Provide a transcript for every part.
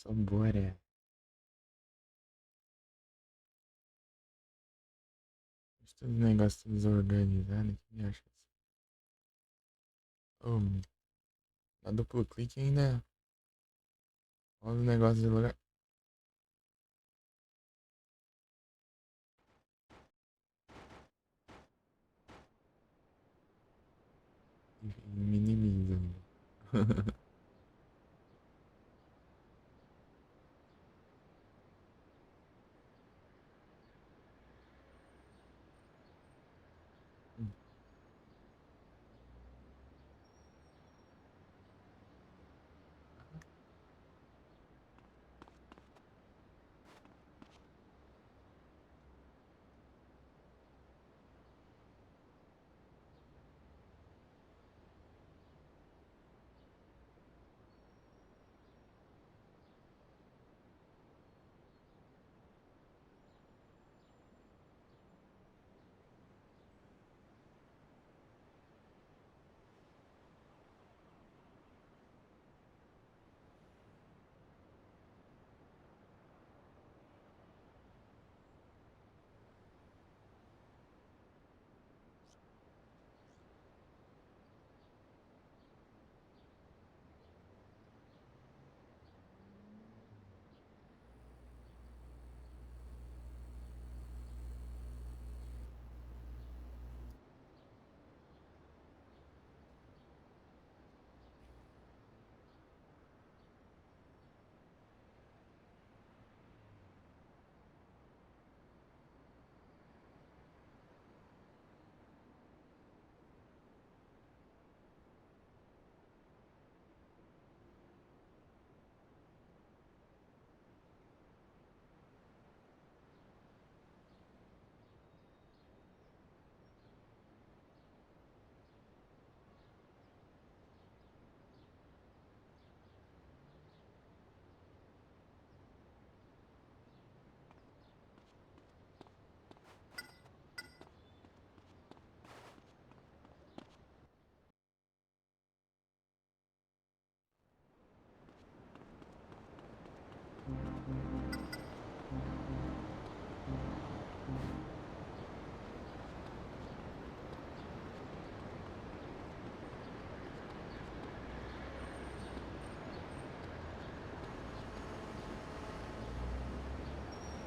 Соборе. Este negócio desorganizado aqui, me acha. Oh, dá duplo clique ainda. Olha o negócio de lugar. Minimiza.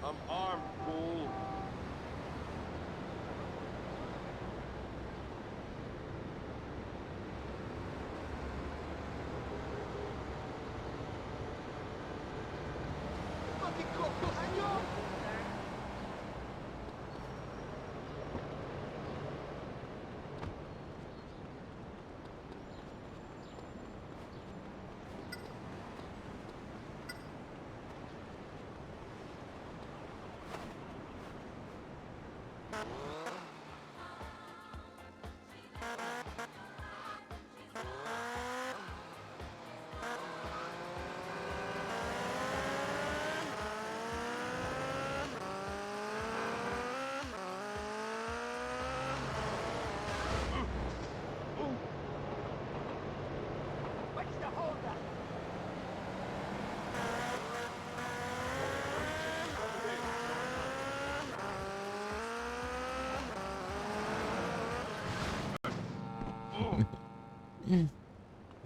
I'm armed, fool. Fucking coco, señor!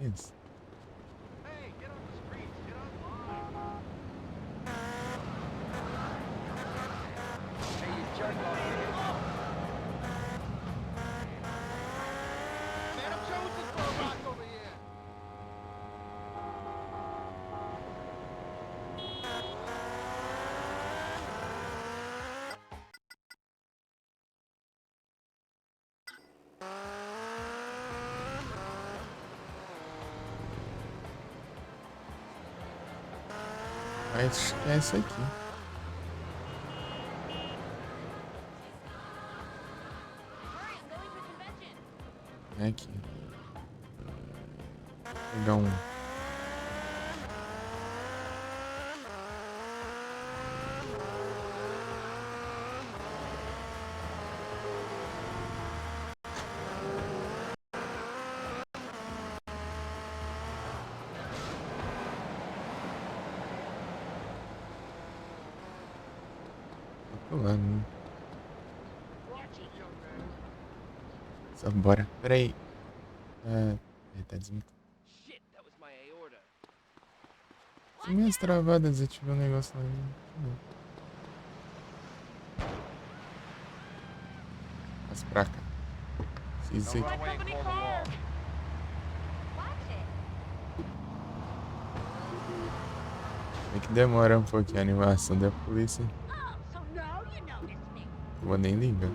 It's Hey, get on the streets, get online. Hey, you jerk off. Man, I'm chosen for a rock over here. Acho que é isso aqui. É aqui. Pegar um. pulando. Watch it, young man. Só bora. Peraí. Ah, ele tá desmutado. Shit, that was my aorta. Se minhas travadas desativou um negócio lá. As pra cá. Isso Don't aqui. run away and call the law. Watch it. É que demora um pouquinho a animação da polícia. Oh, so now you notice me. Vou nem ligar.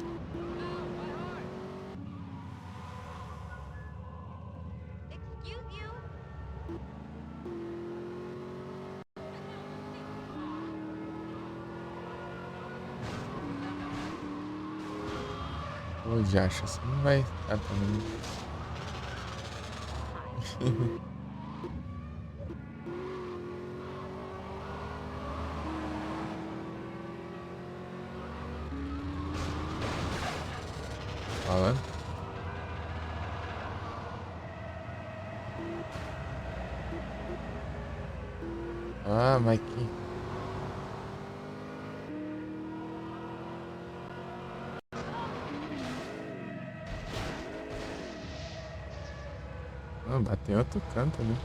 Excuse you. Ô, Jacha, você não vai. Ah, tá vendo? Falando? Ah, mas que. Ah, bateu em outro canto, né?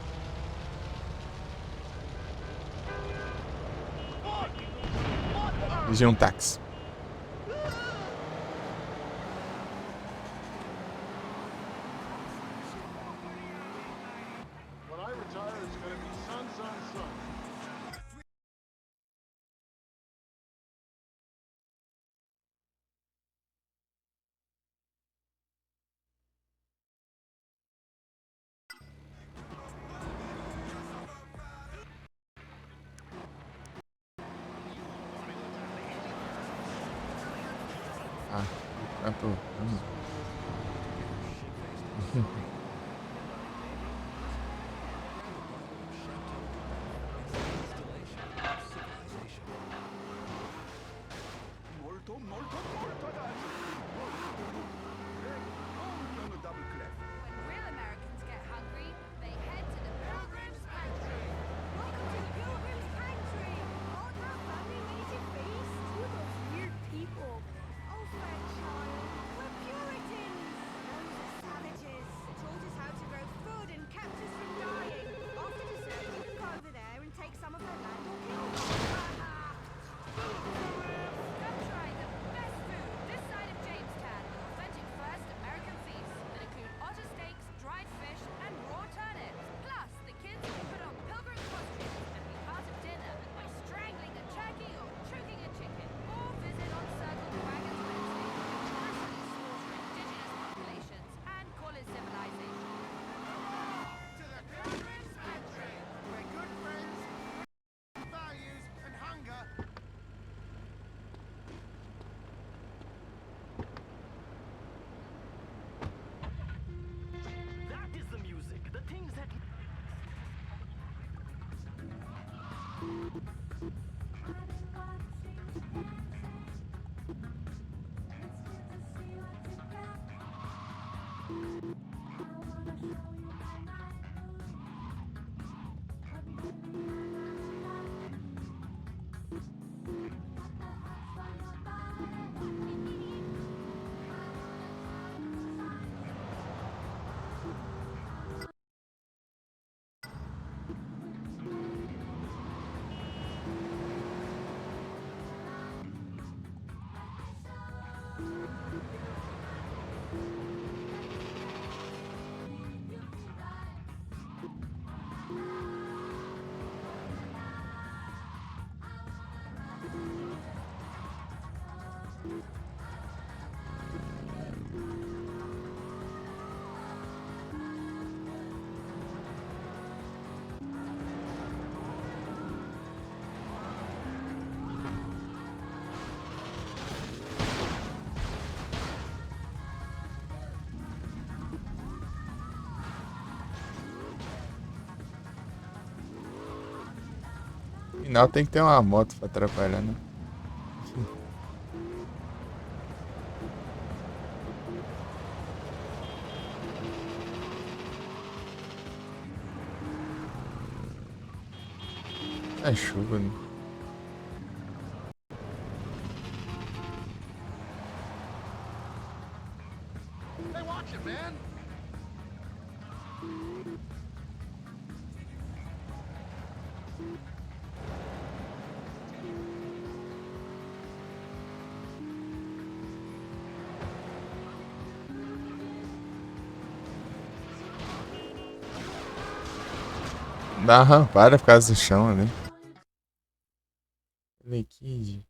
Dirigir um táxi. When I retire, it's gonna be sons on sons. Ah, ah, pô. Molto, molto, molto adesso. Prego, non double clef. When real Americans get hungry, they head to the Pilgrim's Pantry. Welcome to the Pilgrim's Pantry. Oh, that family native feast. Who are those weird people? Oh, Fairchild, we're Puritans. Those are savages. Taught us how to grow food and kept us from dying. After dessert, you can go over there and take some of their land or kill them. Come try the best food this side of Jamestown. Authentic first American feasts that include otter steaks, dried fish, and raw turnips. Plus, the kids can put on pilgrim costumes and be part of dinner by strangling a turkey or choking a chicken. Or visit on Circle Wagons Wednesday, brutally slaughter indigenous populations and call it civilization. To the Pilgrim's Pantry, where good friends, values, and hunger. That is the music, the things that No final tem que ter uma moto pra atrapalhar, né? É chuva, né? Hey, watch it, man. Aham, para por causa do chão ali. Kid. Excuse you.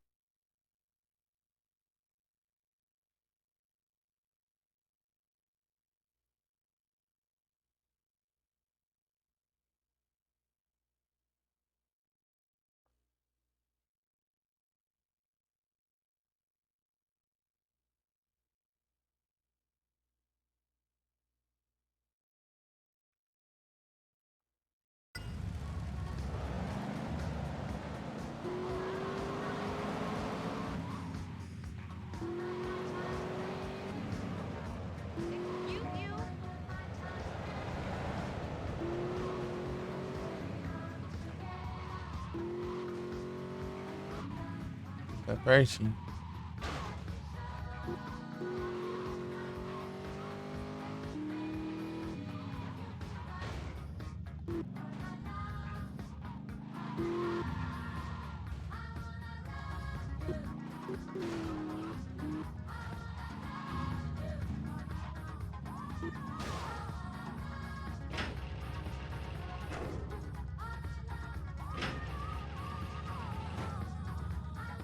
Tá pertinho.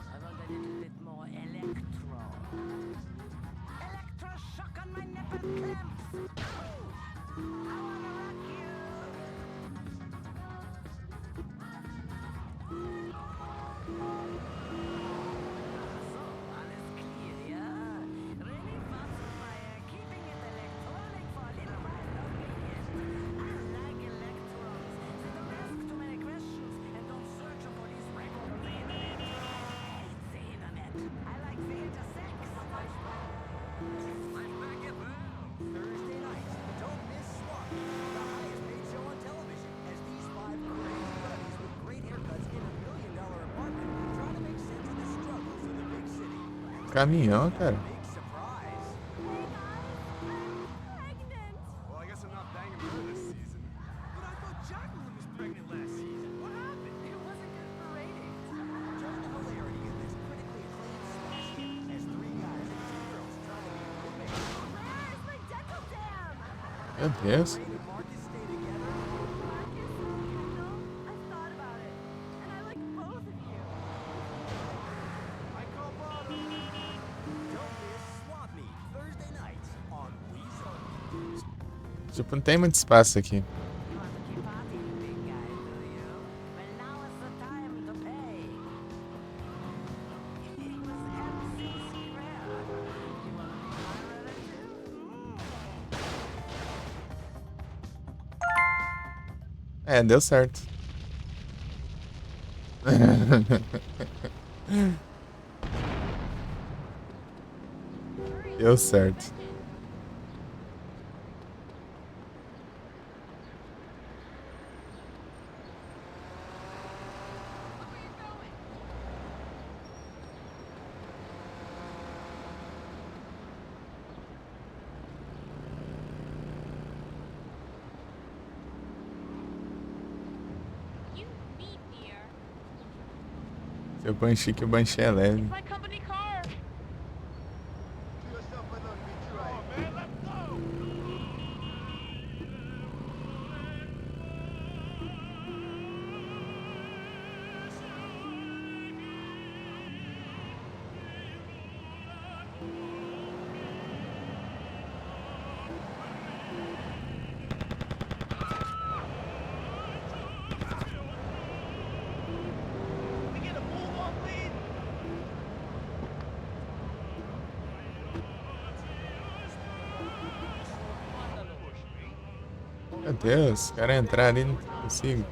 I want a little bit more electro. Electroshock on my nipple clamps. Ow! I wanna rock you. So, all is clear, yeah? Really fast fire, keeping it electronic for a little while longer yet. I like electrons. They don't ask too many questions and don't search for these records on the internet. It's the internet. I like the intersex. Flashback it Thursday night, don't miss Swap, the highest paid show on television, as these five crazy buddies with great haircuts in a $1 million apartment try to make sense of the struggles of the big city. Caminhão, cara. Big surprise. Hey guys, I'm pregnant. Well, I guess I'm not banging her this season. But I thought Jacqueline was pregnant last season. What happened? It wasn't good for ratings. Join the hilarity of this critically acclaimed smash hit as three guys and two girls try to be roommates. Where's my dental dam? Meu Deus. Ray and Marcus stay together. Marcus, Kendall, I've thought about it, and I like both of you. I call Bob. Don't miss Swap Meet, Thursday nights on Weezer. Tipo, não tem muito espaço aqui. You want to keep partying, big guy, do you? Well, now is the time to pay. It was MC Square. You want to be my relative? É, deu certo. Deu certo. Look where you're going. You need beer. Seu banchi que o banchi é leve. My company car. Do yourself a little bit right. Man, let's go. We get a bulldog lead. Meu Deus, quero entrar ali, não consigo.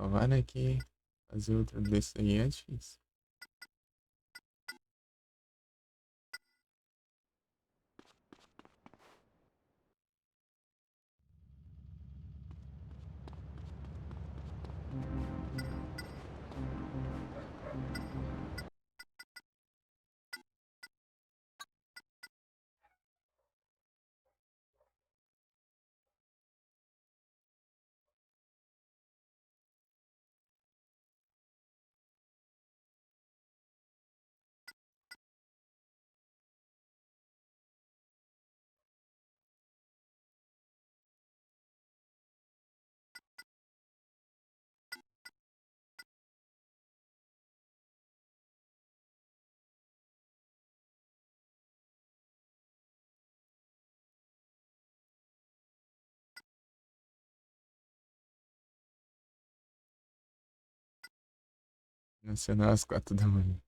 Falaram que fazer outro desse aí é difícil. Nacional às 4 da manhã.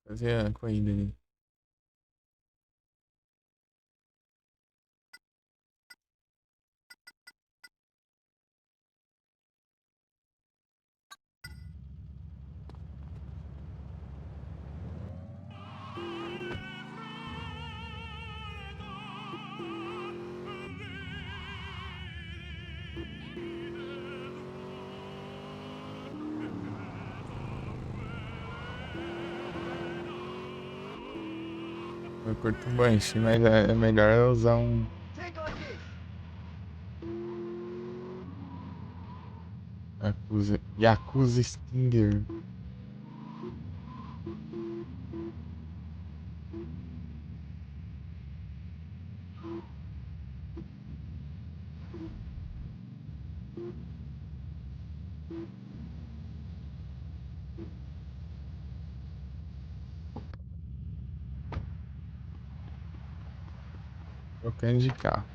Fazer a corrida ali. Eu curto o Banshee, mas é melhor eu usar um Take on this. Yakuza Stinger. Trocando de carro.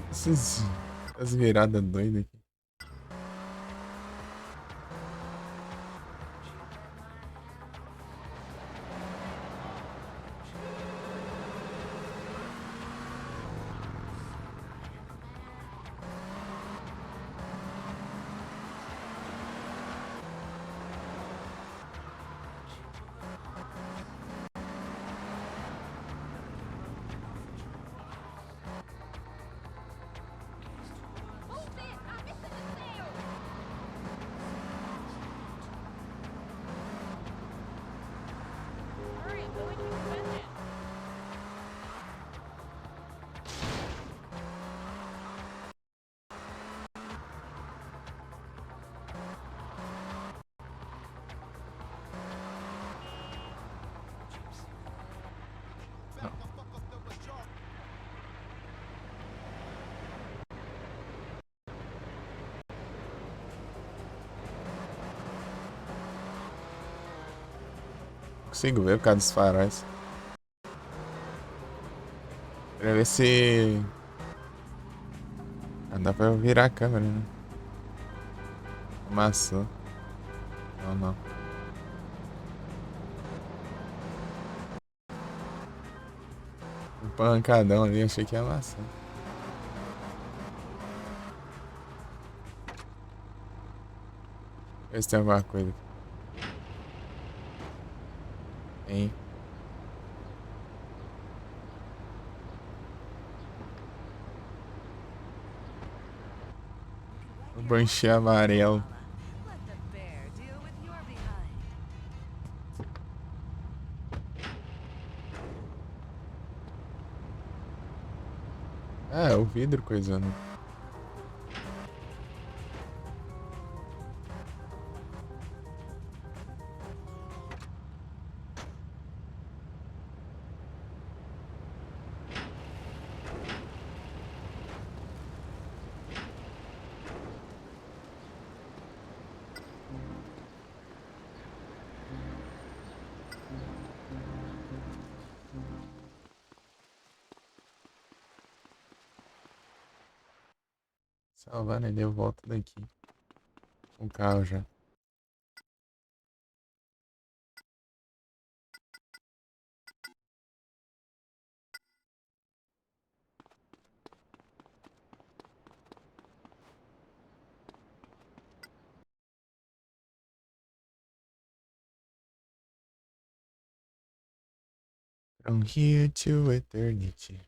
Essas viradas doidas aqui. Consigo ver por causa dos faróis. Queria ver se... Ah, dá pra virar a câmera, né? Amassou. Não, não. Um pancadão ali, achei que ia amassar. Ver se tem alguma coisa. Hein? O Banshee amarelo. Let the bear deal with your behind. Ah, é o vidro coisando. Salvando ele, eu volto daqui. Com o carro já. From here to eternity.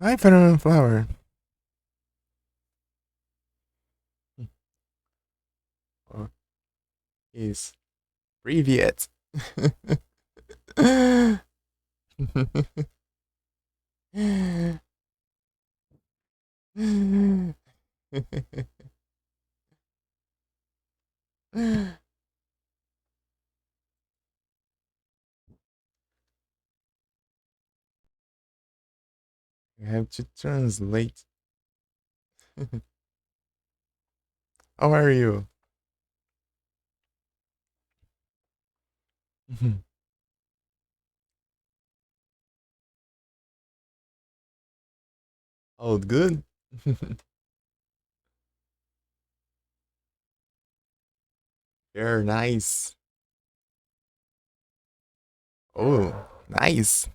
Hi, Fernando Flower. Oh, yes. Привет. You have to translate. How are you? All good? Very nice. Oh, nice.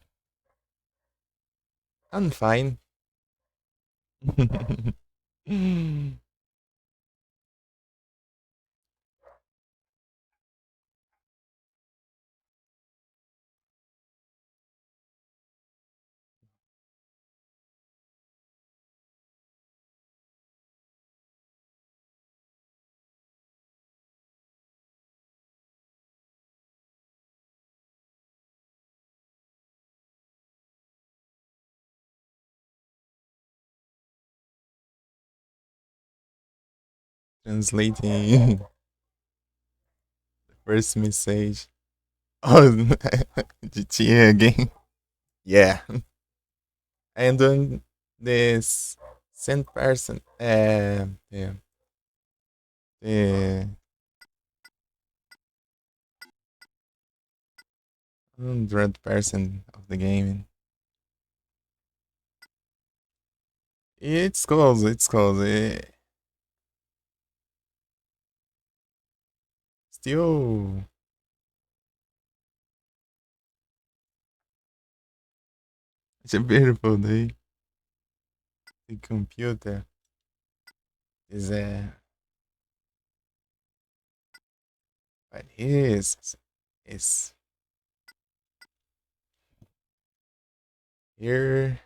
I'm fine. Translating the first message. Oh, GTA again. Yeah. I'm doing this send person. Yeah. The 100% of the game. It's close. It's close. Still, it's a beautiful day. The computer is but is here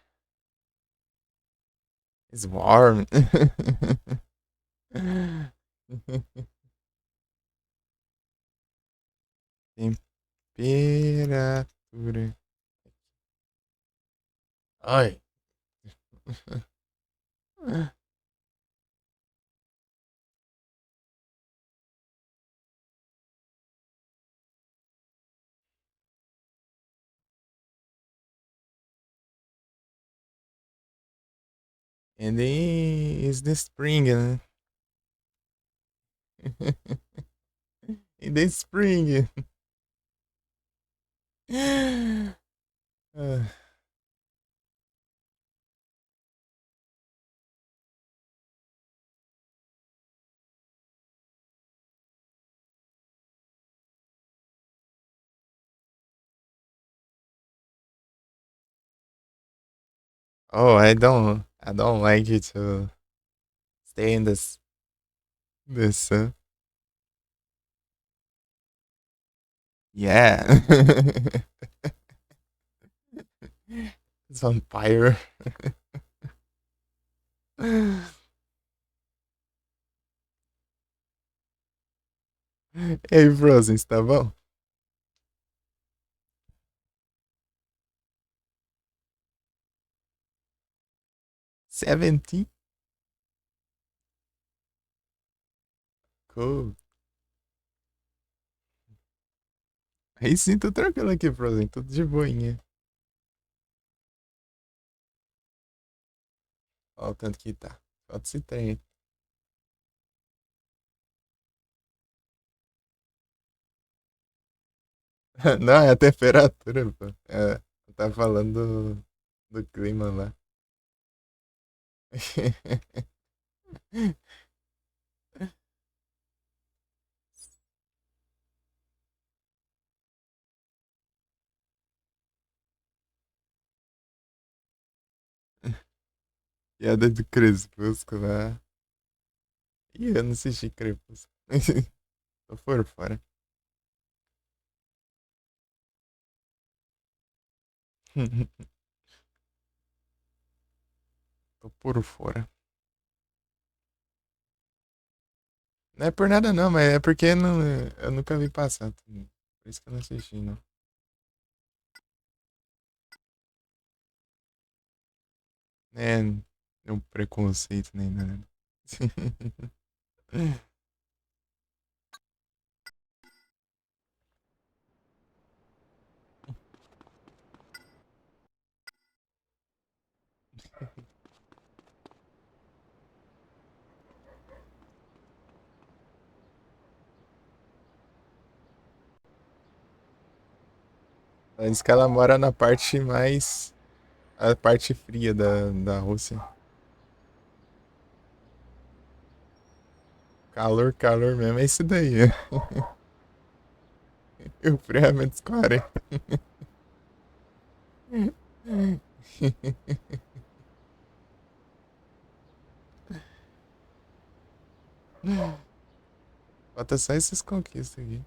is warm. Temperatura. Ai. And then is the spring, né? In the spring. Uh, oh, I don't like it to stay in this yeah. It's on fire. Hey, Frozen, está bom? 70? Cool. Aí sim, tô tranquilo aqui, Frozen. Tudo de boinha. Ó, o tanto que tá. Falta esse trem. Não, é a temperatura, pô. É, tá falando do clima lá. Piada do Crepúsculo lá. Ih, eu não assisti Crepúsculo. Tô por fora. Tô por fora. Não é por nada não, mas é porque eu nunca vi passar. Por isso que eu não assisti, não. É, um preconceito nem nada. Ela diz que ela mora na parte mais. A parte fria da Rússia. Calor, calor mesmo, é isso daí. O frio é -40. Falta só essas conquistas aqui.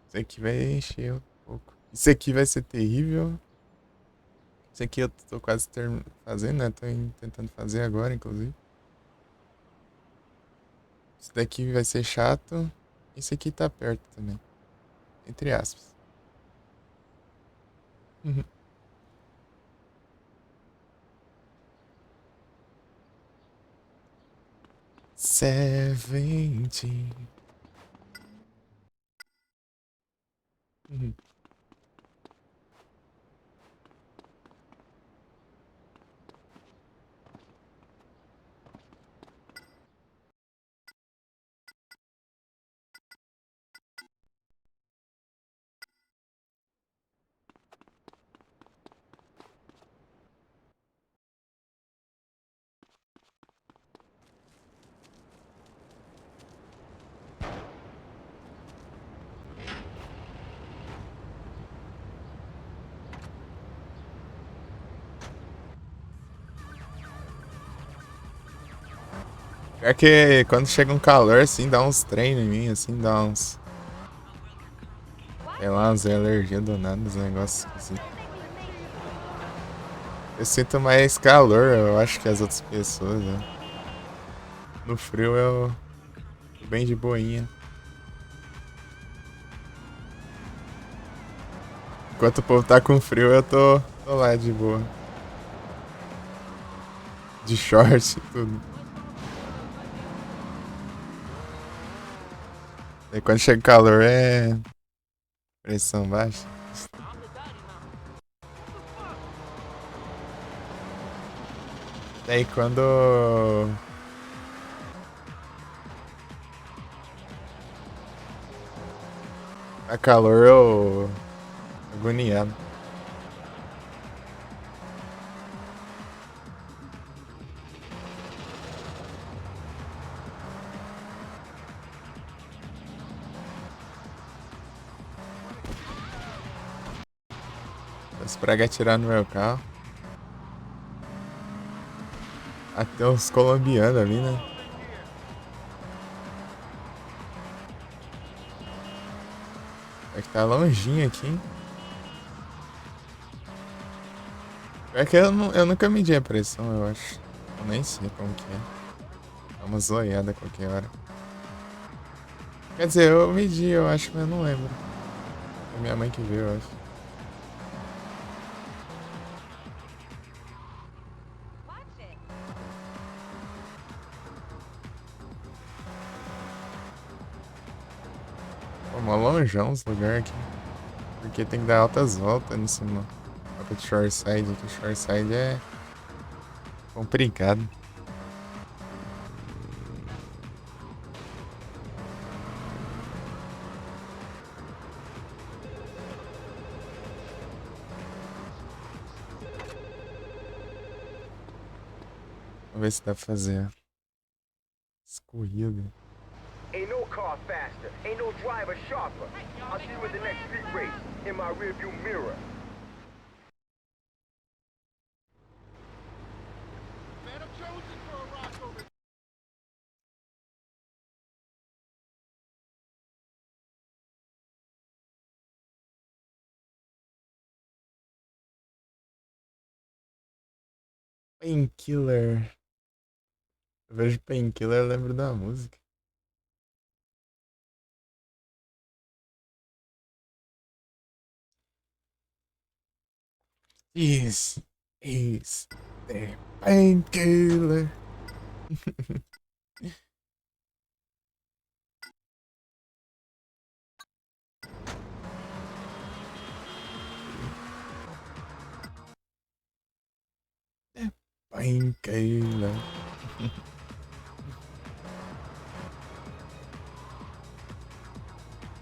Isso aqui vai encher um pouco. Isso aqui vai ser terrível. Isso aqui eu tô quase fazendo, né? Tentando fazer agora, inclusive. Isso daqui vai ser chato. Esse aqui tá perto também. Entre aspas. Uhum. 70. Uhum. Pior que quando chega um calor assim, dá uns treinos em mim, assim, dá uns. Sei lá, umas alergias do nada, uns negócios esquisitos. Eu sinto mais calor, eu acho que as outras pessoas, né? No frio eu tô bem de boinha. Enquanto o povo tá com frio, eu tô lá de boa. De short e tudo. E quando chega o calor é pressão baixa. Daí quando tá calor eu agoniado. Os praga atirar no meu carro. Até os colombianos ali, né? É que tá longinho aqui, hein? É que eu nunca medi a pressão, eu acho. Eu nem sei como que é. Dá uma zoiada a qualquer hora. Quer dizer, eu medi, eu acho, mas eu não lembro. Foi minha mãe que viu, eu acho. Watch it. Pô, mó longeão os lugares aqui. Porque tem que dar altas voltas nesse mapa de Shoreside aqui. Shoreside é complicado. Vamos ver se dá pra fazer as corridas. Ain't no car faster, ain't no driver sharper. I'll see you in the next street race, in my rearview mirror. Man, I'm chosen for a rock over. Painkiller. Eu vejo Painkiller, eu lembro da música. This is the Painkiller. Painkiller.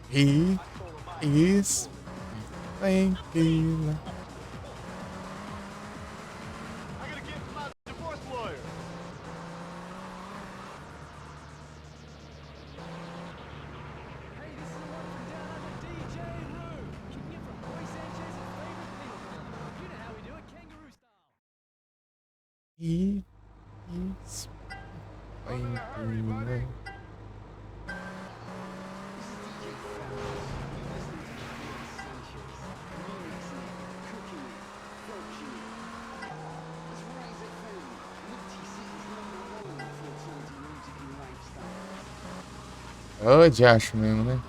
He is tranquila. I gotta get to my divorce lawyer. Hey, this is the one from down under DJ Lou. Kicking it from Roy Sanchez's favorite field club. You know how we do it, kangaroo style. E isso. Tranquila. Ô, de acho mesmo, né?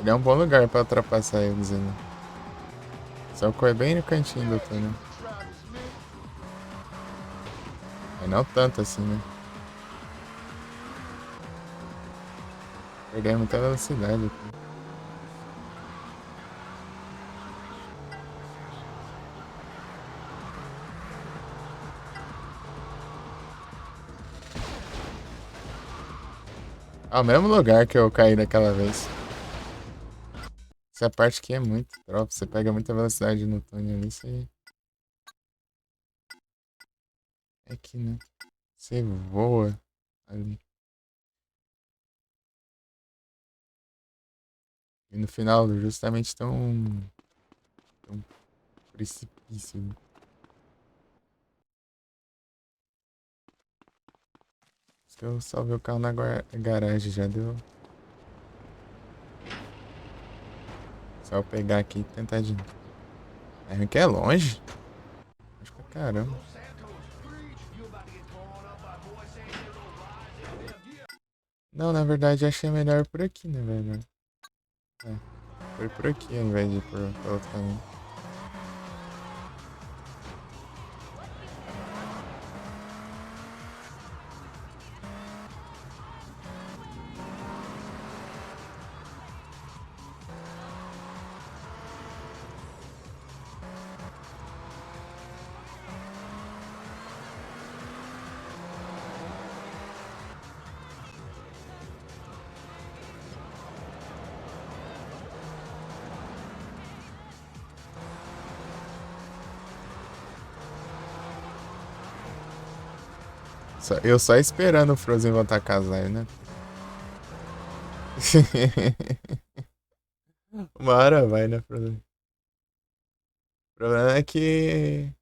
Ele é um bom lugar pra ultrapassar eles ainda. Só que é bem no cantinho do túnel. Mas não tanto assim, né? Perdemos muita velocidade aqui. Ah, o mesmo lugar que eu caí daquela vez. Essa parte aqui é muito tropa. Você pega muita velocidade no túnel ali, você... É aqui, né? Você voa ali. E no final, justamente, tem um precipício. Acho que eu salvei o carro na garagem, já deu. Só eu pegar aqui e tentar de novo. É ruim que é longe. Acho que caramba. Não, na verdade achei melhor por aqui, né, velho? É, foi por aqui ao invés de ir por outro caminho. Eu só esperando o Frozen voltar a casar, né? Uma hora vai, né, Frozen? O problema é que...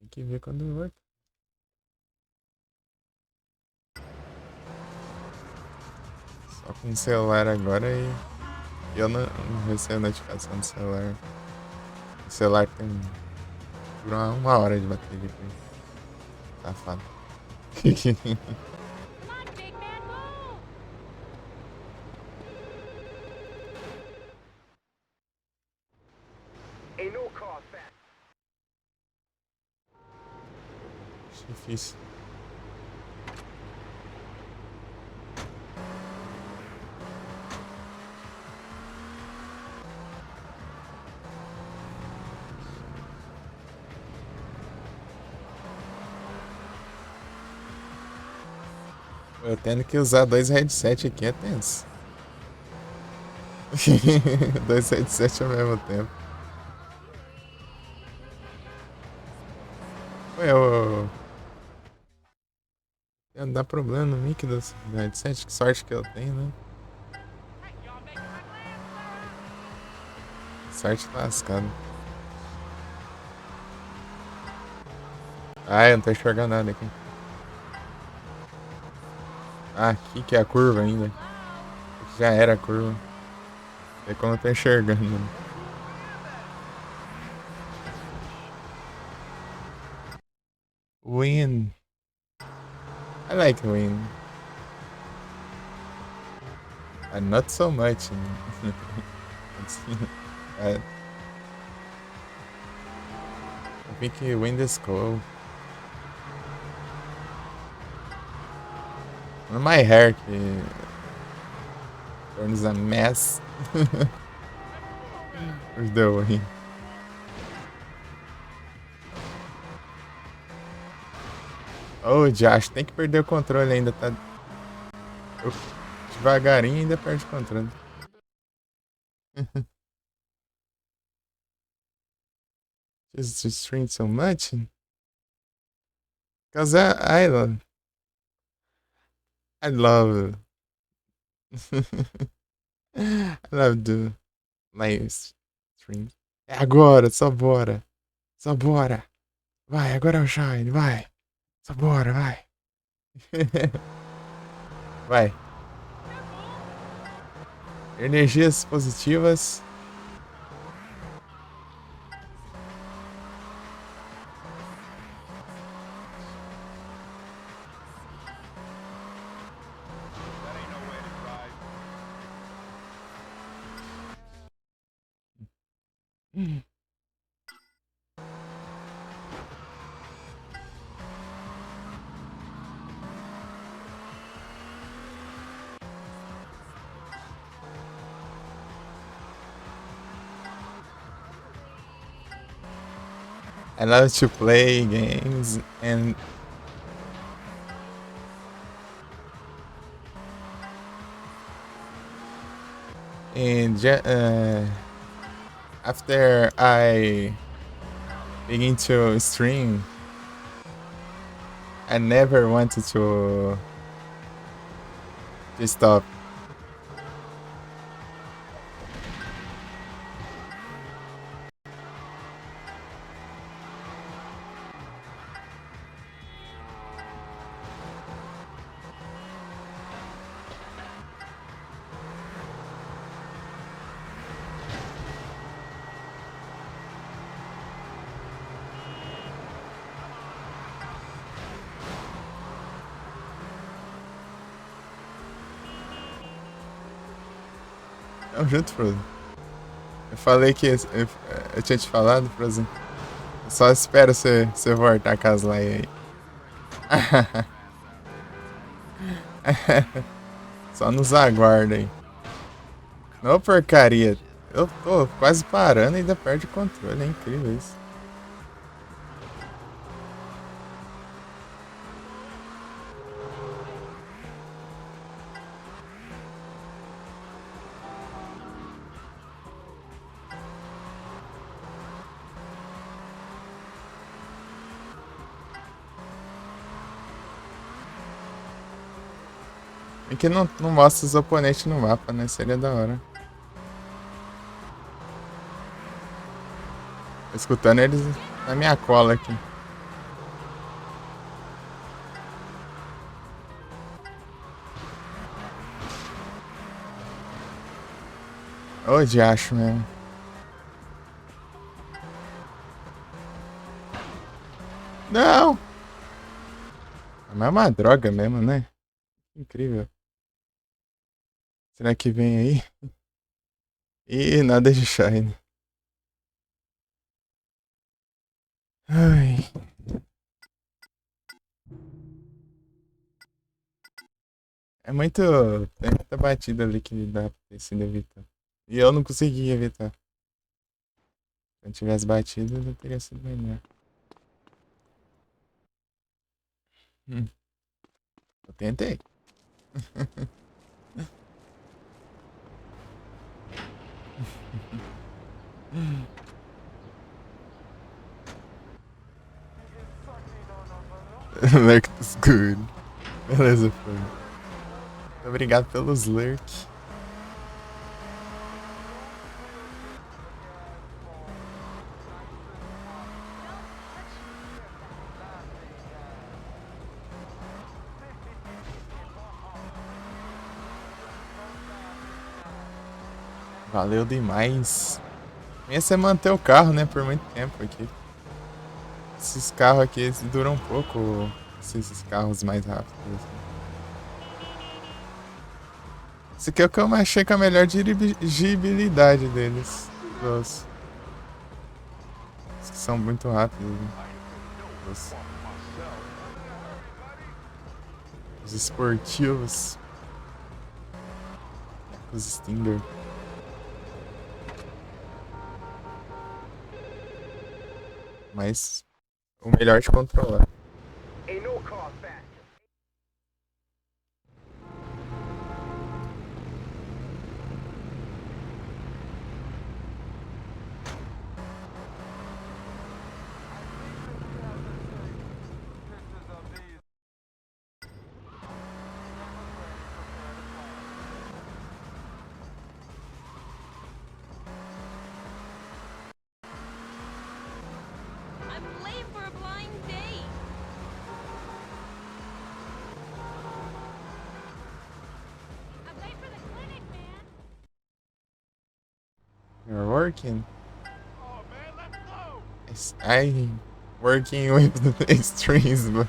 Tem que ver quando volta. Só com o celular agora e... Eu não recebo notificação do celular. O celular tem... Dura uma hora de bateria. Safado. Ain't no car fast. Difícil. Eu tendo que usar dois headsets aqui é tenso. Dois headsets ao mesmo tempo. Ué, não dá problema no mic do headset. Que sorte que eu tenho, né? Sorte lascada. Ah, eu não tô enxergando nada aqui. Ah, aqui que é a curva ainda. Aqui já era a curva. É como eu tô enxergando. Wind. I like wind. Not so much. I think wind is cool. My hair turns a mess with the wind. Ô, Josh, tem que perder o controle ainda, tá? Eu, devagarinho ainda perde o controle. Just to stream so much? Cause I love I love the live stream. É agora, só bora. Só bora. Vai, agora é o Shine, vai. Só bora, vai. Vai. Energias positivas. That ain't no way to drive. I love to play games and after I begin to stream, I never wanted to stop. Tamo junto, Frozen. Eu falei que eu tinha te falado, Frozen. Eu só espero você voltar com as lives aí. Só nos aguarda aí. Ô porcaria. Eu tô quase parando e ainda perde o controle. É incrível isso. É que não mostra os oponentes no mapa, né? Seria da hora. Tô escutando eles na minha cola aqui. Ô, diacho mesmo. Não! Mas é uma droga mesmo, né? Incrível. Será que vem aí? Ih, nada de Shine. Ai. É muito. Tem muita batida ali que dá pra ter sido evitar. E eu não consegui evitar. Se eu tivesse batido, eu teria sido melhor. Eu tentei. Lurk good. Beleza, foi. Muito obrigado pelos lurk. Valeu demais. Esse é manter o carro, né, por muito tempo aqui. Esses carros aqui, eles duram um pouco, esses carros mais rápidos. Assim. Esse aqui é o que eu achei com a melhor dirigibilidade deles. Os que são muito rápidos. Né? Os esportivos. Os Stinger. Mas o melhor de controlar. Ain't no car faster. I'm late for a blind date. I'm late for the clinic, man. You're working. Oh man, let's go! I'm working with the extremes, but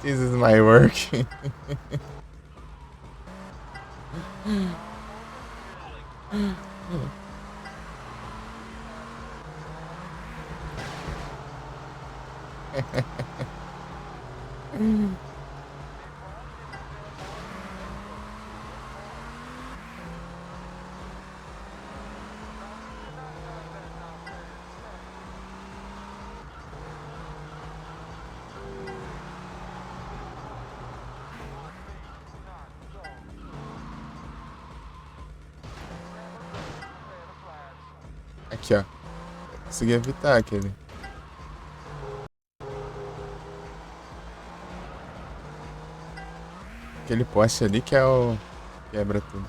this is my work. Aqui, ó. Consegui evitar aquele. Aquele poste ali que é o. Quebra tudo.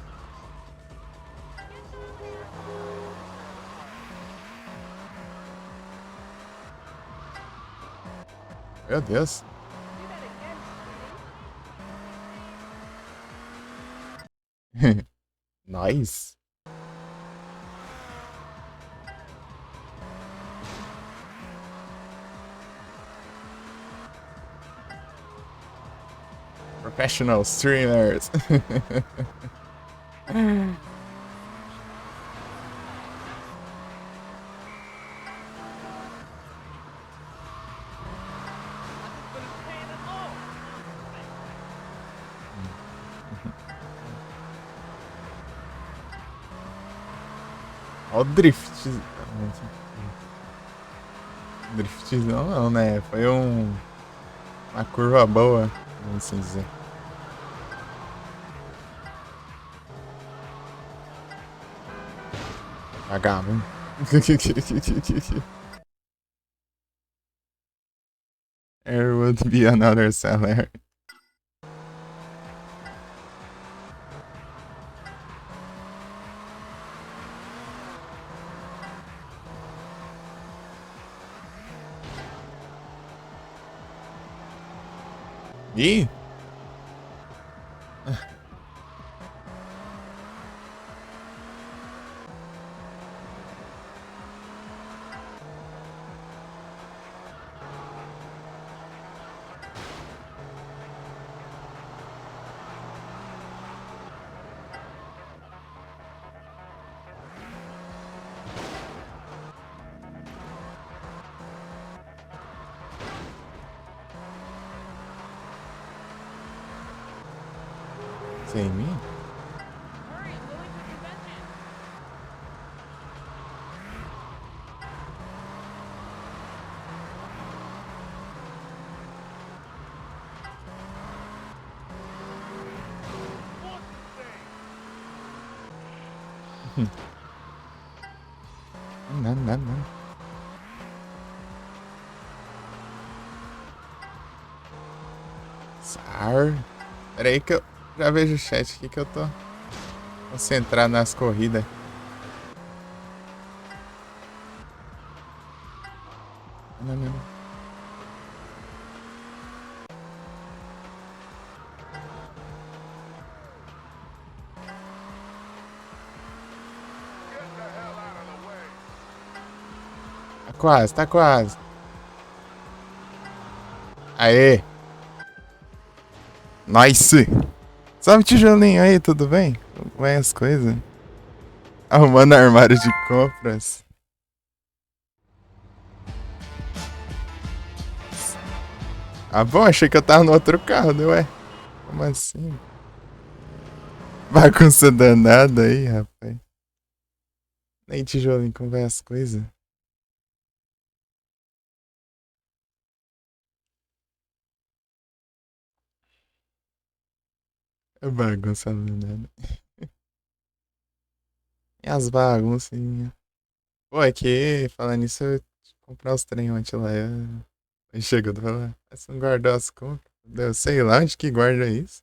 Meu Deus. Nice. Professional streamers. Olha o drift. Driftzão não, né? Foi uma curva boa, vamos assim dizer. Vagabundo. There would be another seller. Ih! Sem mim? Hurry, I'm going to convention. Não. Sar. Pera aí que eu já vejo o chat aqui que eu tô concentrado nas corridas. Não. Get the hell out of the way! Tá quase. Aê! Nice! Salve, tijolinho aí, tudo bem? Como vai as coisas? Arrumando armário de compras. Ah, bom, achei que eu tava no outro carro, né? Ué? Como assim? Bagunça danada aí, rapaz. Nem tijolinho, como vai as coisas? É bagunça, né? E as baguncinhas. Pô, é que, falando nisso, eu comprar os trem ontem lá. Aí chegou, tu fala, você não guardou as compras? Eu sei lá onde que guarda isso.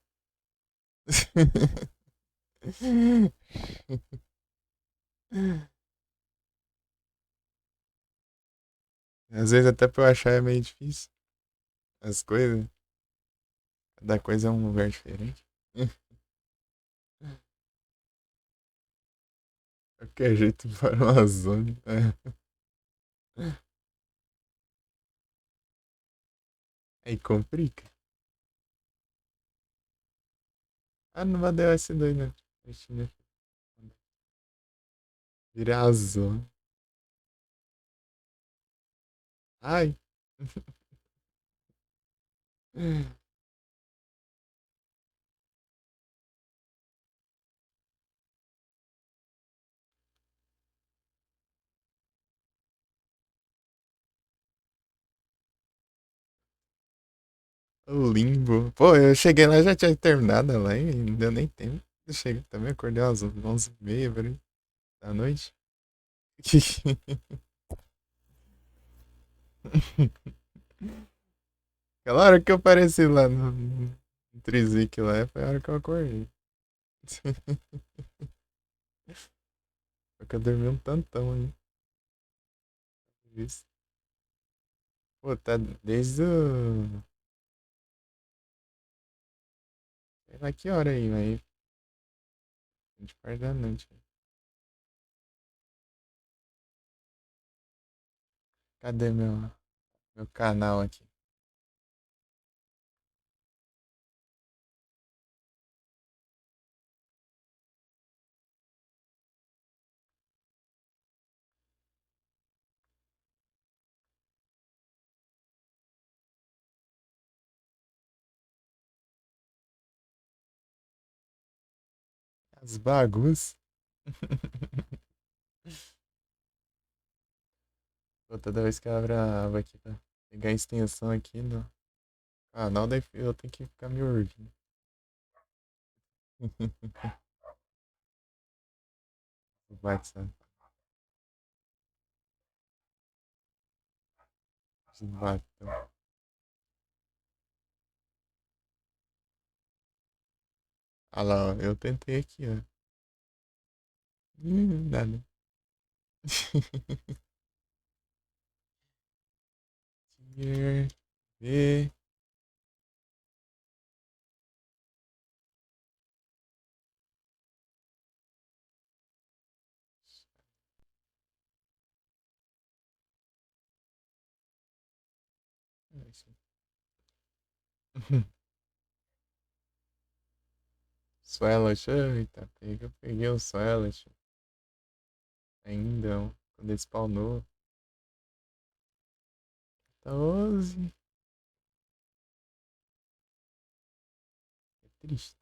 Às vezes até pra eu achar é meio difícil. As coisas. Cada coisa é um lugar diferente. Qualquer jeito para o Amazônia. É. Aí complica. Ah, não vai dar S2, né? Oxi, né? Vira azul. Ai. O limbo. Pô, eu cheguei lá já tinha terminado a live, não deu nem tempo. Eu cheguei também, acordei às 11h30 por aí, da noite. Aquela hora que eu apareci lá no Trizic lá, foi a hora que eu acordei. Porque eu dormi um tantão aí. Isso. Pô, tá desde o. Sei lá que hora aí, mas. De parte da noite. Cadê meu canal aqui? As bagunças. Pô, toda vez que eu abro a aba aqui pra pegar a extensão aqui no canal, daí eu tenho que ficar me ouvindo. O WhatsApp. De batom. Ah lá, ó, eu tentei aqui, ó. Nada. Here, V. Swellet, eita, eu peguei o Swellet ainda, ó, quando ele spawnou. Tá 11. É triste.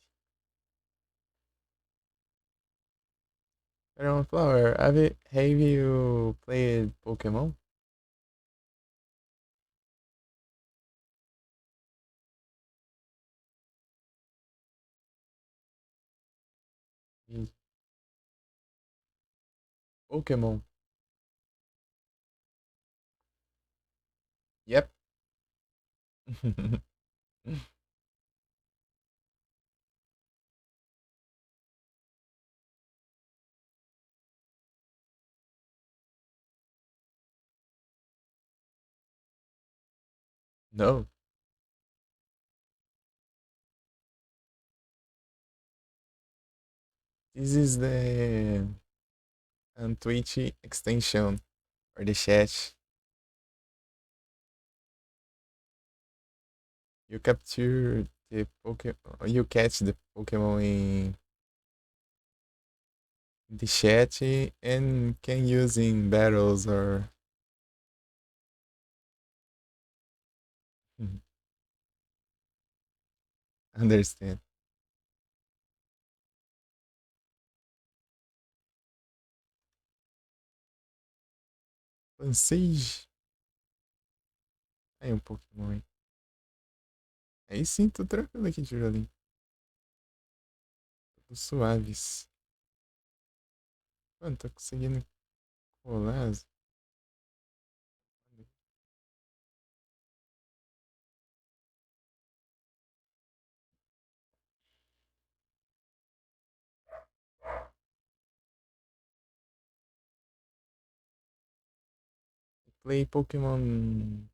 Era Flower, have you played Pokémon? Ih, Pokémon. Yep. No. This is the Twitch extension for the chat. You capture the Pokemon. You catch the Pokemon in the chat and can use in battles or. Understand. Pansage. Aí um Pokémon aí. Aí sim, tô tranquilo aqui, tijolinho. Tô suaves. Mano, tô conseguindo colar. Play Pokémon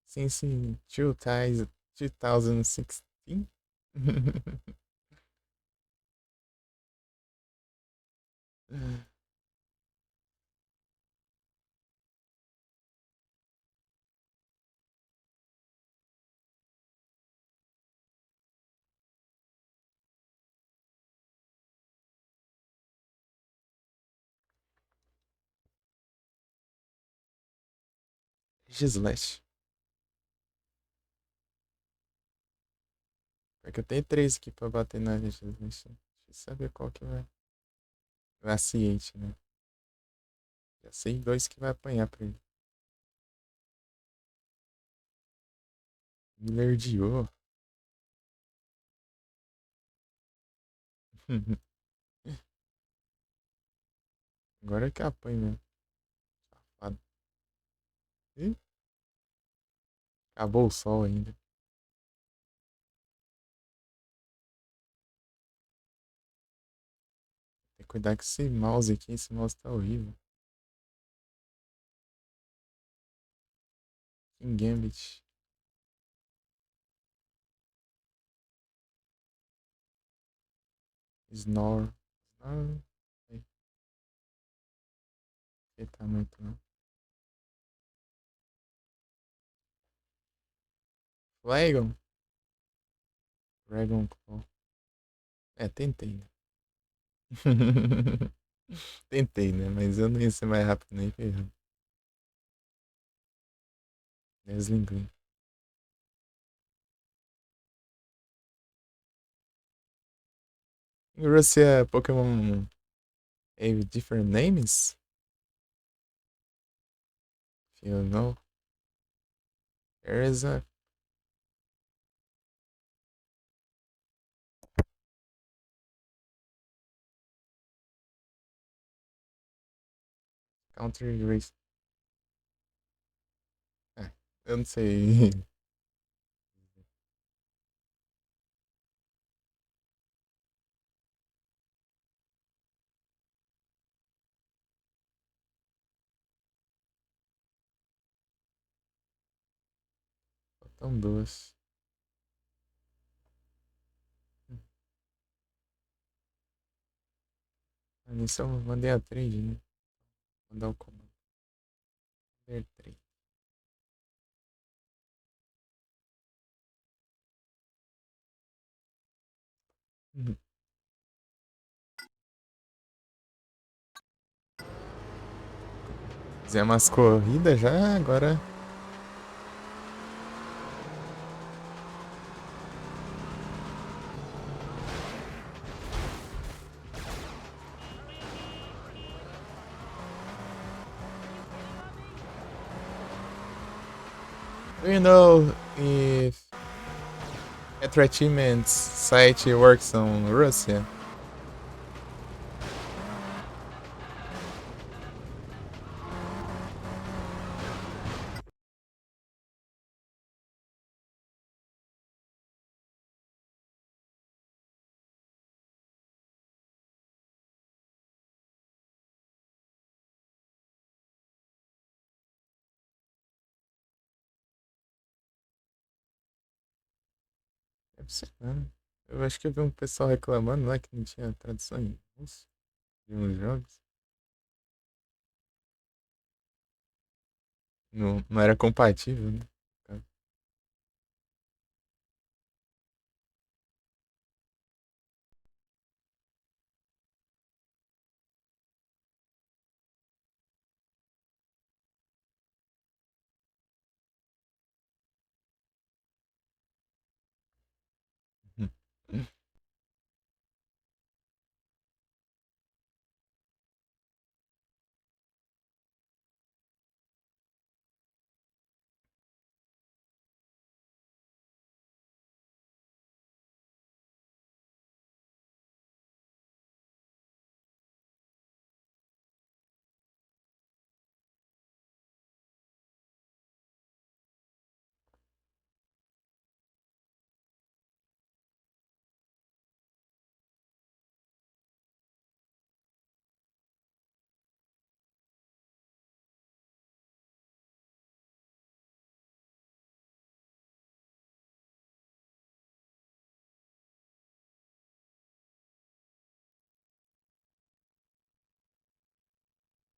since 2016. Gislash. É que eu tenho três aqui pra bater na Gislash. Deixa eu saber qual que vai. Na ciente, né? Já sei dois que vai apanhar pra ele. Milerdiou. Agora é que apanha mesmo. Safado. Ih, acabou o sol ainda. Tem que cuidar com esse mouse aqui. Esse mouse tá horrível. King Gambit. Snore. Snore. Ei, que tá muito não. Flagon. Dragon Claw. É, tentei, né? Tentei, né? Mas eu não ia ser mais rápido nem ferrando. Deslinguei. In Russia, Pokemon have different names? If you know. There is a country race. É, eu não sei. Faltam duas. Nisso eu mandei a trade, né? Vou mandar o comando. Mandei a trade. Uhum. Fizemos umas corridas já, agora. Do you know if Entertainment site works on Russia? Deve ser, né? Eu acho que eu vi um pessoal reclamando lá que não tinha tradução em russo de uns jogos. Não, não era compatível, né?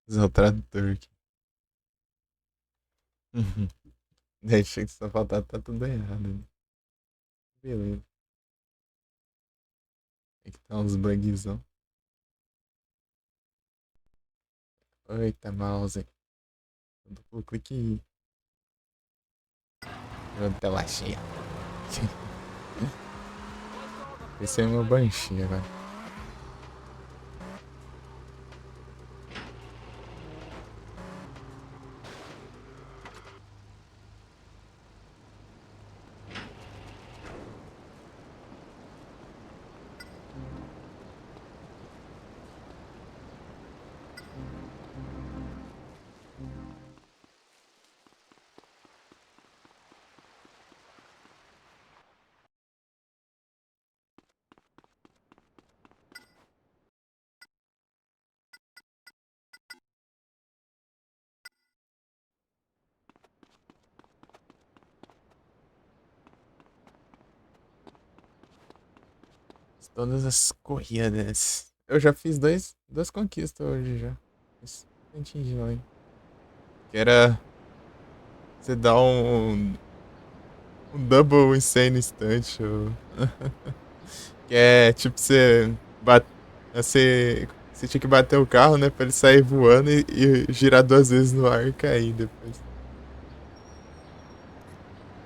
Usar o tradutor aqui. Deixa que só faltar tá tudo errado. Né? Beleza. Tem que tá uns bugzão. Eita, mouse. Duplo clique. Tela cheia. Esse é meu Banshee agora. Todas as corridas. Eu já fiz duas conquistas hoje já. Instantinho lá, hein? Que era você dar um double insane instant. Que é tipo você tinha que bater o carro, né? Pra ele sair voando e girar 2 vezes no ar e cair depois.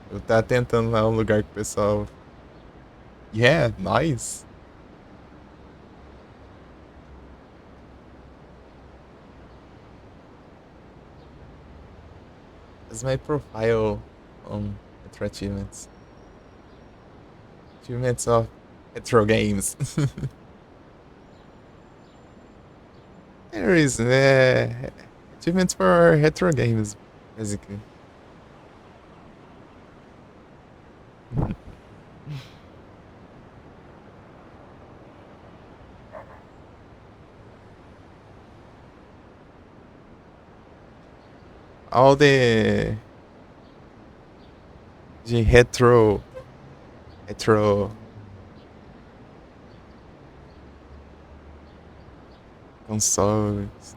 Eu tava tentando lá um lugar que o pessoal. Yeah, nice. That's my profile on Retro Achievements. Achievements of Retro Games. There is achievements for retro games, basically. All the retro consoles.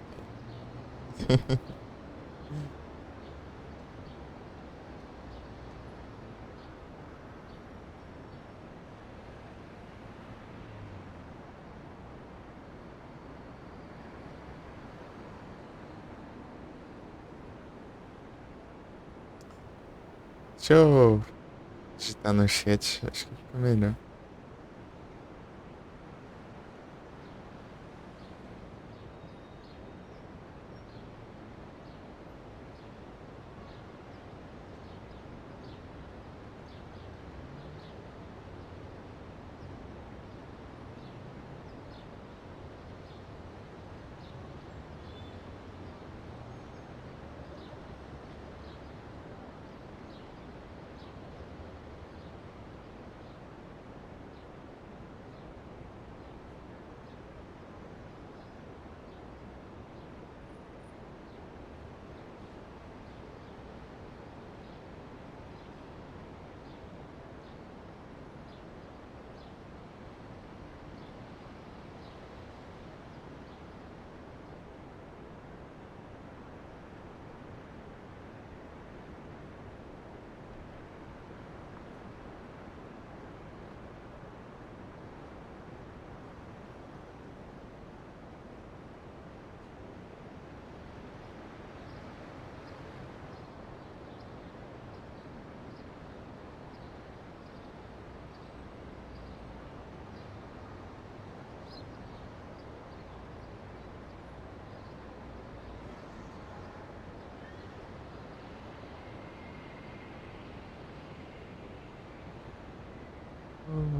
Deixa eu digitar no chat, acho que fica melhor.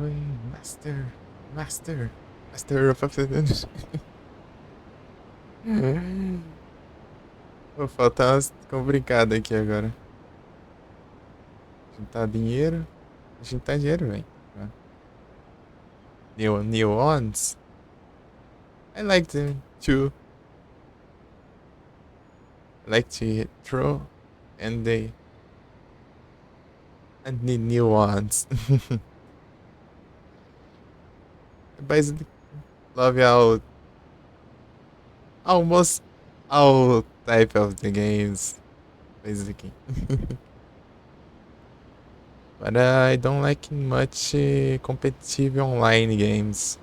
Oi, Master of Afternoons. Vou faltar umas complicadas aqui agora. Juntar dinheiro. Juntar dinheiro, velho. Neons. I like them too. I like to throw and they. I need new ones. Basically, love how almost All type of the games, basically. But I don't like much competitive online games.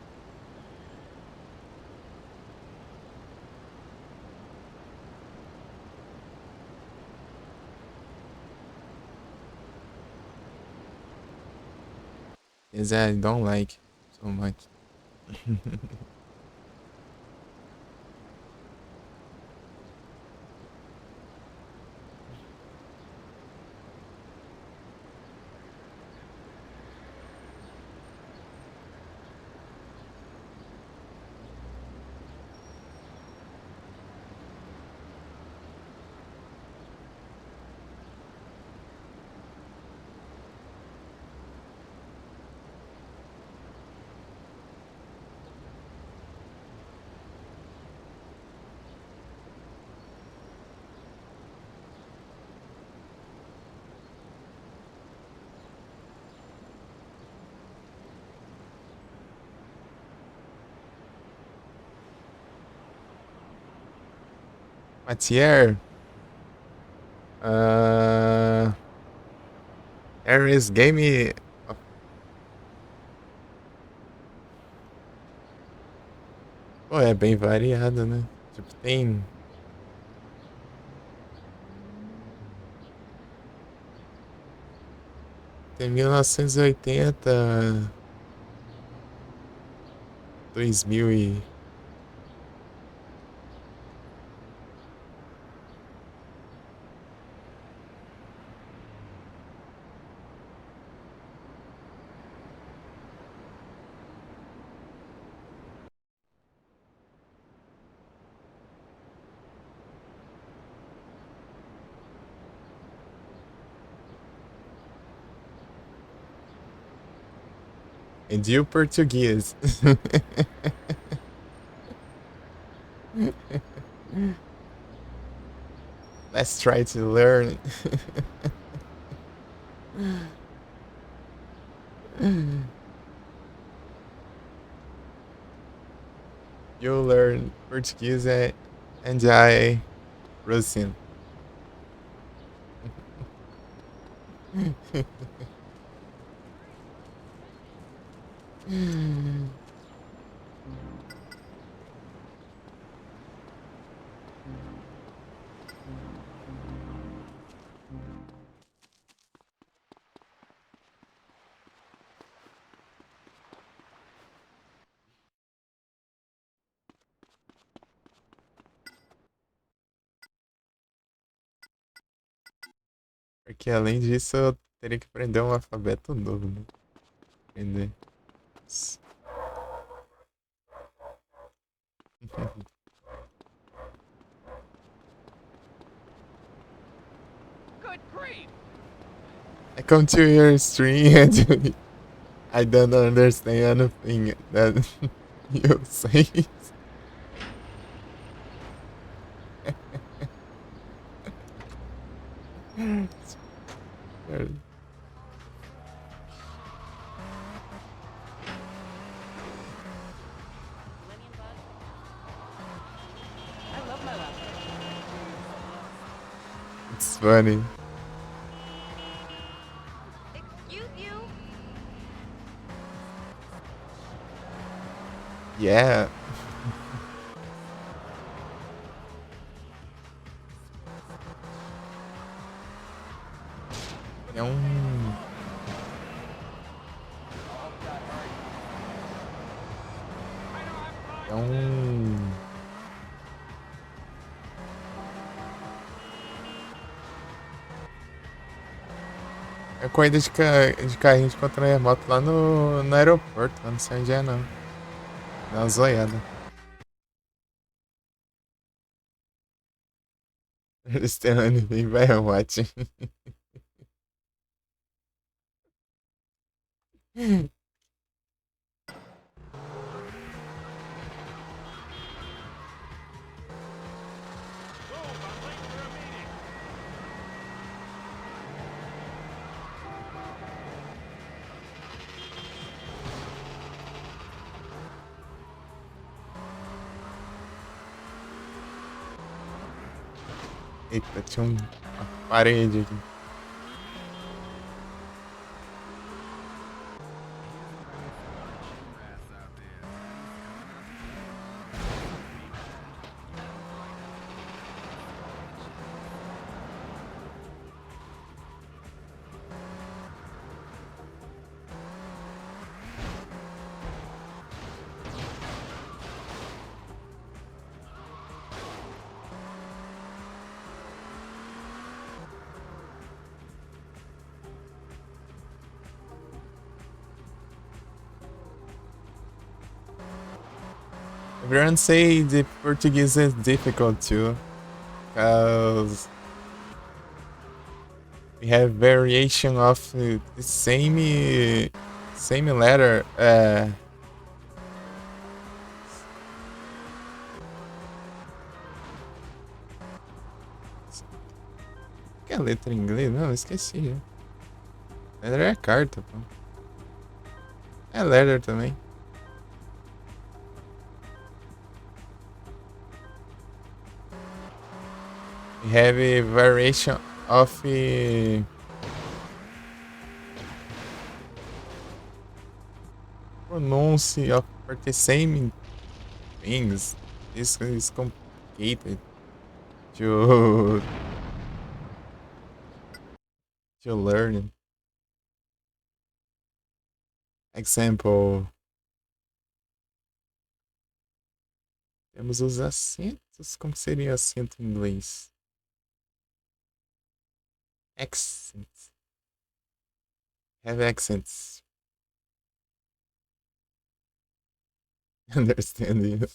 Yes, I don't like so much. Matier. There is game. Pô, é bem variado, né? Tipo, tem 1980, 2000 e... And you português. Let's try to learn. You learn Portuguese and I Russian. Porque além disso eu teria que aprender um alfabeto novo, né? Aprender. Good grief! I come to your stream and I don't understand anything that you say. It's funny. Excuse you? Yeah. É um. É um. É corrida de carrinho de controle remoto lá no aeroporto, lá não sei onde é não. Dá uma zoiada. Eles têm anime vai watch. Move, I'm late for a meeting. Eita, tinha uma parede aqui. Everyone say the Portuguese is difficult too, because we have variation of the same letter. Que é a letra em inglês? Não, eu esqueci. Já. Letter é carta, pô. É letter também. We have a variation of pronounce of for the same things. This is complicated to learn. Example. Temos os acentos. Como seria acento em inglês? Accents. Have accents. Understand you.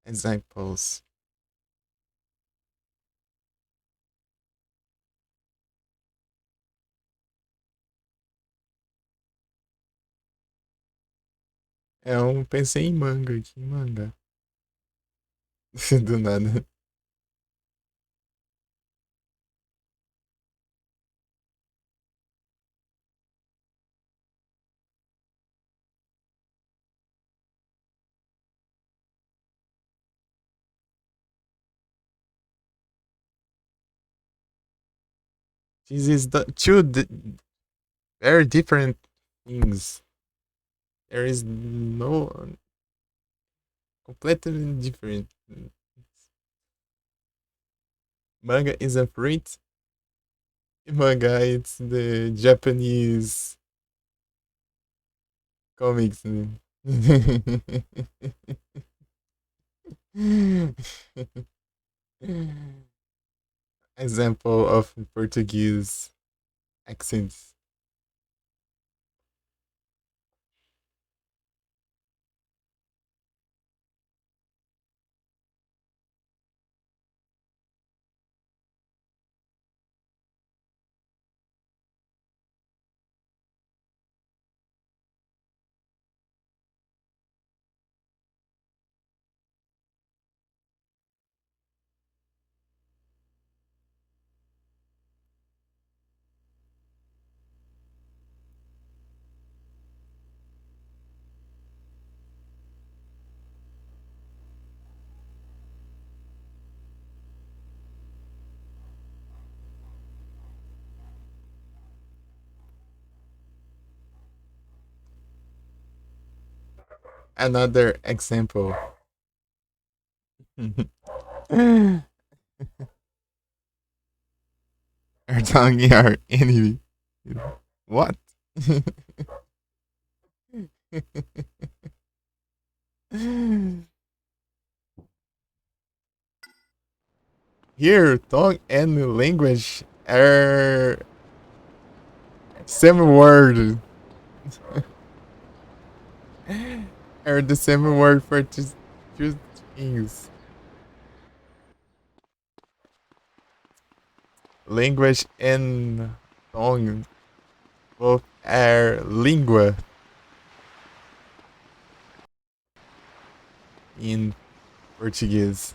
Examples. Eu pensei em manga aqui, manga. Do nada. This is the very different things. There is no completely different. Manga is a fruit. Manga, it's the Japanese comics. Example of Portuguese accents. Another example. Our tongue our enemy. What? Here, tongue and language are same word. Are the same word for two things. Language and tongue both are língua in Portuguese.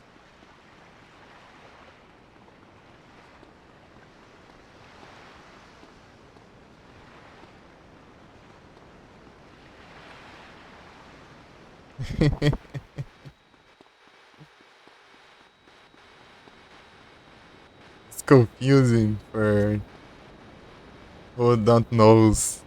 It's confusing for who don't knows.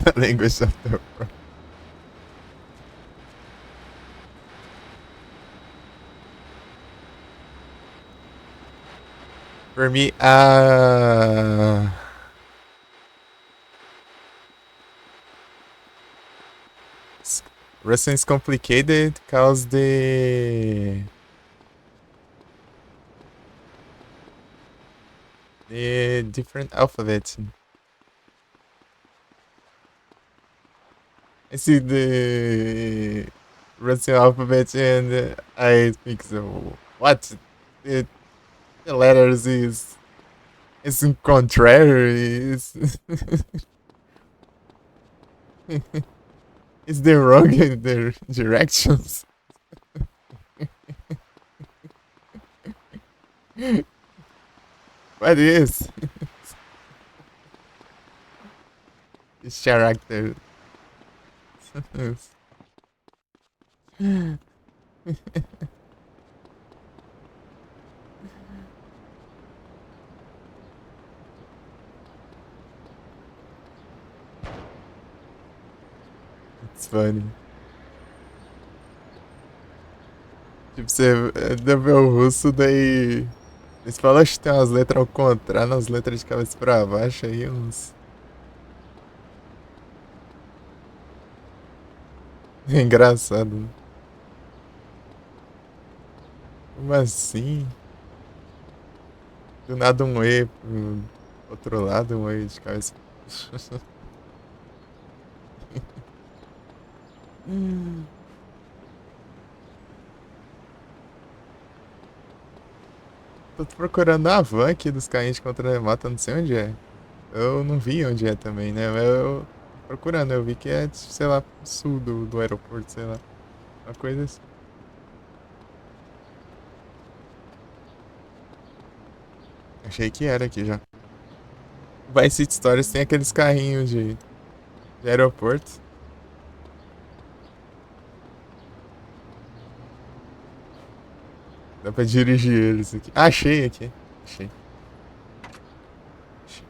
The language of the pro. For me, Russian is complicated because the different alphabets. I see the Russian alphabet and I think so. What? The, the letters is it's in contrary. It's it's the wrong in the directions. What is this character? It's funny. Tipo, você deve ver o russo, daí. Eles falam que tem umas letras ao contrário, umas letras de cabeça pra baixo aí, uns. É engraçado. Né? Como assim? Do nada um E pro outro lado, um E de cabeça. Tô procurando a van aqui dos carrinhos de contra-remota, não sei onde é. Eu não vi onde é também, né? Mas eu procurando, eu vi que é, sei lá, sul do aeroporto, sei lá. Uma coisa assim. Achei que era aqui já. Vice City Stories tem aqueles carrinhos de aeroporto. Dá pra dirigir eles aqui. Ah, achei aqui. Achei. Achei.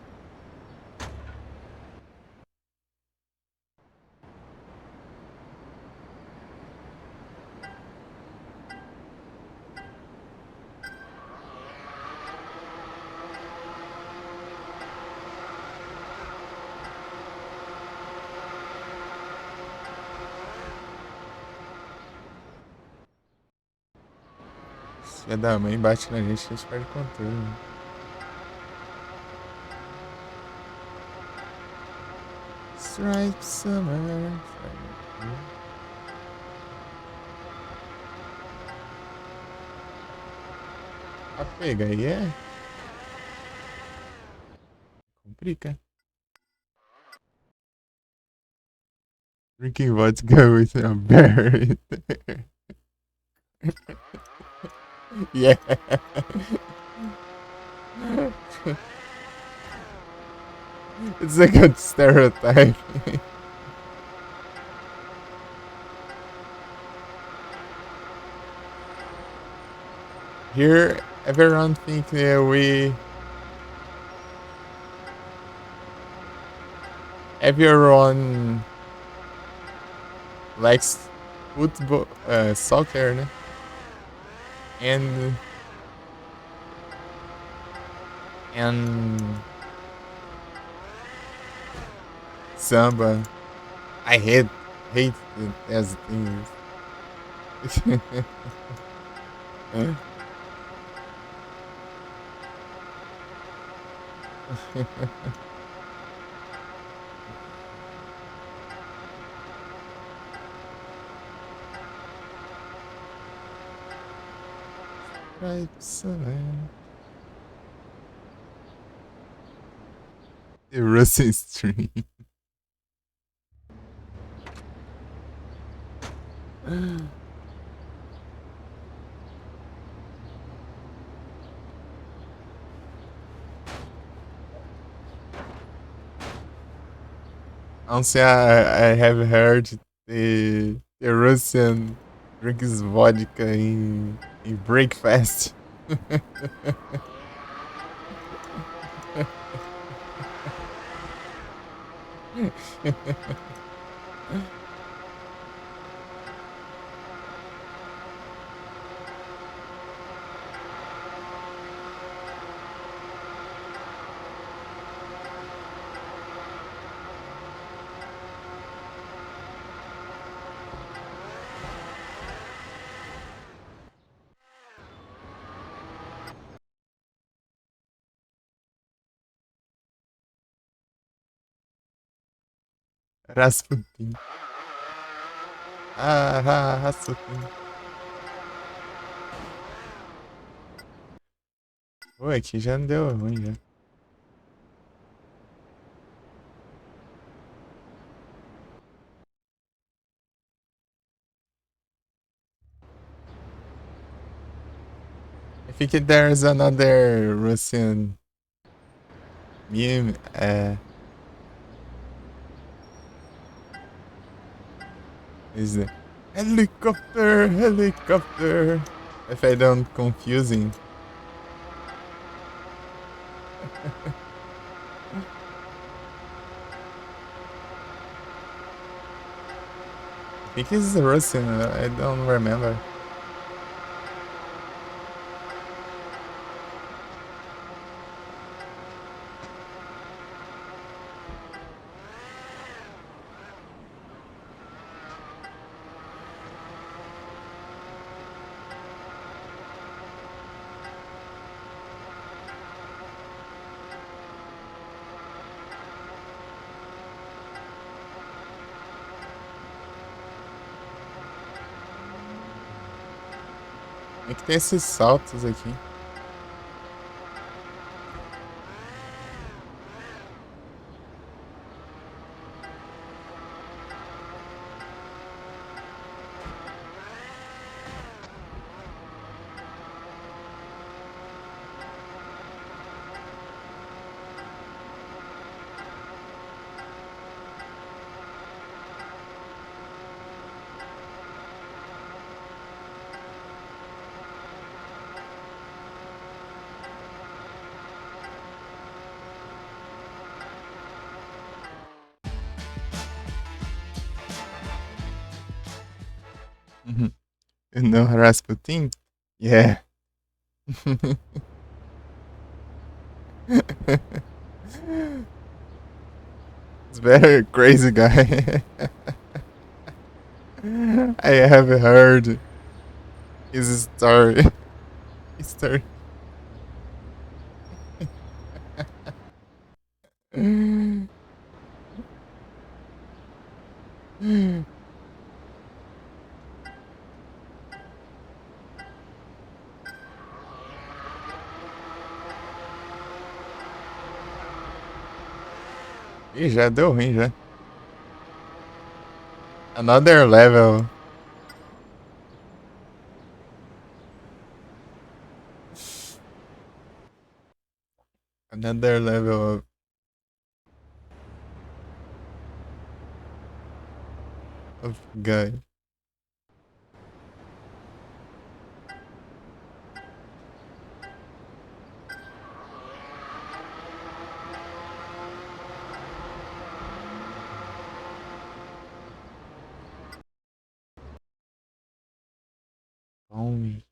Se filha da mãe bate na gente, a gente perde o controle. Né? Stripe Summer. A pega aí é. Complica. Drinking vodka with a bear. Yeah. It's a good stereotype. Here, everyone think everyone likes football, soccer, né? And samba. I hate it as things. Right, the Russian stream. Honestly, I have heard the Russian drinks vodka in breakfast. Rasputin. Rasputin. Pô, aqui já não deu ruim já. I think there's another Russian meme. Is the helicopter, helicopter. If I don't confusing. I think it's Russian. I don't remember. É que tem esses saltos aqui. Mhm. You know Rasputin? Yeah. It's very crazy guy. I have heard his story. His story. Ih, já deu ruim já. Another level. Another level of guy. Homem.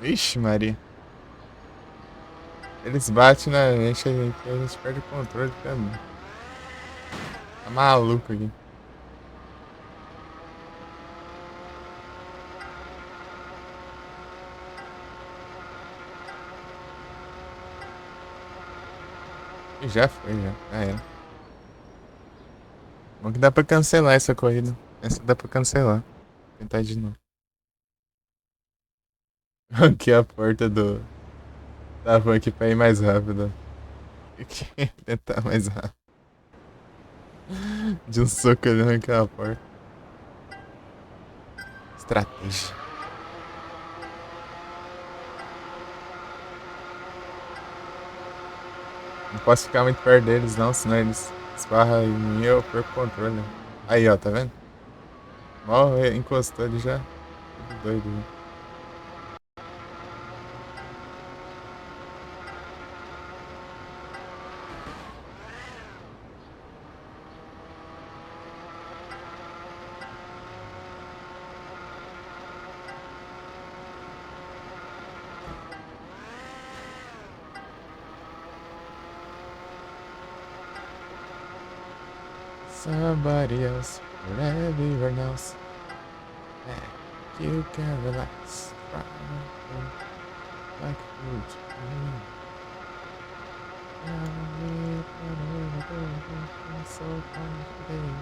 Vixe, Maria. Eles batem na gente, a gente perde o controle também. Tá maluco aqui. E já foi, já. Já era. Bom que dá pra cancelar essa corrida. Essa dá pra cancelar. Tentar de novo. Aqui é a porta da van aqui pra ir mais rápido. Tentar mais rápido. De um soco ali naquela porta. Estratégia. Não posso ficar muito perto deles não, senão eles esbarram em mim e eu perco o controle. Aí, ó, tá vendo? Mal encostou ele já. Tudo doido, né? Somebody else, or everyone else. You can relax. Like food. So comfortable.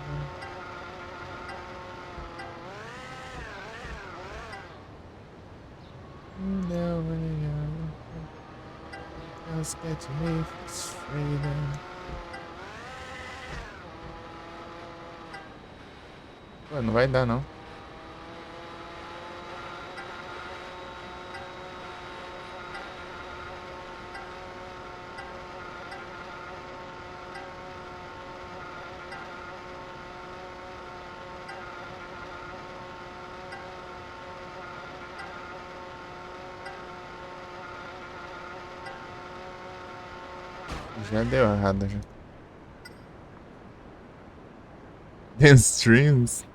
Now when you're just get me frustrated. Pô, não vai dar não. Já deu errado já. Dance streams.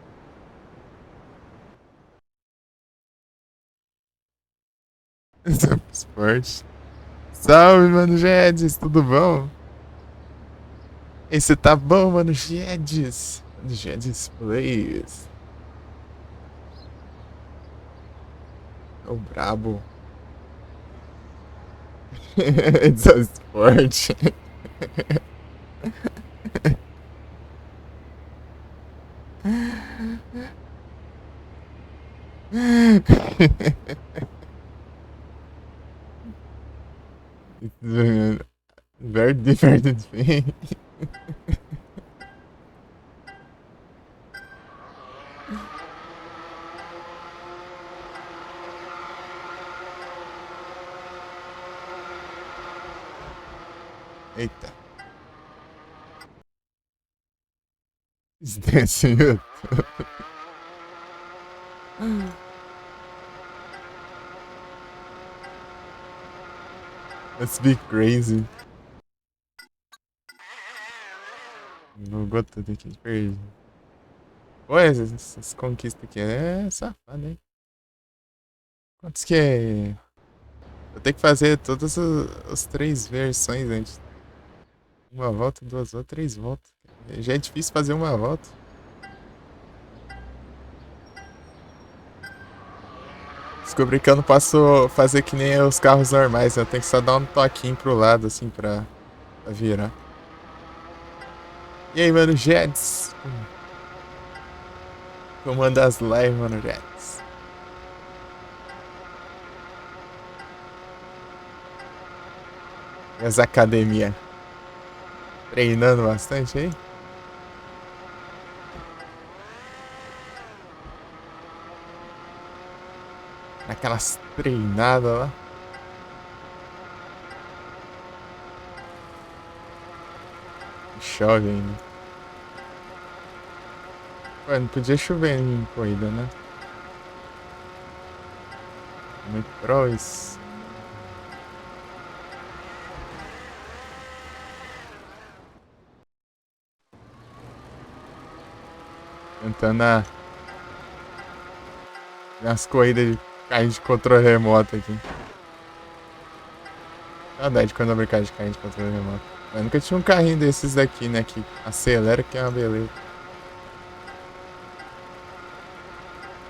Esporte. Salve, mano Jedes, tudo bom? E você tá bom, mano Jedes? Mano Jedes Plays. O brabo. It's a sport. It's very different thing. Eita. It's dancing YouTube. Let's be crazy. Não gota daqui, perdi. Pô, essas conquistas aqui é safado, hein? Quantos que é? Eu tenho que fazer todas as 3 versões antes. Uma volta, 2 voltas, 3 voltas. Já é difícil fazer uma volta. Descobri que eu não posso fazer que nem os carros normais. Eu tenho que só dar um toquinho pro lado, assim, pra virar. E aí, mano, Jets? Comanda as lives, mano, Jets. E as academias? Treinando bastante aí? Aquelas treinadas lá. Chove ainda. Ué, não podia chover em corrida, né? Muito pro isso. Tentando as corridas de carrinho de controle remoto aqui. Saudade quando eu brincava de carrinho de controle remoto. Eu nunca tinha um carrinho desses daqui, né? Que acelera, que é uma beleza.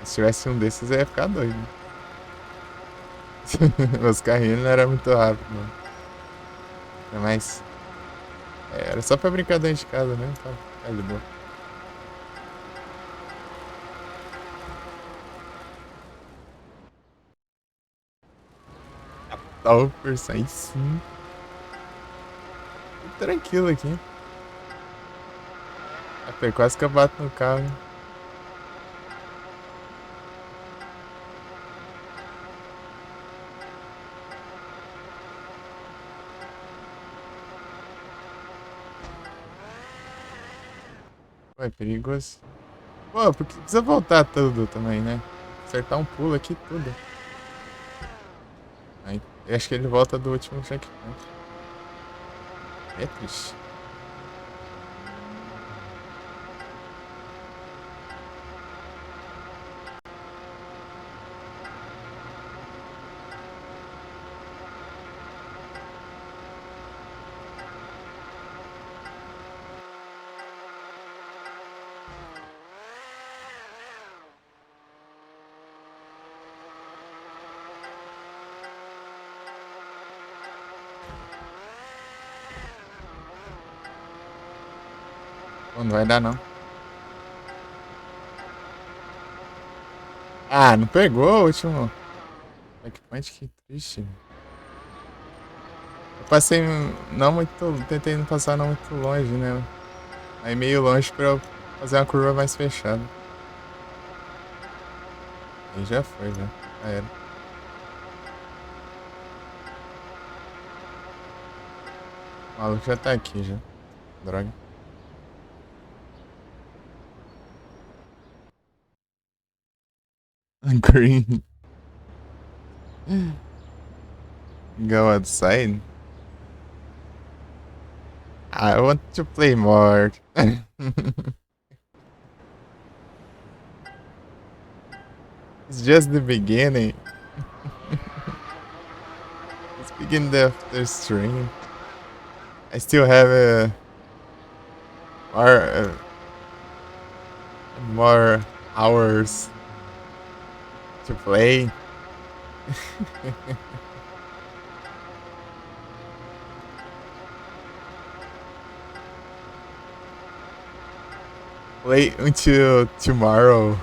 Se tivesse um desses, eu ia ficar doido. Os carrinhos não eram muito rápidos, mano. Mas era só pra brincar dentro de casa mesmo, tá? Tá de boa. Capital por aí sim. tranquilo aqui. Até quase que eu bato no carro. Ué, perigoso. Pô, porque precisa voltar tudo também, né? Acertar um pulo aqui, tudo. Aí, eu acho que ele volta do último checkpoint. É triste. Pô, não vai dar não. Ah, não pegou o último checkpoint, que triste. Eu passei não muito. Tentei não passar não muito longe, né? Aí meio longe pra eu fazer uma curva mais fechada. Aí já foi, já. Já era. O maluco já tá aqui já. Droga. Green. Go outside. I want to play more. It's just the beginning. Let's begin the stream. I still have more hours to play. Wait until tomorrow.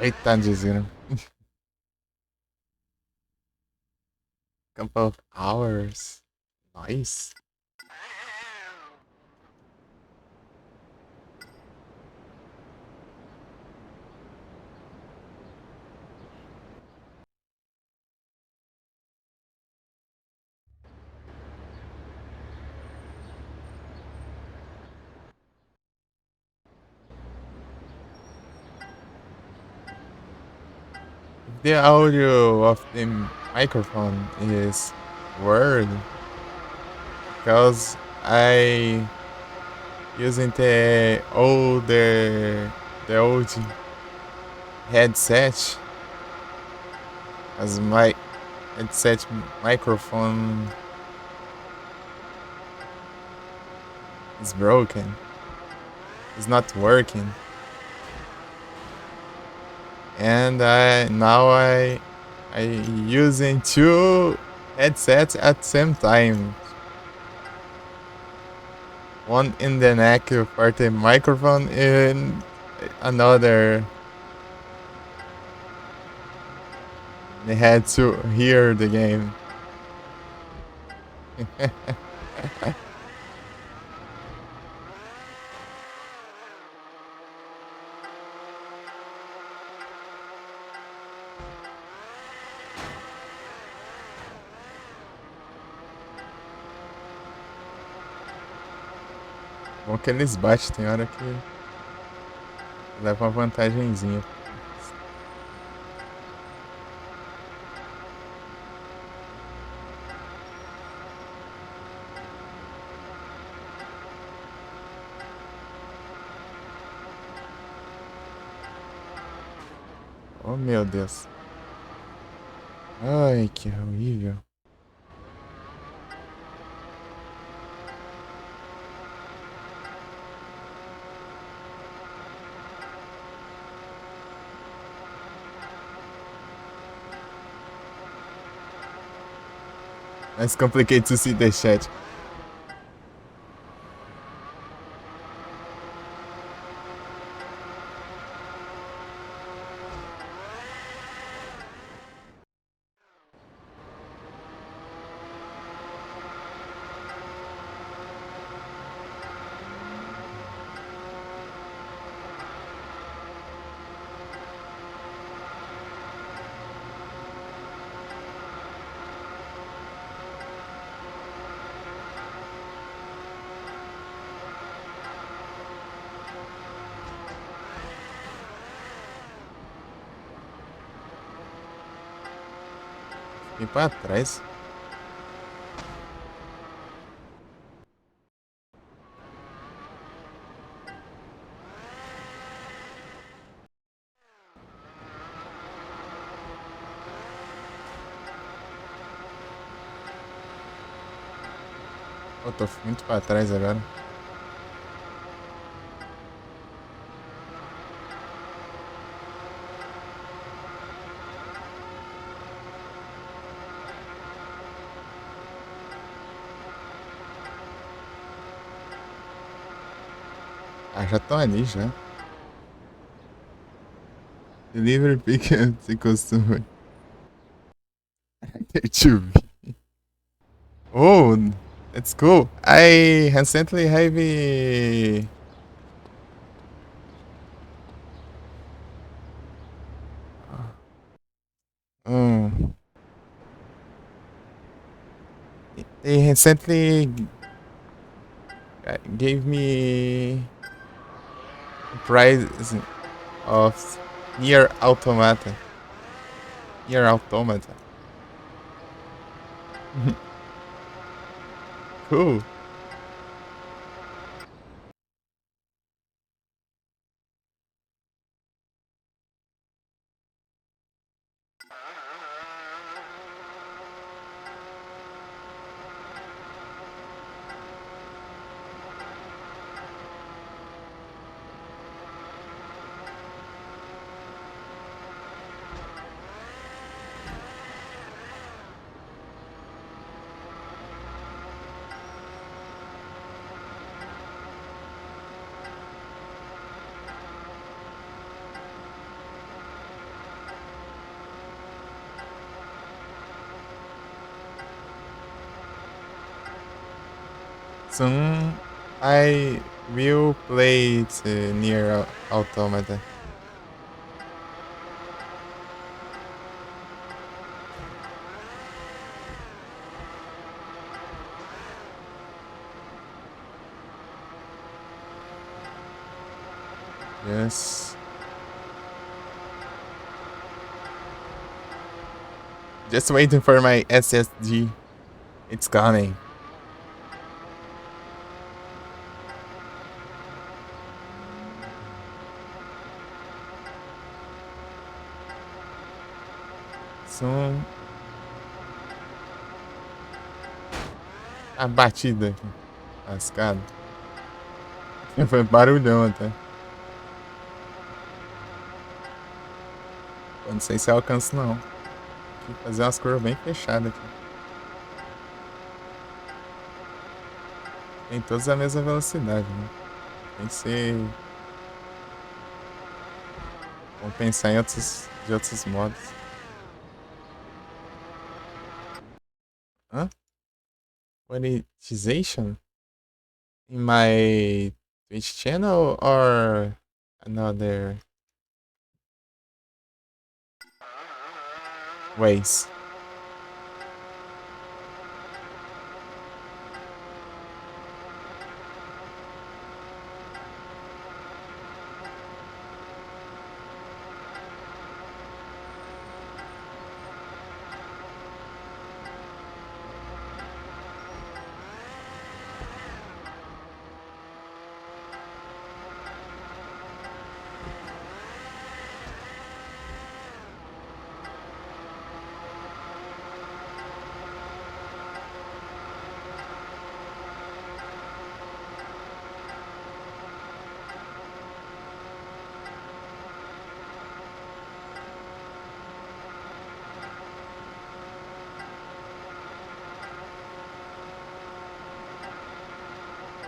Eita, dizendo. Couple of hours. Nice. The audio of the microphone is weird because I using the old headset as my headset microphone is broken. It's not working. And I using two headsets at the same time. One in the neck for the microphone and another. They had to hear the game. Bom que eles batem, tem hora que leva uma vantagenzinha. Oh meu Deus. Ai, que horrível. It's complicated to see the chat. E pra trás. Eu tô muito pra trás agora. Ah, já estão ali já. Delivery pick se costuma. To be. Oh, that's cool. I recently have um, they recently gave me a prize of Nier Automata. Nier Automata. Cool. Soon I will play it Nier Automata. Yes. Just waiting for my SSD. It's coming. Soon. A batida aqui. Lascado. Foi barulhão até. Eu não sei se eu alcanço não. Tem que fazer umas curvas bem fechadas aqui. Tem todas a mesma velocidade, né? Tem que ser. Vamos pensar em de outros modos. Hã? Monetization? In my Twitch channel or another ways?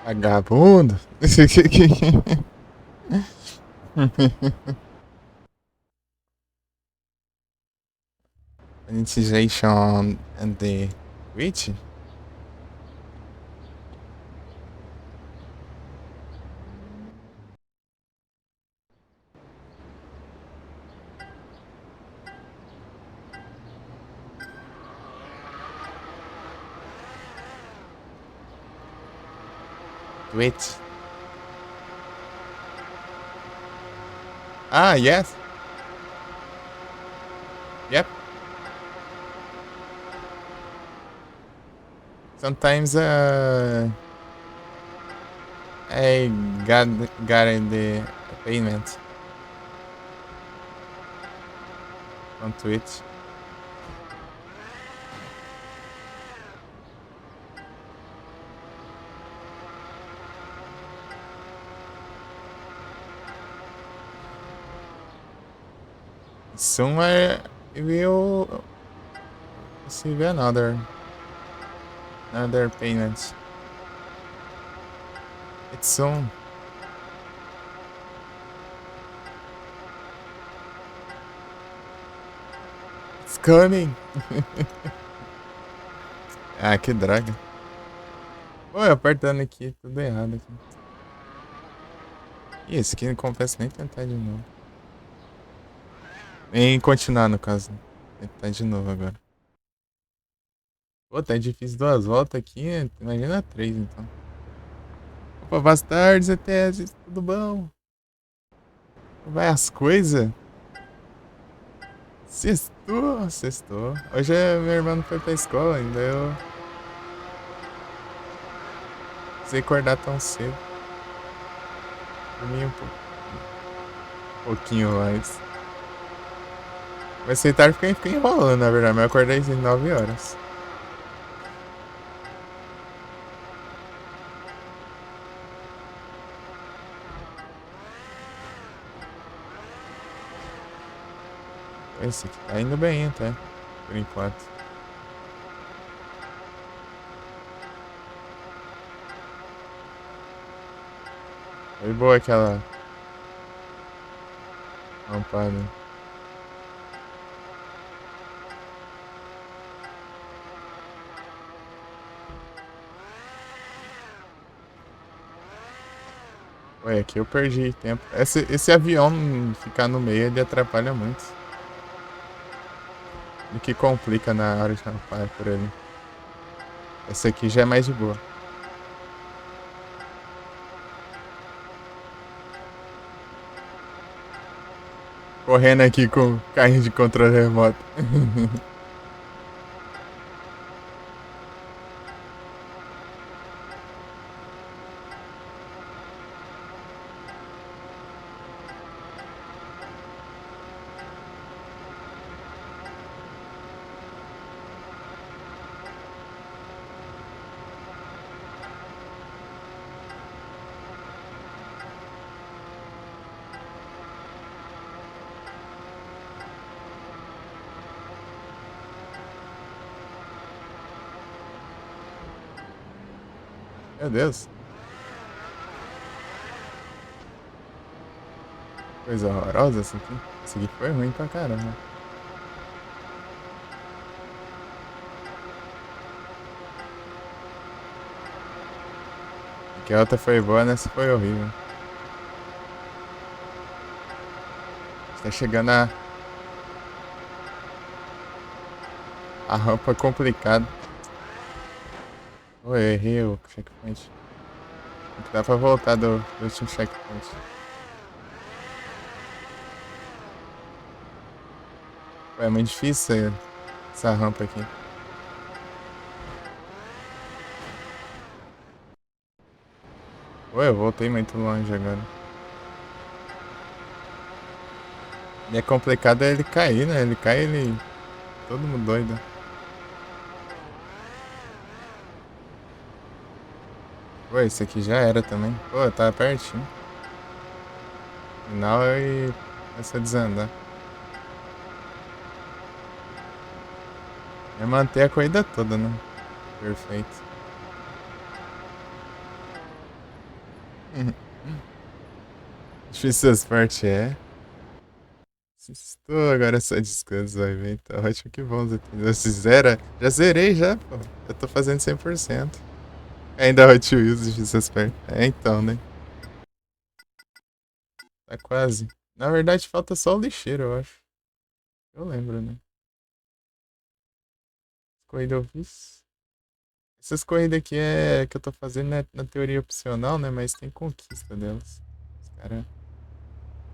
Vagabundo. Monetization and the Twitch? Twitch. Ah, yes. Yep. Sometimes I got in the payment on Twitch. Soon I will receive another payment. It's soon. It's coming. Ah, que droga. Pô, eu apertando aqui, tudo errado aqui. Ih, esse aqui não compensa nem tentar de novo. Nem continuar, no caso. Tentar de novo agora. Pô, tá difícil 2 voltas aqui, imagina 3 então. Opa, boas tardes, ETS, tudo bom? Vai as coisas? Sextou. Hoje meu irmão não foi pra escola ainda, eu precisei acordar tão cedo. Dormi um pouquinho mais. Vai aceitar ficar enrolando, na verdade, mas eu acordei às 9 horas. Esse aqui tá indo bem até, por enquanto. Foi boa aquela lampada. Ué, aqui eu perdi tempo. Esse avião ficar no meio, ele atrapalha muito. O que complica na hora de rampar por ele. Esse aqui já é mais de boa. Correndo aqui com carrinho de controle remoto. Meu Deus. Coisa horrorosa essa aqui. Essa aqui foi ruim pra caramba. Que a outra foi boa, nessa foi horrível. Está chegando a rampa complicada. Eu errei o checkpoint. Dá pra voltar do último checkpoint. Ué, é muito difícil essa rampa aqui. Ué, eu voltei muito longe agora. E é complicado ele cair, né? Ele cai, ele... Todo mundo doido. Pô, esse aqui já era também. Pô, tava pertinho. Final e começa a desandar. É manter a corrida toda, né? Perfeito. Difícil esporte é. Estou agora só descanso, vai ver. Então, ótimo que bom, Zé. Se zera, já zerei já, pô. Eu tô fazendo 100%. Ainda Hot Wheels, difícil esporte. É, então, né? Tá quase. Na verdade, falta só o lixeiro, eu acho. Eu lembro, né? Corrida eu fiz. Essas corridas aqui é que eu tô fazendo na teoria opcional, né? Mas tem conquista delas. Os caras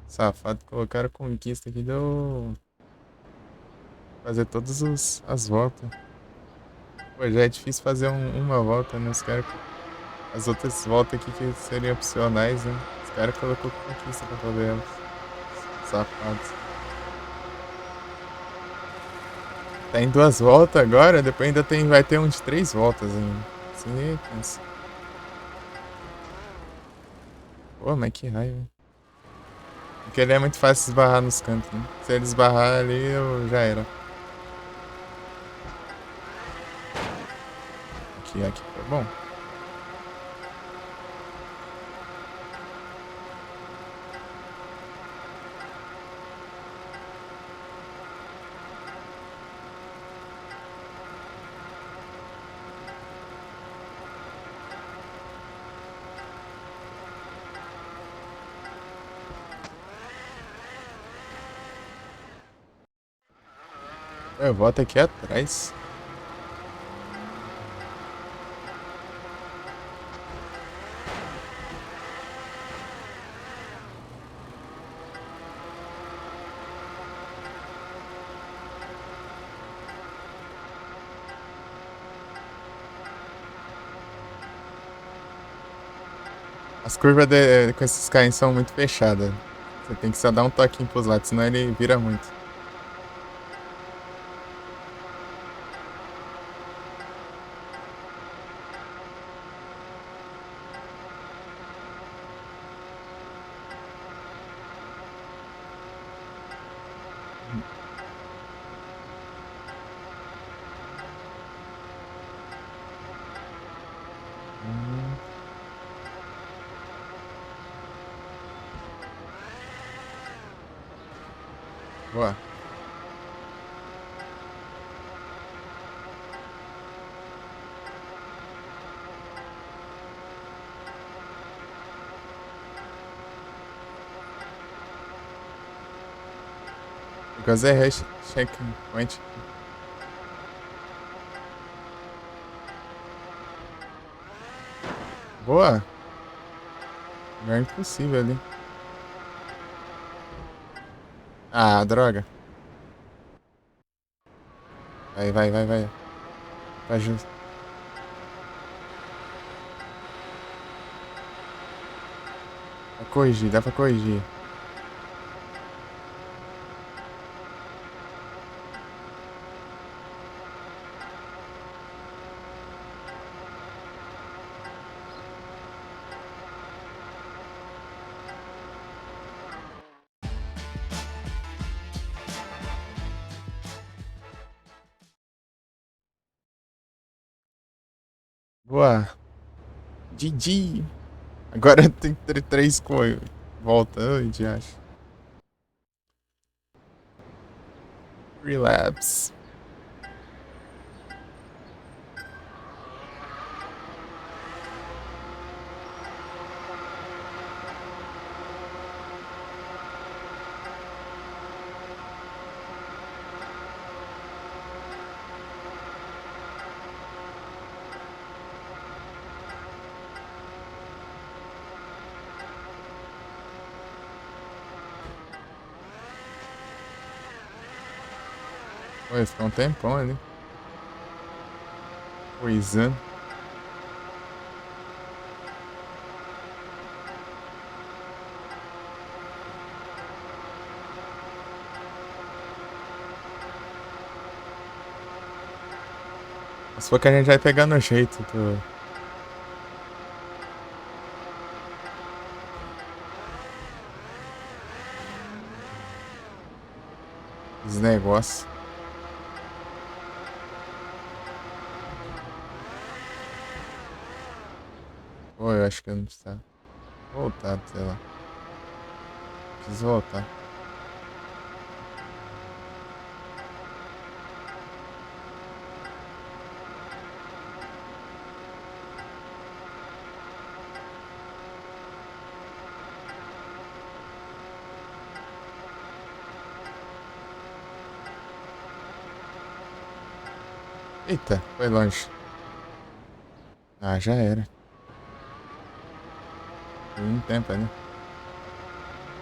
safados colocaram conquista aqui, deu fazer as voltas. Pô, já é difícil fazer uma volta, né? Os caras. As outras voltas aqui que seriam opcionais, né? Os caras colocou conquista pra fazer elas. Safados. Tá em 2 voltas agora, depois ainda vai ter um de 3 voltas ainda. Sim, pensa. Pô, mas que raiva. Porque ele é muito fácil esbarrar nos cantos, né? Se ele esbarrar ali, eu já era. Aqui foi bom. Eu volto aqui atrás. As curvas com esses carrinhos são muito fechadas. Você tem que só dar um toquinho pros lados, senão ele vira muito. Hum. Boa. Because é checkpoint. Boa. Melhor impossível ali. Ah, droga. Vai. Vai junto. Dá pra corrigir. Boa. GG. Agora tem 3 volta. Ai, de acho. Relapse. Pô, ficou um tempão ali. Coisando. Se for que a gente vai pegar no jeito dos negócios. Pô, eu acho que eu não precisa. Voltar, sei lá. Preciso voltar. Eita, foi longe. Ah, já era. Foi um tempo, né?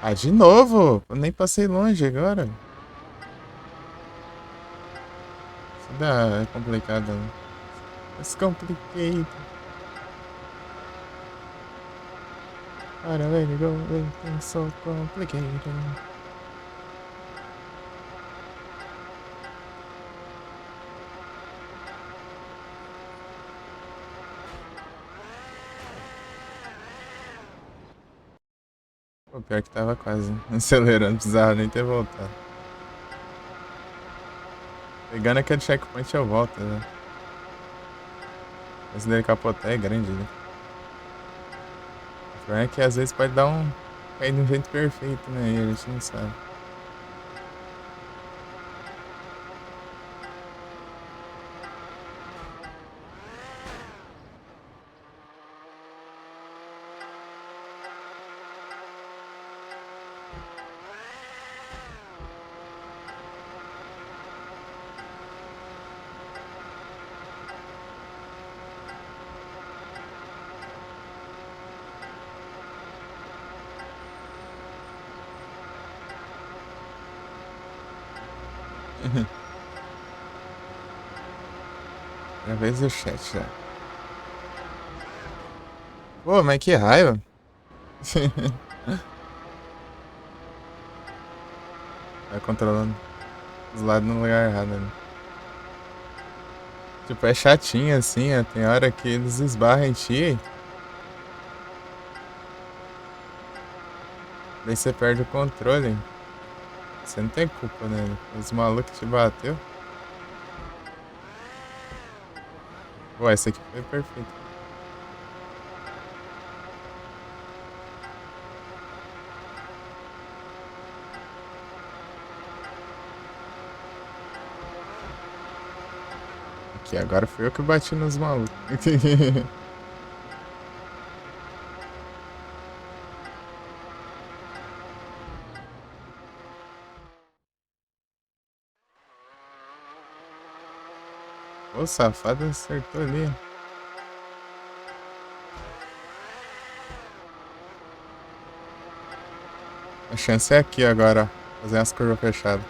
Ah, de novo! Eu nem passei longe agora. Isso dá é complicado, né? It's complicated. Para let it go, everything's so complicated. Pô, pior que tava quase acelerando, precisava nem ter voltado. Pegando aquele checkpoint eu volto, né? Esse dele capotar é grande, né? O problema é que às vezes pode dar um... cair de um jeito perfeito, né? E a gente não sabe. É a vez do chat já. Pô, mas que raiva. Vai controlando os lados no lugar errado, né? Tipo, é chatinho assim, ó. Tem hora que eles esbarram em ti. Daí você perde o controle. Você não tem culpa, né? Os malucos te bateu. Pô, essa aqui foi perfeita. Aqui, agora fui eu que bati nos malucos. Ô, safado acertou ali. A chance é aqui agora, ó. Fazer umas curvas fechadas.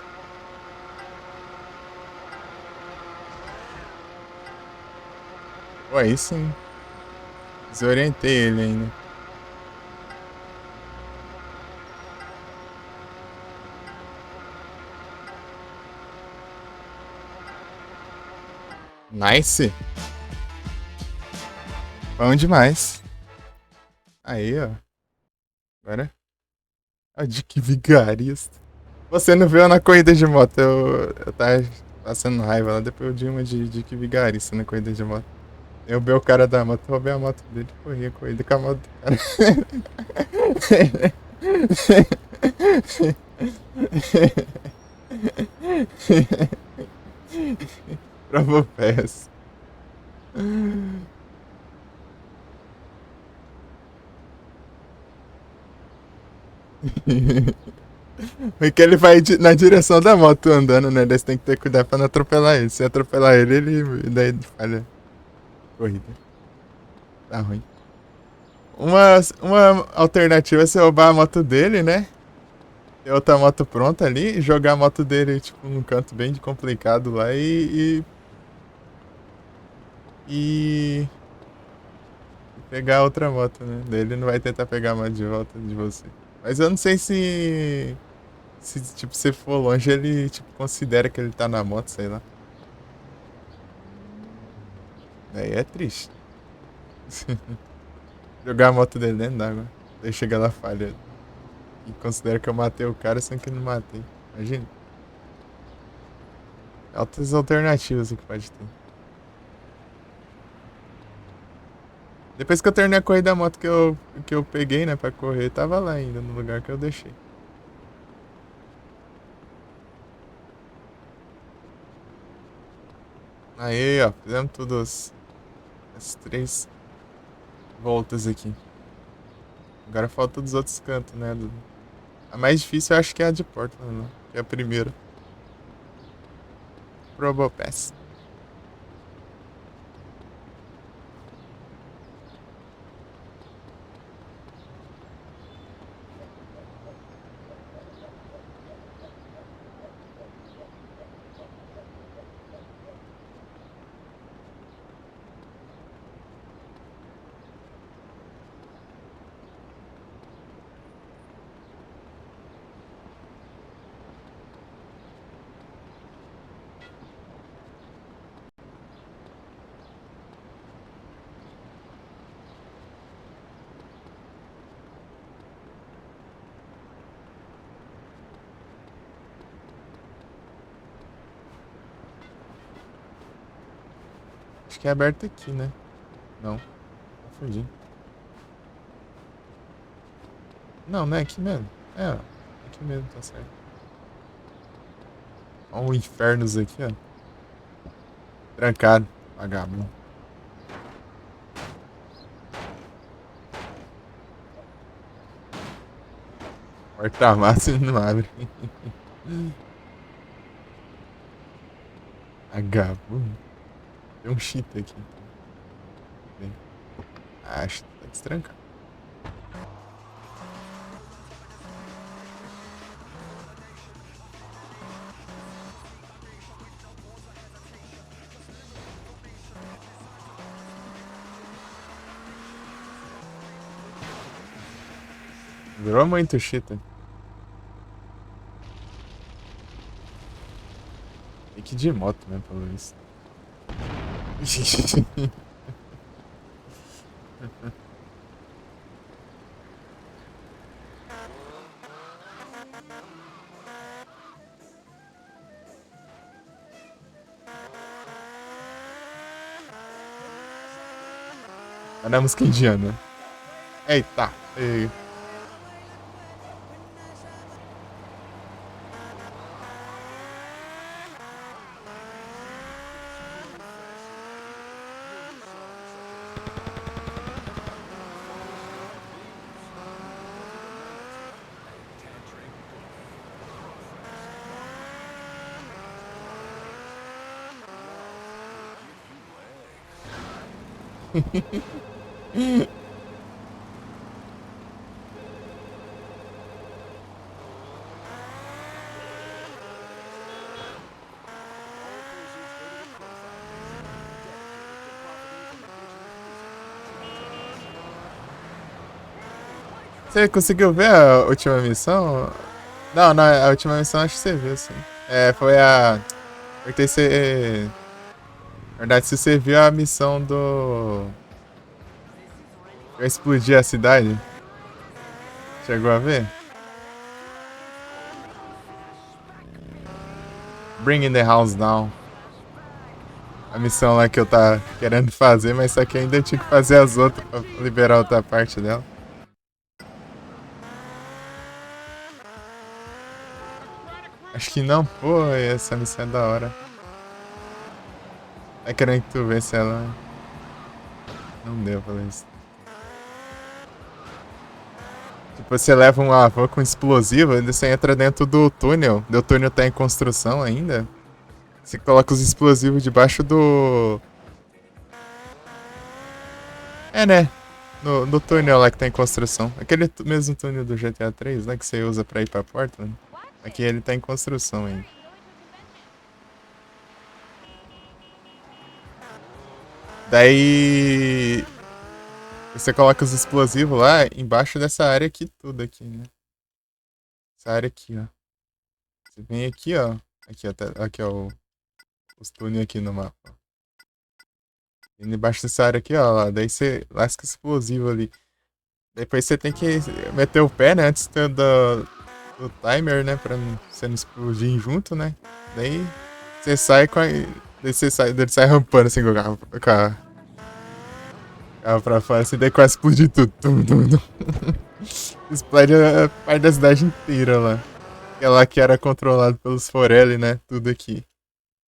Pô, aí sim. Desorientei ele ainda. Nice. Bom demais. Aí, ó. Agora. A Dick Vigarista. Você não viu na corrida de moto. Eu tava passando raiva lá. Depois eu vi uma de Dick Vigarista na corrida de moto. Eu vi o cara da moto, roubei a moto dele, corri a corrida com a moto do cara. Prova peça. Porque ele vai na direção da moto andando, né? Daí você tem que ter cuidado pra não atropelar ele. Se atropelar ele, daí falha. Corrida. Tá ruim. Uma alternativa é você roubar a moto dele, né? Ter outra moto pronta ali e jogar a moto dele, tipo, num canto bem complicado lá e pegar outra moto, né? Daí ele não vai tentar pegar a moto de volta de você. Mas eu não sei se tipo, se for longe, ele, tipo, considera que ele tá na moto, sei lá. Aí é triste. Jogar a moto dele dentro d'água. Daí chega lá, falha. E considera que eu matei o cara, sendo que eu não matei. Imagina. Altas alternativas que pode ter. Depois que eu terminei a corrida da moto que eu peguei, né, pra correr, tava lá ainda, no lugar que eu deixei. Aí, ó, fizemos todas as 3 voltas aqui. Agora falta dos outros cantos, né? A mais difícil eu acho que é a de Portland, né? Que é a primeira. Probopass. Acho que é aberto aqui, né? Não. Confundi. Não, não é aqui mesmo. É, ó. Aqui mesmo, tá certo. Olha o infernos aqui, ó. Trancado. Vagabundo. Porta-massa não abre. Vagabundo. Tem um cheat aqui. Bem, acho que tá destrancado. Virou muito cheat. Tem que ir de moto, né, pelo visto. Olha a música indiana. Eita. Ei. Você conseguiu ver a última missão? Não, não, a última missão acho que você viu, sim. É, foi a. Porque você. Na verdade, se você viu a missão do. Eu explodir a cidade. Chegou a ver? Bringing the house down. A missão lá que eu tava querendo fazer, mas só que ainda tinha que fazer as outras pra liberar outra parte dela. Acho que não, pô, essa missão é da hora. Tá querendo que tu vesse ela. Não deu pra isso. Tipo, você leva uma van com explosivo, e você entra dentro do túnel. O túnel tá em construção ainda. Você coloca os explosivos debaixo do... É, né? No túnel lá que tá em construção. Aquele mesmo túnel do GTA 3, né? Que você usa pra ir pra Portland. Aqui ele tá em construção ainda. Daí... Você coloca os explosivos lá embaixo dessa área aqui, tudo aqui, né? Essa área aqui, ó. Você vem aqui, ó. Aqui, ó. Aqui, ó. Os túneis aqui no mapa. E embaixo dessa área aqui, ó. Daí você lasca explosivo ali. Depois você tem que meter o pé, né? Antes do timer, né? Pra você não explodir junto, né? Daí você sai com a... Daí ele sai rampando assim com a... carro pra fora, assim, daí quase explode tudo. Tum, tum, tum. Explode a parte da cidade inteira lá. Aquela que era controlado pelos Forelli, né? Tudo aqui.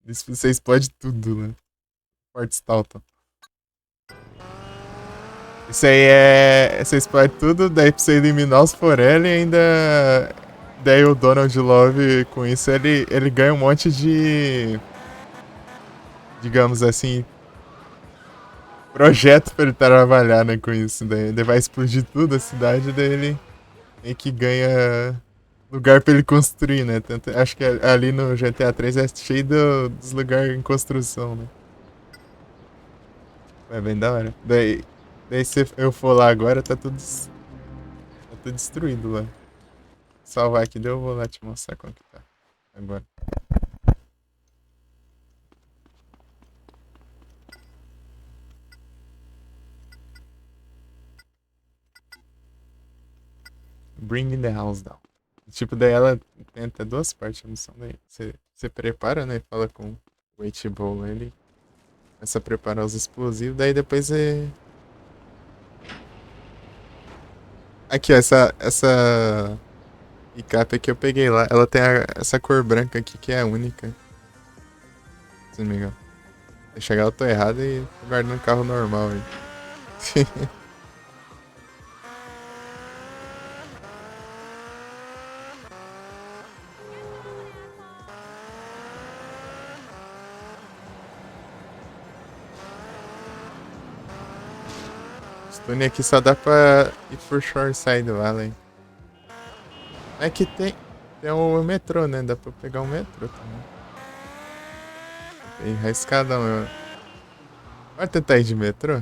Você explode tudo, né? Fort Staunton. Isso aí é. Você explode tudo, daí pra você eliminar os Forelli ainda. Daí o Donald Love, com isso, ele ganha um monte de. Digamos assim. Projeto pra ele trabalhar, né? Com isso. Daí ele vai explodir tudo a cidade, daí ele meio que ganha lugar pra ele construir, né? Tanto, acho que ali no GTA 3 é cheio dos lugares em construção, né? É bem da hora. Daí se eu for lá agora, tá tudo destruído lá. Salvar aqui, daí eu vou lá te mostrar como que tá. Agora. Bring the house down. Tipo, daí ela tem até duas partes a missão. Daí você prepara, né? Fala com o H-Bowl, ele começa a preparar os explosivos. Daí depois você... Aqui, ó, essa picape que eu peguei lá, ela tem essa cor branca aqui que é a única. Se não me engano. Se chegar eu tô errado e tô guardando um carro normal aí. Os túnel aqui só dá pra ir por Shoreside Valley. É que tem o metrô, né? Dá pra pegar o metrô também. Tem arriscadão, meu. Vai tentar ir de metrô?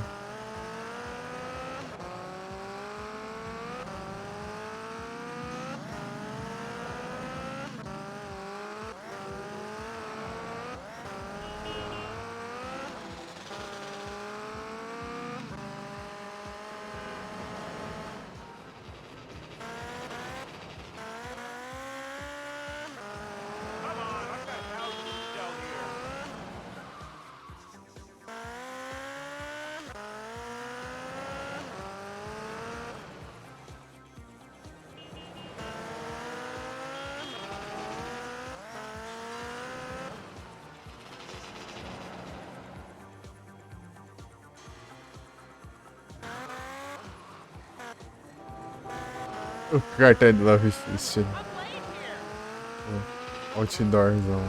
Come on, I've got thousands of shell here. O cartão de Love Fist. Outdoorzão.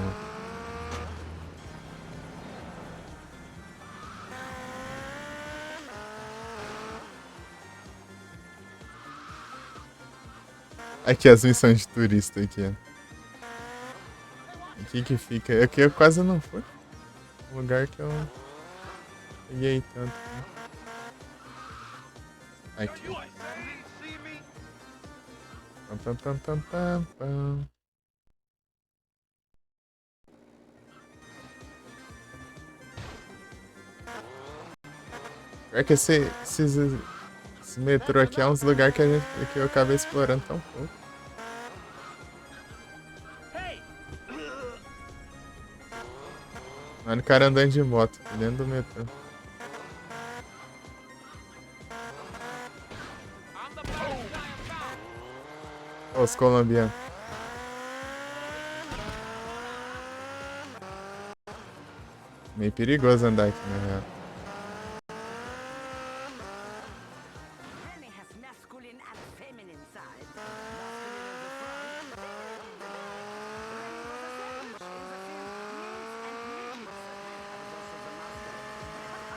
Aqui as missões de turista aqui, ó. Aqui que fica. Aqui eu quase não fui. Um lugar que eu peguei tanto. Né? Aqui. You I said you didn't see me? Pam, pam, pam, pam, pam, pam. Pior que esse metrô aqui é uns lugares que eu acabei explorando tão pouco. Olha o cara andando de moto aqui dentro do metrô. Ó, os colombianos. Meio perigoso andar aqui, na real. Penny has masculine and feminine sides. Masculine in the front, feminine in the back. Penny was a sandwich in the field, knees and knees. I was also the master. Escort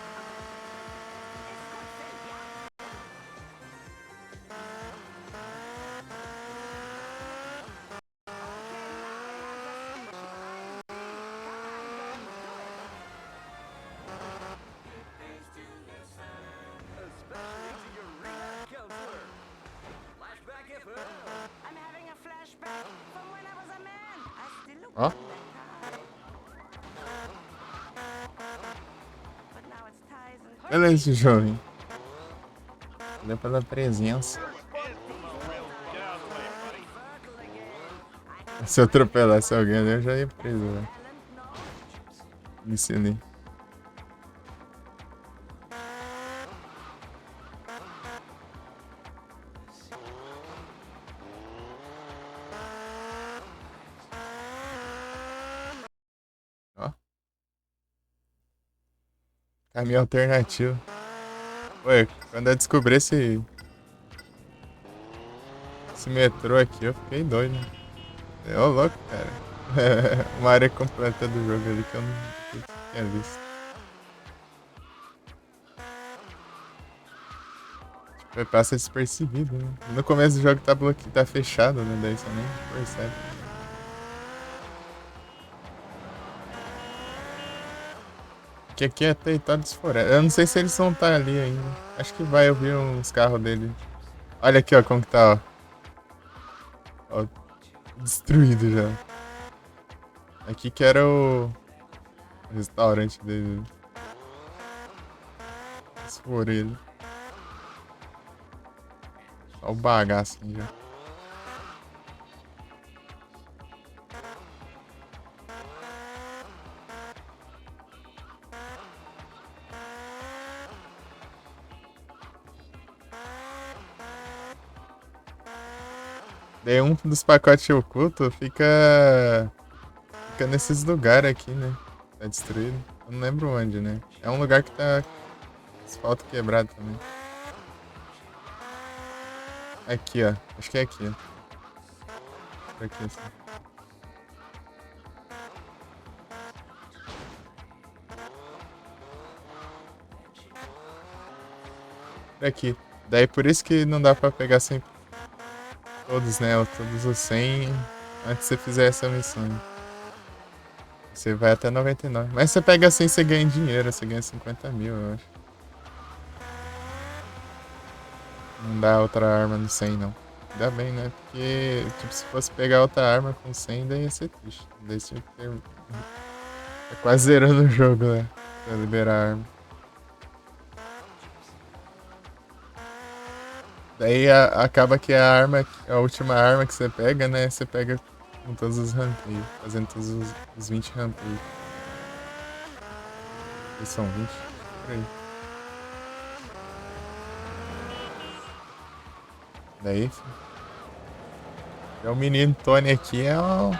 Especially to your rehab counselor. Flashback if I'm having a flashback from when I was a man. I still look Ó. like that guy. But now it's ties and Olha esse jovem. Valeu pela presença. Se eu atropelasse alguém ali, eu já ia preso, velho. Me ensinei. Caminho alternativo. Ué, quando eu descobri esse metrô aqui, eu fiquei doido. Ô, louco, cara. Uma área completa do jogo ali que eu não tinha visto. Tipo, passa despercebido, né? No começo do jogo tá fechado, né? Daí você nem percebe. Que aqui é território dos florestas. Eu não sei se eles vão estar ali ainda. Acho que vai ouvir uns carros dele. Olha aqui, ó, como que tá, ó. Ó, destruído já. Aqui que era o restaurante dele. Esse for ele. Olha o bagaço aí já. Daí um dos pacotes ocultos fica nesses lugares aqui, né? Tá destruído. Eu não lembro onde, né? É um lugar que tá asfalto quebrado também. Aqui, ó. Acho que é aqui, ó. Por aqui, assim. Por aqui. Daí por isso que não dá pra pegar sempre todos, né? Todos os 100 antes de você fizer essa missão. Você vai até 99. Mas você pega assim, você ganha dinheiro. Você ganha 50 mil, eu acho. Não dá outra arma no 100, não. Ainda bem, né? Porque, tipo, se fosse pegar outra arma com 100, daí ia ser triste. Daí tinha que ter... É quase zerando o jogo, né? Pra liberar a arma. Daí acaba que a última arma que você pega, né? Você pega com todos os rampeios. Fazendo todos os 20 rampeios. Eles são 20? Por aí. Daí, o menino Tony aqui é um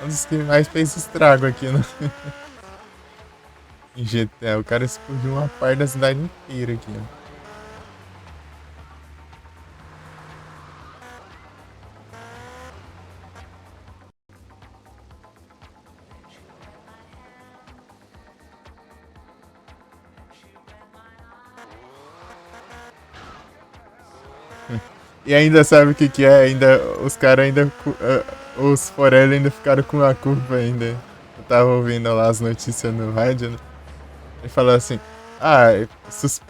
dos que mais fez estrago aqui no em GTA. O cara explodiu uma parte da cidade inteira aqui, ó. E ainda sabe o que que é? Ainda, os caras ainda... os Forelli ainda ficaram com a culpa ainda. Eu tava ouvindo lá as notícias no rádio, né? Ele falou assim... Ah,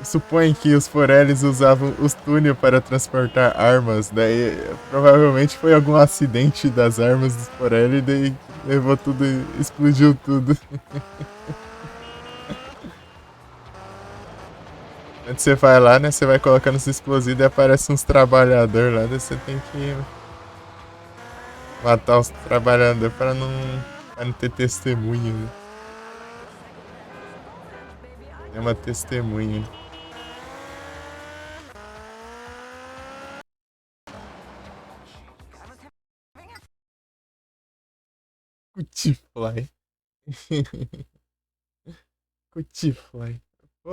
supõe que os Forellis usavam os túneis para transportar armas. Daí, provavelmente foi algum acidente das armas dos Forelli. Daí levou tudo e explodiu tudo. Antes você vai lá, né? Você vai colocando os explosivos e aparece uns trabalhadores lá. Daí você tem que matar os trabalhadores pra não ter testemunha, né? É uma testemunha. Cutifly. Cutifly. Pô,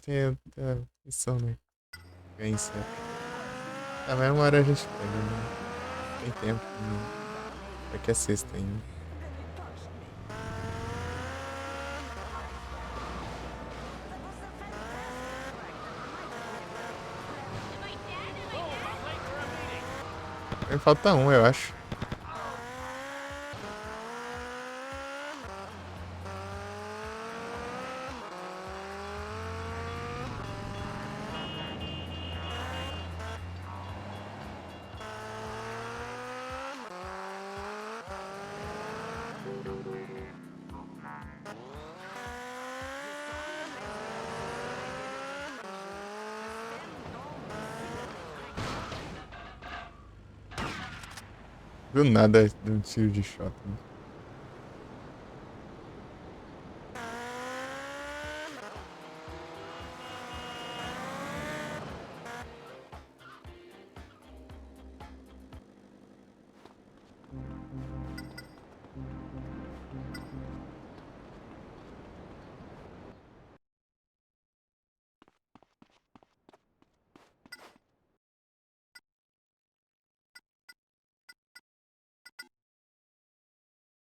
tem a missão, né? Ganha certo. Ah, mas uma hora a gente pega, né? Tem tempo, né? Aqui é sexta ainda. Falta um, eu acho. Do nada de um tiro de shotgun.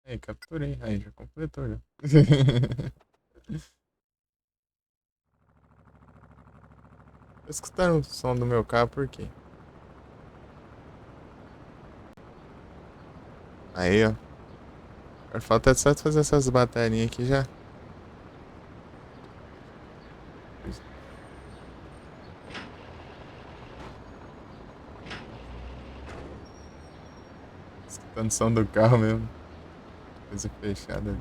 Aí, capturei. Aí, já completou, já. Tô escutando o som do meu carro, por quê? Aí, ó. Agora falta só fazer essas baterinhas aqui já. Escutando o som do carro mesmo. Coisa fechada.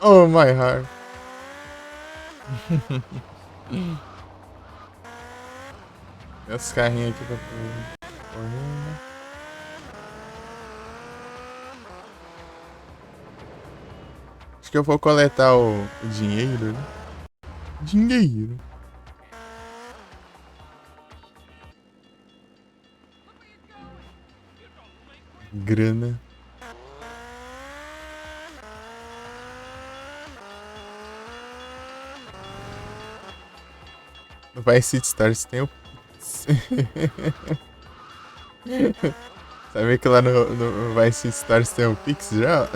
Oh my heart. Tem os carrinhos aqui pra correndo. Acho que eu vou coletar o dinheiro, né? Dinheiro. Grana. No Vice City Stars tem o Sabia que lá no Vice City Stars tem o Pix já?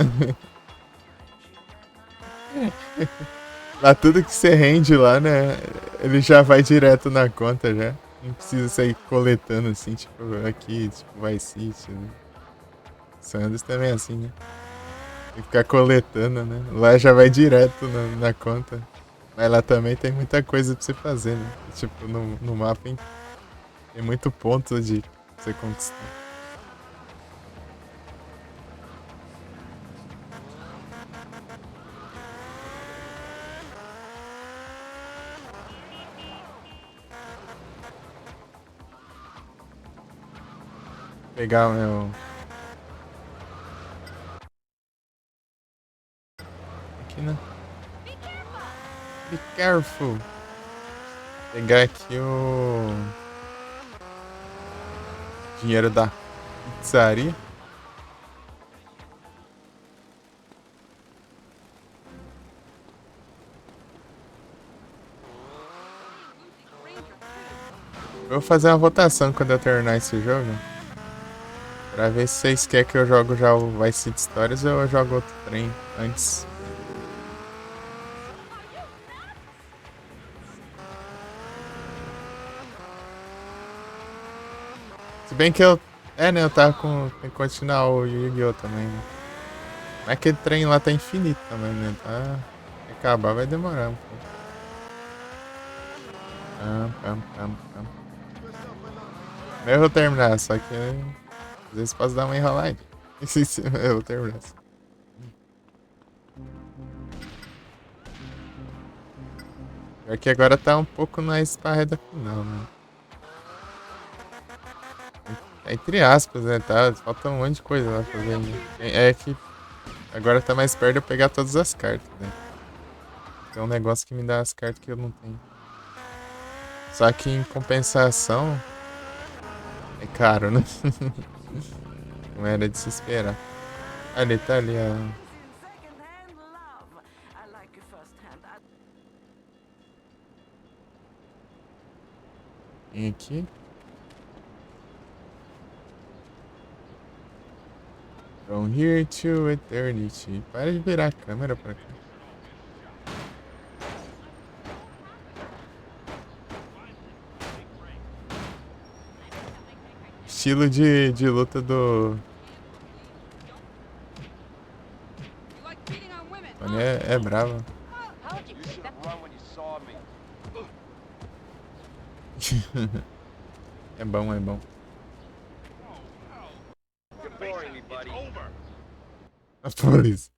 Lá tudo que você rende lá, né? Ele já vai direto na conta já. Não precisa sair coletando assim, tipo, aqui, tipo, Vice City, né? Sanders também é assim, né? Tem que ficar coletando, né? Lá já vai direto na conta. Mas lá também tem muita coisa pra você fazer, né? Tipo, no mapa tem muito ponto de você conquistar. Pegar o meu... Aqui, né? Be careful. Pegar aqui o... dinheiro da pizzaria. Eu vou fazer uma votação quando eu terminar esse jogo. Pra ver se vocês querem que eu jogo já o Vice City Stories ou eu jogo outro trem antes. Se bem que eu... É, né? Eu tava com... Tem que continuar o Yu-Gi-Oh! Também, né? Mas aquele trem lá tá infinito também, né? Tá... Se acabar vai demorar um pouco. Eu vou terminar, só que... Às vezes posso dar uma enrolada. Eu vou terminar. Pior que agora tá um pouco na esparreda final, né? Entre aspas, né? Tá, falta um monte de coisa lá pra ver. Né? É que agora tá mais perto de eu pegar todas as cartas, né? Tem um negócio que me dá as cartas que eu não tenho. Só que em compensação é caro, né? Não era de se esperar. Ali, tá ali a... Second-hand love. I like it first-hand. Vem aqui. From here to eternity. Para de virar a câmera pra cá. Estilo de luta do... Tony é brava. You should have run when you saw me. É bom, é bom. You're boring me, buddy. Over. A polícia.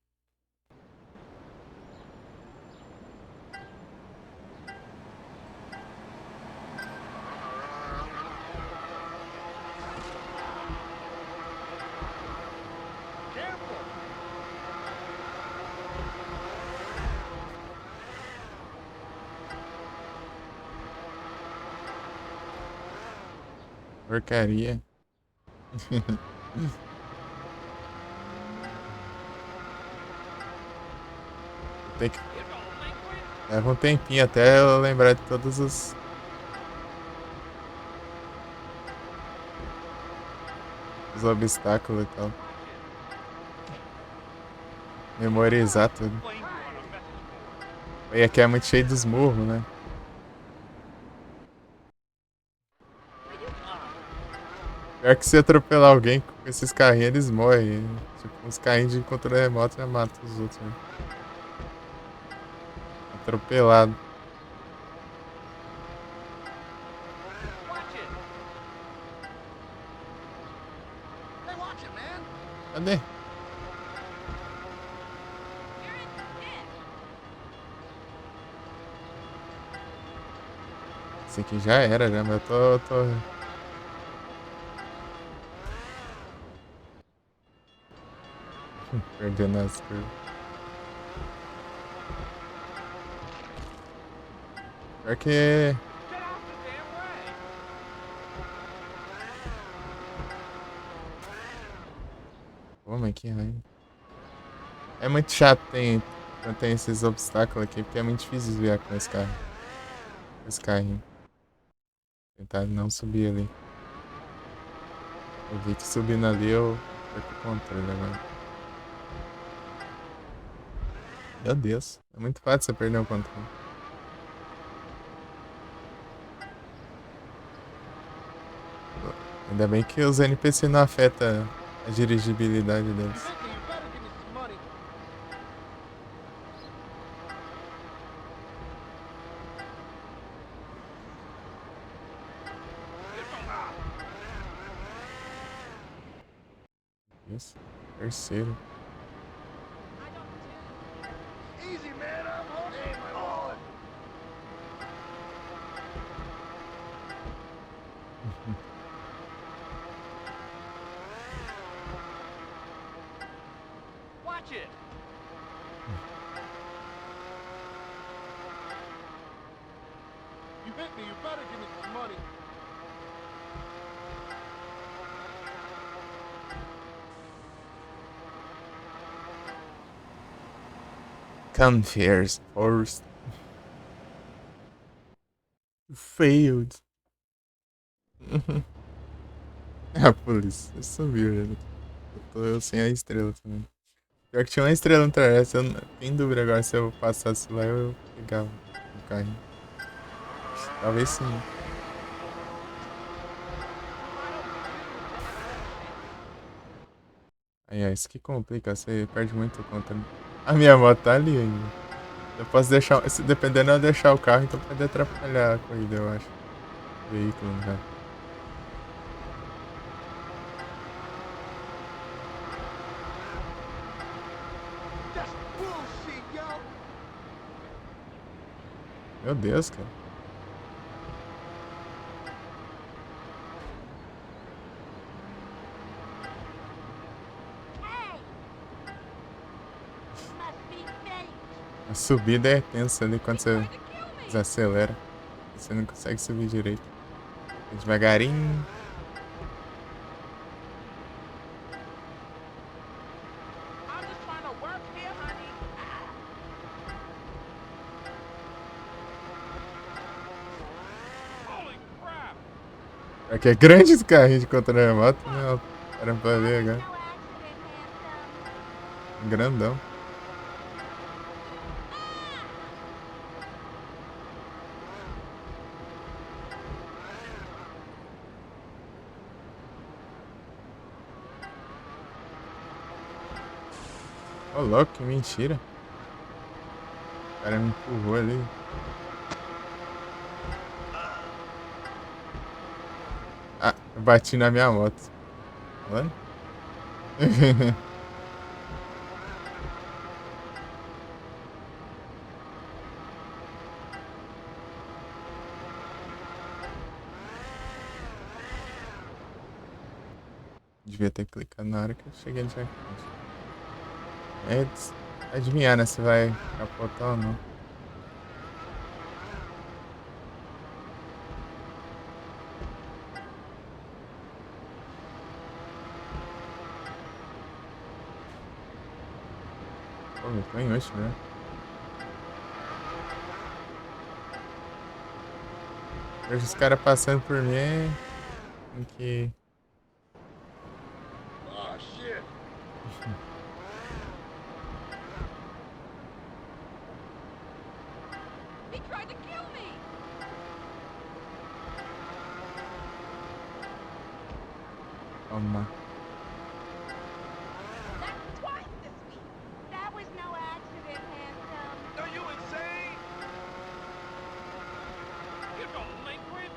Porcaria. Tem que... Leva um tempinho até eu lembrar de todos os obstáculos e tal. Memorizar tudo. E aqui é muito cheio dos murros, né? Pior que se atropelar alguém com esses carrinhos, eles morrem. Tipo, uns carrinhos de controle remoto já matam os outros, né? Atropelado. Cadê? Esse aqui já era, já, mas eu tô... Perdendo as curvas. Pior que... Pô, mas que raiva. É muito chato quando tem esses obstáculos aqui, porque é muito difícil desviar com esse carro. Com esse carrinho. Tentar não subir ali. Eu vi que subindo ali eu perco o controle agora. Meu Deus, é muito fácil você perder o controle. Ainda bem que os NPC não afetam a dirigibilidade deles. Isso, terceiro. Easy, man. I'm holding my wallet. Watch it. You hit me. You better give me some money. Confairs first. Failed. A polícia subiu, né? Eu tô sem a estrela também. Pior que tinha uma estrela no trajeto, eu não tenho dúvida agora se eu passasse lá eu pegava o carrinho. Talvez sim. Aí, ó, isso que complica, você perde muito o controle. A minha moto tá ali ainda. Eu posso deixar, se dependendo eu deixar o carro, então pode atrapalhar a corrida, eu acho. O veículo, né? That's bullshit, yo. Meu Deus, cara. A subida é tensa ali quando você desacelera. Você não consegue subir direito. Devagarinho. I'm just trying to work here, honey. Holy crap. Aqui é grande esse carrinho de controle remoto, né? Era pra ver agora. Grandão. Ô, louco, que mentira. O cara me empurrou ali. Ah, eu bati na minha moto. Tá vendo? Devia ter clicado na hora que eu cheguei no checkpoint. É adivinhar, né? Se vai capotar ou não. Pô, eu tô em último, né? Vejo os caras passando por mim. Tem que. Oh, shit. He tried to kill me! Toma. That's twice this week! That was no accident, handsome. Are you insane? You delinquent.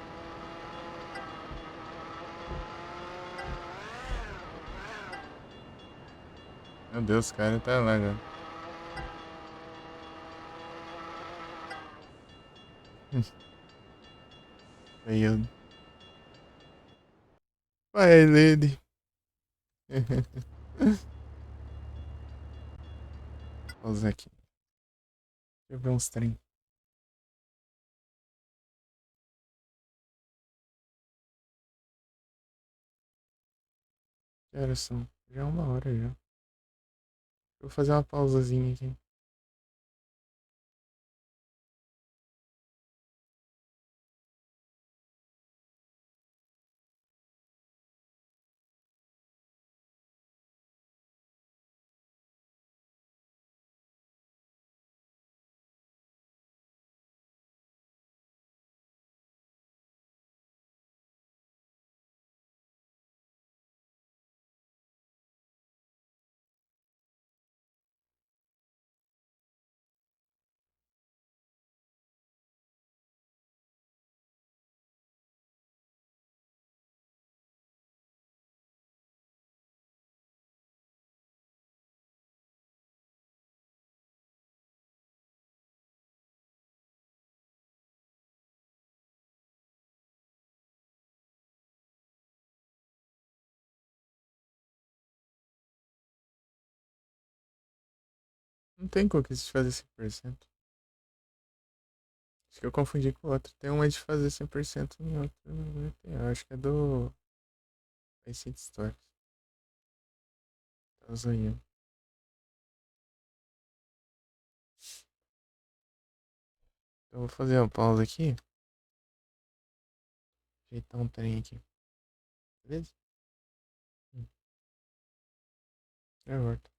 Meu Deus, o cara tá lá já. Failed. Vai, Lady. Vou usar aqui. Deixa eu ver uns trem. Que horas são? Já é 1 hora já. Vou fazer uma pausazinha aqui. Não tem cookies de fazer 100%. Acho que eu confundi com o outro. Tem uma de fazer 100% e outro não tem. Eu acho que é do Vice Stories. Tá zoando. Então eu vou fazer uma pausa aqui. Ajeitar um trem aqui. Beleza? Já volto.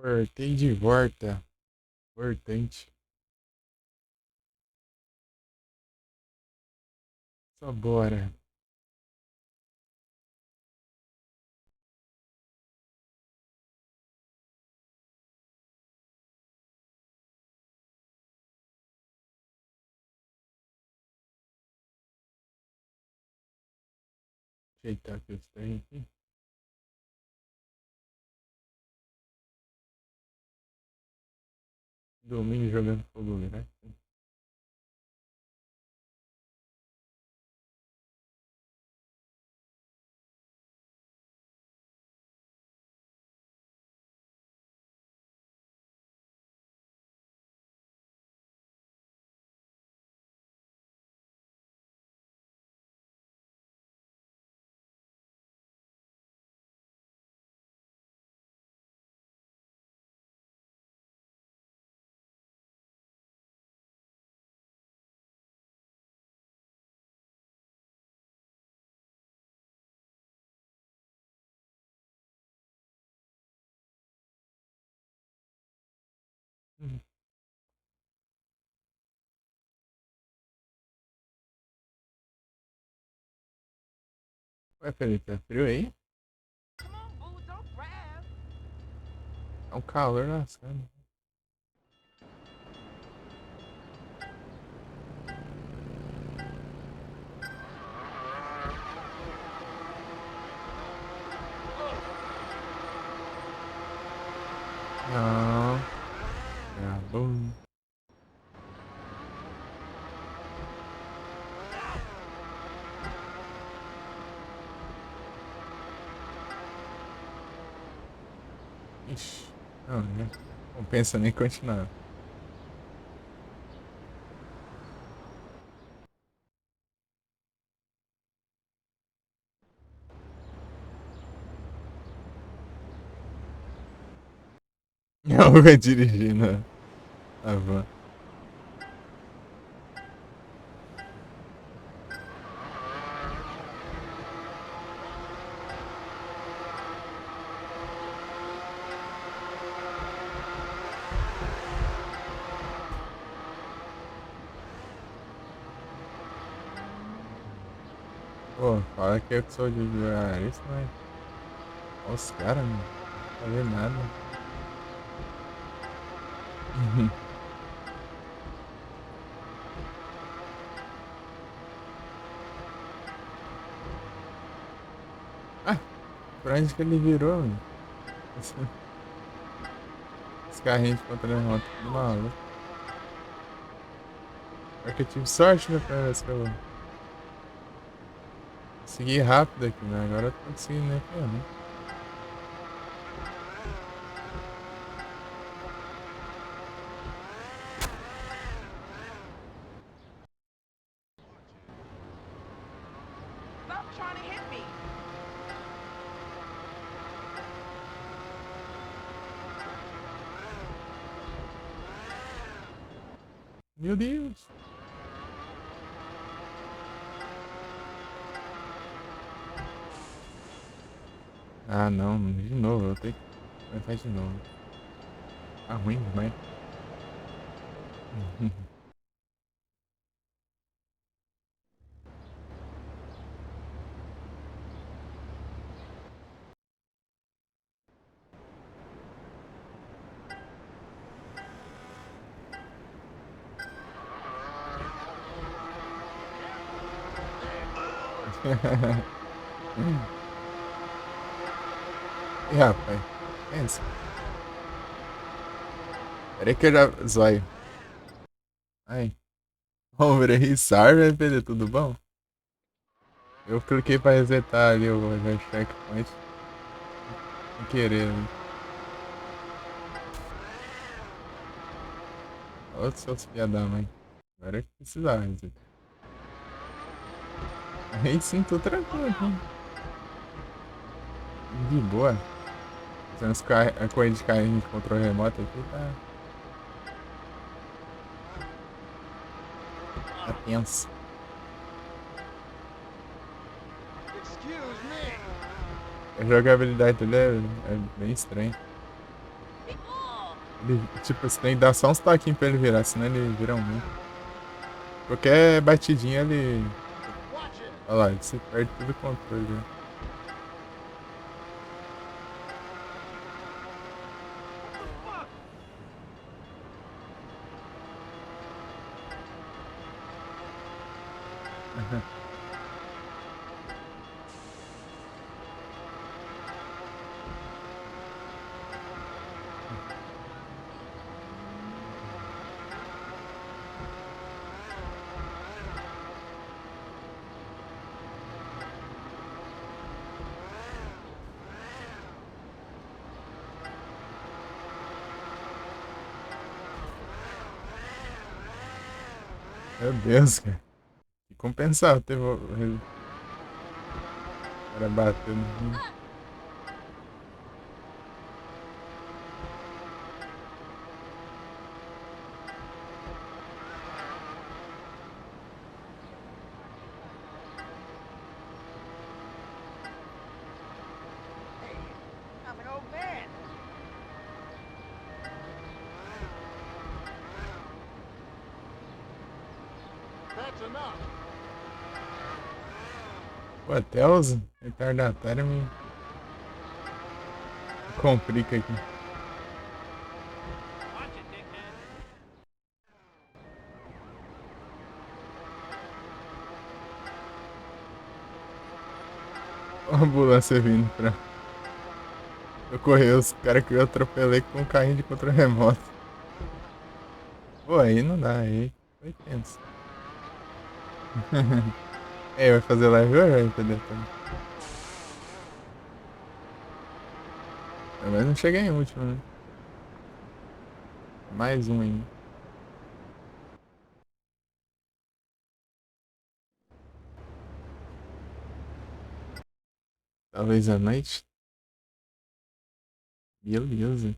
Voltei de volta. Importante. Só bora. Ajeitar aqui os trem aqui. Domingo jogando fogo, né? Ué, Felipe, tá frio aí? Come on, boo, don't grab. É um calor lascando. Não. É bom. Ixi. Não, não compensa nem continuar. Não, vai dirigindo a van. Pô, fala que eu sou de jornalista, mas. Olha os caras, não fazer nada. Ah, pra onde que ele virou, mano? Esse carrinho de controle remoto, tudo maluco. Pior que eu tive sorte, né, pra ver se eu consegui rápido aqui, né? Agora eu tô conseguindo, né, né? Stop trying to hit me. Meu Deus! Ah, não, de novo, eu tenho que começar de novo. Tá ruim demais. Ih, rapaz, pensa. Peraí que eu já zóio. Ai, overrissar, vai perder tudo bom? Eu cliquei pra resetar ali o checkpoint. Sem querer, né? Ô, seus filha da mãe. Agora é que precisava resetar. Aí sim, tô tranquilo aqui. De boa. Fazendo a corrida de carrinho de controle remoto aqui tá tenso. A jogabilidade dele é bem estranha. Ele, tipo, você tem que dar só uns toquinhos pra ele virar, senão ele vira um. Qualquer batidinha ele. Olha lá, ele se perde tudo o controle. Né? Meu Deus, cara. Que compensava ter. Era batendo. Hey, I'm an old man. That's enough. Pô, até os retardatários me complica aqui. Watch it, dickhead. Ó a ambulância vindo pra socorrer os caras que eu atropelei com um carrinho de controle remoto. Pô, aí não dá, aí foi tenso. É, vai fazer live hoje, vai entender também. Mas não cheguei em último, né? Mais um ainda. Talvez à noite. Beleza.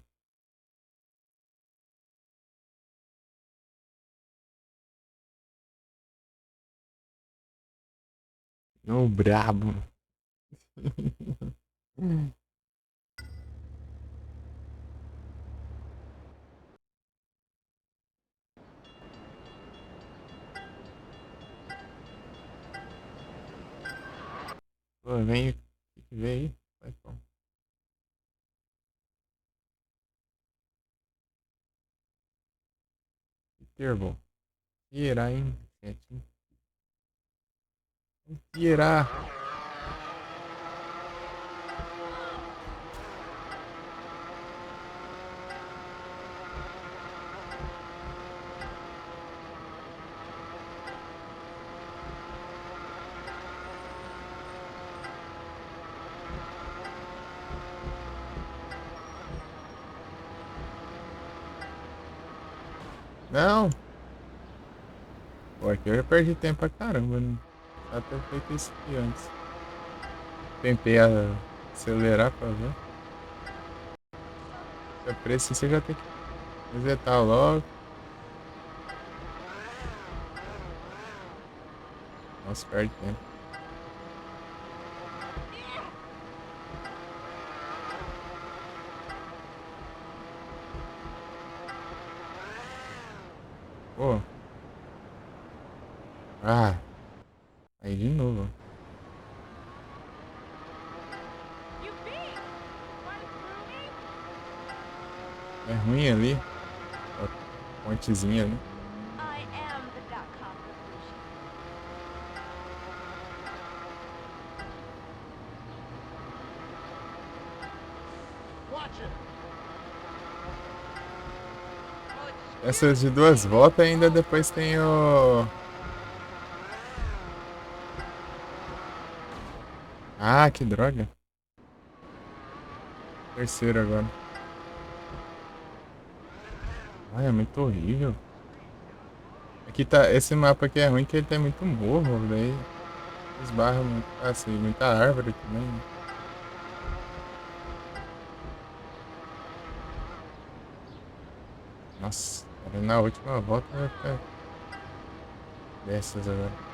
Ô, brabo. Pô, vem, vem aí. Vai, pô. Turbo. Tirar, hein? Tirar. Não. Pô, aqui eu já perdi tempo pra caramba, né? Só ter feito isso aqui antes. Tentei acelerar pra ver. Se é preço, você já tem que resetar logo. Nossa, perde tempo. Pô. Ah. Aí de novo. You beat! Right through me? É ruim ali. A pontezinha ali. I am the .com revolution. Watch it. Essas de duas voltas ainda depois tem o... Ah, que droga. Terceiro agora. Ai, é muito horrível. Aqui tá... Esse mapa aqui é ruim que ele tem muito morro, daí esbarra muito... Assim, muita árvore também. Né? Nossa, cara, na última volta vai ficar dessas agora.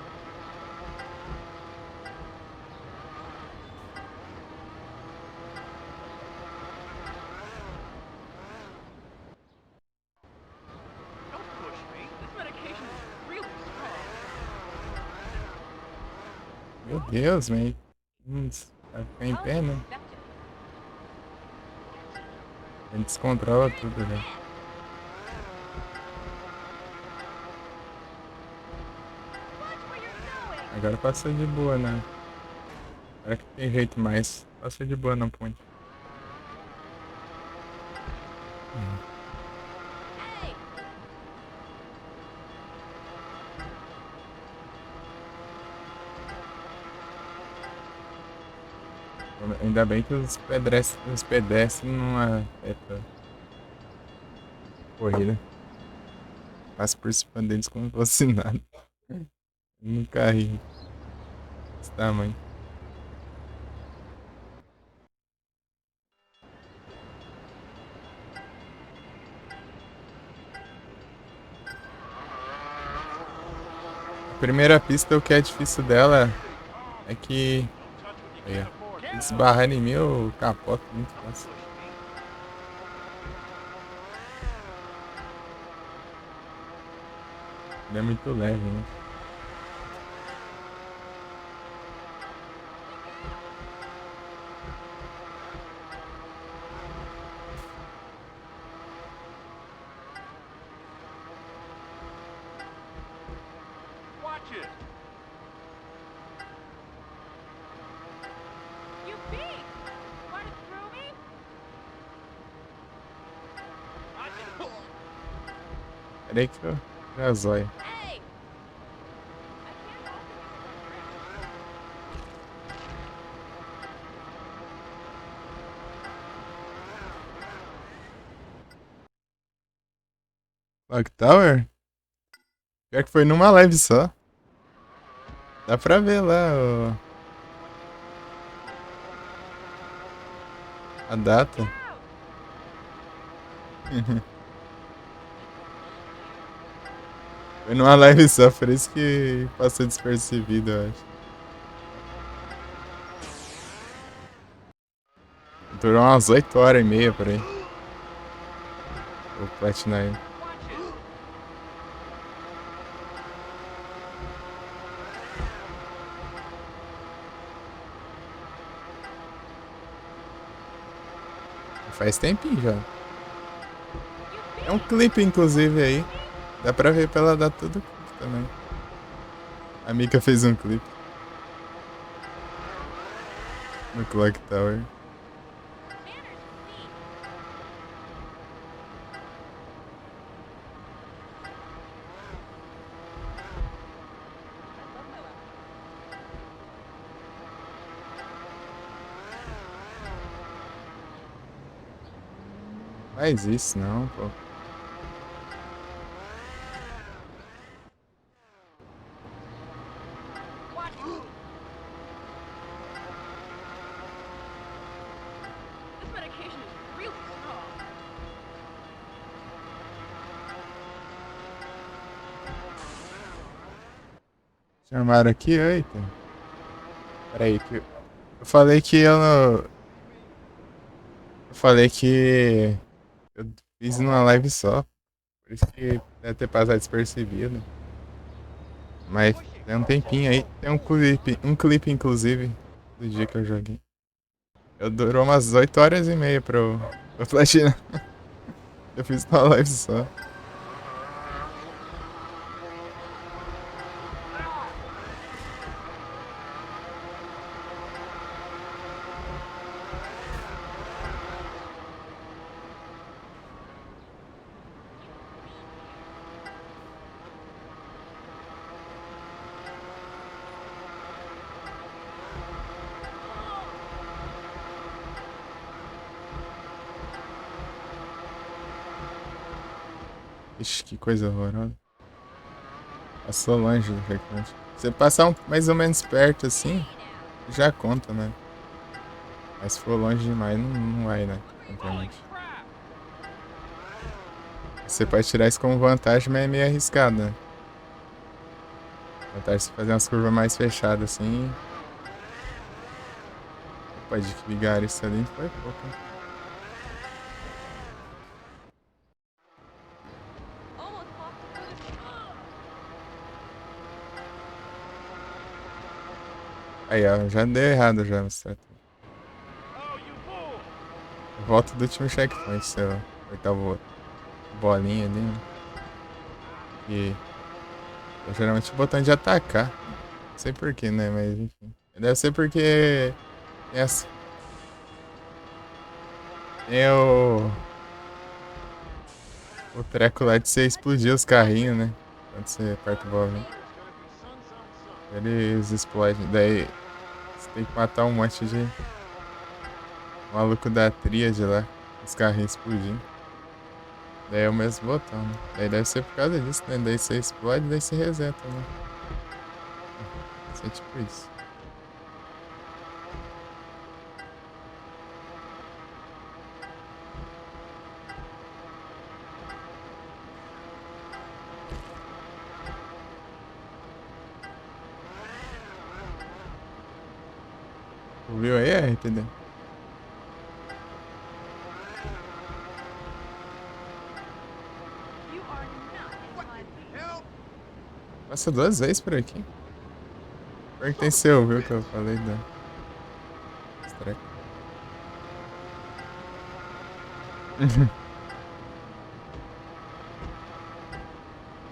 Meu Deus, velho. Vai ficar em pé, né? Ele descontrola tudo, velho. Agora passa de boa, né? Agora que tem jeito mais. Passa de boa na ponte. Ainda bem que os pedestres não afetam a corrida. Passa por cima deles como se fosse nada. No carrinho. Esse tamanho. A primeira pista, o que é difícil dela é que... Aí, ó. Se esbarrar em mim, eu capoto muito fácil. Ele é muito leve, né? Watch it. You big! Wanna through me? Peraí que eu já zóio. Hey! I can't offer Clock Tower? Pior que foi numa live só. Dá pra ver lá a data. Foi numa live só, por isso que passou despercebido, eu acho. Durou umas 8h30 por aí. O platinar ele. Faz tempinho já. É um clipe, inclusive, aí. Dá pra ver pra ela dar tudo também. A Mika fez um clipe. No Clock Tower. Faz isso não, pô. This medication is really strong. Chamaram aqui, eita. Pera aí, que eu falei que eu não... Eu falei que eu fiz numa live só. Por isso que deve ter passado despercebido. Mas tem um tempinho aí. Tem um clipe inclusive, do dia que eu joguei. Eu durou umas 8h30 pra eu platinar. Eu fiz uma live só. Ixi, que coisa horrorosa. Passou longe do checkpoint. Se você passar mais ou menos perto assim, já conta, né? Mas se for longe demais, não vai, né? Obviamente. Você pode tirar isso como vantagem, mas é meio arriscado, né? Vantagem é você fazer umas curvas mais fechadas assim. Opa, de que vigarista ali foi pouco, hein? Almost walked through the... Aí, ó, já deu errado já, Mr. Oh, you fool! Volta do último checkpoint, seu. Apertar o bolinha ali, né? E é geralmente o botão de atacar. Não sei porquê, né? Mas enfim. Deve ser porque tem, tem o treco lá de você explodir os carrinhos, né? Quando você aperta o bolinho. Eles explodem. Daí você tem que matar um monte de maluco da tríade lá. Os carrinhos explodindo. Daí é o mesmo botão, né? Daí deve ser por causa disso, né? Daí você explode, daí você reseta, né? Deve ser tipo isso. Viu aí, RPD? You are not in my league. Help! Passa 2 vezes por aqui. Pior que tem seu, viu? Que eu falei da. Esse treco.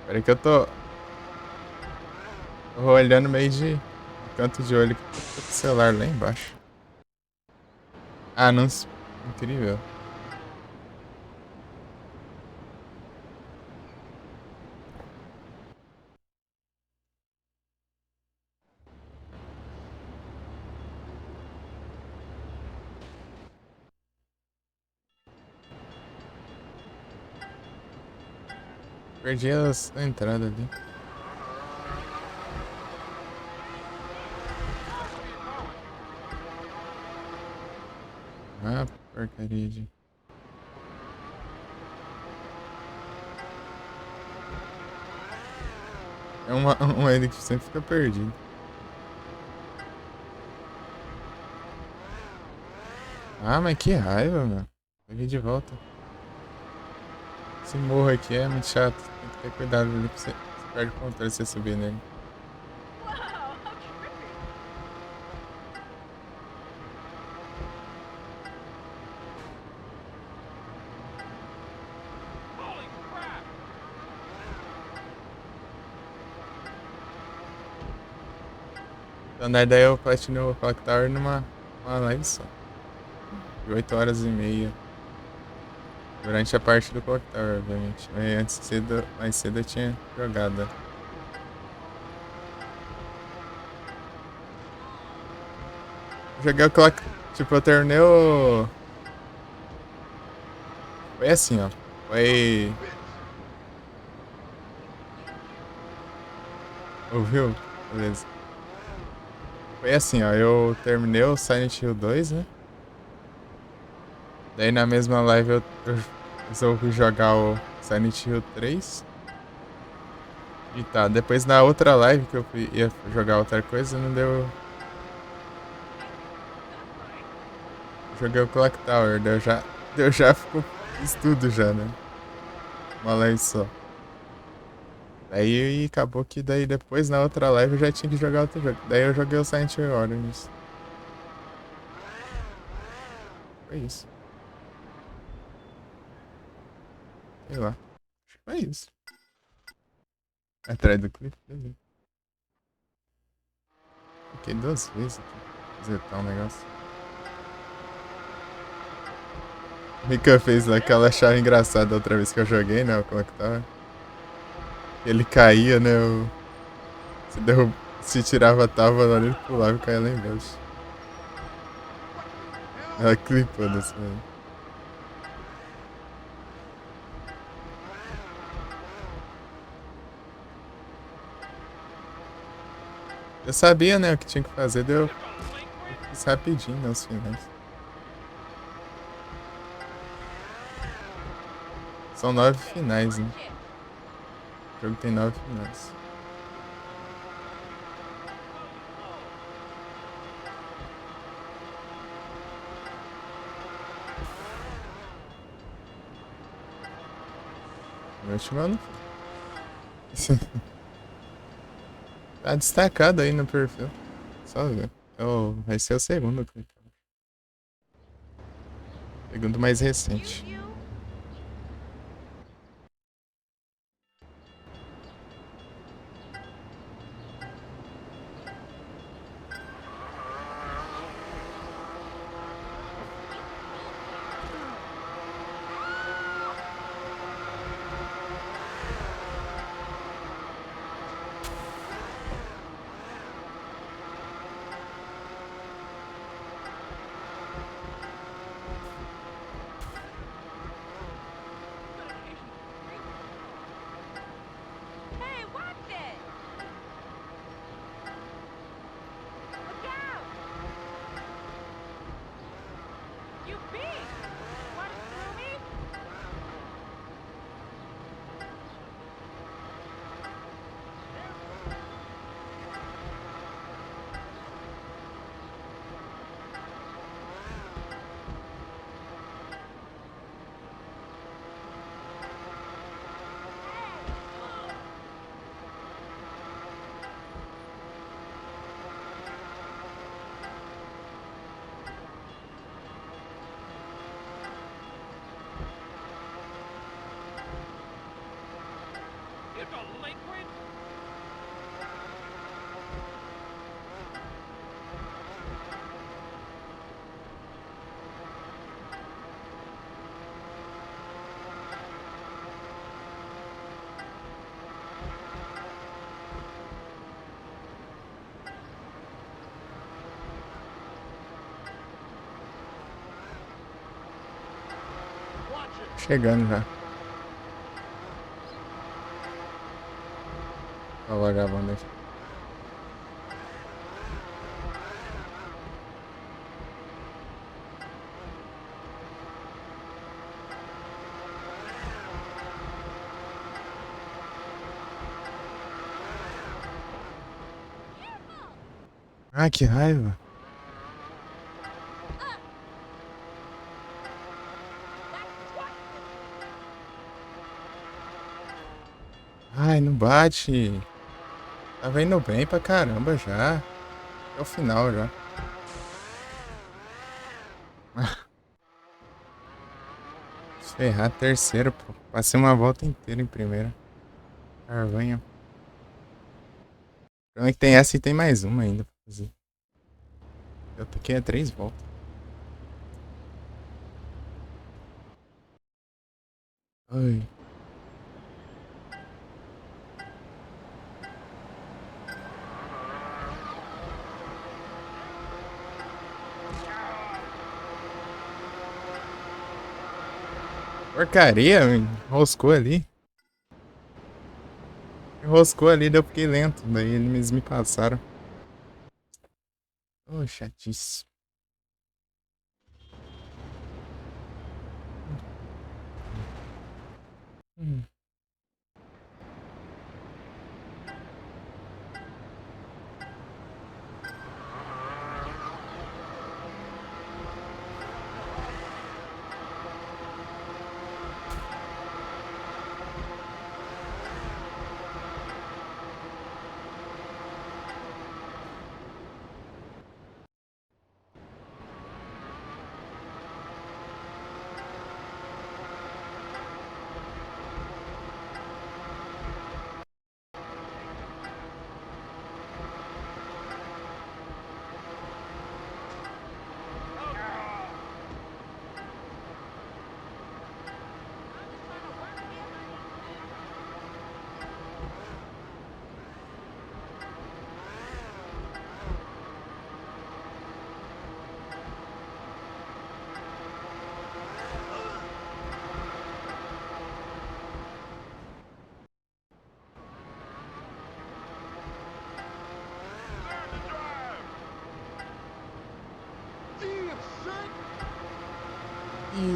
Peraí que eu tô olhando meio de canto de olho com o celular lá embaixo. Ah, não. Incrível. Perdi a entrada ali. Ah, porcaria de. É um ainda que sempre fica perdido. Ah, mas que raiva, meu. Vou vir de volta. Esse morro aqui é muito chato. Tem que ter cuidado ali pra você perde o controle se você subir nele. Wow, how trippy. Holy crap! Então, daí eu platinei o Clock Tower numa live só. De 8 horas e meia. Durante a parte do Clock Tower, obviamente. Mas mais cedo eu tinha jogado. Joguei o Clock. Tipo, eu terminei o. Foi assim, ó. Foi. Ouviu? Beleza. Foi assim, ó. Eu terminei o Silent Hill 2, né? Daí na mesma live eu resolvi jogar o Silent Hill 3. E tá, depois na outra live que eu ia jogar outra coisa, não deu. Joguei o Clock Tower, deu já ficou fiz tudo já, né? Uma live só. Daí acabou que daí depois na outra live eu já tinha que jogar outro jogo. Daí eu joguei o Silent Hill Origins. Foi isso. Sei lá. Acho que foi isso. Atrás do clipe, beleza. Fiquei 2 vezes aqui. Resetar um negócio. O Mika fez lá que ela achava engraçado outra vez que eu joguei, né? O Clock Tower. Ele caía, né? Se tirava a tábua ali, ele pulava e caía lá embaixo. Ela clipou dessa vez. Eu sabia, né, o que tinha que fazer, eu fiz rapidinho, né, os finais. São 9 finais, né? O jogo tem 9 finais. O último ano. Tá destacado aí no perfil. Só ver. Vai ser o segundo clipe. Segundo mais recente. Hey, watch it! Look out! You beat! Want to screw me? You delinquent! Watch it! Chegando já. Ó o vagabundo aqui. Ah, que raiva. Ai, não bate. Tava indo bem pra caramba já. É o final já. Se ferrar, terceiro, pô. Passei uma volta inteira em primeira. Carvanha. O problema é que tem essa e tem mais uma ainda pra fazer. Eu toquei a 3 voltas. Ai. Porcaria, enroscou ali. Enroscou ali, daí eu fiquei lento. Daí eles me passaram. Ô, chatice. Hum.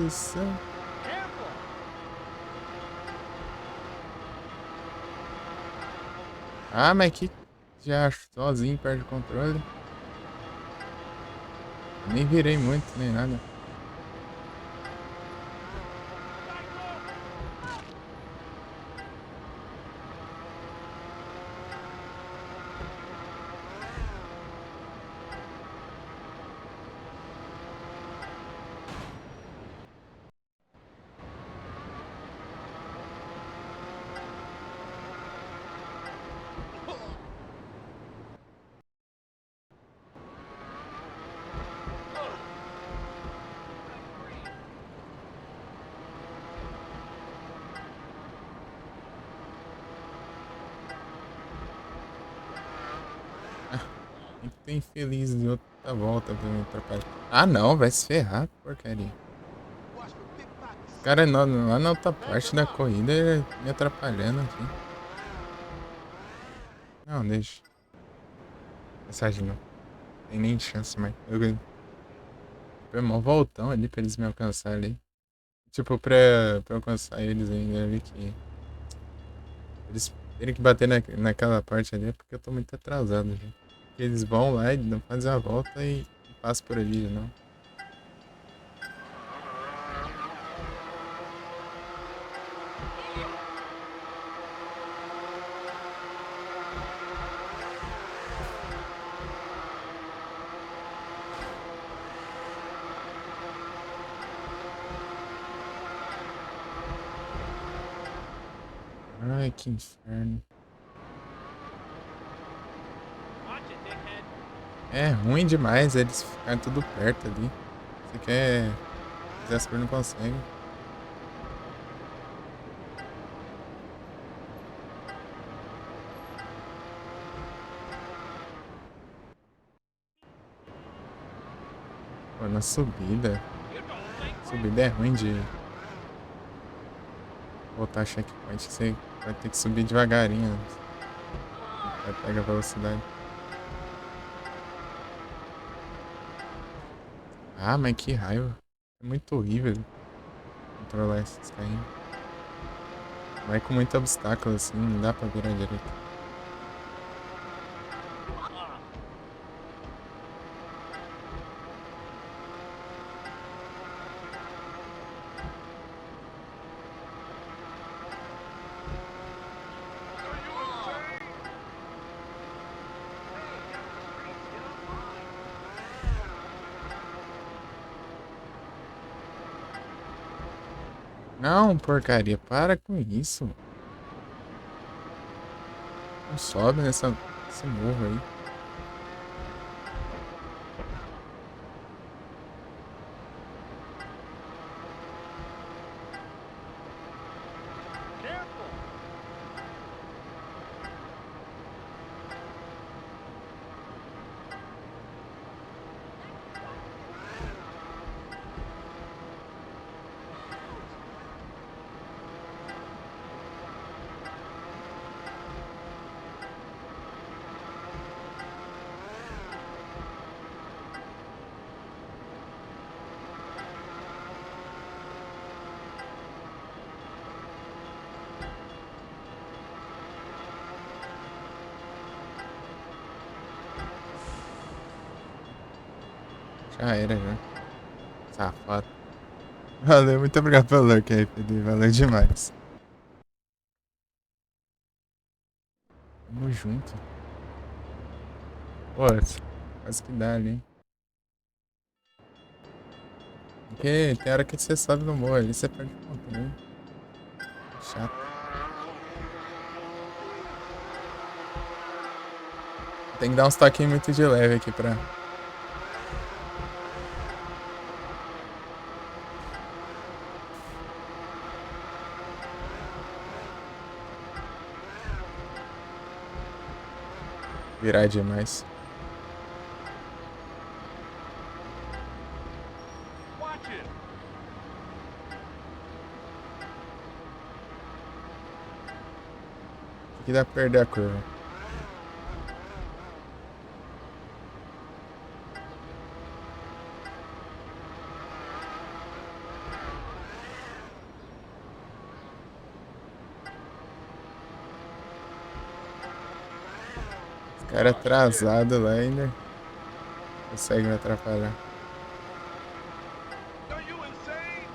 Isso. Ah, mas que já sozinho perde o controle. Nem virei muito, nem nada. tem infeliz de outra volta pra me atrapalhar. Ah, não, vai se ferrar, porcaria. O cara lá na outra parte da corrida ele me atrapalhando aqui. Não, deixa. Mensagem não. Tem nem chance, mas. Foi mó voltão ali pra eles me alcançarem ali. Tipo, pra alcançar eles ainda ali que. Eles terem que bater naquela parte ali é porque eu tô muito atrasado já. Porque eles vão lá e não fazem a volta e passam por ali, não. Ai, que inferno. Watch it, dickhead. É ruim demais eles ficarem tudo perto ali. Você quer. Quiser subir, não consegue. Pô, na subida. Subida é ruim de voltar checkpoint. Que você vai ter que subir devagarinho. Vai pegar velocidade. Ah, mas que raiva. É muito horrível controlar esses carrinhos. Vai com muito obstáculo assim, não dá pra virar direito. Não, porcaria, para com isso. Não sobe nesse morro aí. Careful. Já era, já. Safado. Valeu, muito obrigado pelo lurk aí, Felipe. Valeu demais. Tamo junto. Pô, quase que dá ali, hein? Porque tem hora que você sobe no morro ali, você perde o controle. Chato. Tem que dar uns toquinhos muito de leve aqui pra. Virar demais. Watch it. Aqui dá pra perder a curva. Os cara atrasado lá ainda consegue me atrapalhar. Are you insane?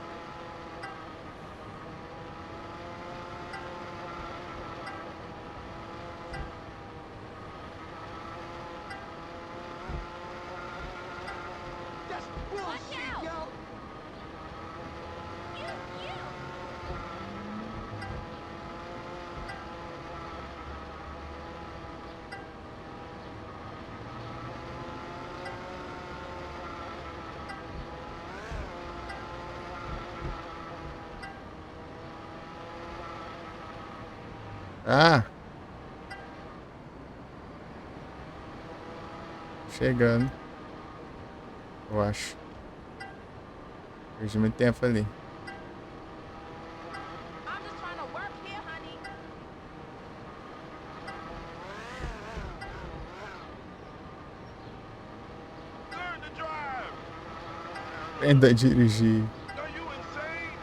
That's bullshit, yo! Ah! chegando. Eu acho. Perdi muito tempo ali. I'm just trying to work here, honey. Learn to drive. Aprenda a dirigir. Are you insane?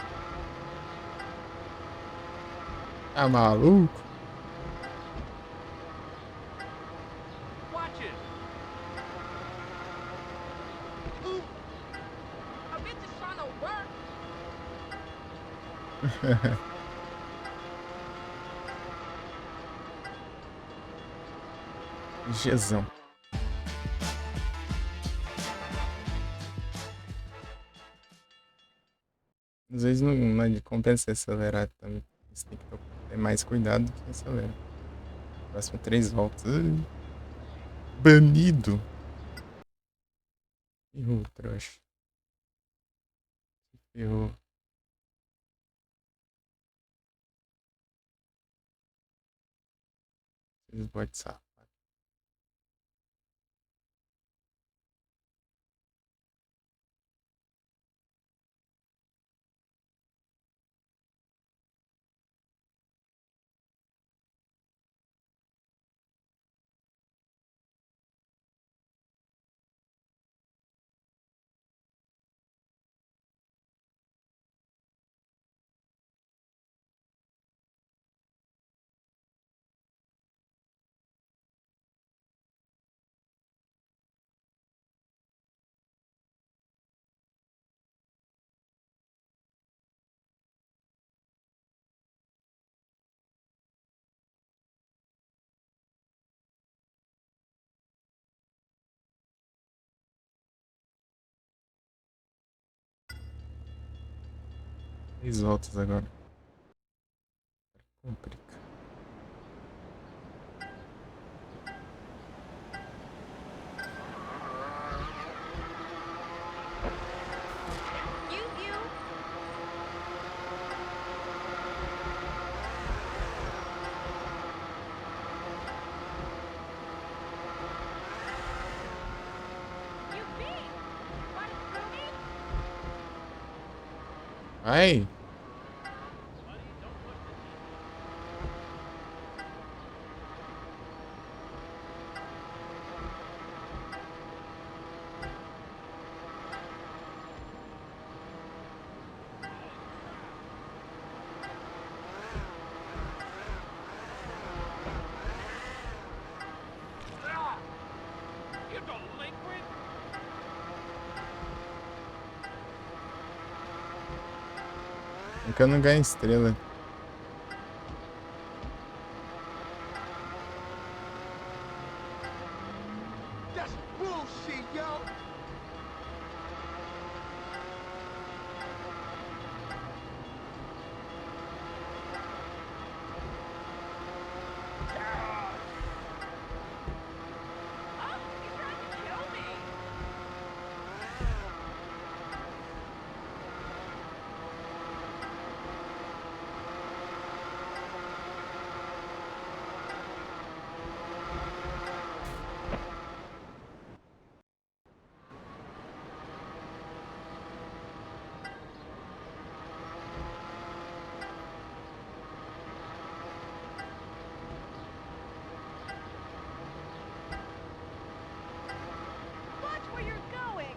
Tá maluco? Watch it. A bitch is trying to work. Jezão. Às vezes não compensa acelerar também. Você tem que ter mais cuidado do que acelera. Próximo 3 voltas. Banido. Errou, trouxa. Errou. Vocês bots safado. Três voltas agora. Complica. You. You beat. Want it through me? Ai! You delinquent. É que eu não ganho estrela. That's bullshit, yo. Oh, he's trying to kill me. Watch where you're going.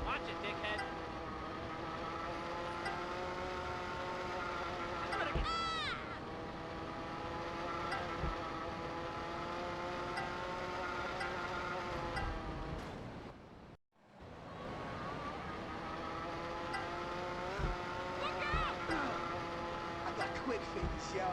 Watch it, dickhead. I got quick fingers, yo.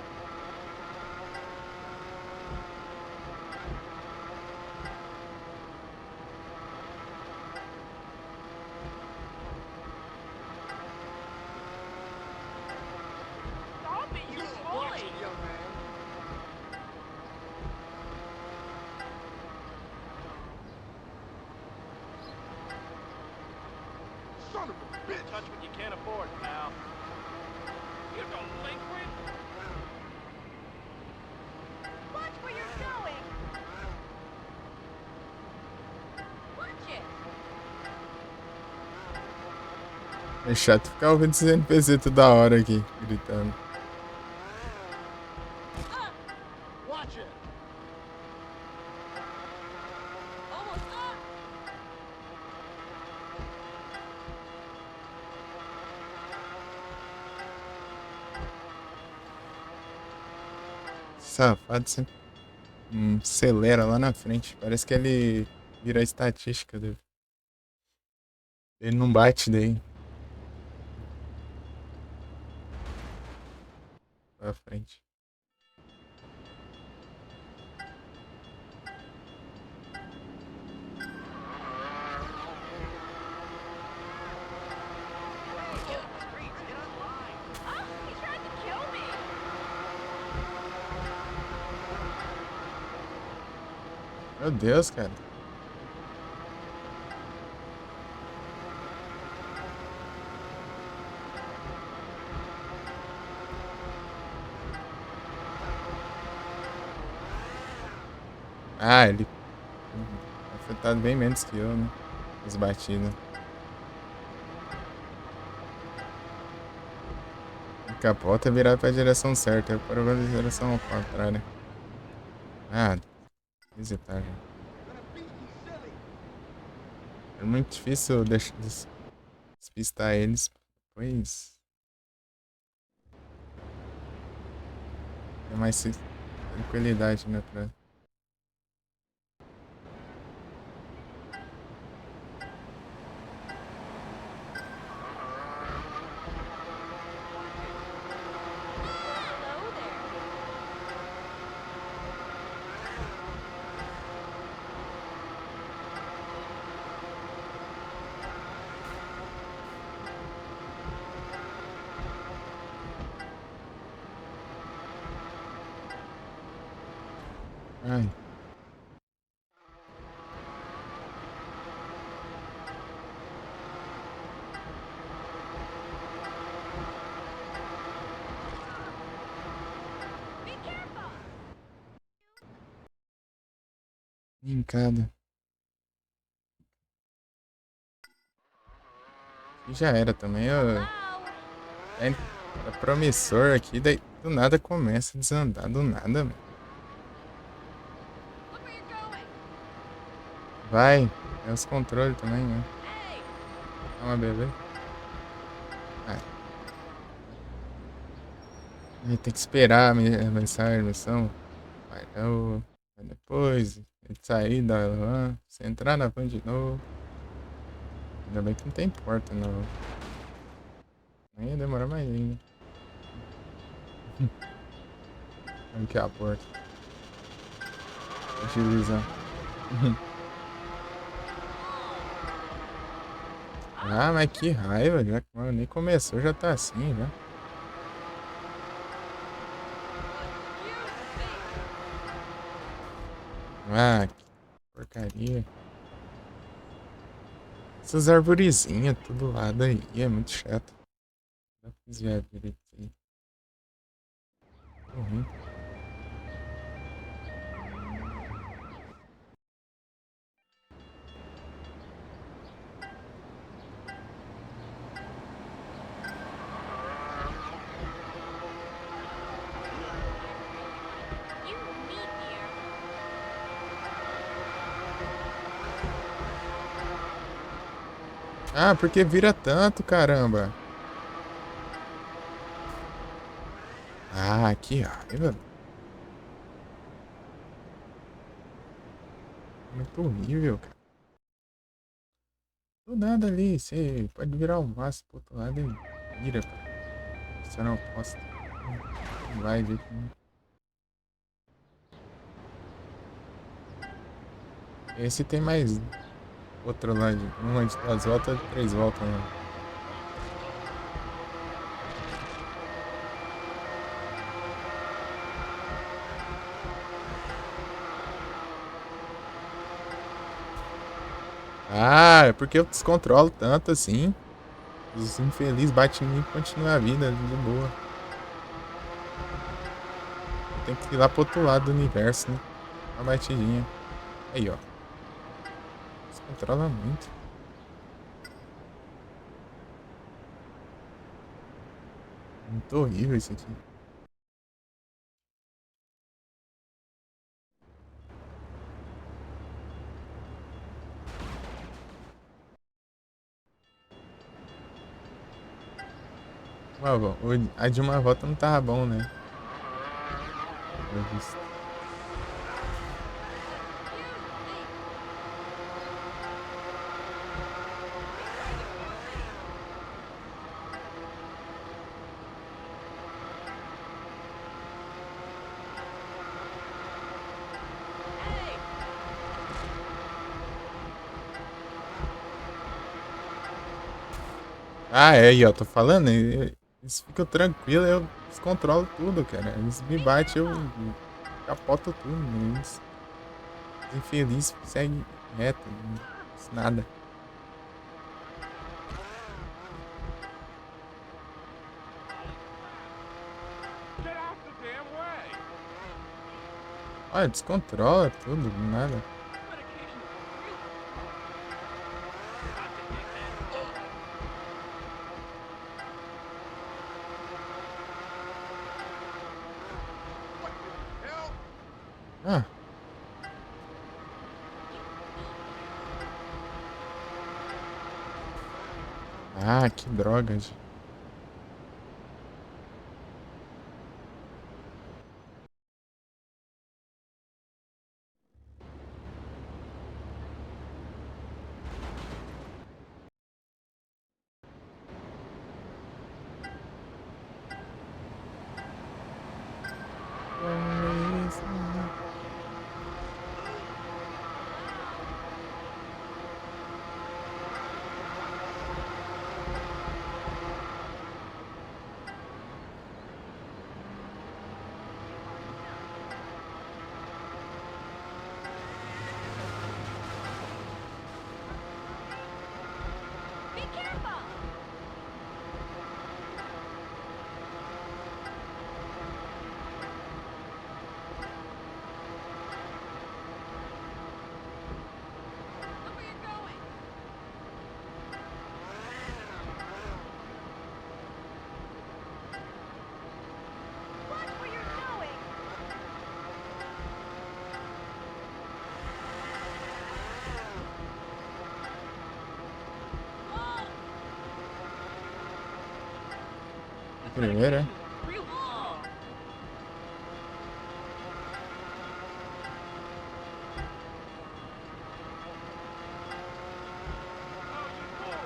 Stop it, you're bully. young man. Son of a bitch! Touch what you can't afford, pal. You delinquent! Watch where you're going! Watch it! É chato ficar ouvindo esses NPC toda hora aqui, gritando. Watch it! Almost up! Safado sempre acelera lá na frente. Parece que ele vira a estatística dele. Ele não bate daí. Pra frente. Ah, he tried to kill me! Meu Deus, cara. Ah, ele afetado bem menos que eu, né? As batidas. O capota é virado pra direção certa, eu paro pra direção ao contrário. Ah, visitar já. É muito difícil despistar eles, pois é mais tranquilidade, né, pra... Hello there! Ai. Be careful! Brincada. E já era também, Hello! é promissor aqui, daí do nada começa a desandar, do nada, mano. Look where you're going! Vai, é os controles também, né? Hey! Calma, bebê. Vai. Aí tem que esperar a mensagem, a missão. Vai, vai depois, ele sair da van, você entrar na van de novo. Ainda bem que não tem porta, não. Nem ia demorar mais ainda. Aqui é a porta. Utilizar. Ah, mas que raiva, já mano, nem começou, já tá assim, já. Ah, que porcaria. Essas arvorezinhas tudo lado aí, é muito chato. Dá pra desviar direito aí. Ruim. You meet here! Ah, porque vira tanto, caramba. Ah, que raiva. Muito horrível, cara. Do nada ali, você pode virar o máximo pro outro lado e vira, cara. Você não posta. Não vai ver. Esse tem mais outro lado. Uma de 2 voltas, 3 voltas, né? Ah, é porque eu descontrolo tanto assim. Os infelizes batem em mim e continuam a vida de boa. Tem que ir lá pro outro lado do universo, né? Uma batidinha. Aí, ó. Descontrola muito. Muito horrível isso aqui. A de uma volta não tava bom, né? Pelo visto. Ah, é, aí, ó, tô falando, eles ficam tranquilos, eu descontrolo tudo, cara. Eles me batem, eu capoto tudo, né? Os infelizes seguem reto, não fiz nada. Get out the damn way! Olha, descontrola tudo, nada. Medication is real. What the hell? Ah. Ah, que droga, gente. Be careful! Look where you're going! Watch where you're going! Whoa! Primeiro, é? Real. Oh. Oh, you fool!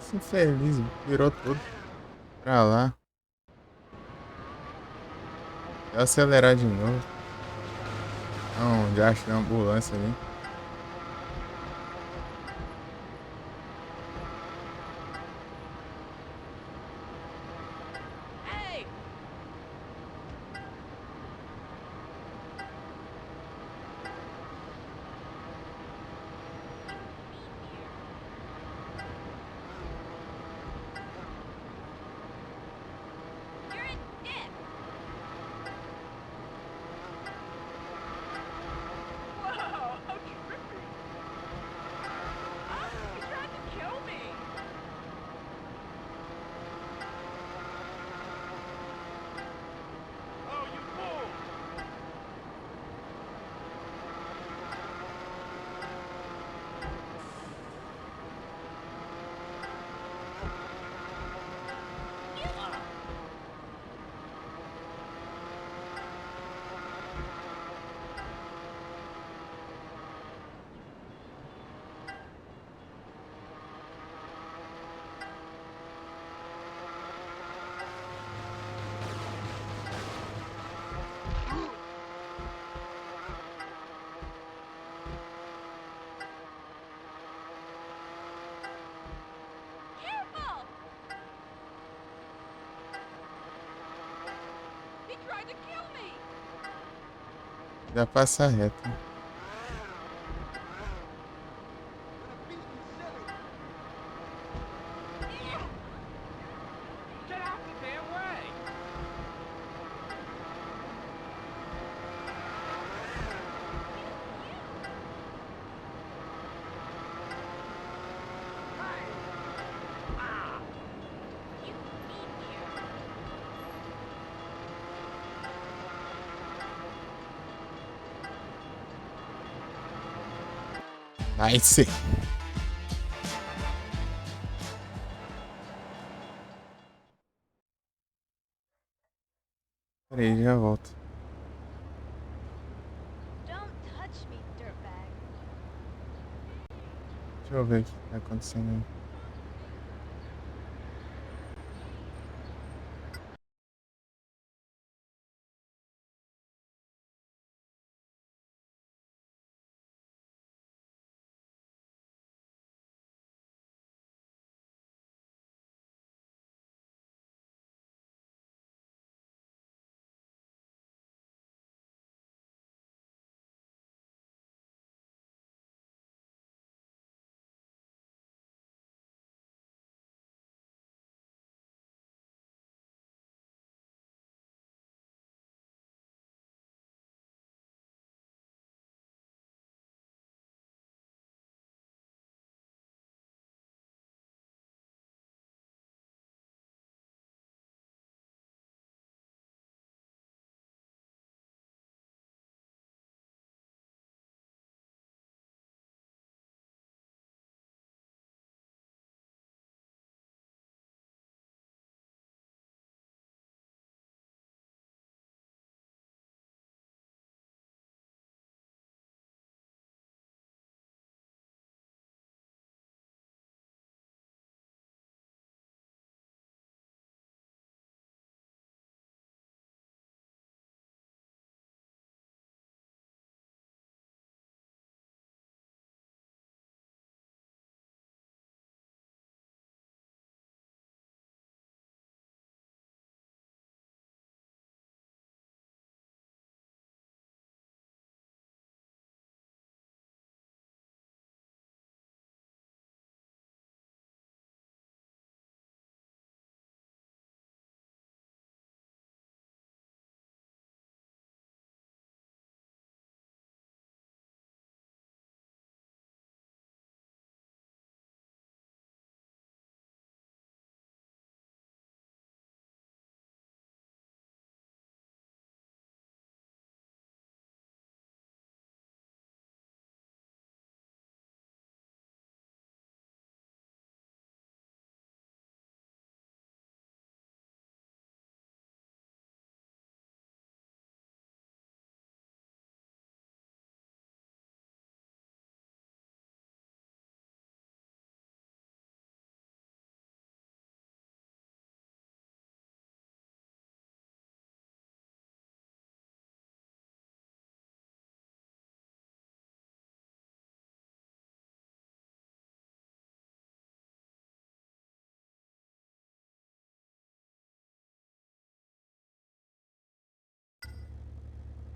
Esse infeliz virou tudo pra lá. Vou acelerar de novo. Não, já achei uma ambulância ali. Hey! You're a dick! Wow, how He tried to kill me! Já passa reto. Get out the damn way! Nice. Peraí, já volto. Don't touch me, dirtbag. Deixa eu ver o que tá acontecendo aí.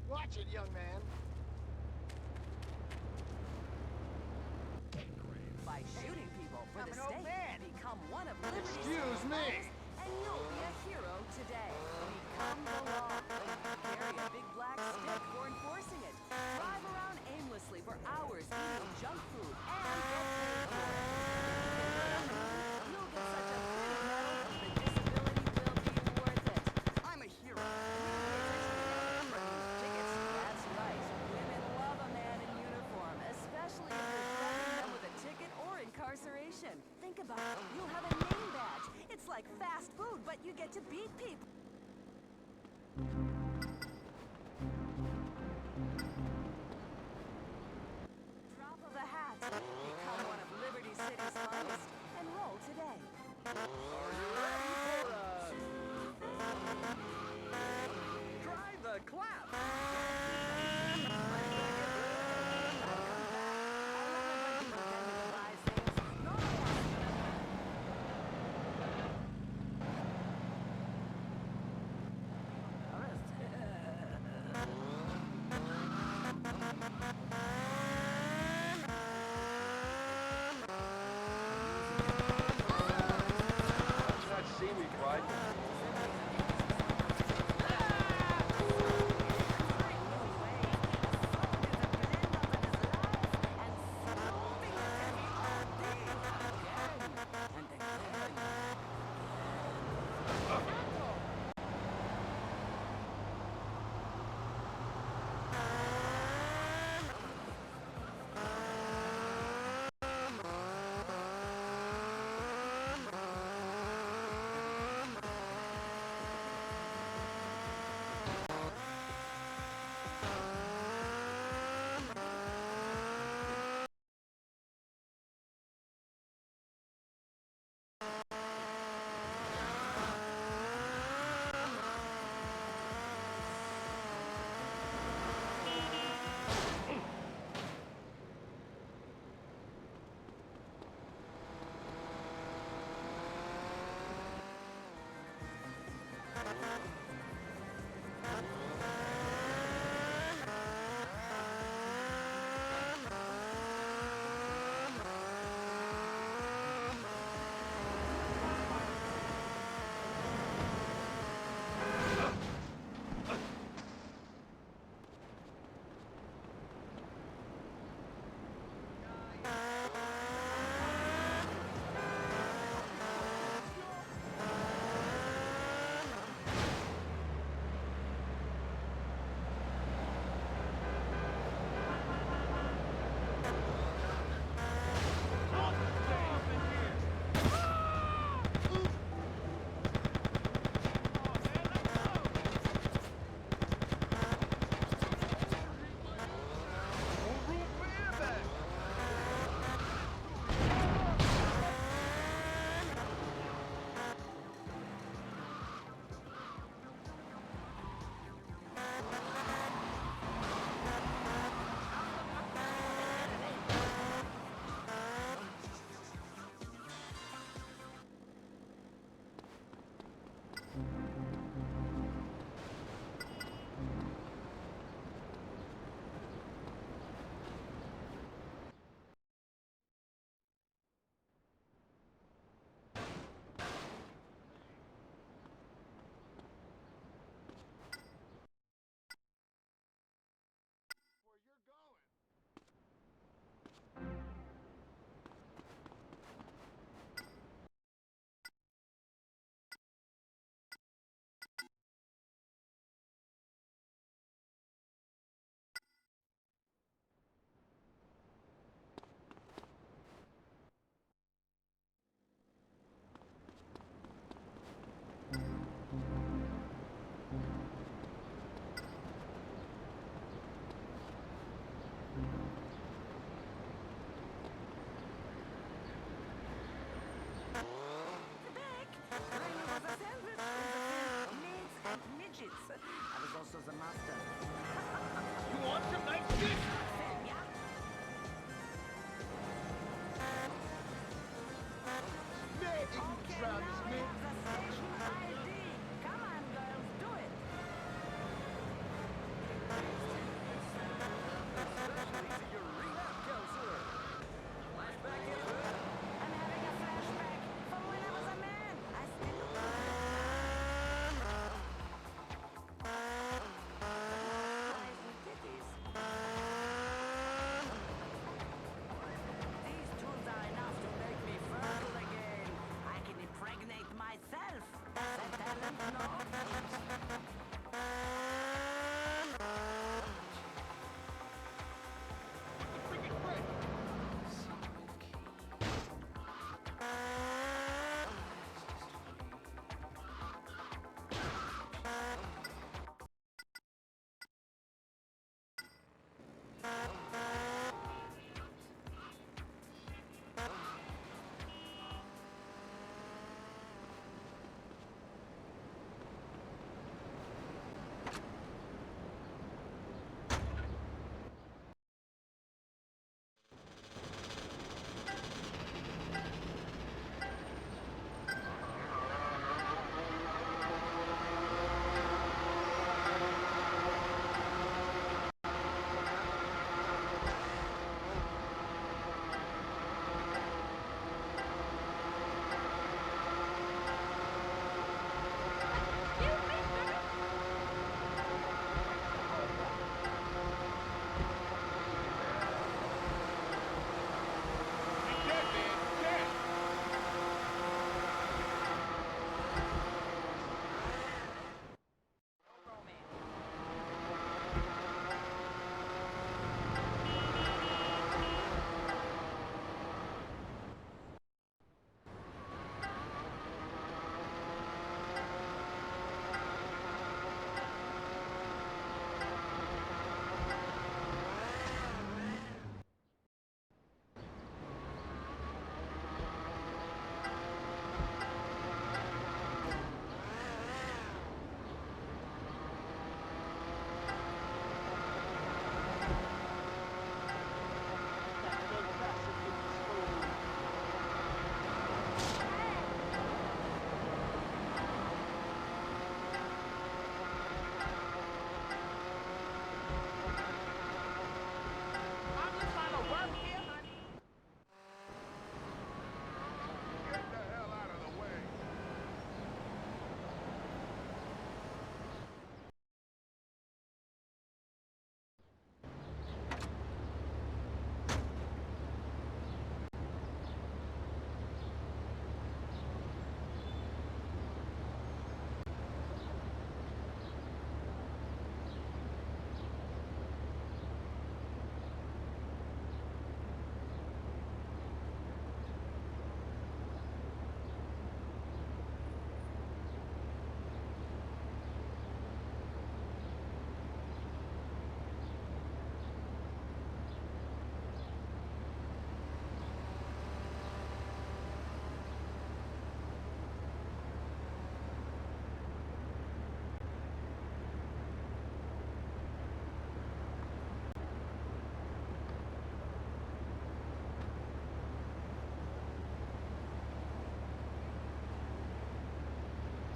Watch it, young man. By shooting people for the I'm an old state, man. become one of Liberty's Excuse me. heroes, and you'll be a hero today. Become the law. Carry a big black stick for enforcing it. Drive around aimlessly for hours eating junk food and get paid for it. You'll get such a pretty medal, the disability will be worth it. I'm a hero. Tickets. That's right. Women love a man in uniform, especially if you're threatening them with a ticket or incarceration. Think about it. You'll have a name badge. It's like fast food, but you get to beat people. Drop of a hat. Become one of Liberty City's finest. Enroll today. Try the clap. Back when I was a sandwich in the film Maids and Midgets. I was also the master. You want some nice fish? Film, yeah? Okay, now we have the station ID. Come on, girls, do it. I'm having a flashback from when I was a man. I still eyes and titties. These tunes are enough to make me fertile again. I can impregnate myself. That talent, no?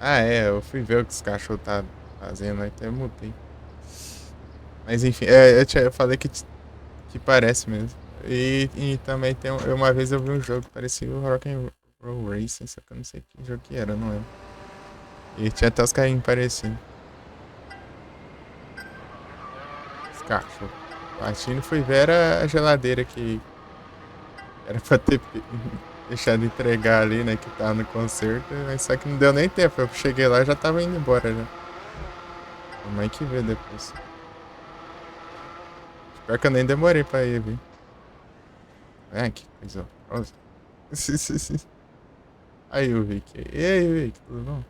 Ah, é, eu fui ver o que os cachorros tá fazendo, aí até mutei. Mas enfim, eu falei que parece mesmo. E também tem. Uma vez eu vi um jogo que parecia o Roll Racing, só que eu não sei que jogo que era, não lembro. E tinha até os carrinhos parecidos. Os cachorros. Batindo fui ver era a geladeira que era pra ter deixado entregar ali, né? Que tava no concerto, mas só que não deu nem tempo. Eu cheguei lá e já tava indo embora já. A mãe que vê depois. Pior que eu nem demorei pra ir, viu? Ah, que coisa horrorosa. Aí o Vic. E aí, Vic, tudo bom?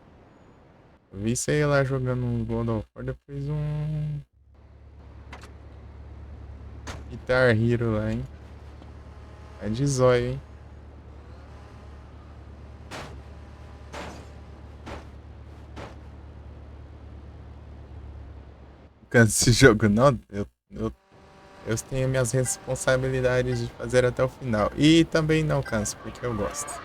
Eu vi você lá jogando um God of War, depois um Guitar Hero lá, hein? É de zóio, hein? Cansa esse jogo, não? Eu tenho minhas responsabilidades de fazer até o final. E também não canso, porque eu gosto.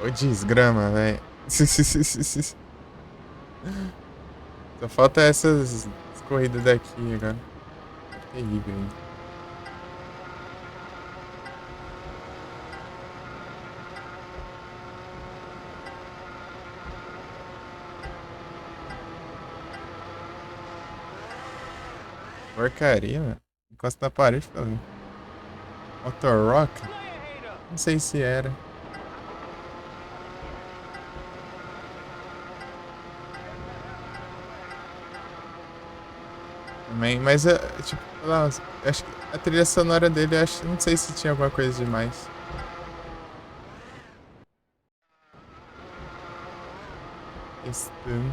Ô desgrama, velho. Só falta essas corridas daqui agora. É terrível, hein? Porcaria, mano. Encosta na parede pra ver. Motor Rock? Não sei se era. Também, mas tipo, lá, acho que a trilha sonora dele, não sei se tinha alguma coisa demais. Estranho.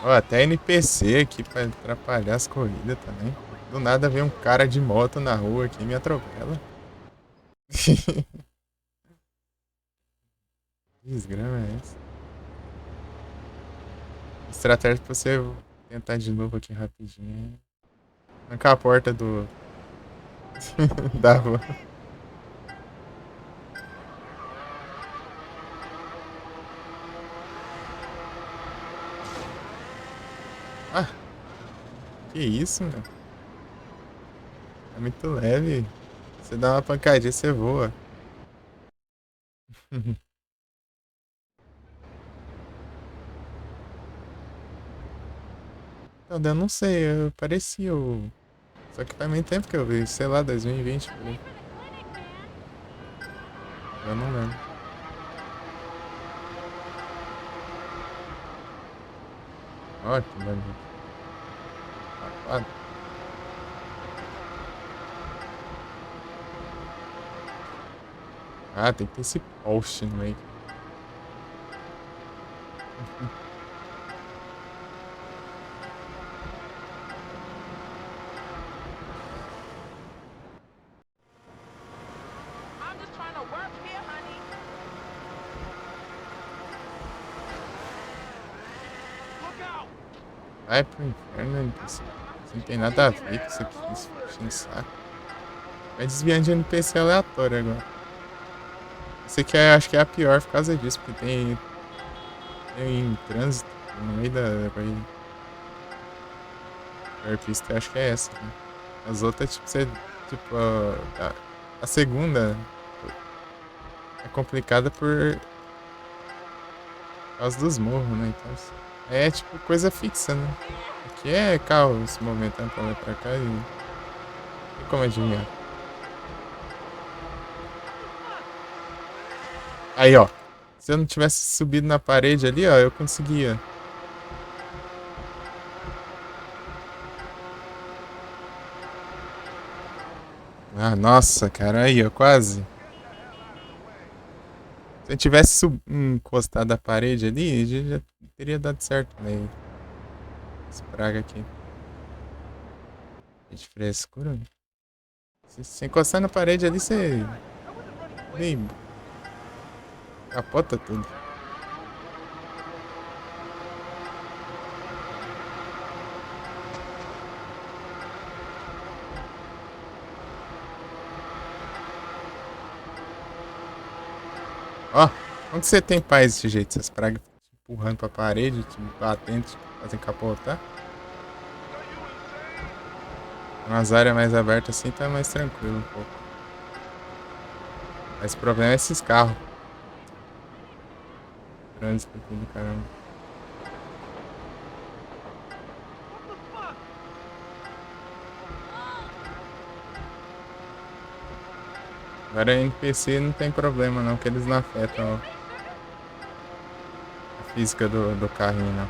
Ó, até NPC aqui pra atrapalhar as corridas também. Do nada vem um cara de moto na rua aqui e me atropela. Desgrama é essa? Estratégia pra você tentar de novo aqui rapidinho. Arrancar a porta do. da rua. Ah, que isso, meu? É muito leve. Você dá uma pancadinha, você voa. Então, eu não sei, parecia o. Só que faz muito tempo que eu vi, sei lá, 2020 por aí. Eu não lembro. Ó, que bandido. Safado. Ah, tem que ter esse post no meio. I'm just trying to work here, honey. Look out! Vai pro inferno, NPC. Isso não tem nada a ver com isso aqui, isso enchendo saco. Vai desviando de NPC aleatório agora. Esse aqui acho que é a pior por causa disso, porque tem trânsito no meio da corrida. A pior pista eu acho que é essa, né? As outras, tipo, você. Tipo, a segunda é complicada por causa dos morros, né? Então, é tipo coisa fixa, né? Aqui é carro se movimentando pra lá e pra cá e. Tem como adivinhar. Aí, ó. Se eu não tivesse subido na parede ali, ó, eu conseguia. Ah, nossa, cara, aí, ó, quase. Se eu tivesse encostado a parede ali, já teria dado certo, né? Esse praga aqui. De frescura. Se encostar na parede ali, você. Nem capota tudo. Ó, como que você tem paz desse jeito? Essas pragas te empurrando pra parede, te batendo, te fazem capotar. Umas áreas mais abertas assim tá mais tranquilo um pouco. Mas o problema é esses carros. Trânsito aqui do caramba. Agora NPC não tem problema não, que eles não afetam a física do carrinho não.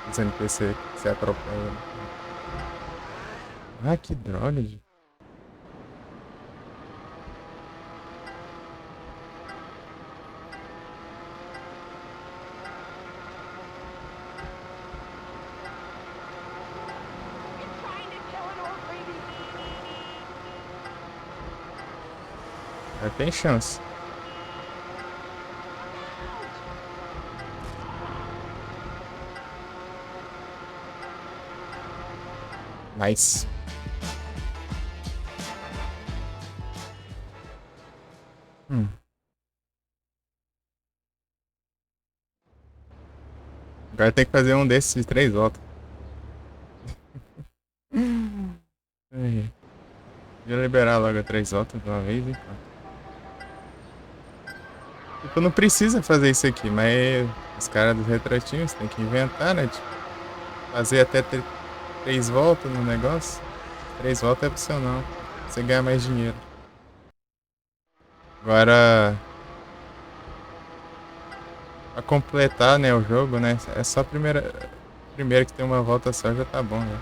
Os NPC que se atropelam. Ah, que droga, gente. Tem chance. Nice. Agora tem que fazer um desses de 3 voltas. Aí. Vou liberar logo 3 voltas de uma vez, hein? Tipo, não precisa fazer isso aqui, mas os caras dos retratinhos tem que inventar, né? Tipo, fazer até 3 voltas no negócio. 3 voltas é opcional. Você ganha mais dinheiro. Agora, pra completar, né, o jogo, né? É só a primeira que tem uma volta só já tá bom, né?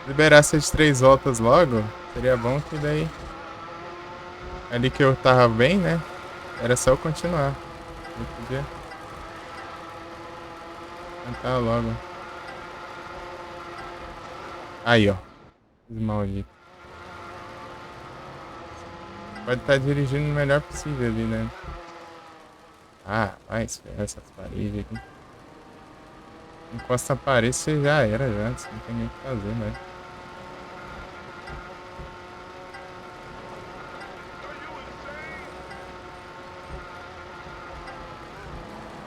Liberasse as 3 voltas logo, seria bom que daí... Ali que eu tava bem, né? Era só eu continuar. Eu podia... tentar logo. Aí, ó. Maldito. Pode estar dirigindo o melhor possível ali, né? Ah, vai esperar essas paredes aqui. Encosta a parede, você já era, já. Você não tem nem o que fazer, né?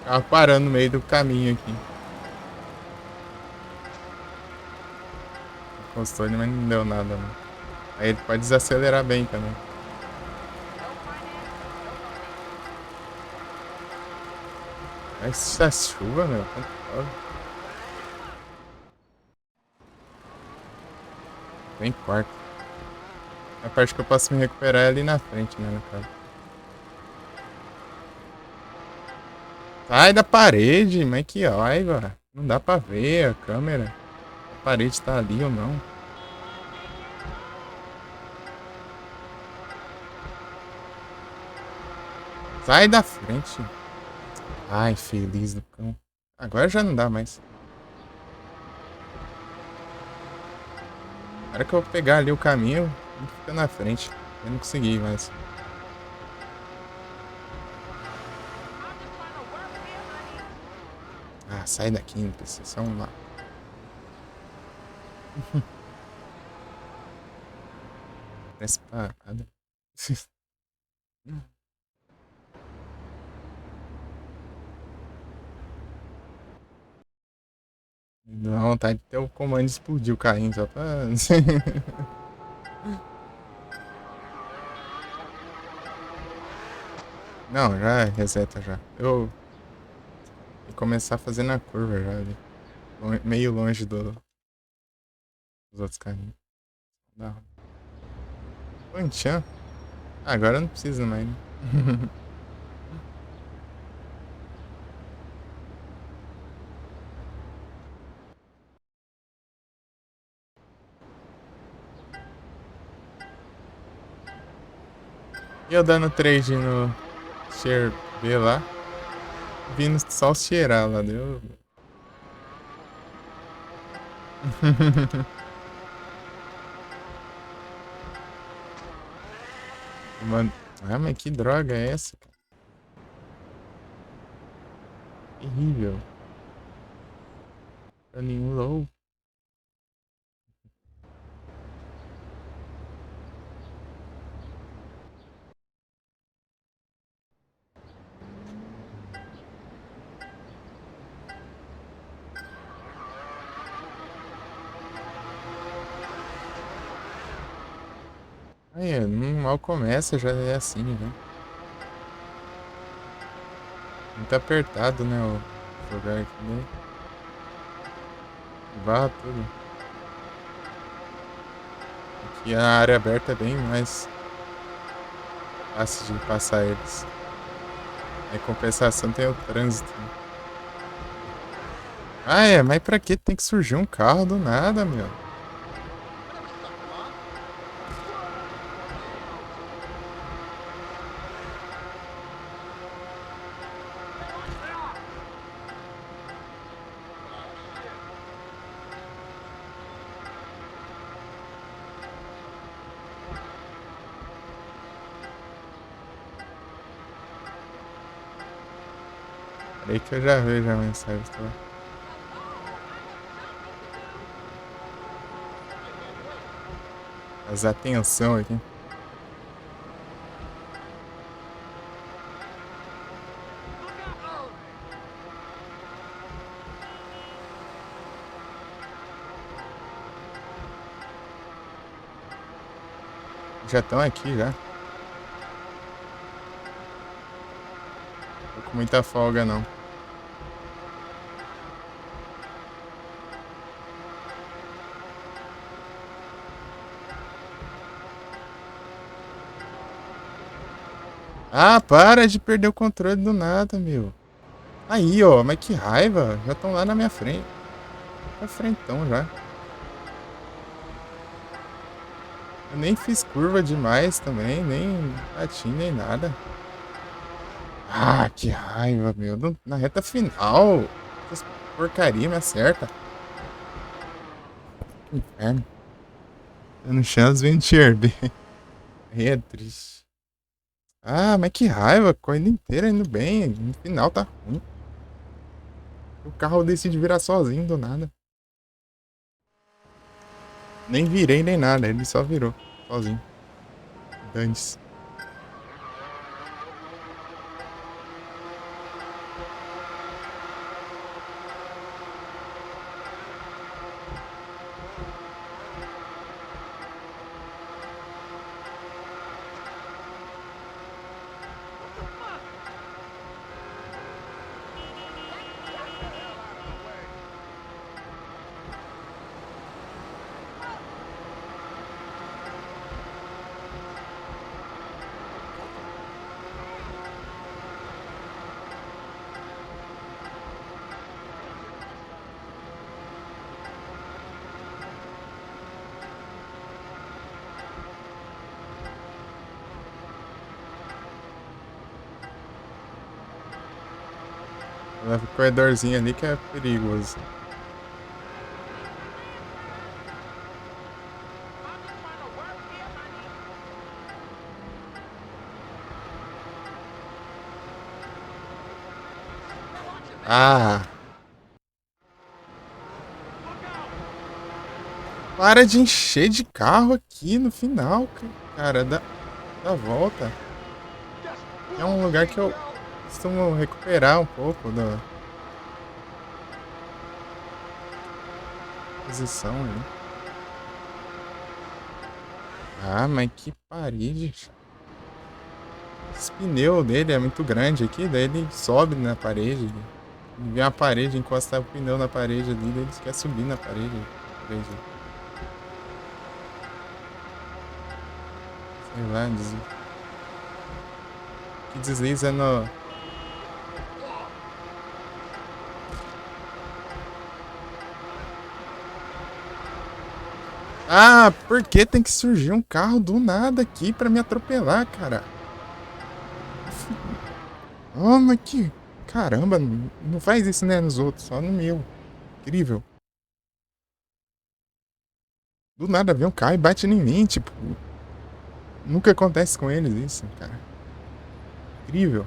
Tava parando no meio do caminho aqui. Encostou ele, mas não deu nada, não. Aí ele pode desacelerar bem também. Essa chuva, meu. Quanto foda. Bem quarto. A parte que eu posso me recuperar é ali na frente, né, no caso. Sai da parede, mas que raiva. Não dá pra ver a câmera. A parede tá ali ou não. Sai da frente. Ai, feliz do cão. Agora já não dá mais. Na hora que eu pegar ali o caminho, ele fica na frente. Eu não consegui mais. Ah, sai daqui, não precisa. Só um lá. Parece parada. Dá vontade de ter o comando de explodir o carrinho só pra. Não, já reseta já. Eu vou começar fazendo a curva já ali. Meio longe dos outros carrinhos. Não. Panchan? Agora não precisa mais, né? E eu dando trade no Share B lá. Vindo só cheirar lá, deu. Mano. Ah, mas que droga é essa, cara? Terrível. Caninho low. Aí, mal começa, já é assim, né? Muito apertado, né, o lugar aqui, né? Barra tudo. Aqui a área aberta é bem mais fácil de passar eles. Em compensação tem o trânsito. Né? Ah, mas pra que tem que surgir um carro do nada, meu? Peraí que eu já vejo a mensagem, tá? As atenção aqui. Já estão aqui já. Tô com muita folga não. Ah, para de perder o controle do nada, meu. Aí, ó, mas que raiva. Já estão lá na minha frente. Na frentão já. Eu nem fiz curva demais também, nem bati, nem nada. Ah, que raiva, meu. Na reta final. Essas porcaria me acerta. Que inferno. Dando chance de enxergar. Aí é triste. Ah, mas que raiva. Corrida inteira indo bem. No final tá ruim. O carro decide virar sozinho do nada. Nem virei nem nada. Ele só virou. Sozinho. Dane-se. Leva o corredorzinho ali que é perigoso. Ah! Para de encher de carro aqui no final, cara, da volta. É um lugar que eu costumo recuperar um pouco da posição ali. Ah, mas que parede. Esse pneu dele é muito grande aqui, daí ele sobe na parede. Ele vê a parede, encosta o pneu na parede ali, daí ele quer subir na parede. Sei lá, que desliza no... Ah, por que tem que surgir um carro do nada aqui pra me atropelar, cara? Oh, mas que... Caramba, não faz isso, né, nos outros, só no meu. Incrível. Do nada vem um carro e bate em mim, tipo... Nunca acontece com eles isso, cara. Incrível.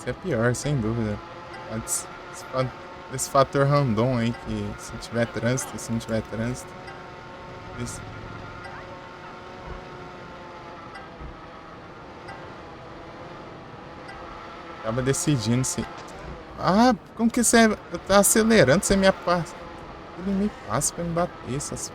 Isso é pior, sem dúvida. Esse fator random aí, que se tiver trânsito, se não tiver trânsito. Isso. Acaba decidindo se. Ah, como que você tá acelerando? Você me passa. Ele me passa pra me bater essas.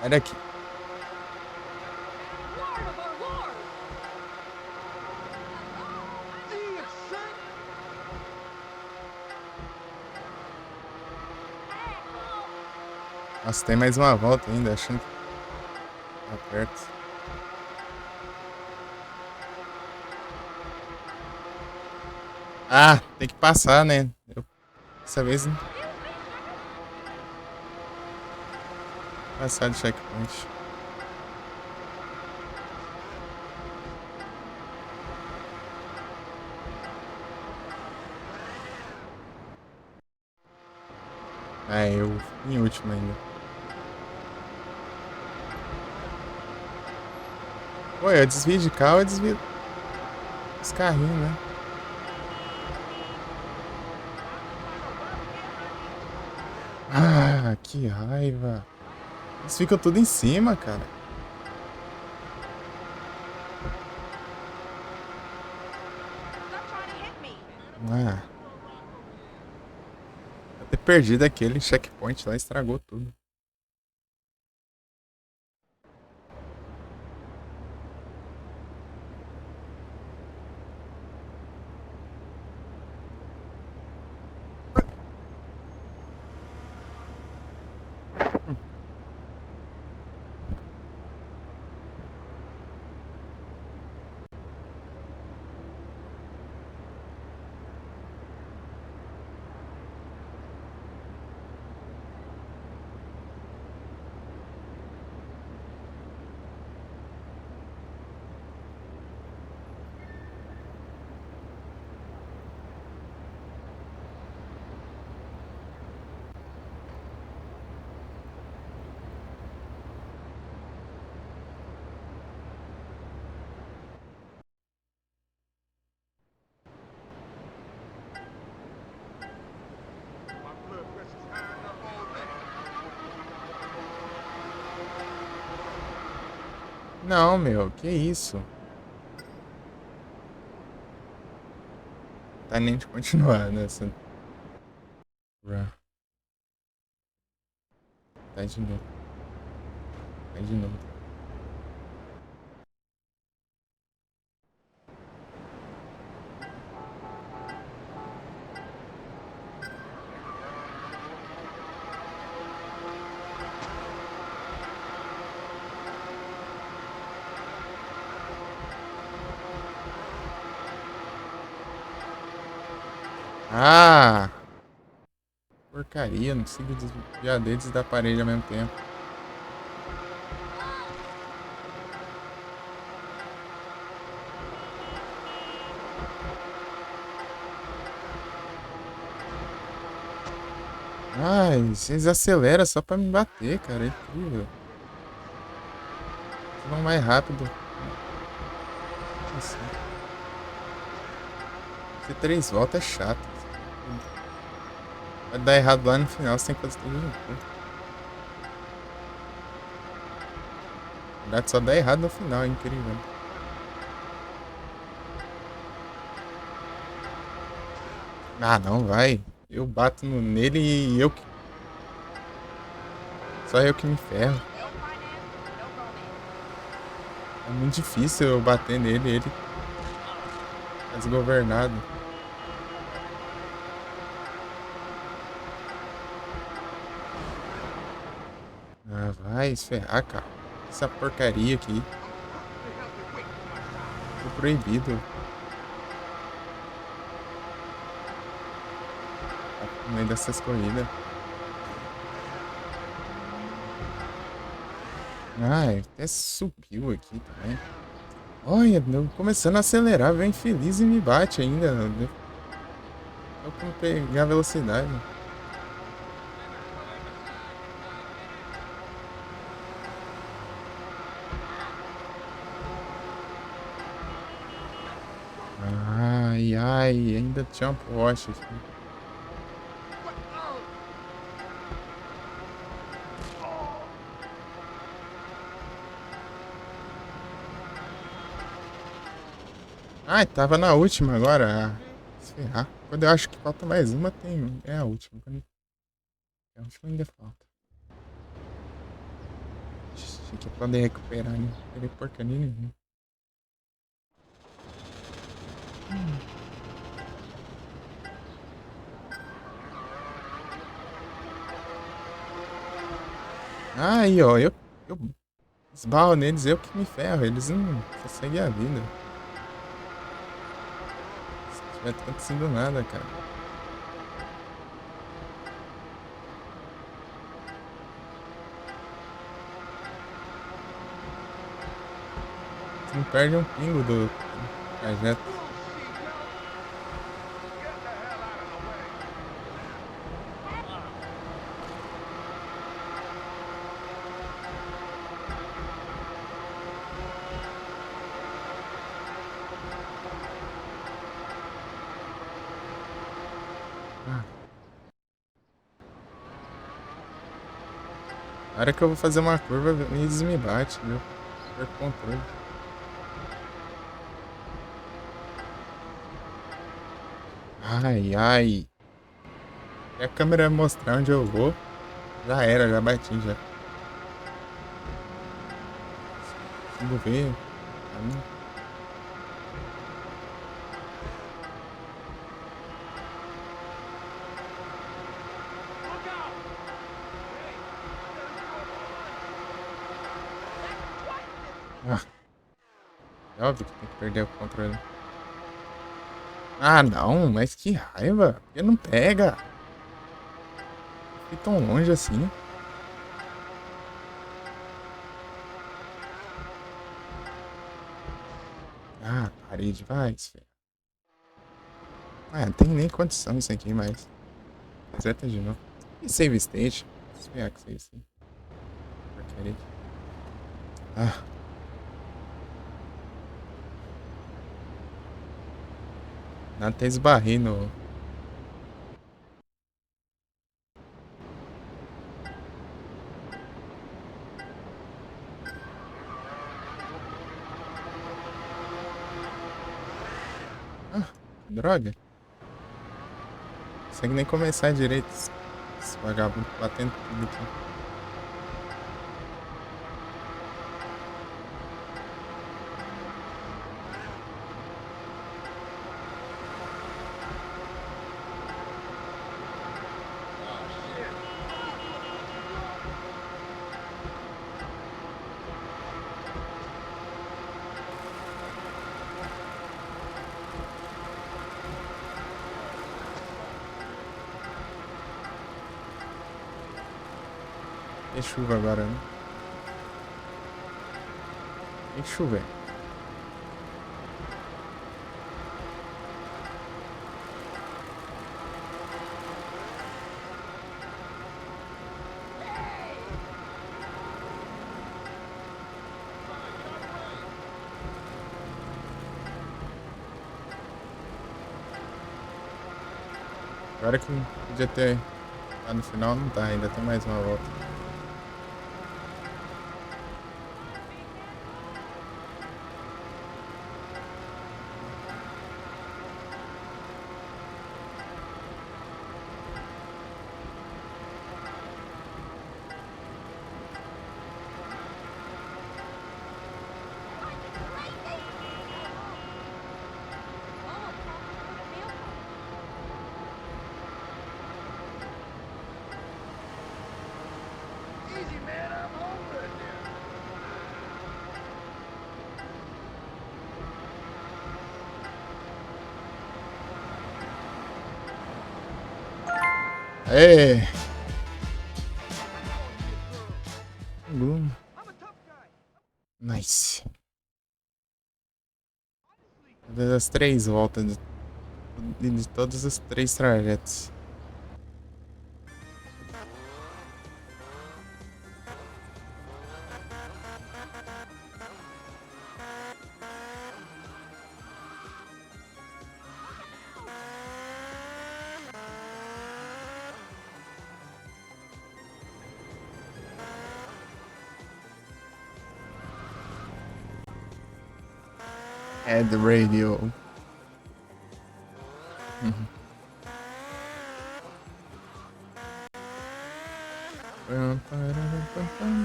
Sai daqui. Nossa, tem mais uma volta ainda, achando que tá perto. Ah, tem que passar, né? Dessa vez não. Passar de checkpoint. É, eu em último ainda. Pô, eu desvio de carro, eu desvio os carrinhos, né? Ah, que raiva. Eles ficam tudo em cima, cara. Stop trying to hit me. Ah. Eu ter perdido aquele checkpoint lá, estragou tudo. Não, meu, que isso? Tá nem de continuar nessa. Tá de novo. Tá de novo. Ah! Porcaria, não consigo desviar deles da parede ao mesmo tempo. Ai, vocês aceleram só pra me bater, cara. É incrível. Vocês vão mais rápido. Assim. Esse 3 voltas é chato. Vai dar errado lá no final, você tem que fazer tudo de novo. Na verdade, só dá errado no final, é incrível. Ah, não, vai. Eu bato nele e eu que. Só eu que me ferro. No finance, no romance. É muito difícil eu bater nele, ele tá desgovernado. Ah, vai se ferrar, cara. Essa porcaria aqui. Tô proibido. No meio dessas corridas. Ai, até subiu aqui também. Olha, eu começando a acelerar, vem feliz e me bate ainda. Eu como pegar a velocidade. Ai, ai, ainda tinha uma Porsche aqui. Ai, tava na última agora. Ah, se ferrar. Quando eu acho que falta mais uma, tem. É a última. Quando... A última ainda falta. Achei que ia poder recuperar, né? Não teria porcaria nenhuma. Aí, ó, eu esbarro neles, eu que me ferro. Eles não conseguem a vida. Se tiver acontecendo nada, cara. Você não perde um pingo do trajeto. Ah, na hora que eu vou fazer uma curva, eles me batem, viu? Perco o controle. Ai, ai. E a câmera mostrar onde eu vou. Já era, já bati, já. Consigo ver. Caminho. Look out! Ah, é óbvio que tem que perder o controle. Ah, não, mas que raiva. Por que não pega? Fui tão longe assim. Ah, parede, vai, filho. Ah, não tem nem condição isso aqui, mas. Reseta de novo. E save state? Espera que save state. Porcaria. Ah, dá até esbarrei no. Ah, droga. Não consegue nem começar direito. Esse vagabundo batendo tudo aqui. Tem chuva agora, né? Tem chover. Agora que podia ter. Tá no final, não tá. Ainda tem mais uma volta. Easy, man, I'm homeless. Aê! I'm a tough guy. Nice. Das 3 voltas de todos os 3 trajetos. Head radio. Standing inside, muscular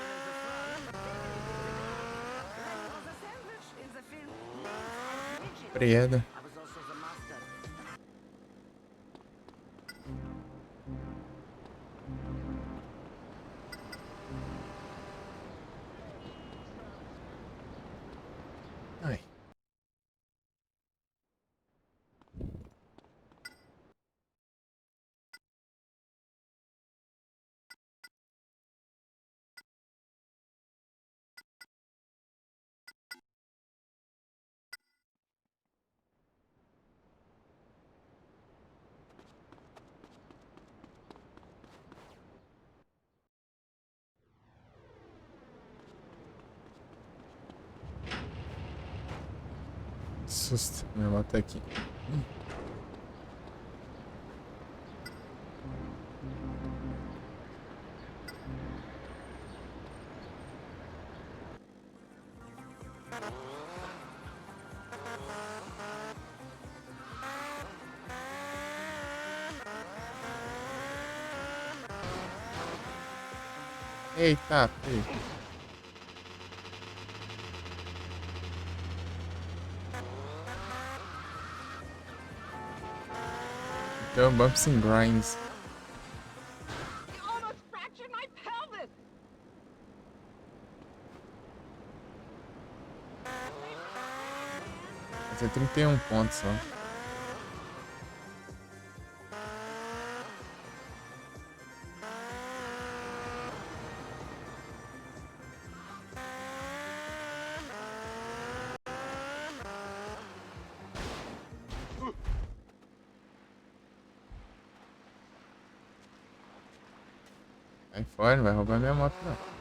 as a frog. I was a sandwich in the film Midget. Prieda. I was also the master. Ai. Que susto, minha moto aqui. Eita, filho. Então, bumps and grinds. You almost fractured my pelvis! Vai ser 31 pontos só. Sai fora, não vai roubar minha moto não.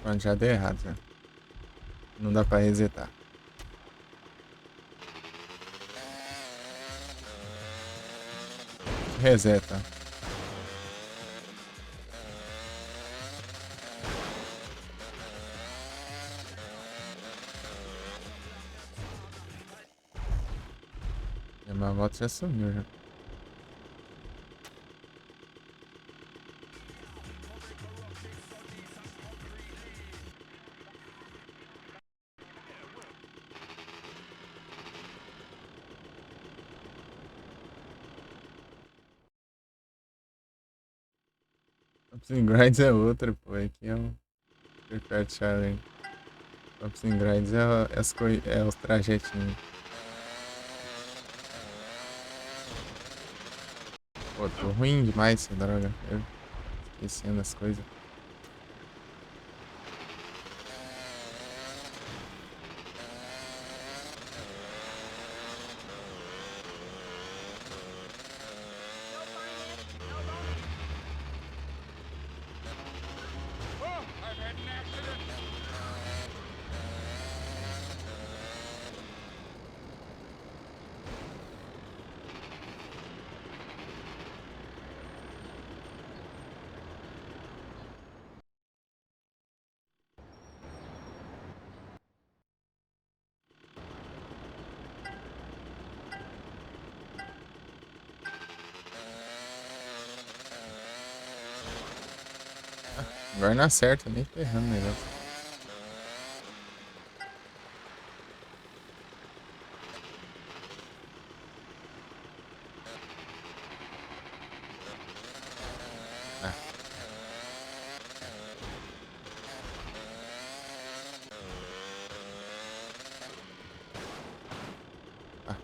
Pronto, já deu errado, já. Não dá pra resetar. Reseta. E a minha moto já sumiu, já. Bumps and Grinds é outra, pô. Aqui é o Prepare Challenge. Bumps and Grinds é os trajetinhos. Pô, tô ruim demais essa droga. Eu esquecendo as coisas. Oh, I've had an accident! Agora não acerta, nem ferrando o negócio. Ah. Ah.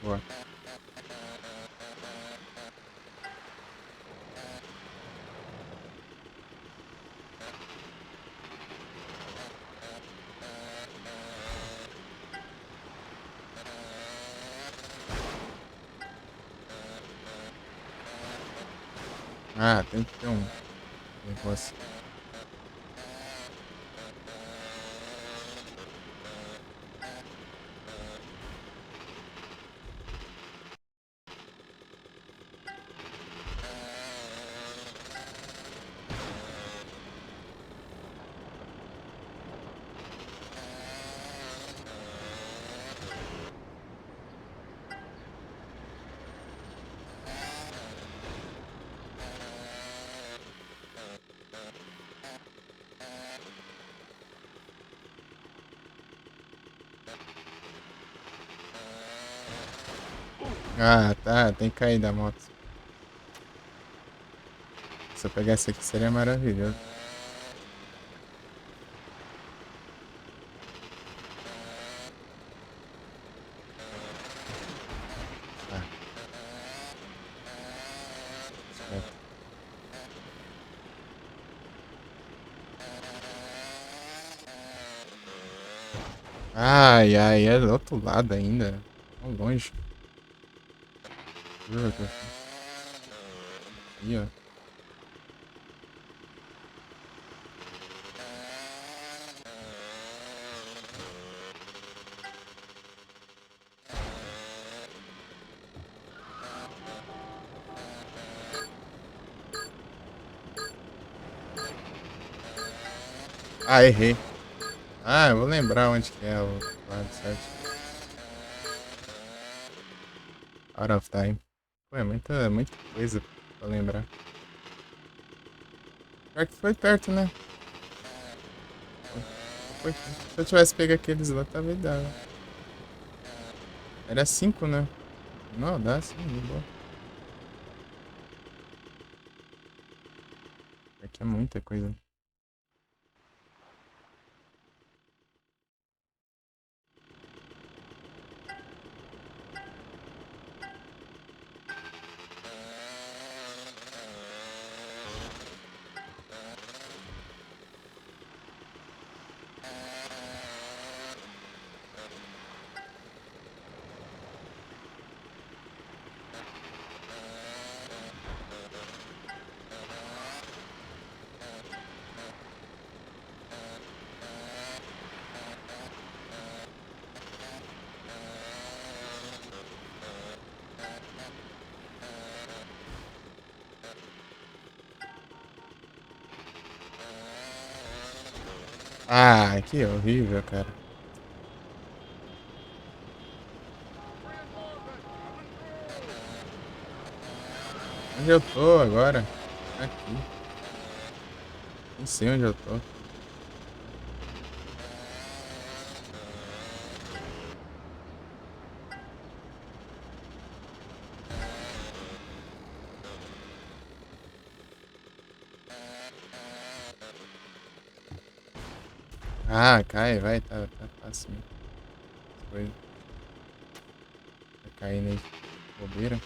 Boa. Ah, tem que ter um negócio. Ah, tá. Tem que cair da moto. Se eu pegasse aqui seria maravilhoso. Ah. Certo. Ai, ai, é do outro lado ainda. Tão longe. Juro que eu Ih, ó. Ah, errei. Ah, eu vou lembrar onde que é o lado certo. Out of time. Pô, é muita coisa pra lembrar. Pior que foi perto, né? Se eu tivesse pego aqueles lá, tava dava. Era 5, né? Não, dá sim, de boa. Aqui é muita coisa. Ah, que horrível, cara. Onde eu tô agora? Aqui. Não sei onde eu tô. Ah, cai, vai, tá fácil. Coisa. Tá caindo aí. Bobeira.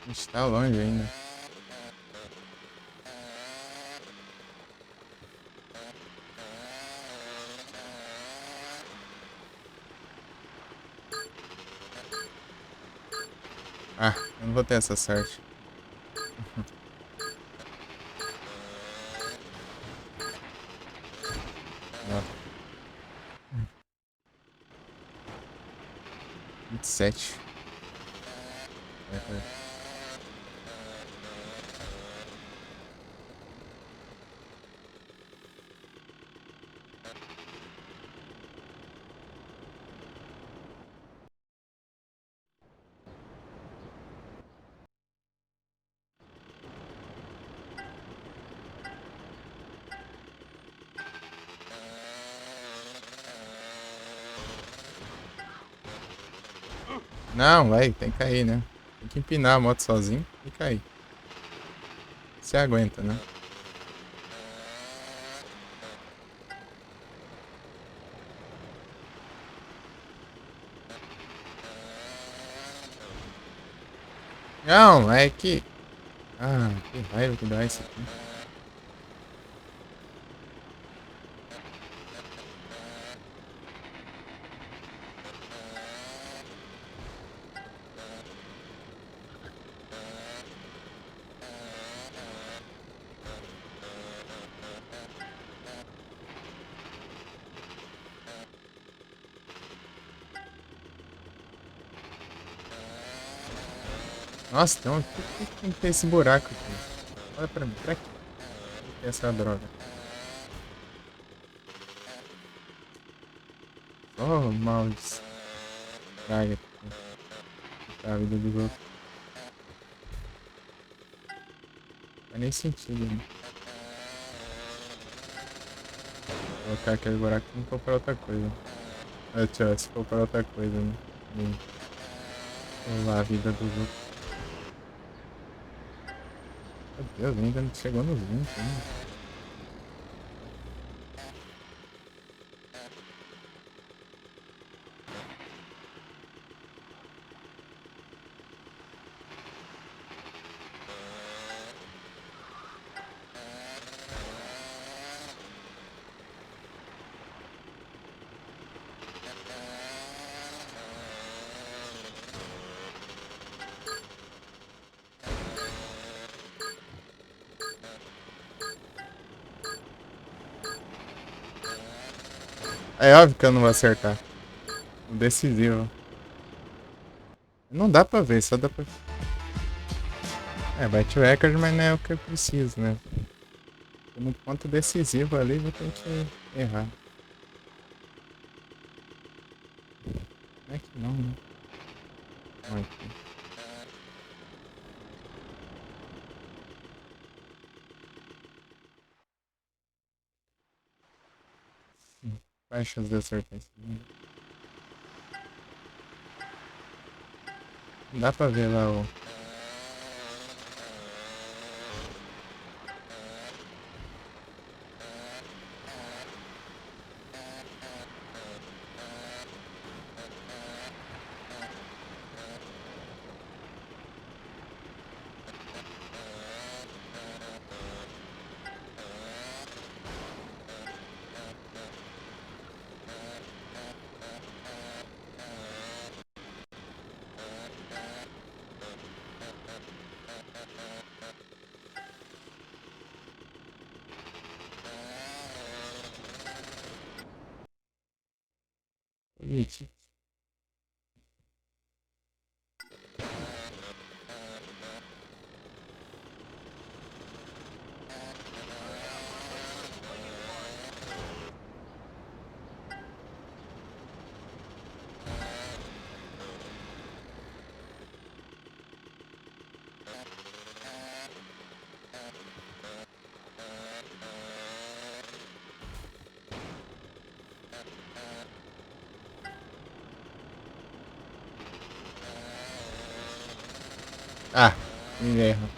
A gente tá longe ainda. Ah, eu não vou ter essa sorte. Não. 27. Não, vai, tem que cair, né? Tem que empinar a moto sozinho e cair. Você aguenta, né? Não, é que... Ah, que raiva que dá isso aqui. Nossa, por que tem que ter esse buraco aqui? Olha pra mim, pra quê? Por que essa droga? Oh, maldição. Praga. Tá a vida dos outros. Não faz nem sentido, né? Vou colocar aquele buraco se não for pra outra coisa. Ah, tchau, se for pra outra coisa, né? Vamos lá, a vida dos outros. Meu Deus, ainda não chegou nos 20 ainda. É óbvio que eu não vou acertar. O decisivo. Não dá pra ver, só dá pra... É, bate o recorde, mas não é o que eu preciso, né? No ponto decisivo ali, vou ter que errar. Não é que não, né? Não, aqui. Quais chances de acertar isso? Não dá pra ver lá o... Ixi. Ah, me erro.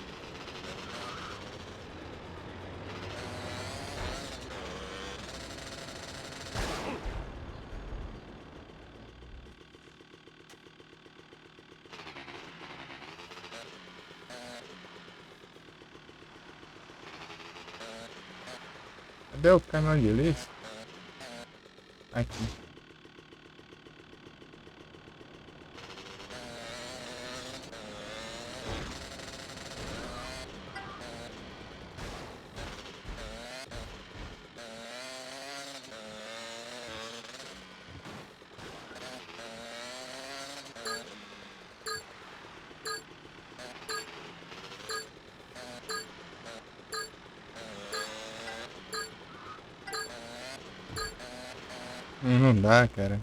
Cadê o caminhão de lixo? Aqui. Não dá, cara.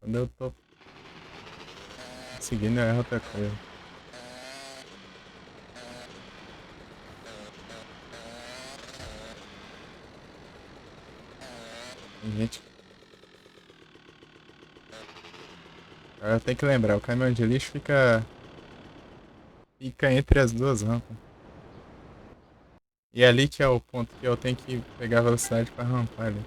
Quando eu tô seguindo, eu erro outra coisa. Tem gente. Agora eu tenho que lembrar, o caminhão de lixo fica entre as duas rampas. E ali que é o ponto que eu tenho que pegar a velocidade pra rampar ali.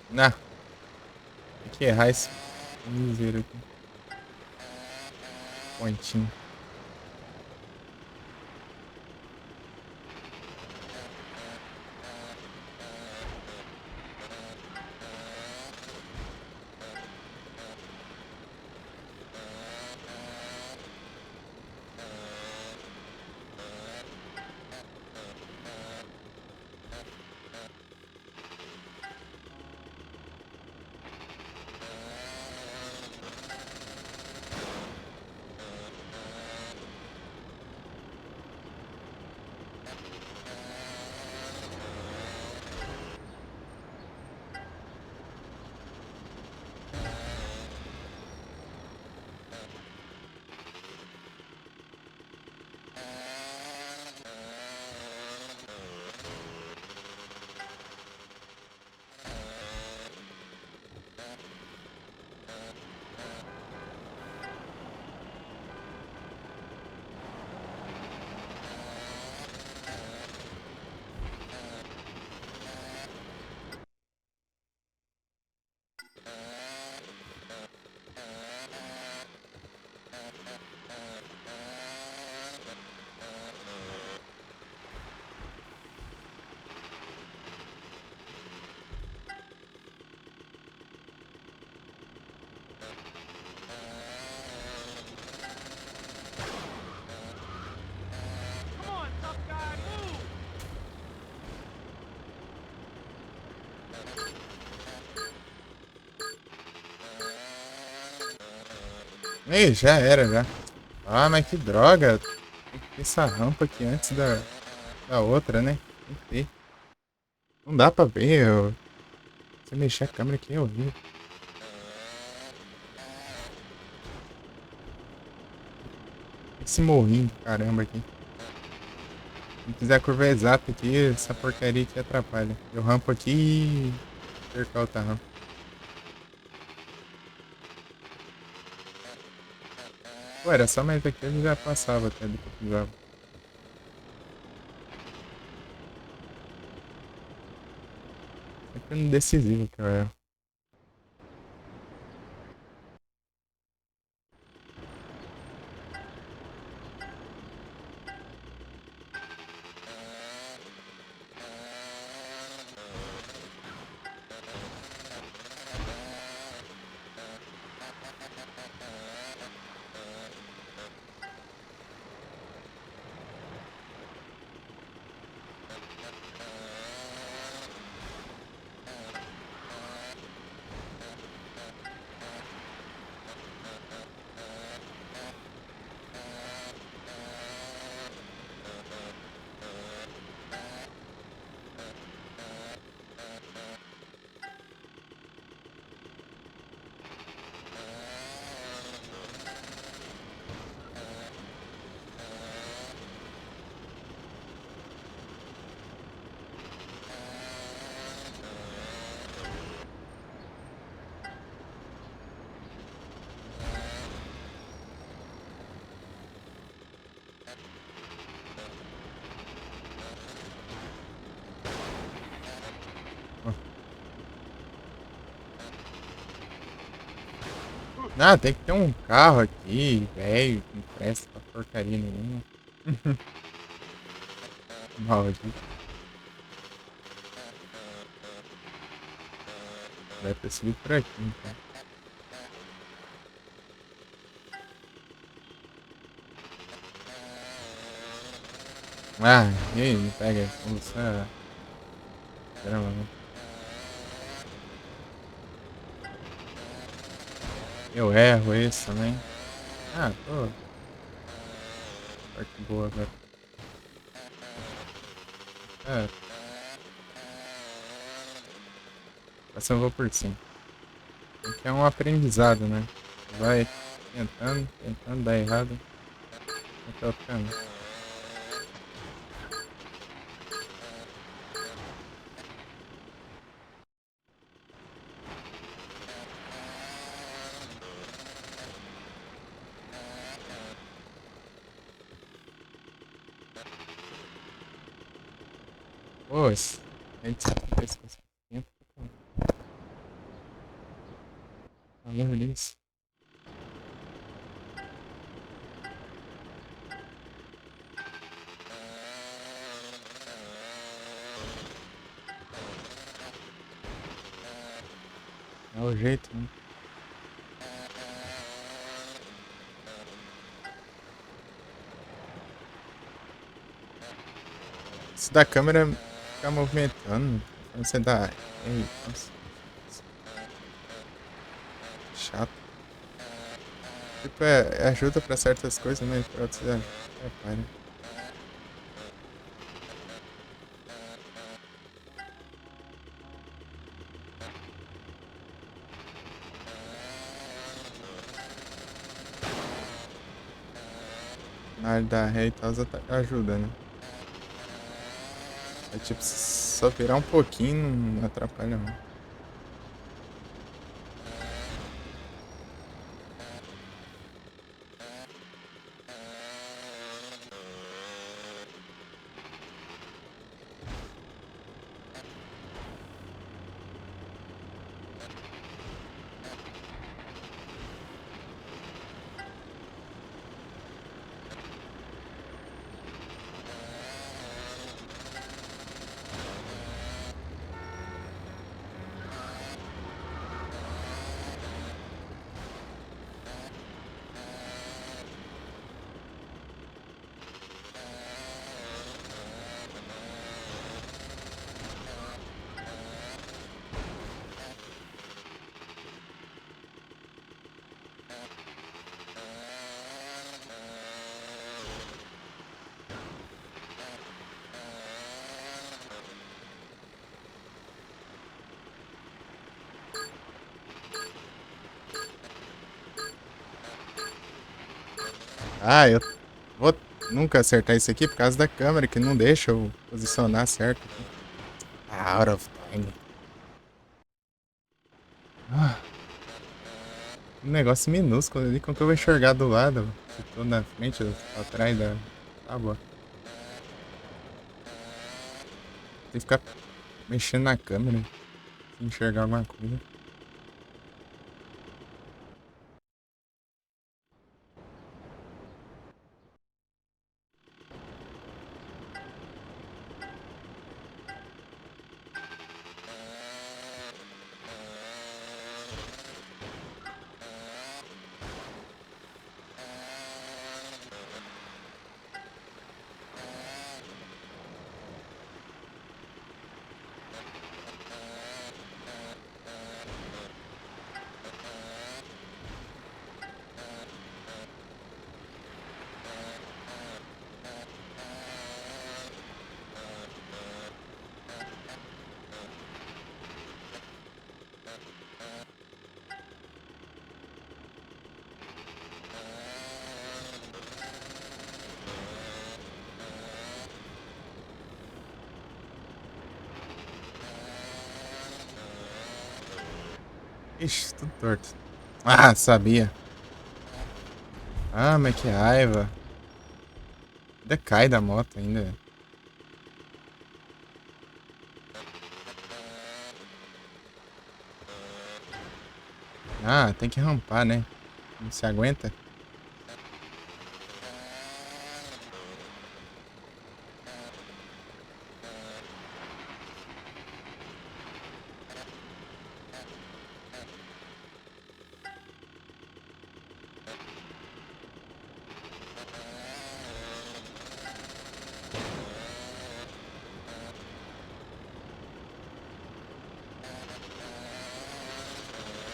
Não. Tem que errar esse miséria aqui. Pontinho. Come on, tough guy, move! Ih, já era, já. Ah, mas que droga. Tem que ter essa rampa aqui antes da outra, né? Tem que ter. Não dá pra ver. Se eu mexer a câmera aqui é horrível. Esse morrinho, caramba, aqui. Se fizer a curva exata aqui, essa porcaria aqui atrapalha. Eu rampo aqui e perco a outra rampa. Pô, era só mais aqui, eu já passava até do que eu precisava. Sempre no decisivo que eu era. Ah, tem que ter um carro aqui, velho, que não presta pra porcaria nenhuma. Maldito. Deve ter subido por aqui, então. Ah, e aí, não pega a condução. Caramba, né? Eu erro isso também. Ah, tô. Parte boa agora. É, essa eu vou por cima. Porque é um aprendizado, né? Vai tentando dar errado. Até o caminho. Pô, a gente sabe que esse tempo. Falando nisso. É o jeito, né? Isso da câmera ficar movimentando. Quando você dá. Ei, nossa. Chato. Tipo, ajuda pra certas coisas, mas pra outras é para. Na área da ré e tal, ajuda, né? É tipo, só virar um pouquinho não atrapalha não. Ah, eu vou nunca acertar isso aqui por causa da câmera, que não deixa eu posicionar certo aqui. Out of time. Ah, um negócio minúsculo ali, como que eu vou enxergar do lado? Se tô na frente ou atrás da tábua. Tem que ficar mexendo na câmera, se enxergar alguma coisa. Ixi, tudo torto. Ah, sabia. Ah, mas que raiva. Ainda cai da moto ainda. Ah, tem que rampar, né? Não se aguenta?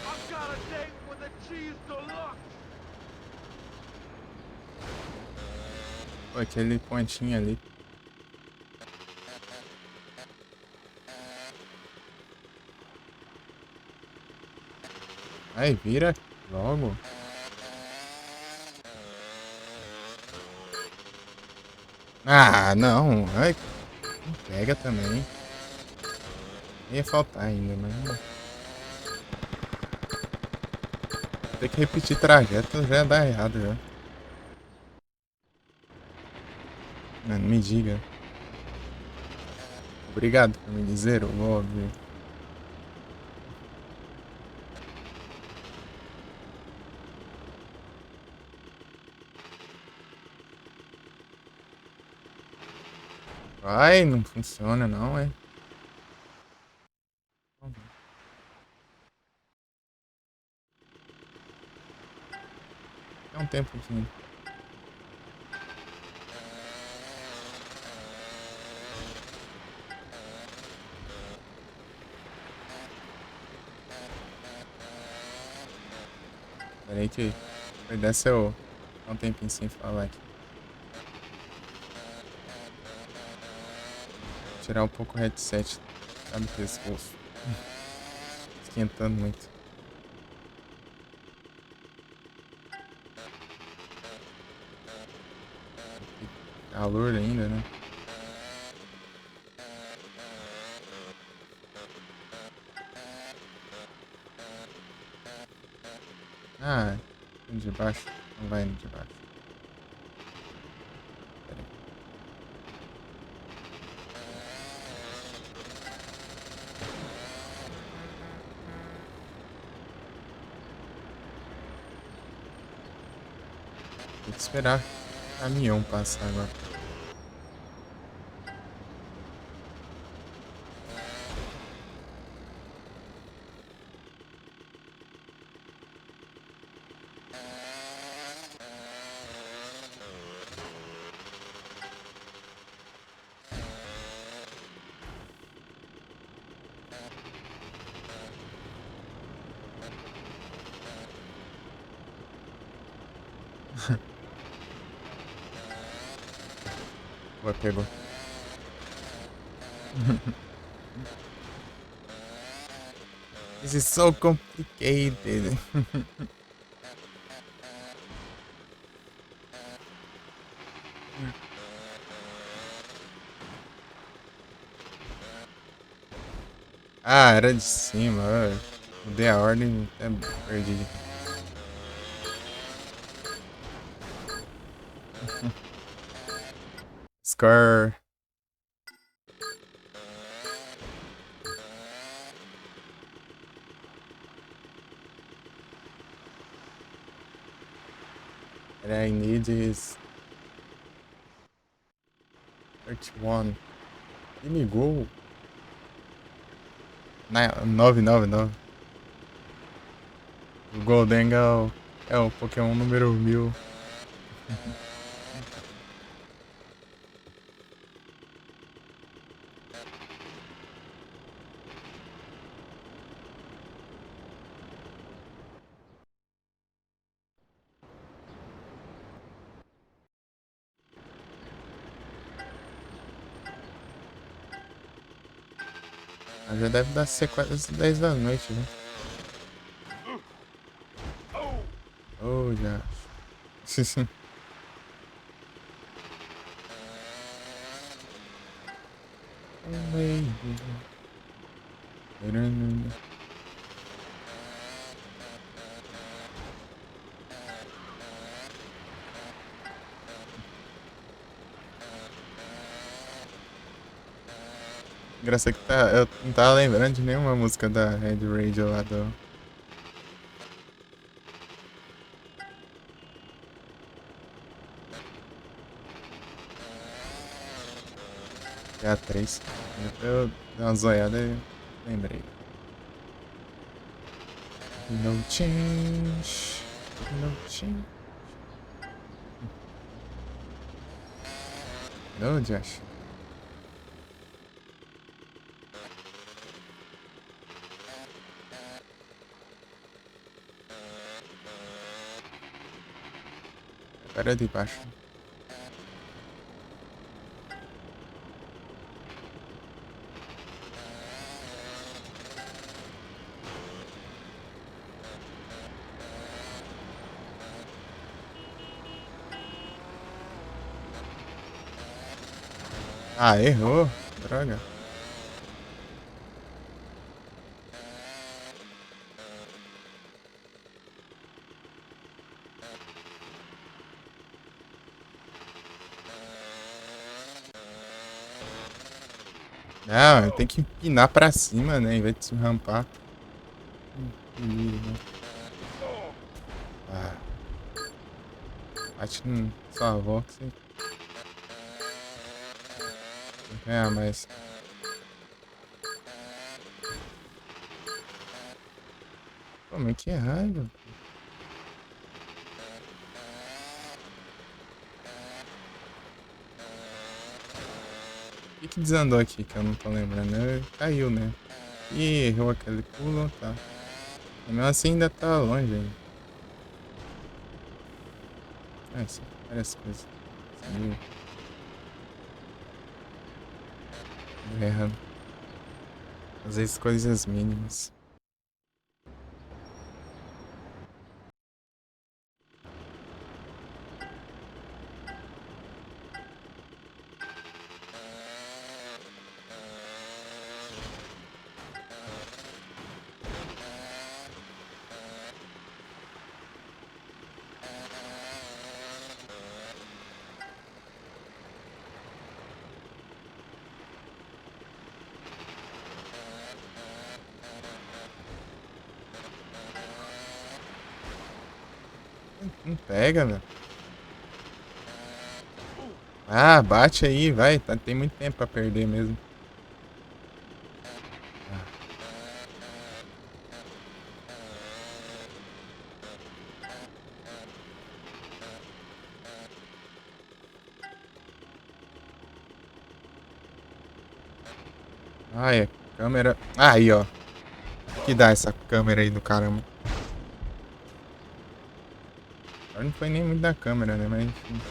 I've got a date with a cheese deluxe. Pô, aquele pontinho ali. Aí, vira logo. Ah, não. Ai, não pega também. Ia faltar ainda, mas não. Tem que repetir trajeto, já dá errado já. Não me diga. Obrigado por me dizer, eu vou ouvir. Vai, não funciona não, é. É um tempo aqui. Peraí que vai dar seu um tempinho sem falar aqui. Tirar um pouco o headset, tá no pescoço. Esquentando muito. Calor ainda, né? Ah, no de baixo. Não vai no de baixo. Pera aí. Tem que esperar o caminhão passar agora. Ué, pegou. This is so complicated. Ah, era de cima. Mudei a ordem, até perdi. Scar. What I need is 31. E ligou. 999. O Golden é o Pokémon número 1000. Mas já deve dar ser quase 10 da noite, né? Oh, já. Engraçado que eu não tava lembrando de nenhuma música da Red Radio lá do. GTA 3. Eu dei uma zoiada e lembrei. No change. No change. No, Josh. Agora é de baixo. Ah, errou. Droga. Não, tem que empinar pra cima, né? Em vez de se rampar. Né? Ah. Bate na sua avó que você. Não ganhar mais. Pô, mas que raiva. O que desandou aqui que eu não tô lembrando? Caiu, né? Ih, errou aquele pulo, tá. E mesmo assim ainda tá longe ainda. Ah, são várias coisas. Sim. Errando. Às vezes coisas mínimas. Não pega, velho. Ah, bate aí, vai. Tem muito tempo pra perder mesmo. Ai, a câmera. Aí, ó. Que dá essa câmera aí do caramba. Agora não foi nem muito da câmera, né? Mas enfim.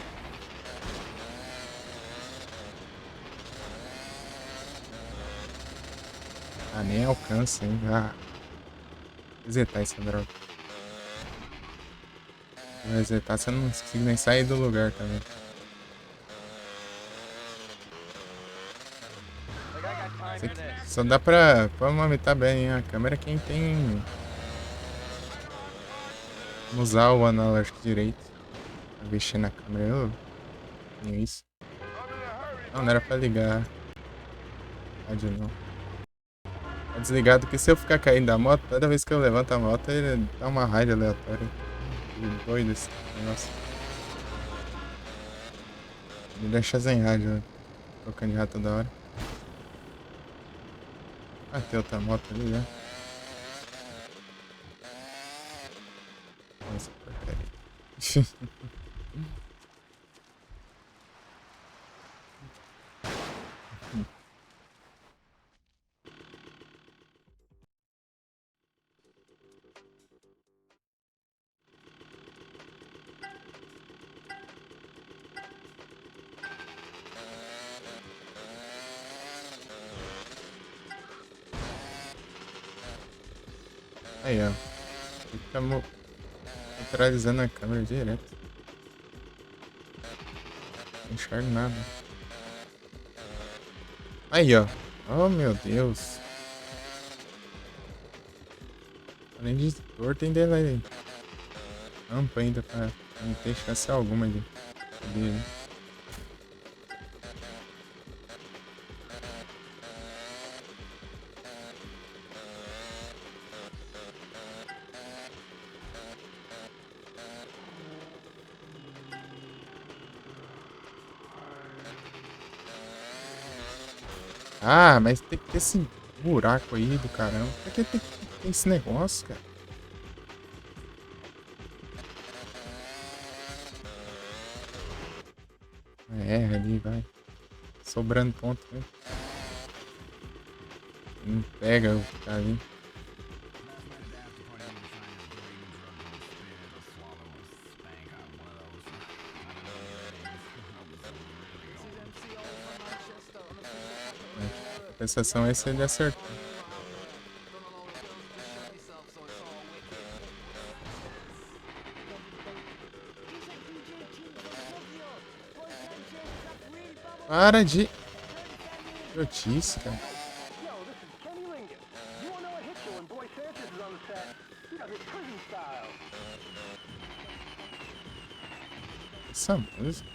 Ah, nem alcança, hein? Ah. Resetar essa droga. Vou resetar, você não consegue nem sair do lugar também. Like I got time Sei for que this. só dá pra aumentar bem a câmera quem tem. Usar o analógico direito. Pra mexer na câmera. Eu tenho isso. Não era pra ligar. Rádio não. Tá desligado que se eu ficar caindo da moto, toda vez que eu levanto a moto, ele dá uma rádio aleatória. Que doido esse negócio. Ele deixa sem rádio, né? Trocando de rádio toda hora. Ah, tem outra moto ali já. Nossa, porcaria. Aí, ó. Ficamos neutralizando a câmera direto. Não enxergo nada. Aí, ó. Oh, meu Deus. Além de torto, ainda vai rampa ainda pra não ter chance alguma de subir. Ah, mas tem que ter esse buraco aí do caramba. Por que tem que ter esse negócio, cara? É, ali, vai. Sobrando ponto, né? Não pega o cara ali. A compensação é se ele acertar. Para de... idiotice, cara. Yo, this is Kenny Lincoln. You wanna know a hit show when Boy Sanchez is on the set? He does it prison style. Essa música.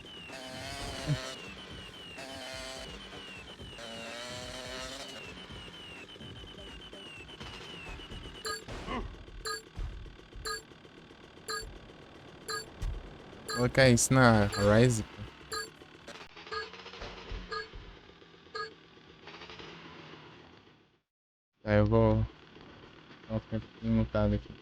Vou colocar isso na Rise. Tá, eu vou dar um tempo mutado aqui.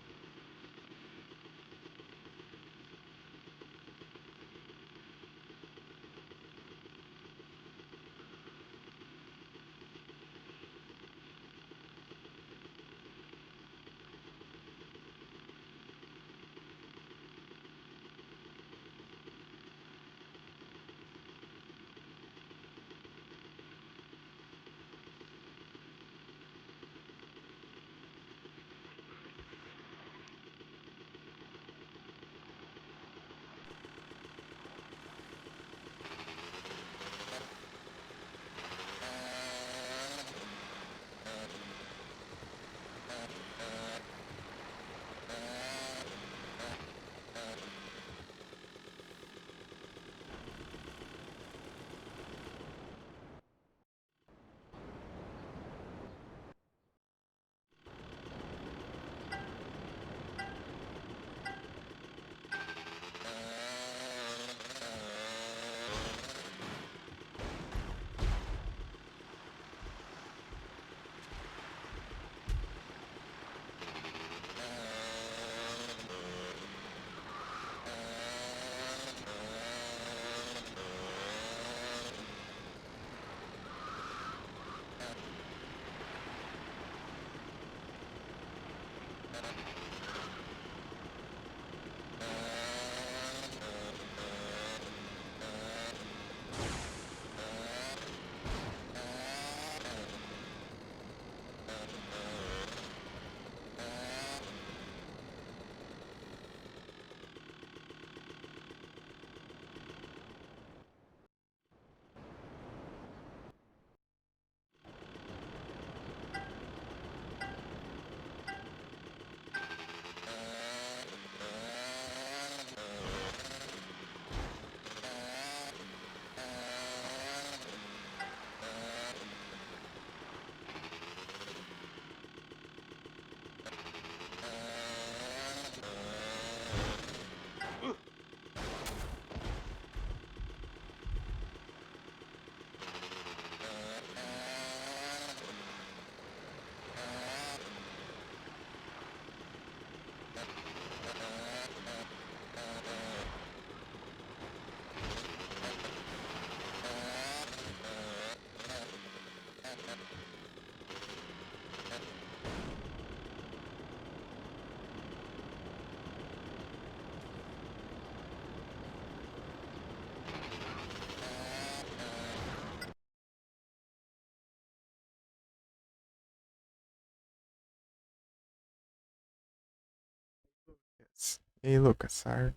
Ei, Lucas, Sar.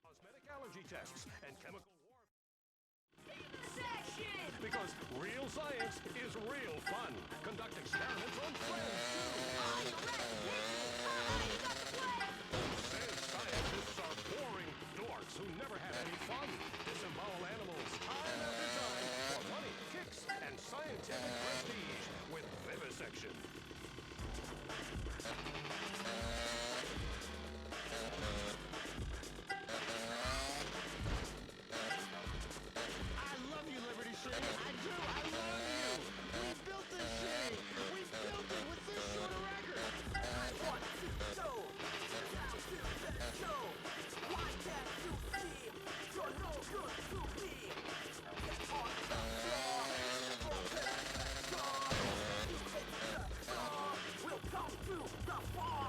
Cosmetic allergy tests and chemical warfare. Because real science is real fun. Conduct experiments on friends, too. Says scientists are boring dorks who never have any fun. Disembowel animals time after time for money, kicks, and scientific prestige with vivisection. I love you, Liberty City. I do. I love you. We built this city. We built it with this sort of record. What to do? Down to the show. Why can't you see? You're no good to me. Get on the floor. Open the door. You hit the door. We'll come through the floor.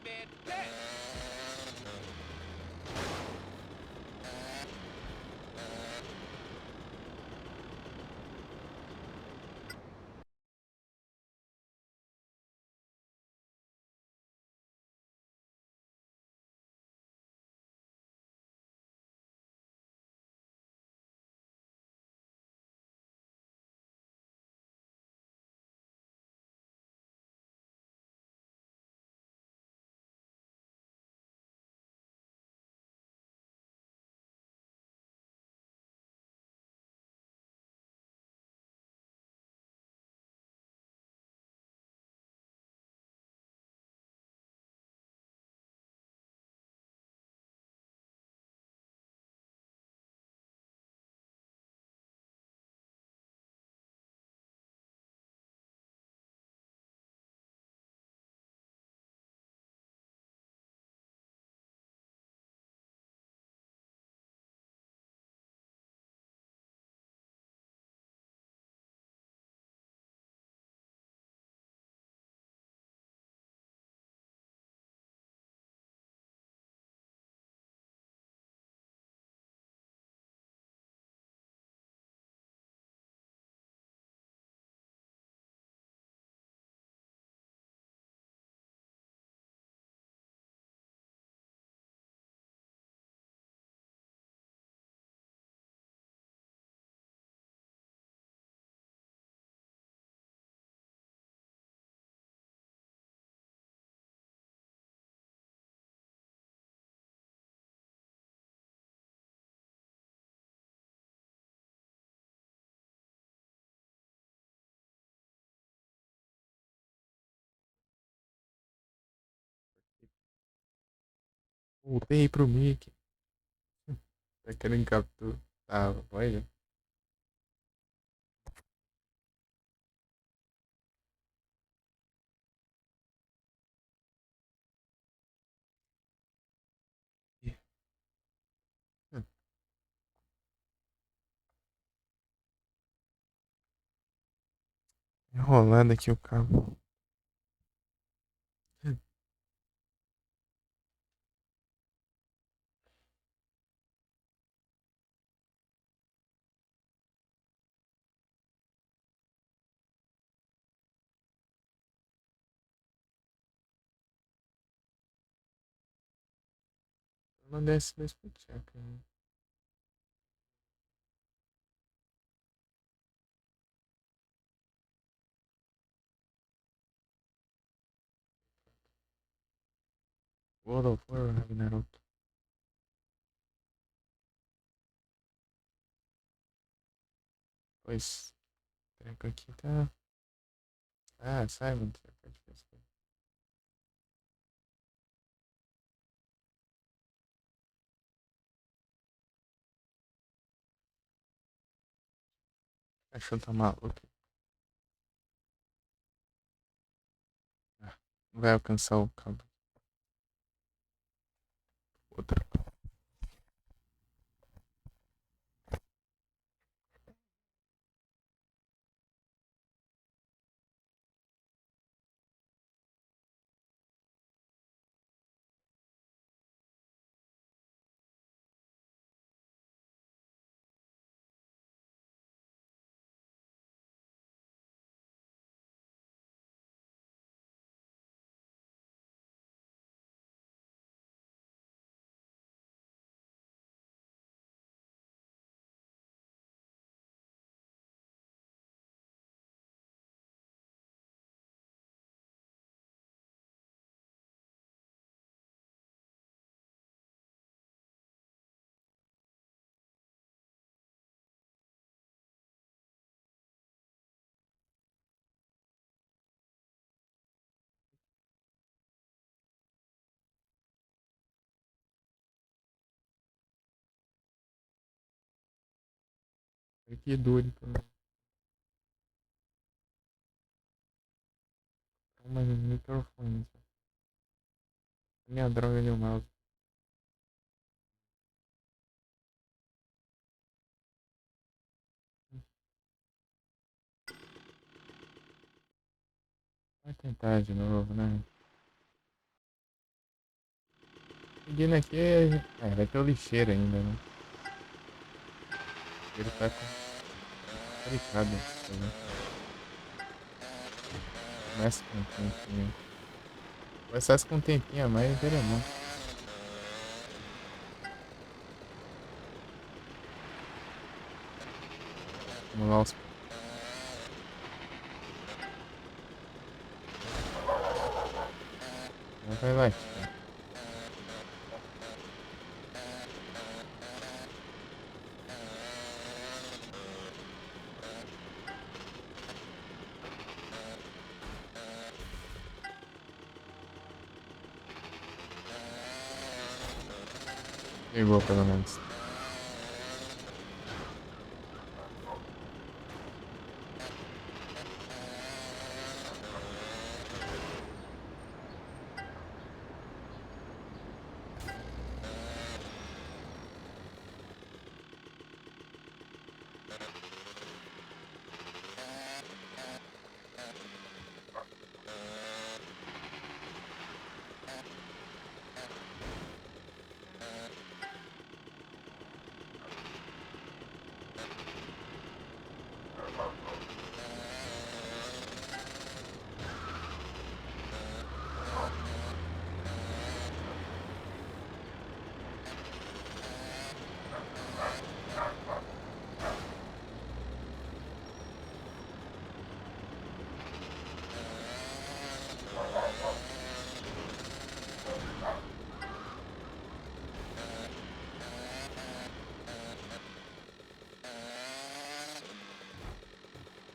man dead. Voltei pro Mickey. Tá querendo captura. Ah, vai. Enrolando aqui o cabo. Não desce mais pro check, né? World of War Ragnarok. Pois. Treco aqui tá. Ah, Simon, você pode pesquisar. Achou tá maluco. Ah, não vai alcançar o cabo. Outra. Aqui dure também. Uma microfone. Minha droga de mouse. Vai tentar de novo, né? Seguindo aqui, vai ter o lixeiro ainda, né? O lixeiro tá complicado, né? Começa com um tempinho. Começasse com um tempinho a mais, era bom. Vamos lá, vai lá, cara. Pegou, pelo menos.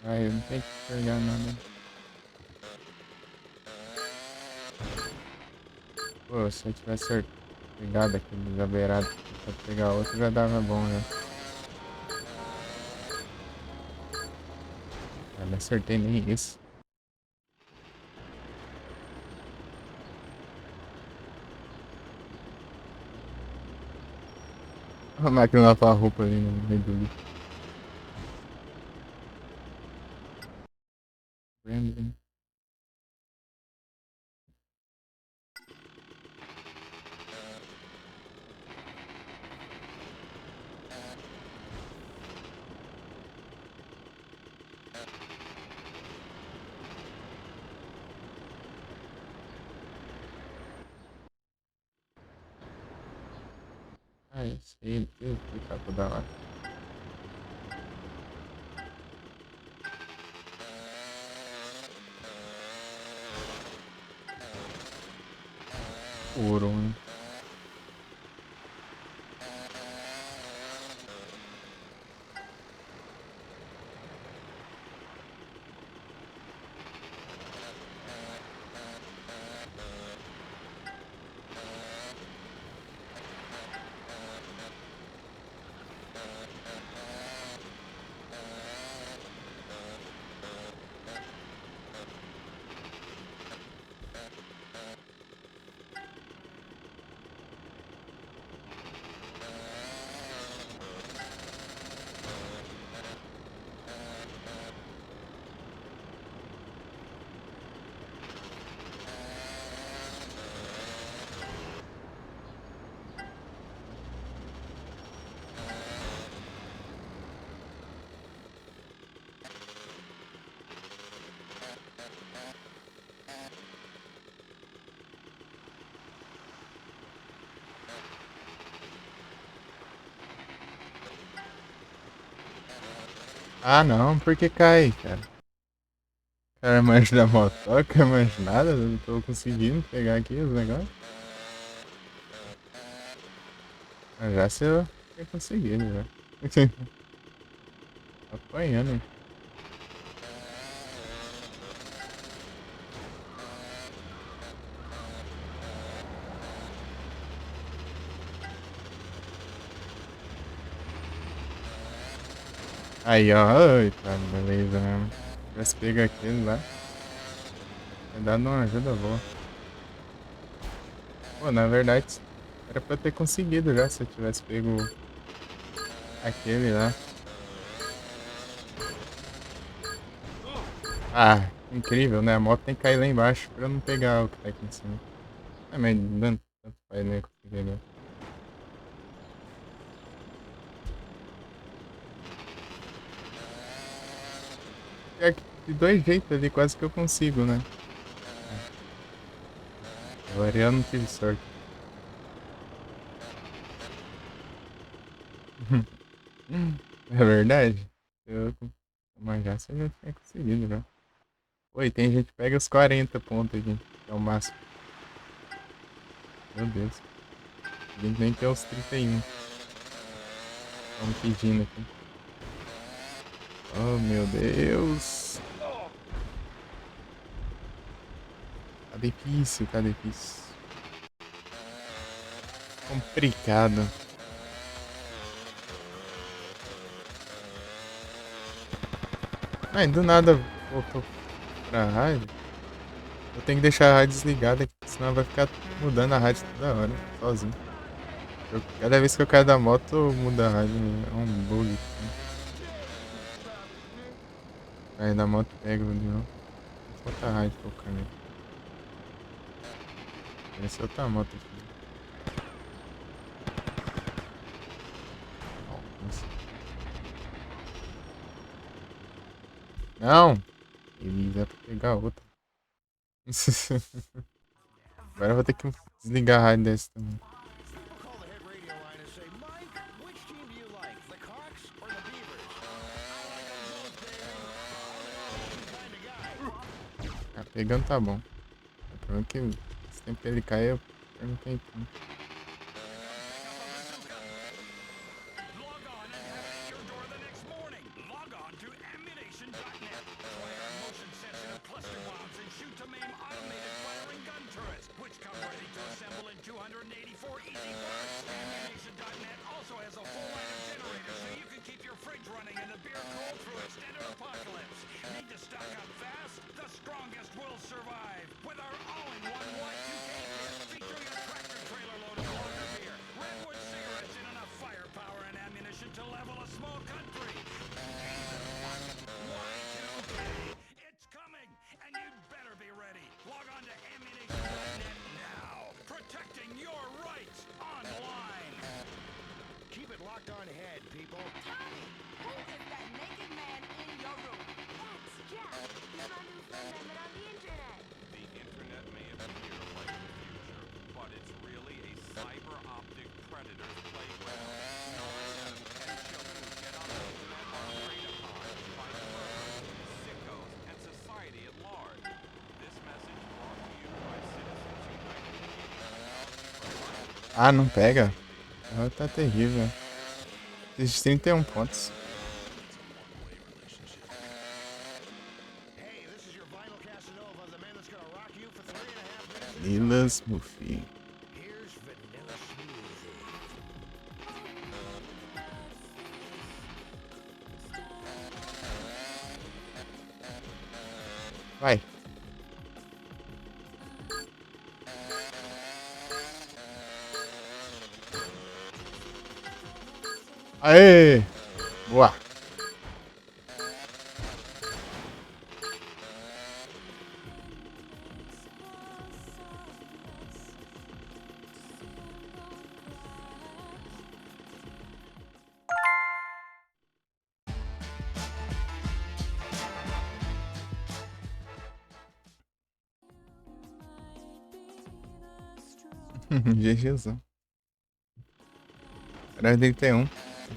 Ai, eu não tenho que pegar nada. Pô, se eu tivesse pegado aquele da beirada pra pegar outro, já dava bom, né? Eu não acertei nem isso. A máquina lavar a roupa ali no meio do lixo. Brandon. Ah, eu sei, eu ficar toda hora. Ouro, hein? Ah, não, porque cai, cara. Cara, manja da motoca, manja nada, não tô conseguindo pegar aqui os negócios. Mas já se eu ter conseguido, já. Apanhando, hein. Aí, ó, eita, beleza mesmo. Se tivesse pego aquele lá, tinha dado uma ajuda boa. Pô, na verdade, era pra eu ter conseguido já se eu tivesse pego aquele lá. Ah, incrível, né? A moto tem que cair lá embaixo pra eu não pegar o que tá aqui em cima. Ah, mas Vai nem conseguir, né? É que de dois jeitos ali quase que eu consigo, né? Agora eu não tive sorte. É verdade? Eu manjasse eu já tinha conseguido já. Oi, tem gente que pega os 40 pontos aqui, que é o máximo. Meu Deus. A gente nem tem os 31. Estamos pedindo aqui. Oh meu Deus. Tá difícil, tá difícil. Complicado. Ai, do nada voltou pra rádio. Eu tenho que deixar a rádio desligada, senão vai ficar mudando a rádio toda hora, sozinho. Cada vez que eu caio da moto, muda a rádio. É um bug. Aí da moto pega de novo. Outra rádio tocando aí. Parece outra moto aqui. Nossa. Não! Ele vai pegar outra. Agora eu vou ter que desligar a rádio dessa também. People call the head radio line and say, Mike, which team do you like, the Cox or the Beavers? I like them both, baby. I'm the kind of guy. Ah, pegando tá bom. O problema é que esse tempo que ele cai, eu perco um tempinho. Log on and have it at your door the next morning. Log on to ammunition.net. Fire motion-sensitive cluster bombs and shoot-to-maim automated fire and gun turrets, which come ready to assemble in 284 easy bursts. Ammunition.net also has a full line of generators so you can keep your fridge running and the beer cold through extended apocalypse. Need to stock up fast? The strongest will survive. With our all-in-one Y2K kit featuring a tractor-trailer load of lager beer, redwood cigarettes, and enough firepower and ammunition to level a small country. Y2K. It's coming, and you'd better be ready. Log on to ammunition.net now. Protecting your rights online. Keep it locked on head, people. Tommy, who is that naked man in your room? That's Jack. He's my new friend I met on the internet. The internet may appear like the future, but it's really a cyber-optic predator's playground. No one and children who get on the internet are preyed upon by murderers, sickos, and society at large. This message brought to you by Citizens United. Ah, não pega? Ah, tá terrível. Esses 31 pontos. Hey, this is your vinyl Casanova, the man that's gonna rock you for 3.5 minutes. Lila Smoothie. Here's Vanilla Smoothie. Vai. Aê! Boa! GGzão. Era 31.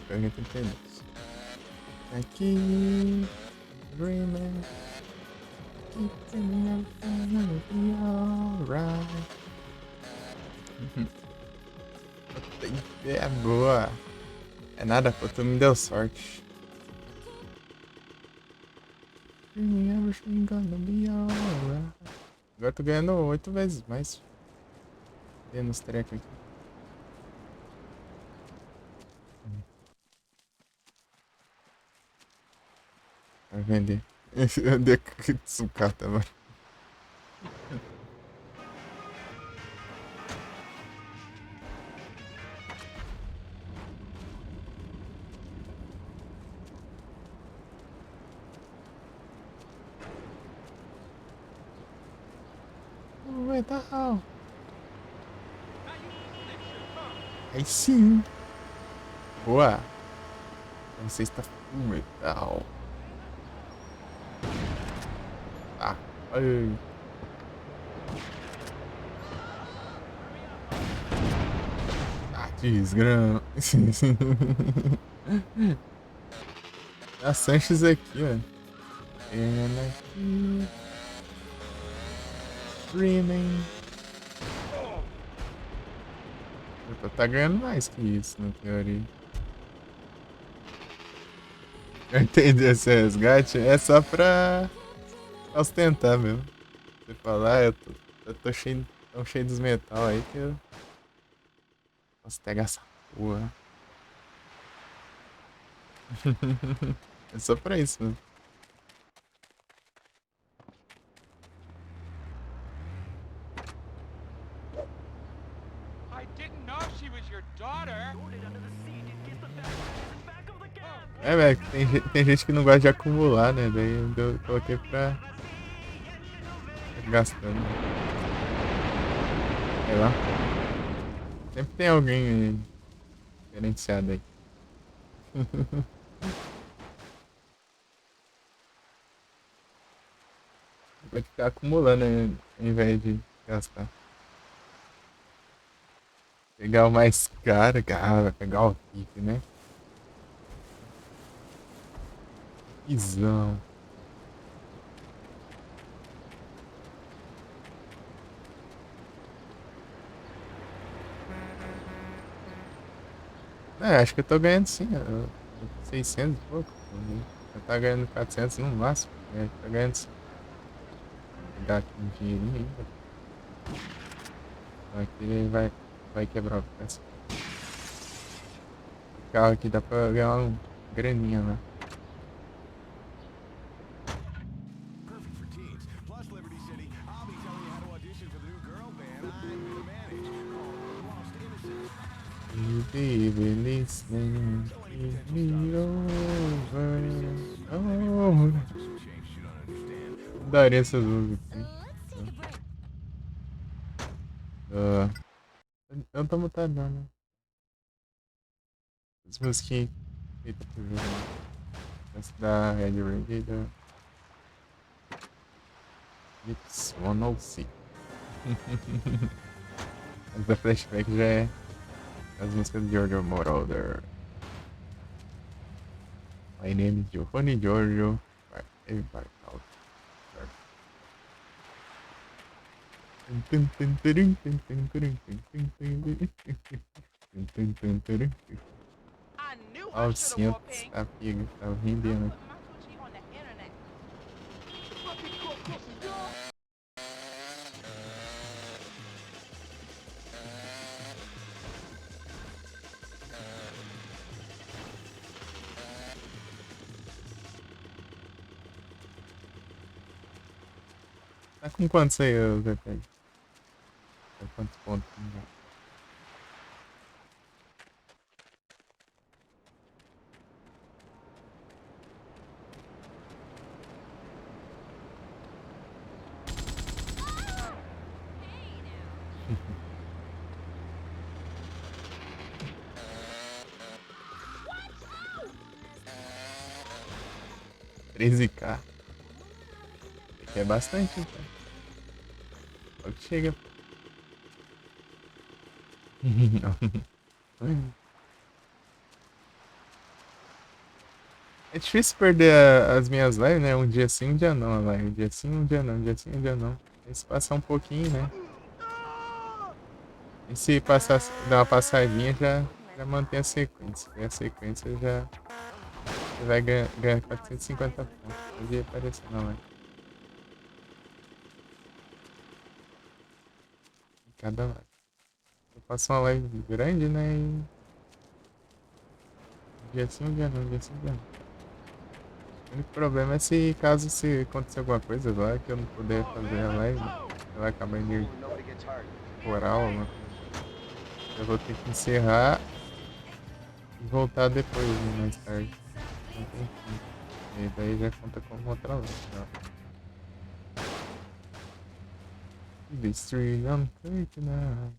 Foi 32. Aqui. Dreaming. Keeping everything will be alright. É boa. É nada, pô, tu me deu sorte. Everything gonna be alright. Agora eu tô ganhando 8 vezes mais. Vendo os trecos aqui. Vai vender. Eu dei sucata, mano. Aí sim. Boa. Você está full metal. Tá. Ai. Ah, desgrama. A Sanches aqui, ó. Ela aqui. Screaming. Tá ganhando mais que isso, na teoria. Eu entendi esse resgate. É só pra ostentar mesmo. Você falar, eu tô cheio, tão cheio dos metal aí que eu posso pegar essa porra. É só pra isso, mano. I didn't know she was your daughter. É, velho, tem gente que não gosta de acumular, né? Daí eu coloquei pra gastando. Sei lá. Sempre tem alguém diferenciado aí. Vai ficar acumulando ao invés de gastar. Pegar o mais caro, cara, vai pegar o VIP, né? Visão. É, acho que eu tô ganhando sim. 600 e pouco. Eu tá ganhando 400 no máximo. É, tá ganhando sim. Vou pegar aqui um dinheirinho ainda. Então aqui ele vai quebrar o preço. O carro aqui dá pra ganhar uma graninha, né? Perfect for teens. Plus, Liberty City, I'll be telling you how to audition for the new girl band I'm gonna manage called Lost Innocence. You baby listening to me over. Oh. Some change you don't understand. Daria essas músicas aqui. Eu não tô mutado não, né? As musiquinhas feitas pro jogo. Essa da Red Ray da It's 106. Essa da Flashback já é as músicas de Giorgio Moroder. My name is Giovanni Giorgio. Everybody out. I knew Olha I o should have cinto wore pink. da piga, tá rendendo aqui. Put my coochie on the internet. Tá com quantos aí, Zé Peg? Tá com quantos pontos? Já? 13k. Aqui é bastante, então. Logo chega. É difícil perder as minhas lives, né? Um dia sim, um dia não, a live. Um dia sim, um dia não, um dia sim, um dia não. Aí se passar um pouquinho, né? E se passar, dar uma passadinha, já mantém a sequência. E a sequência já. Você vai ganhar 450 pontos. Pode aparecer na live. Cada live. Eu faço uma live grande, né? E... um dia sim, um dia não, um dia sim, um dia não. O único problema é se acontecer alguma coisa lá que eu não puder fazer a live, vai acabar energia oral, alguma coisa. Eu vou ter que encerrar e voltar depois, né, mais tarde. Não tem fim. E daí já conta como outra live. The street I'm taking now.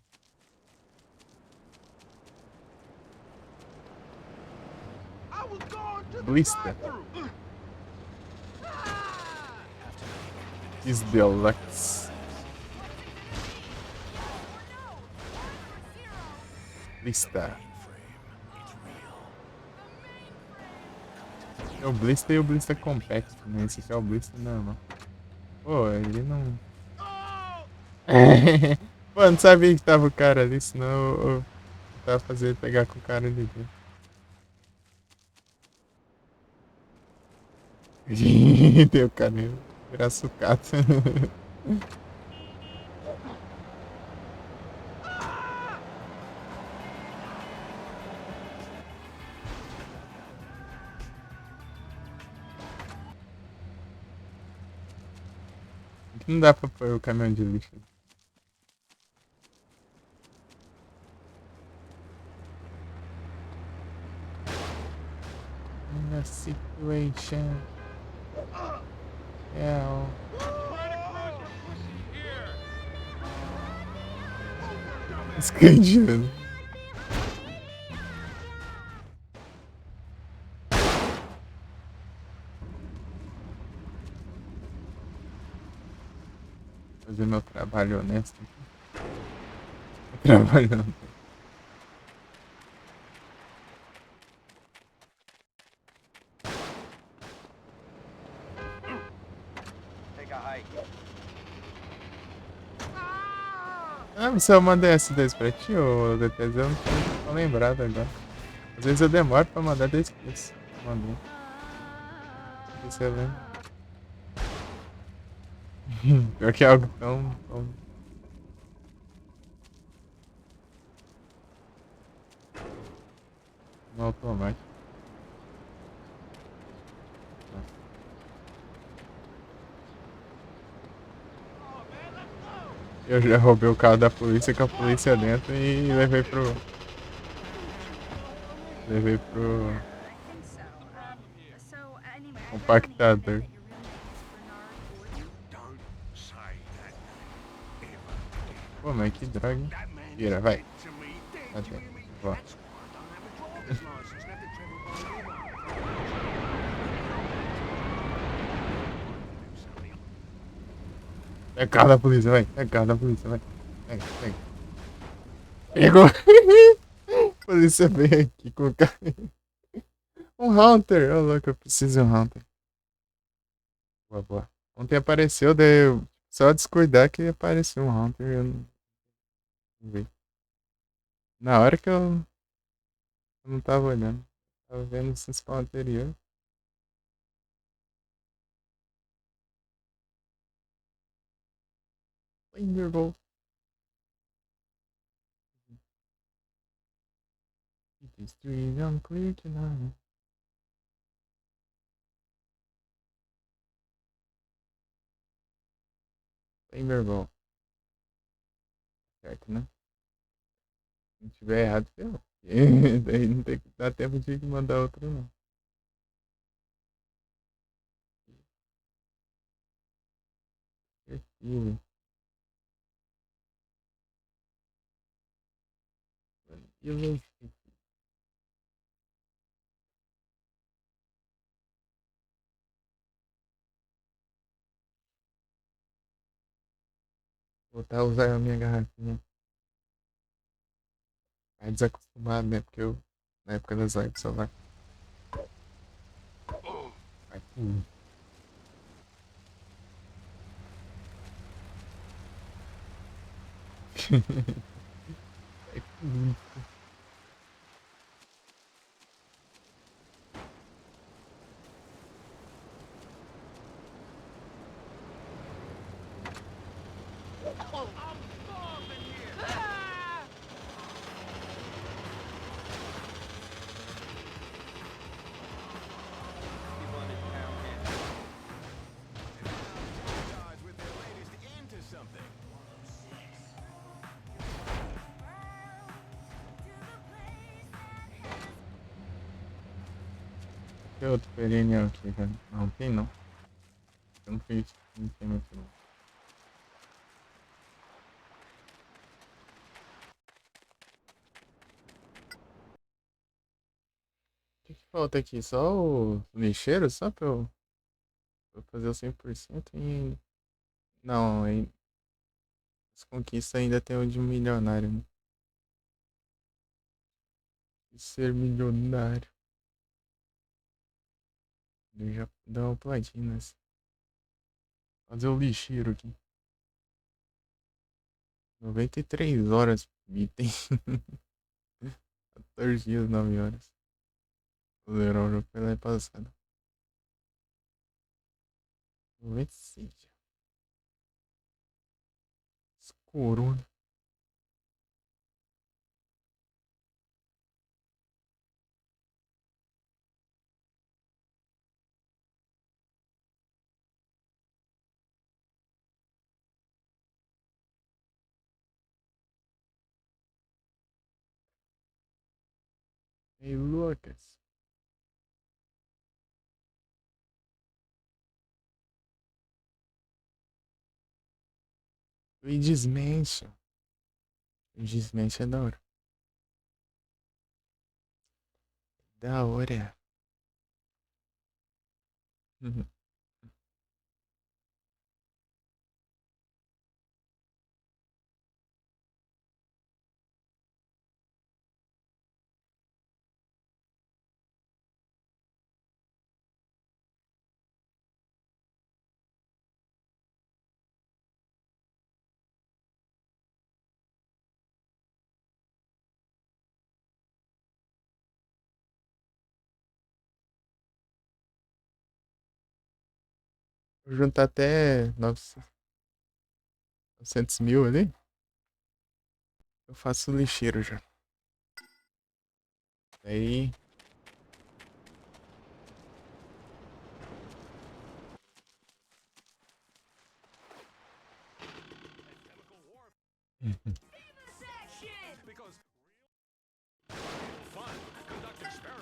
was going to the Blister. drive-thru. Is Deluxe. Blister. É o Blister e o Blister Compact, né? Esse aqui é o Blister normal. Pô, ele não... Pô, eu não sabia que tava o cara ali, senão eu tava fazendo ele pegar com o cara ali dentro. Deu cara, virar sucata. Aqui não dá pra pôr o caminhão de lixo. In a situation. Yeah. Escandiando. Fazer meu trabalho honesto. Trabalhando. Take a hike. Ah, se eu mandei S2 pra ti, ô DTZ, eu não tô lembrado agora. Às vezes eu demoro pra mandar, eu esqueço. Mandei. Não sei se você lembra. Pior que é algo tão... No automático. Eu já roubei o carro da polícia com a polícia dentro e levei pro... I think so. So anyway, I read on the internet compactador. that your real name is Bernard Gordon. Don't say that name ever. Pô, mas que droga, hein? That man Tira, is vai. dead to me, dead, Cadê? do you hear me? Vó. That's why I don't have a driver's license left to travel by river. É o carro da polícia, vai. É o carro da polícia, vai. Pega, pega. Pegou. A polícia veio aqui com o carro. Um Hunter. Ô, louco, eu preciso de um Hunter. Boa, boa. Ontem apareceu, daí eu só descuidar que apareceu um Hunter. Eu não vi. Na hora que eu não tava olhando. Tava vendo esse spawn anterior. Thunderbolt. It is street unclear tonight. Thunderbolt. Certo, né? Se não tiver errado, ferrou. Daí não tem que dar tempo de mandar outro, não. Certinho. Vanilla. Voltar a usar a minha garrafinha. É desacostumado, né? Porque eu, na época das lives, celular. Vai. Vai. Guys with their latest into something. Tem outro perennial aqui, cara. Não tem, não. Eu não fiz. Não tem muito, não. O que falta aqui? Só o lixeiro? Só pra eu fazer o 100% e... Não, as conquistas ainda tem o de milionário, né? De ser milionário. Eu já dá uma puladinha nessa. Fazer o lixeiro aqui. 93 horas item. 14 dias, 9 horas. Vou zerar o jogo pela passada. Vou ver se escuro. Hey, Lucas. Luigi's Mansion. Luigi's Mansion é da hora. Da hora. Uhum. Vou juntar até 900 mil ali. Eu faço o lixeiro já. Aí.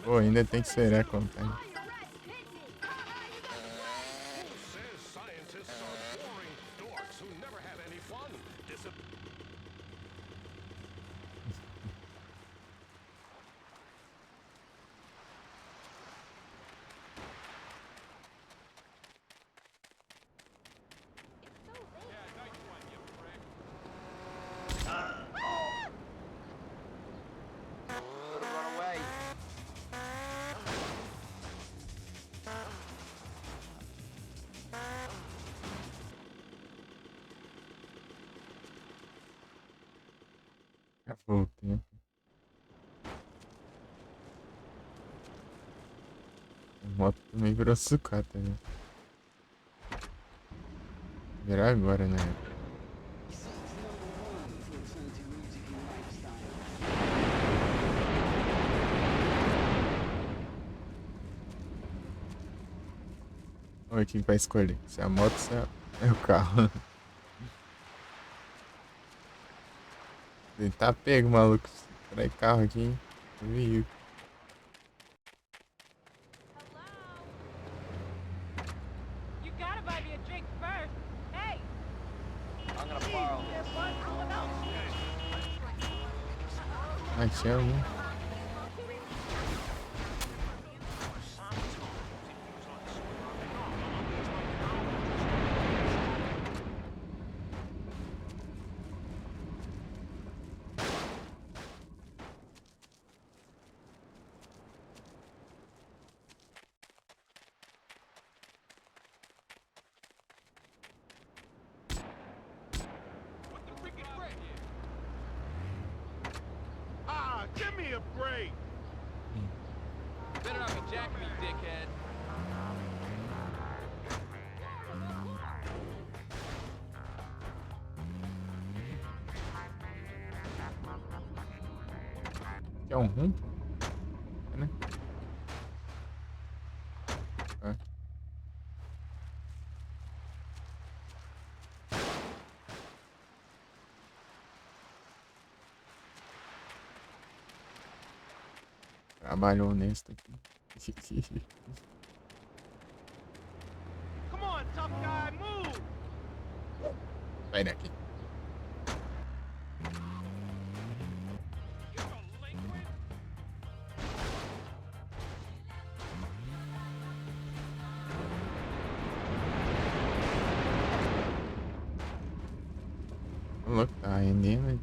Pô, ainda tem que ser a contagem. Who says scientists are boring dorks who never have any fun? Run away. Acabou o tempo. A moto também virou sucata, né? Virar agora, né? Vamos ver o que vai escolher. Se é a moto, se é o carro. Ele tá pego, maluco. Trai carro aqui, hein? Veio. You gotta buy me a drink first. Hey! I'm gonna borrow. Ah, tinha um. Ah, give me a break. Better not be jacking me, dickhead. Que é um rum? É, né? É. Trabalho honesto aqui. Come on, tough guy, move. Sai daqui. You delinquent. louco, tá rendendo.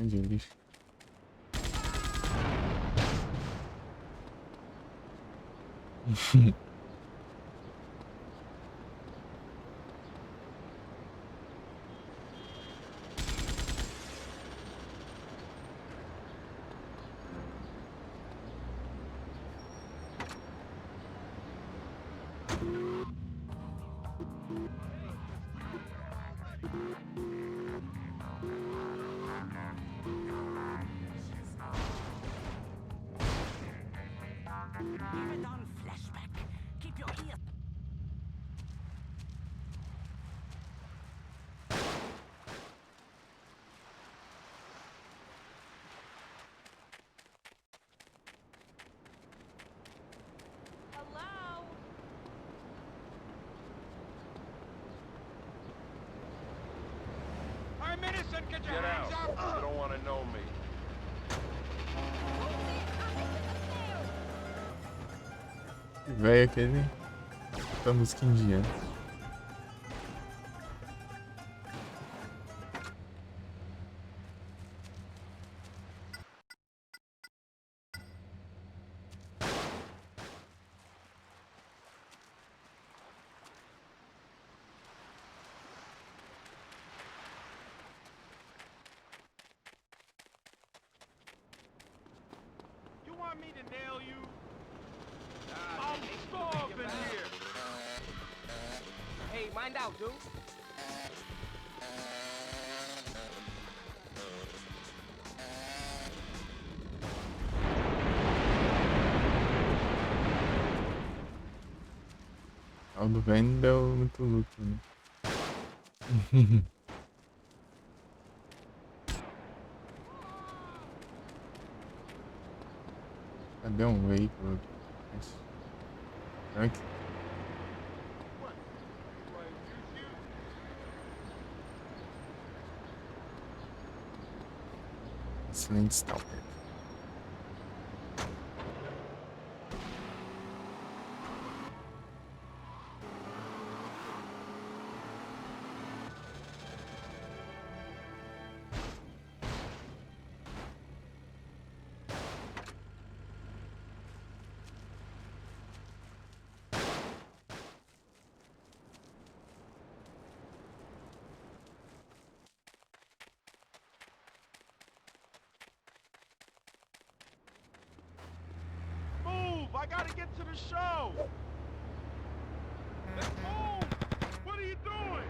Onde lixo. Even on flashback. Keep your ears. Hello? I'm innocent. Get your Get hands out. up. You don't want to know me. Que velho aquele. Tá música indiana. You want me to nail you? I'm starving here. Hey, mind out, dude. O do velho não deu muito lucro, né? Cadê um veículo? Aqui. Excelente stalker. Move! I gotta get to the show. Let's move! What are you doing?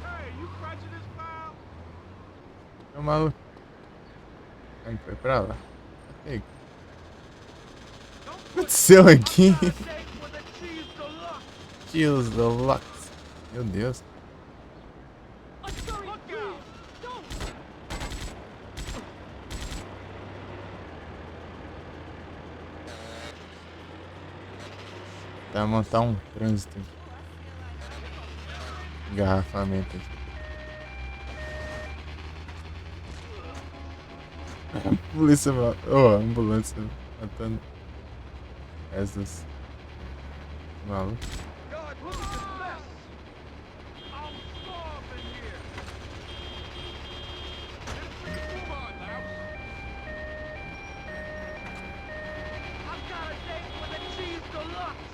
Hey, you prejudice, pal? É maluco. Aí foi pra lá. Ok. O Don't que put aconteceu aqui? a steak with a cheese deluxe. Kills Deluxe. Meu Deus. Look out! Vai montar um trânsito. Engarrafamento aqui. Polícia. Oh, ambulância matando essas malucos. God, look at this mess! I'm starving here. Move on now. I've got a date with a cheese deluxe.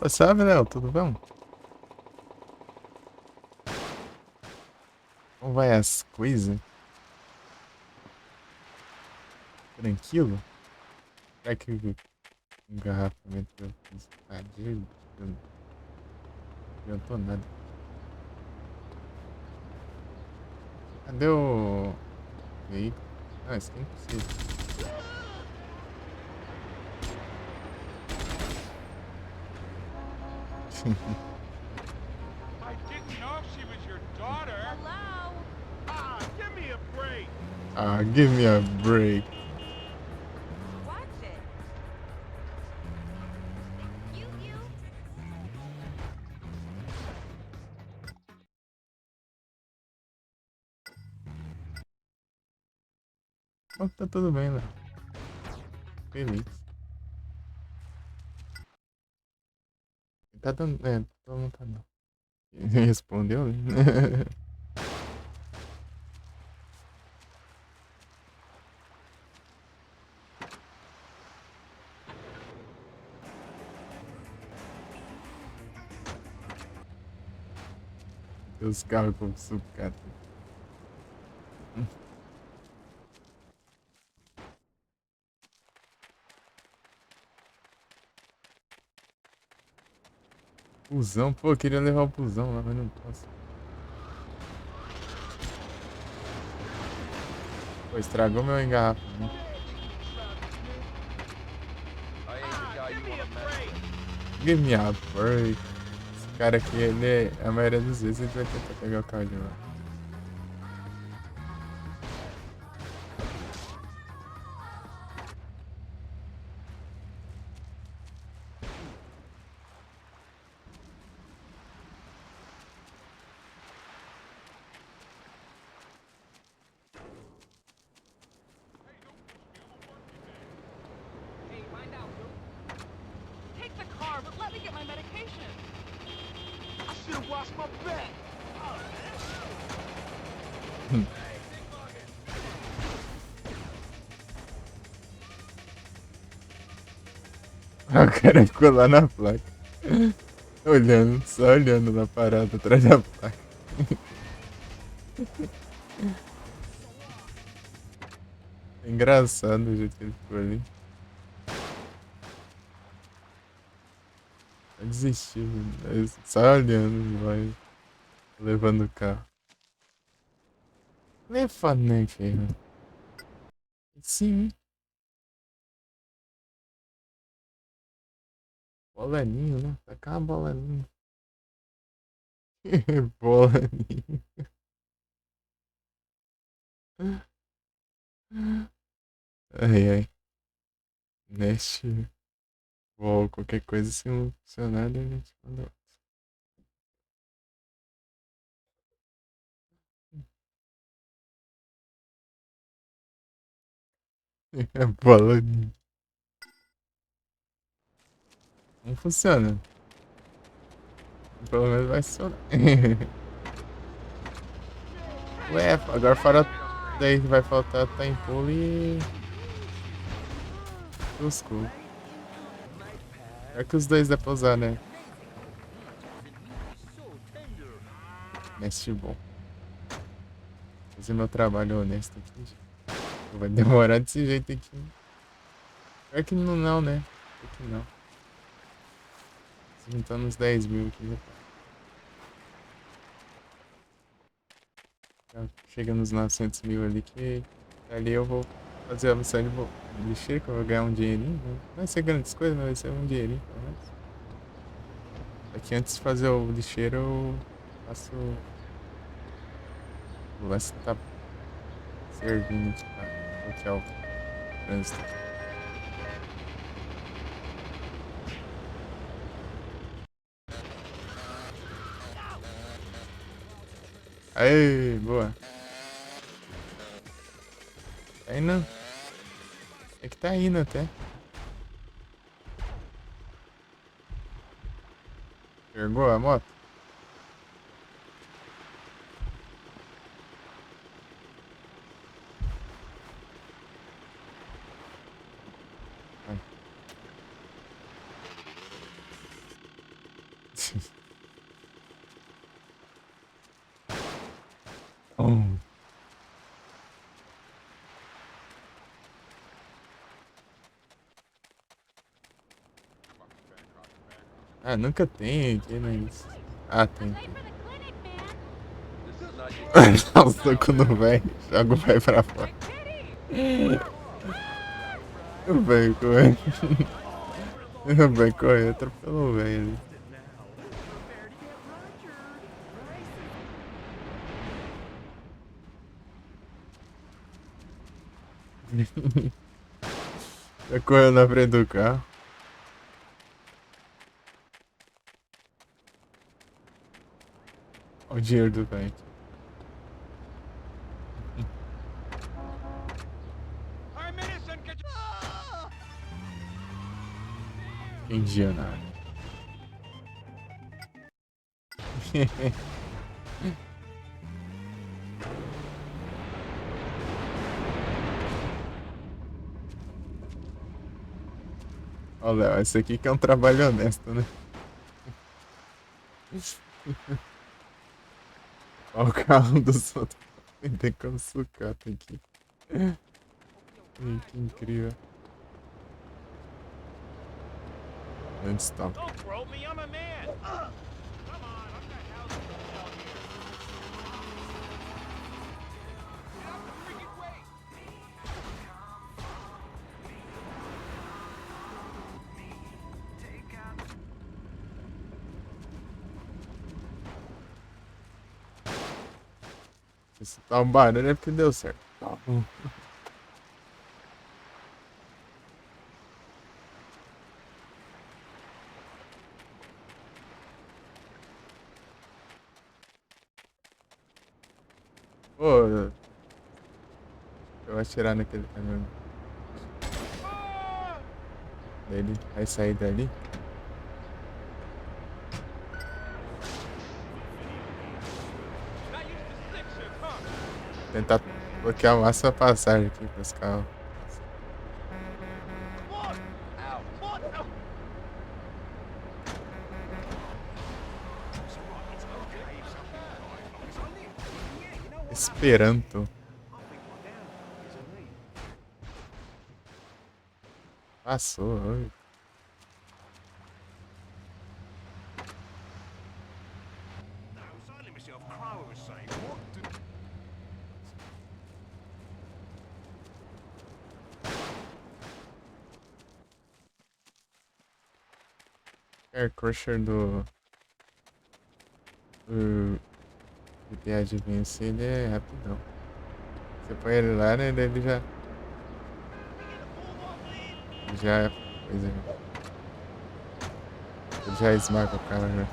Salve, Léo, tudo bom? Como vai as coisas? Tranquilo? Será que o engarrafamento eu fiz fadiga? Eu não adiantou nada. Cadê o veículo? Ah, isso aqui é impossível. I didn't know she was your daughter. Hello? Ah, give me a break. Watch it. You. Oh, tá tudo bem, Léo. Feliz. Tá dando. É, todo mundo tá não. Respondeu, né? Os carros com sucata. Pusão, pô, eu queria levar o pusão lá, mas não posso. Pô, estragou meu engarrafamento. Give me a break. Esse cara aqui, ele, a maioria das vezes, ele vai tentar pegar o carro de lá. Take the car, but let me get my medication. I should have washed my back. O cara ficou lá na placa. Olhando, só olhando na parada atrás da placa. É engraçado o jeito que ele ficou ali. Tá desistindo, só olhando, vai levando o carro. Nem é foda, nem feio. Sim. Bolaninho, né? Tacar uma bolaninha. Bolaninho. Ai, ai. Neste. Ou qualquer coisa, se não funcionar, a gente manda. Bolaninho. Não funciona. Pelo menos vai funcionar. Ué, agora fora daí vai faltar Temple e Cusco. É que os dois dá pra usar, né? Mestre bom. Fazer meu trabalho honesto aqui. Vai demorar desse jeito aqui. Pior que não, né? Pior que não. Juntando uns 10 mil aqui já tá. Chega nos 900 mil ali que ali eu vou fazer a missão de lixeira, que eu vou ganhar um dinheirinho. Né? Não vai ser grandes coisas, mas vai ser um dinheirinho pelo menos. Aqui antes de fazer o lixeiro eu faço. Vou ver se tá servindo aqui pra bloquear o trânsito. Aê, boa. Tá indo. É que tá indo até. Pegou a moto? Ai. Oh. Ah, nunca tem aqui, mas. Ah, tem. Late for the clinic, man. Dá um soco no velho, joga o velho pra fora. O velho correndo. O velho correndo, atropelou o velho ali. Tá correndo na frente do carro. Olha o dinheiro do banco. I'm innocent, get Indianário. Ó, Léo, esse aqui que é um trabalho honesto, né? Olha o carro dos outros. Tem como sucata aqui. Ih, que incrível. Onde está? Don't throw me, I'm a man. Come on, I've got houses to sell here. Get out the freaking way. Se tá um barulho é porque deu certo. Tá bom. Pô, eu vou atirar naquele caminhão. Daí ele vai sair dali. Not used to stick shift, huh? Tentar bloquear a máxima passagem aqui para os carros. What? Ow. What? Ow. Esperanto. Passou. Oi. No, silently myself, Crow was saying, what did... Air Crusher do GTA de vencer, ele é rapidão. Você põe ele lá, né? Daí ele já. Já. Coisa. Ele já esmaga o cara já.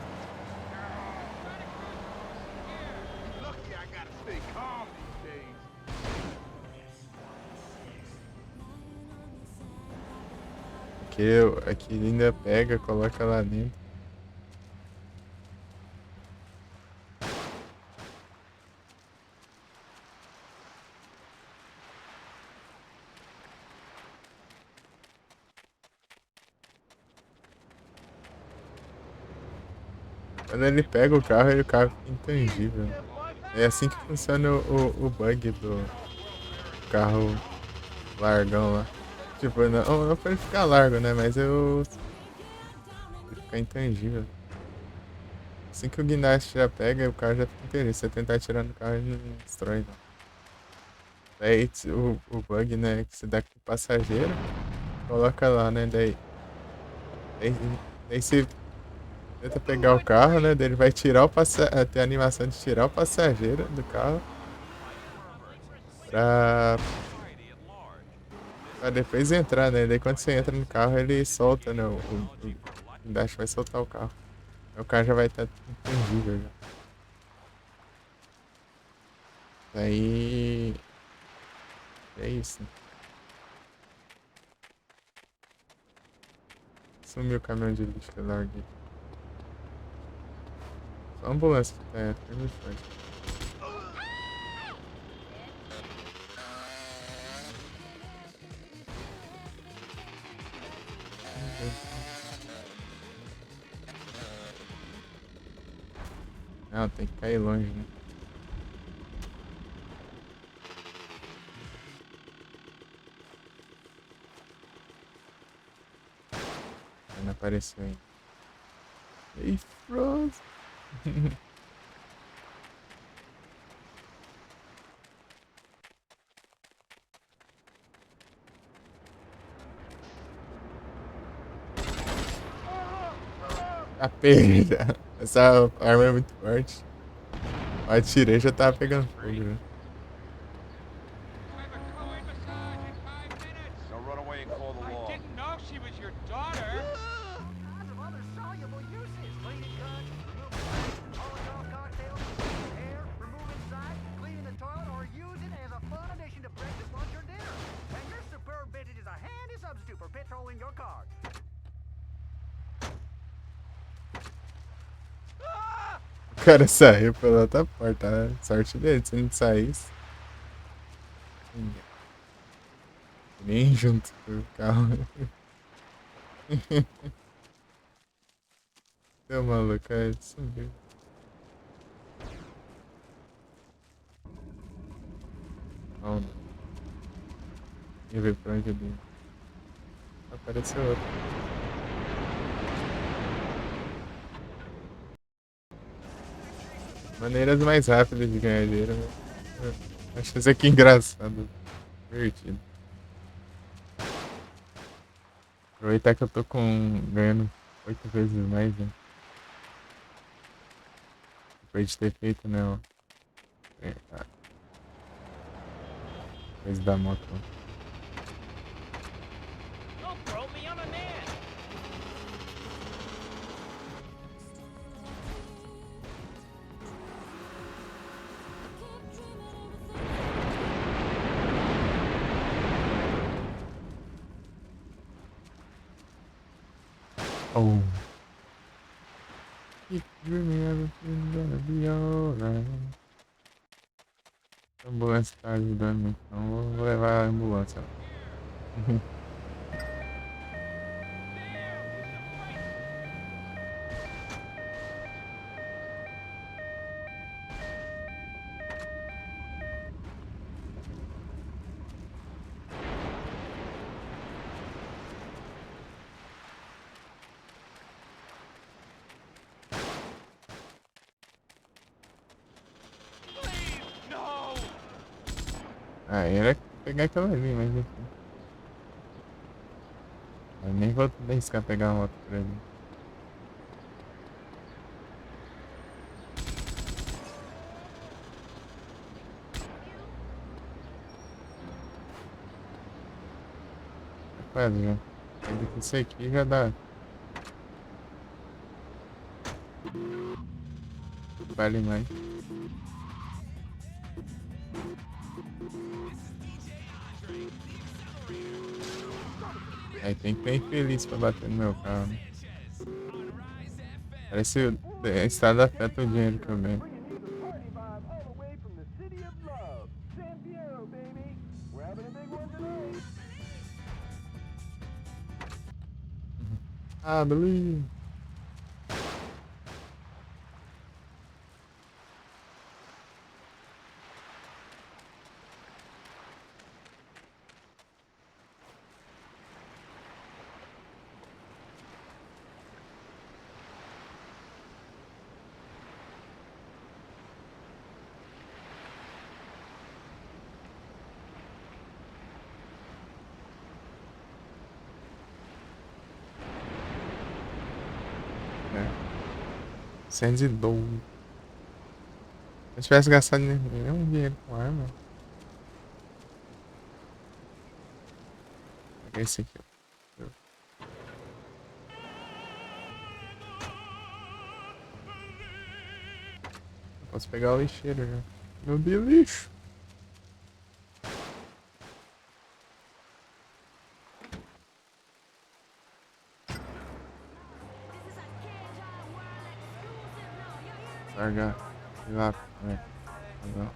Lucky I gotta stay calm these days. Aqui ainda pega, coloca lá dentro. Quando ele pega o carro fica intangível. É assim que funciona o bug do carro largão lá. Tipo, não pra ele ficar largo, né? Mas ele fica intangível. Assim que o guindaste já pega, o carro já fica intangível. Se você tentar tirar no carro, ele não destrói, não. Daí o bug, né? Que você dá com o passageiro, coloca lá, né? Daí você tenta pegar o carro, né? Daí ele vai tirar o passageiro. Tem a animação de tirar o passageiro do carro. Pra depois entrar, né? Daí quando você entra no carro, ele solta, né? O guindaste vai soltar o carro. Aí o carro já vai estar intangível já. Daí. É isso. Sumiu o caminhão de lixo que eu larguei. Só a ambulância que tá firme e forte. Não, tem que cair longe, né? Não apareceu ainda. Ei, Frost! A perda! Essa arma é muito forte. Eu atirei e já tava pegando fogo, né? I'm a co-in massage and Daughter? Lots of other soluble uses. Cleaning guns, removing plates, Molotov cocktails, cleaning hair, remove inside, cleaning the toilet, or use it as a fun addition to breakfast, lunch, or dinner. And your superb vintage is a handy substitute for petrol in your car. O cara saiu pela outra porta, né? Sorte dele, se ele não saísse. Nem junto com o carro. Seu maluco, é subiu. Não. Ia ver pra onde ele. Apareceu outro. Maneiras mais rápidas de ganhar dinheiro, né? Eu acho isso aqui engraçado. Divertido. Aproveitar que eu tô ganhando 8 vezes mais, né? Depois de ter feito, né? Coisa da moto. Don't throw me, I'm a man. Oh. Keep dreaming everything's gonna be alright. A ambulância tá ajudando, então vou levar a ambulância. No! Ah, era pegar aquela ali, mas enfim. Eu nem vou arriscar pegar uma moto por ali. Quase já. Isso aqui já dá. Vale mais. Aí tem que ter infeliz pra bater no meu carro, né? Parece a estrada afeta o dinheiro que eu ganho. Bringing you the party vibe all the way from the city of love. San Fierro, baby. We're having a big one tonight. Ah, beleza. É. 112. Se eu tivesse gastado nenhum dinheiro com arma. Peguei esse aqui, ó. Posso pegar o lixeiro já. Meu Deus, lixo. Largar. Ir lá, né? Legal.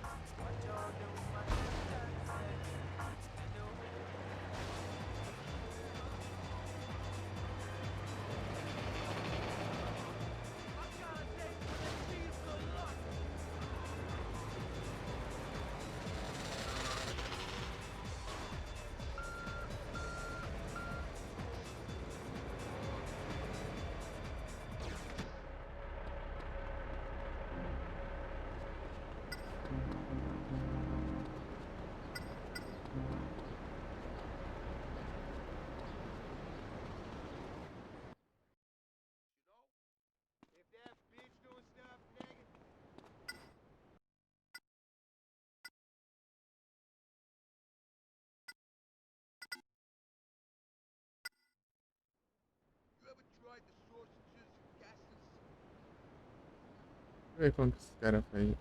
eu ver como que esse cara faz.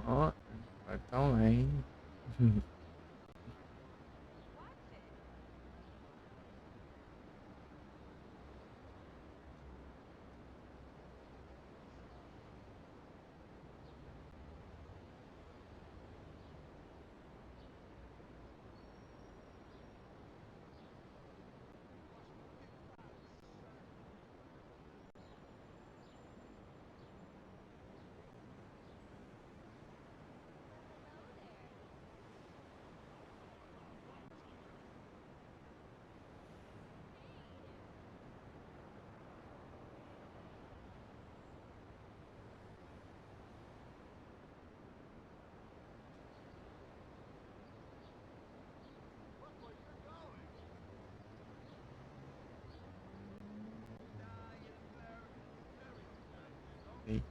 Ó, agora tá online. Ei.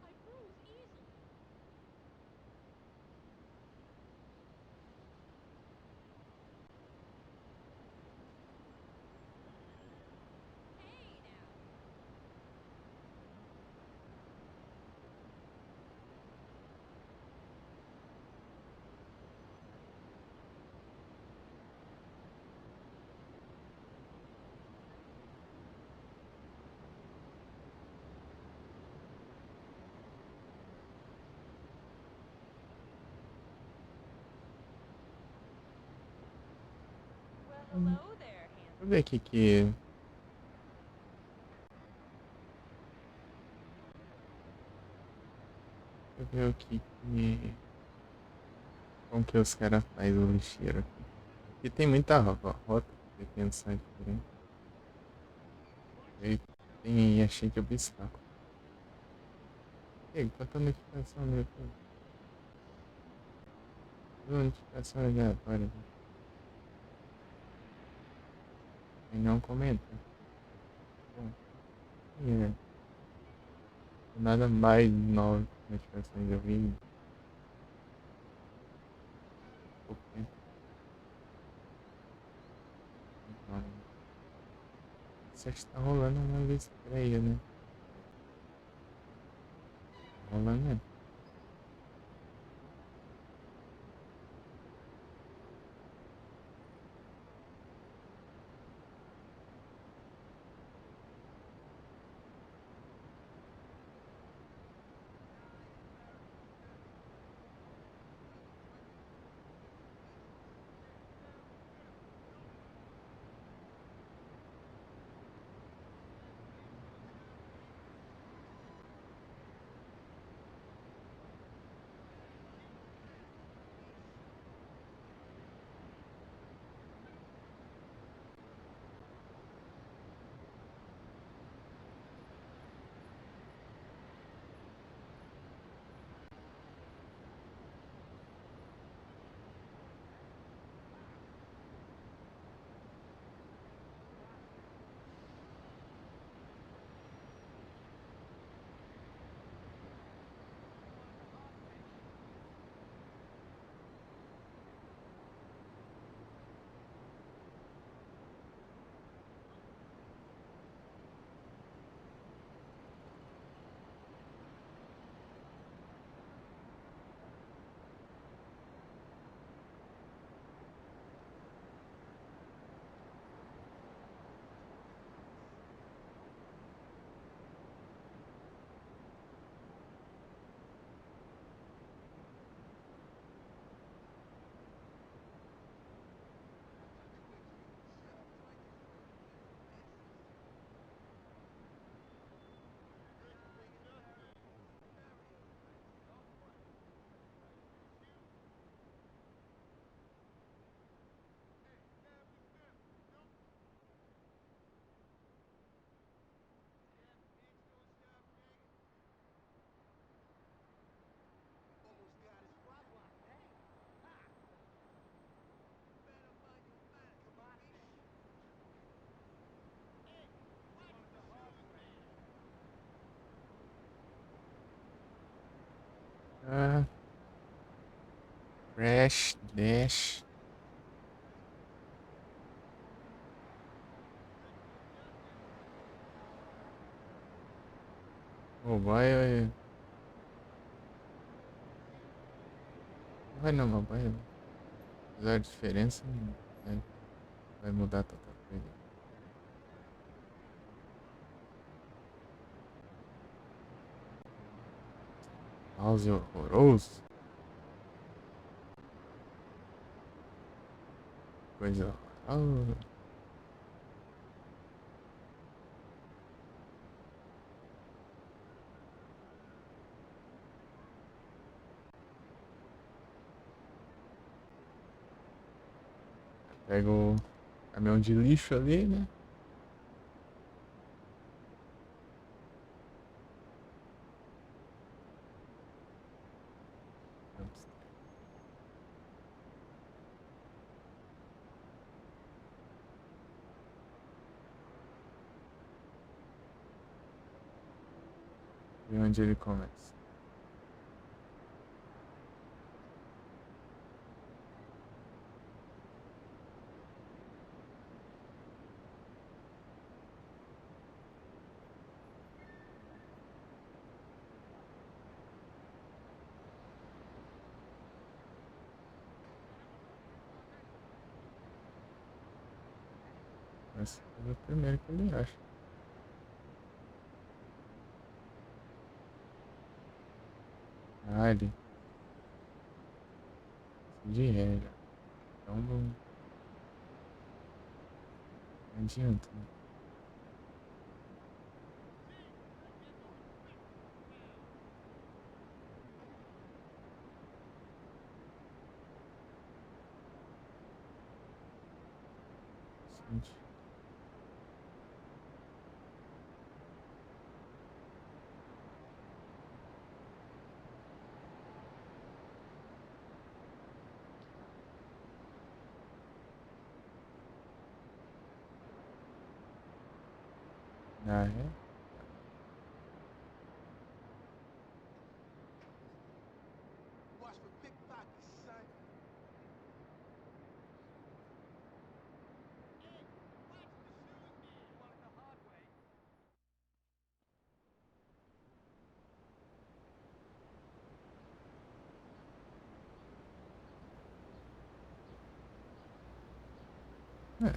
I bruise easily. Hey now. Well, hello there, Deixa eu handsome. ver aqui que. Deixa eu ver o que que. Como que os caras fazem o lixeiro aqui. E tem muita rota pra pensar diferente. E tem achei de obstáculo. Ei, quanta notificação no YouTube? Notificação aleatória. Sem nenhum comentário. Bom, e nada mais novo notificações eu vi. Pouco tempo. Então, isso acho que tá rolando uma vez por aí, né? Tá rolando mesmo. Ah, Crash, Dash. Oh, vai. Vai não, vai. Apesar da diferença, não vai mudar tanta coisa. Mouse horroroso. Coisa horrorosa. Pega o caminhão de lixo ali, né? E onde ele começa? Começa pelo primeiro que ele acha. Ah, ele. De regra. Então não adianta, né? Gente. Ah, é? Watch for pickpockets, son. É.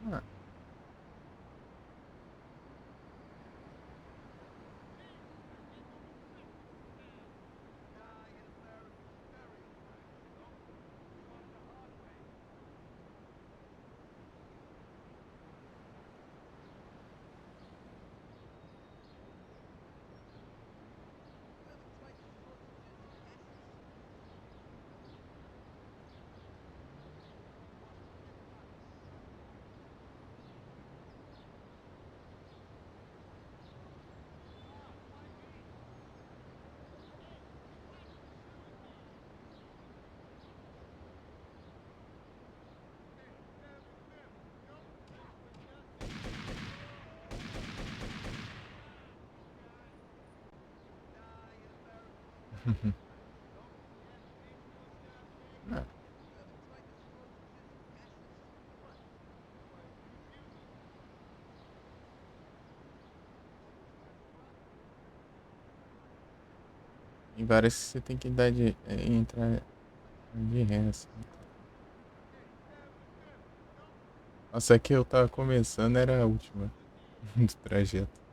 Ah. Ah. Tem várias que você tem que dar entrar de ré, assim. Nossa, a que eu tava começando era a última do trajeto.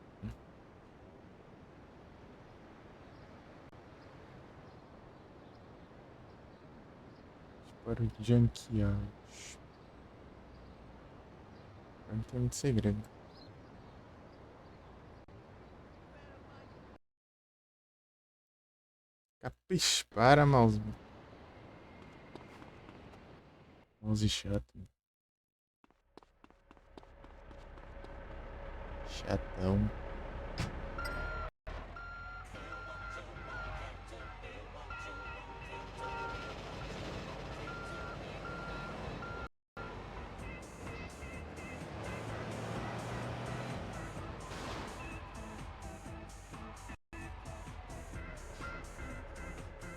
Para o Junkyard. Não tem muito segredo. Capispara, mouse. Mouse chato. Chatão.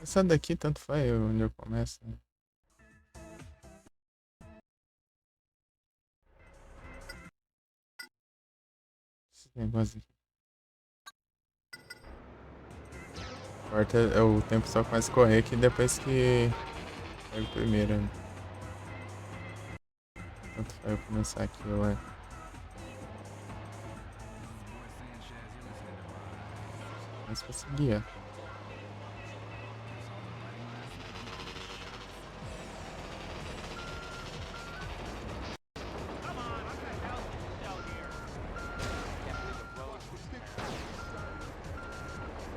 Essa daqui tanto faz onde eu começo, né? Esse negócio aqui. Corta, o tempo só começa a correr aqui depois que pega o primeiro. Né? Tanto faz eu começar aqui ou é. Mas consegui, ó.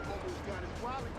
Almost got his wallet.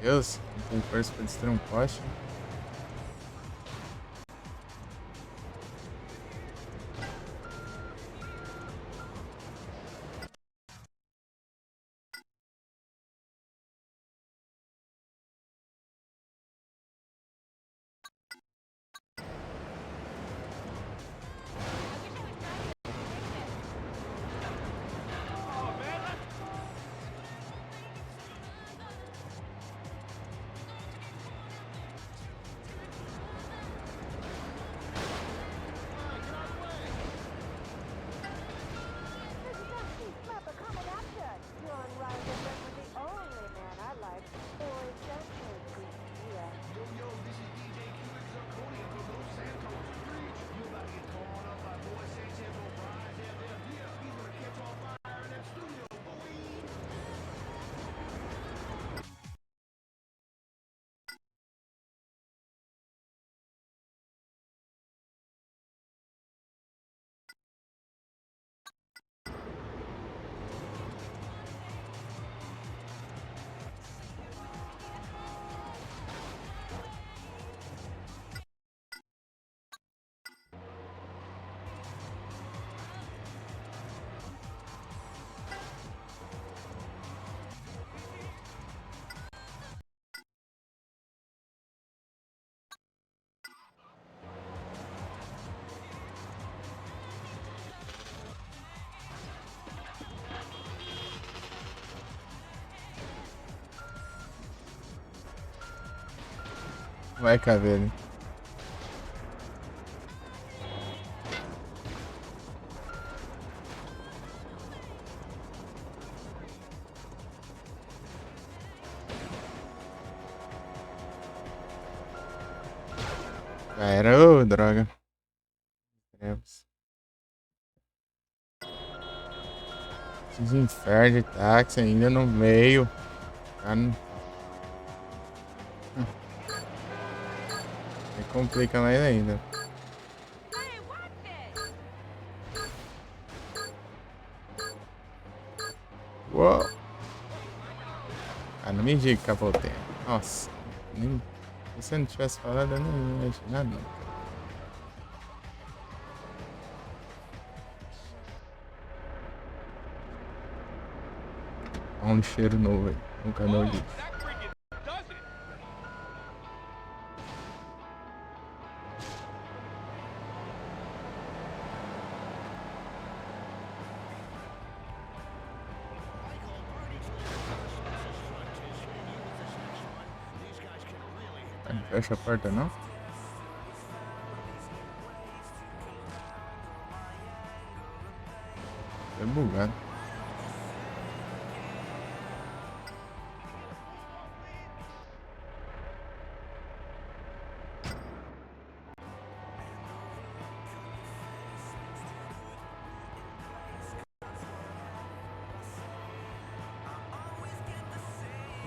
Deus, não tem força pra destruir um poste. Vai, caveira. Já era, ô, droga. Trevos. Esses infernos de táxi ainda não veio. Tá no... Aí complica mais ainda. Hey, watch it! Uou. Ah, não me diga que capotei. Nossa. Nem... Se você não tivesse falado, eu não ia imaginar nunca. Olha um cheiro novo aí. Um canal de... That freaking does it. Não fecha a porta, não? É bugado.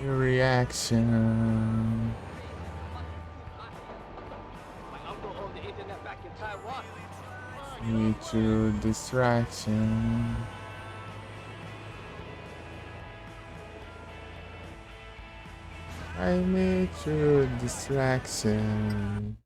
Your reaction. Me to distraction. I need your distraction.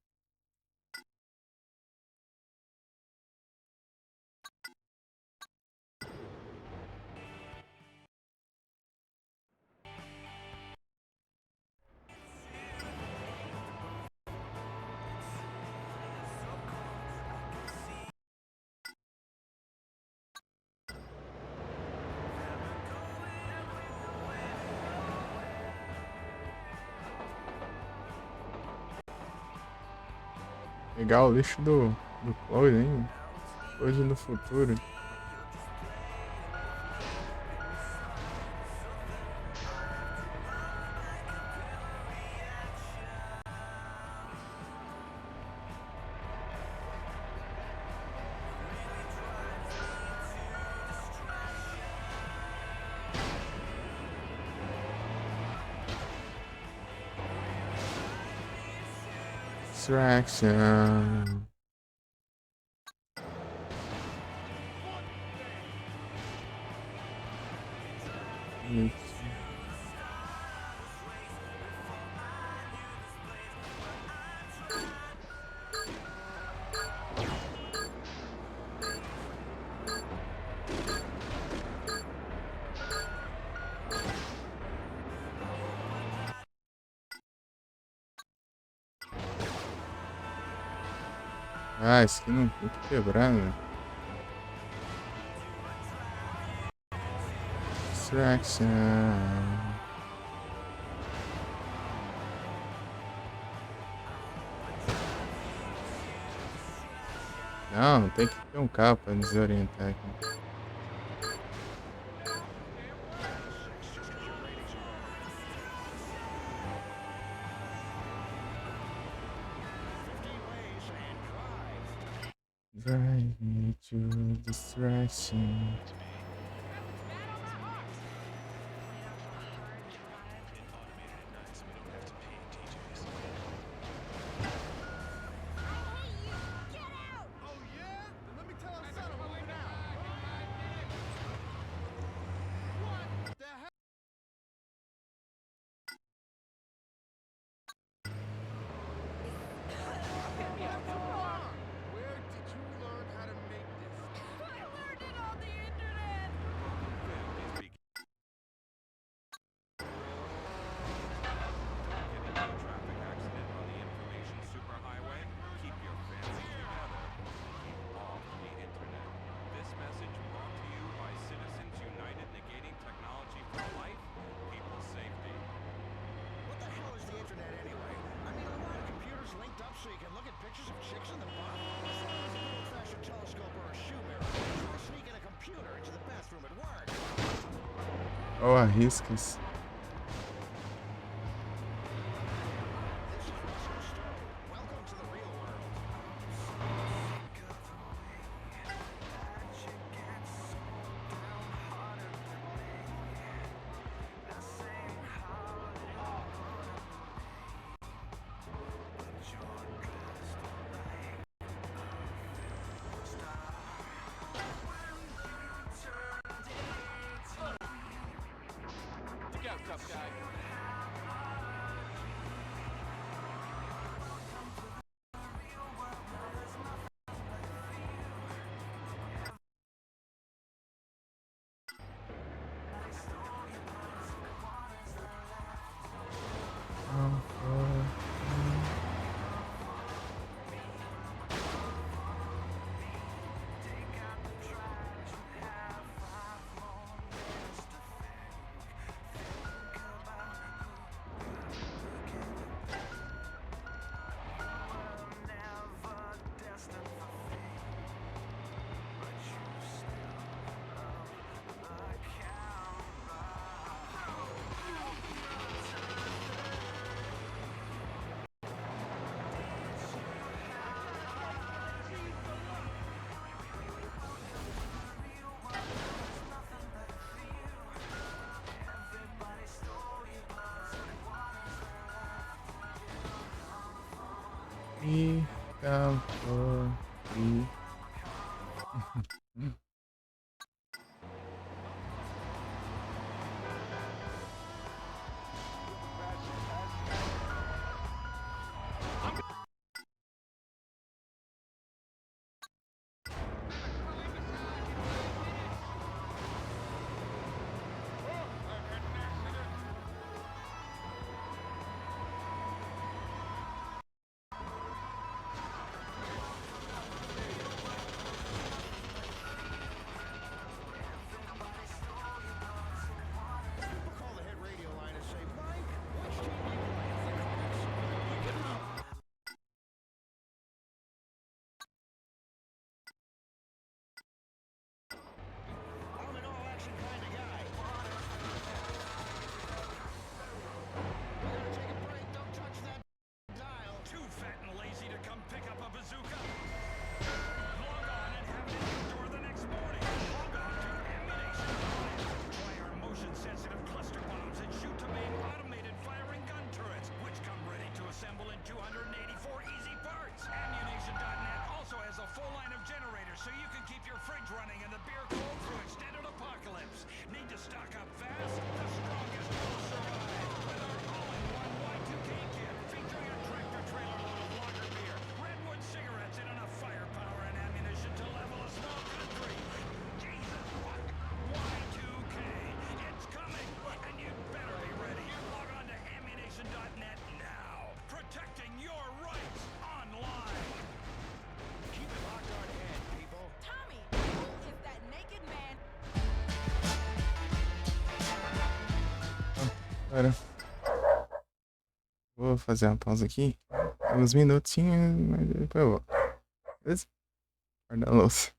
Pegar o lixo do Cloud, hein? Hoje no futuro. Distraction. Ah, isso aqui não tem que quebrar, né? Distraction. Não, tem que ter um carro pra desorientar aqui. Drive me to distraction. Oh yeah? Then let me tell him son to move out. What the hell? Where did you learn how to make this? I learned it on the internet. Get into a traffic accident on the information superhighway? Keep your family together. Keep off the internet. This message brought to you by Citizens United, negating technology for life, people safety. What the hell is the internet anyway? I mean, a lot of computers linked up so you can look at pictures of chicks in the butt. As long as an old-fashioned telescope or a shoe mirror. Try sneaking a computer into the bathroom at work. Ou arrisca-se. This is Russell Stone. Welcome to the real world. Look out, tough guy. E acabou. E... Agora, vou fazer uma pausa aqui. Uns minutinhos, mas depois eu vou. Beleza? Guardar a louça.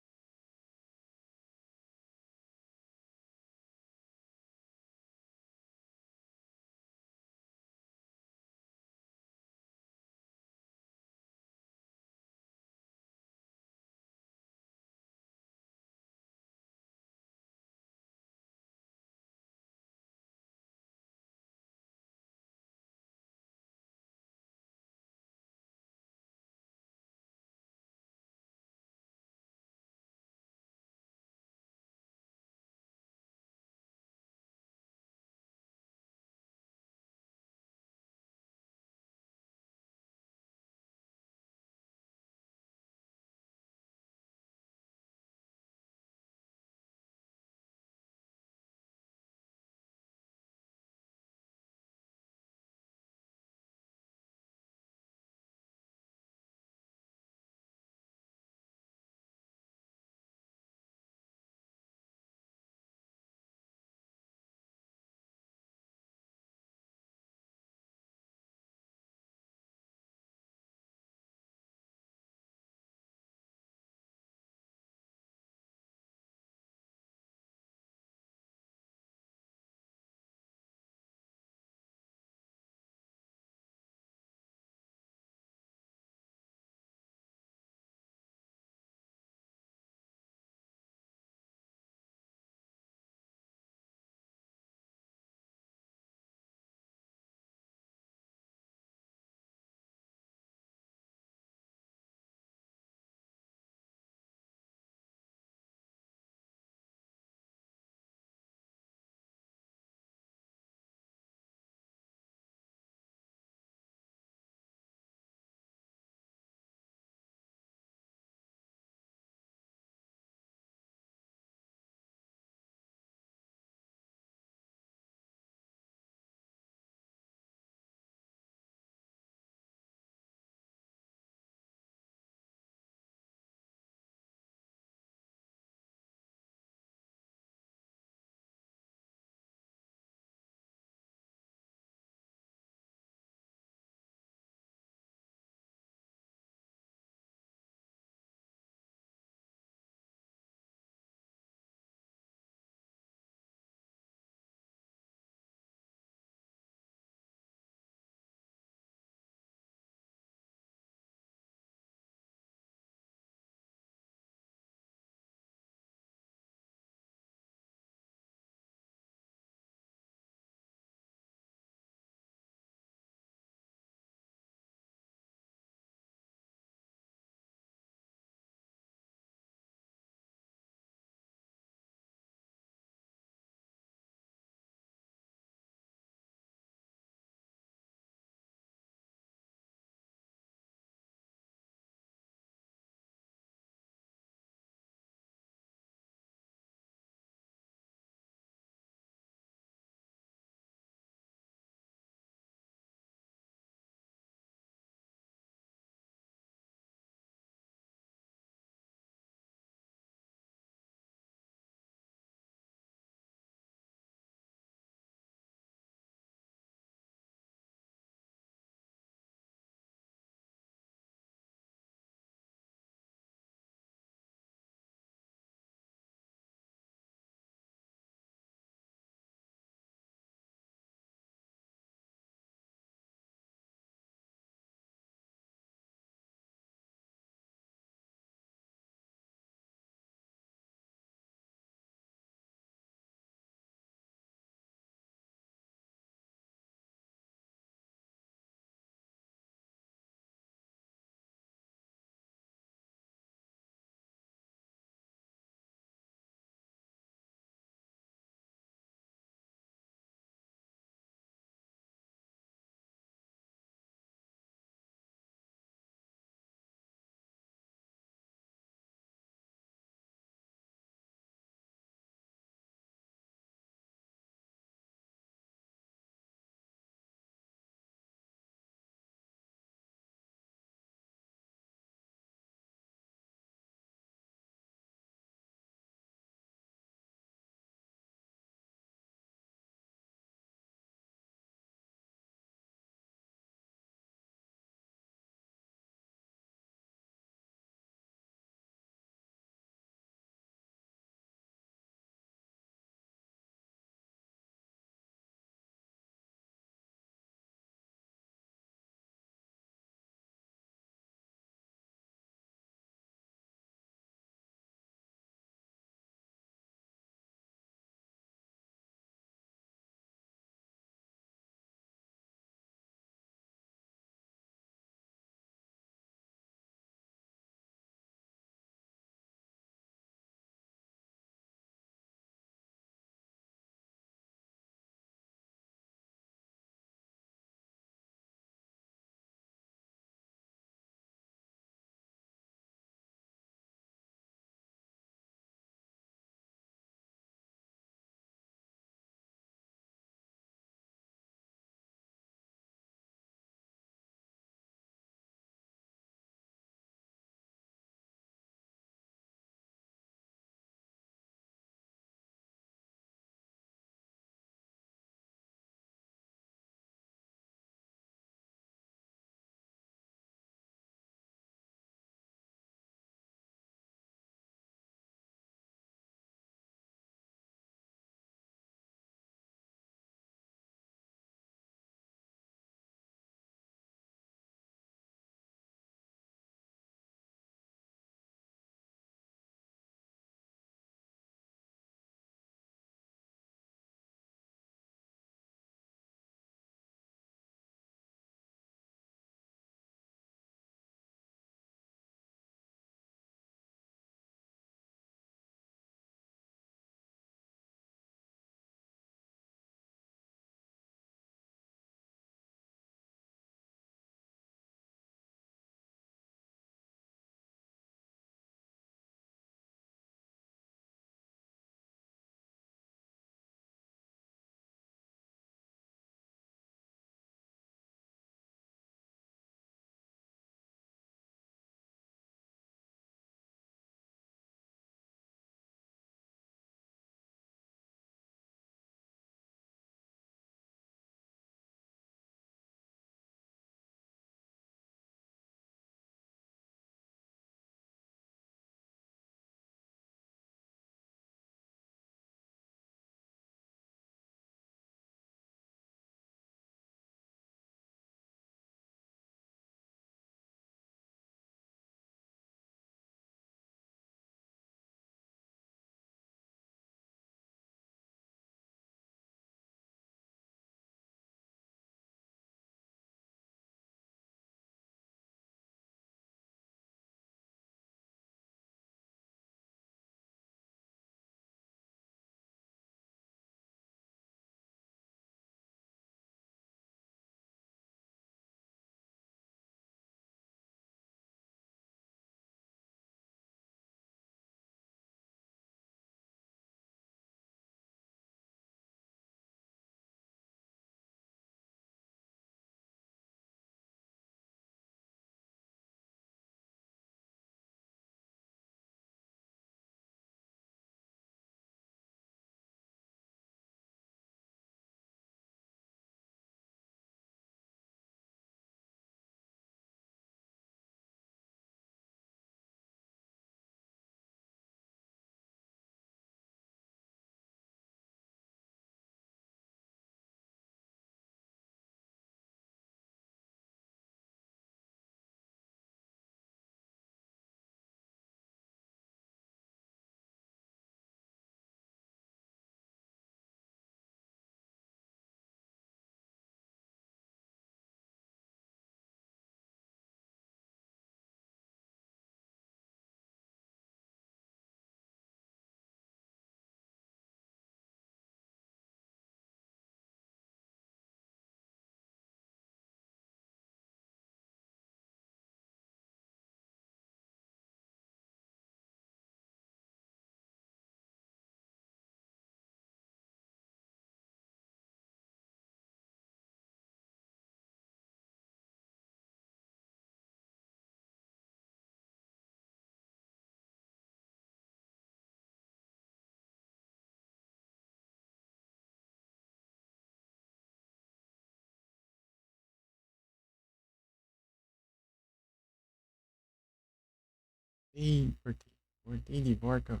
Ei, voltei. Voltei de volta.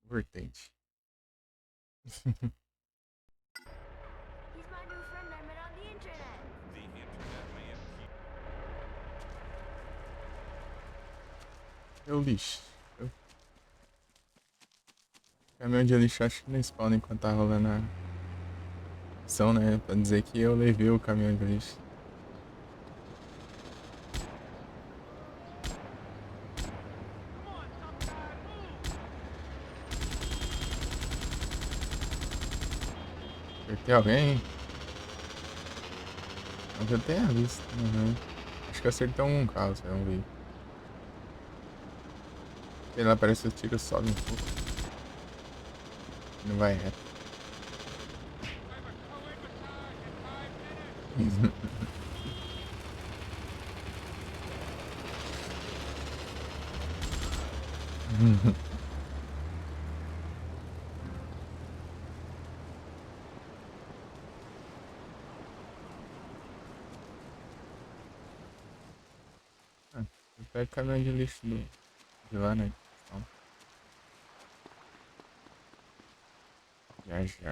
Vertente. He's my new friend I met on the internet. The internet may appear. Eu lixo. Caminhão de lixo acho que não spawna enquanto tá rolando a ação, né? Pra dizer que eu levei o caminhão de lixo. Acertei alguém? Não que eu tenha visto. Uhum. Acho que eu acertei um carro, se eu não vi. Sei lá, parece que o tiro sobe um pouco. Não vai reto. Eu pego o caminhão de lixo de lá, né? Então, já já.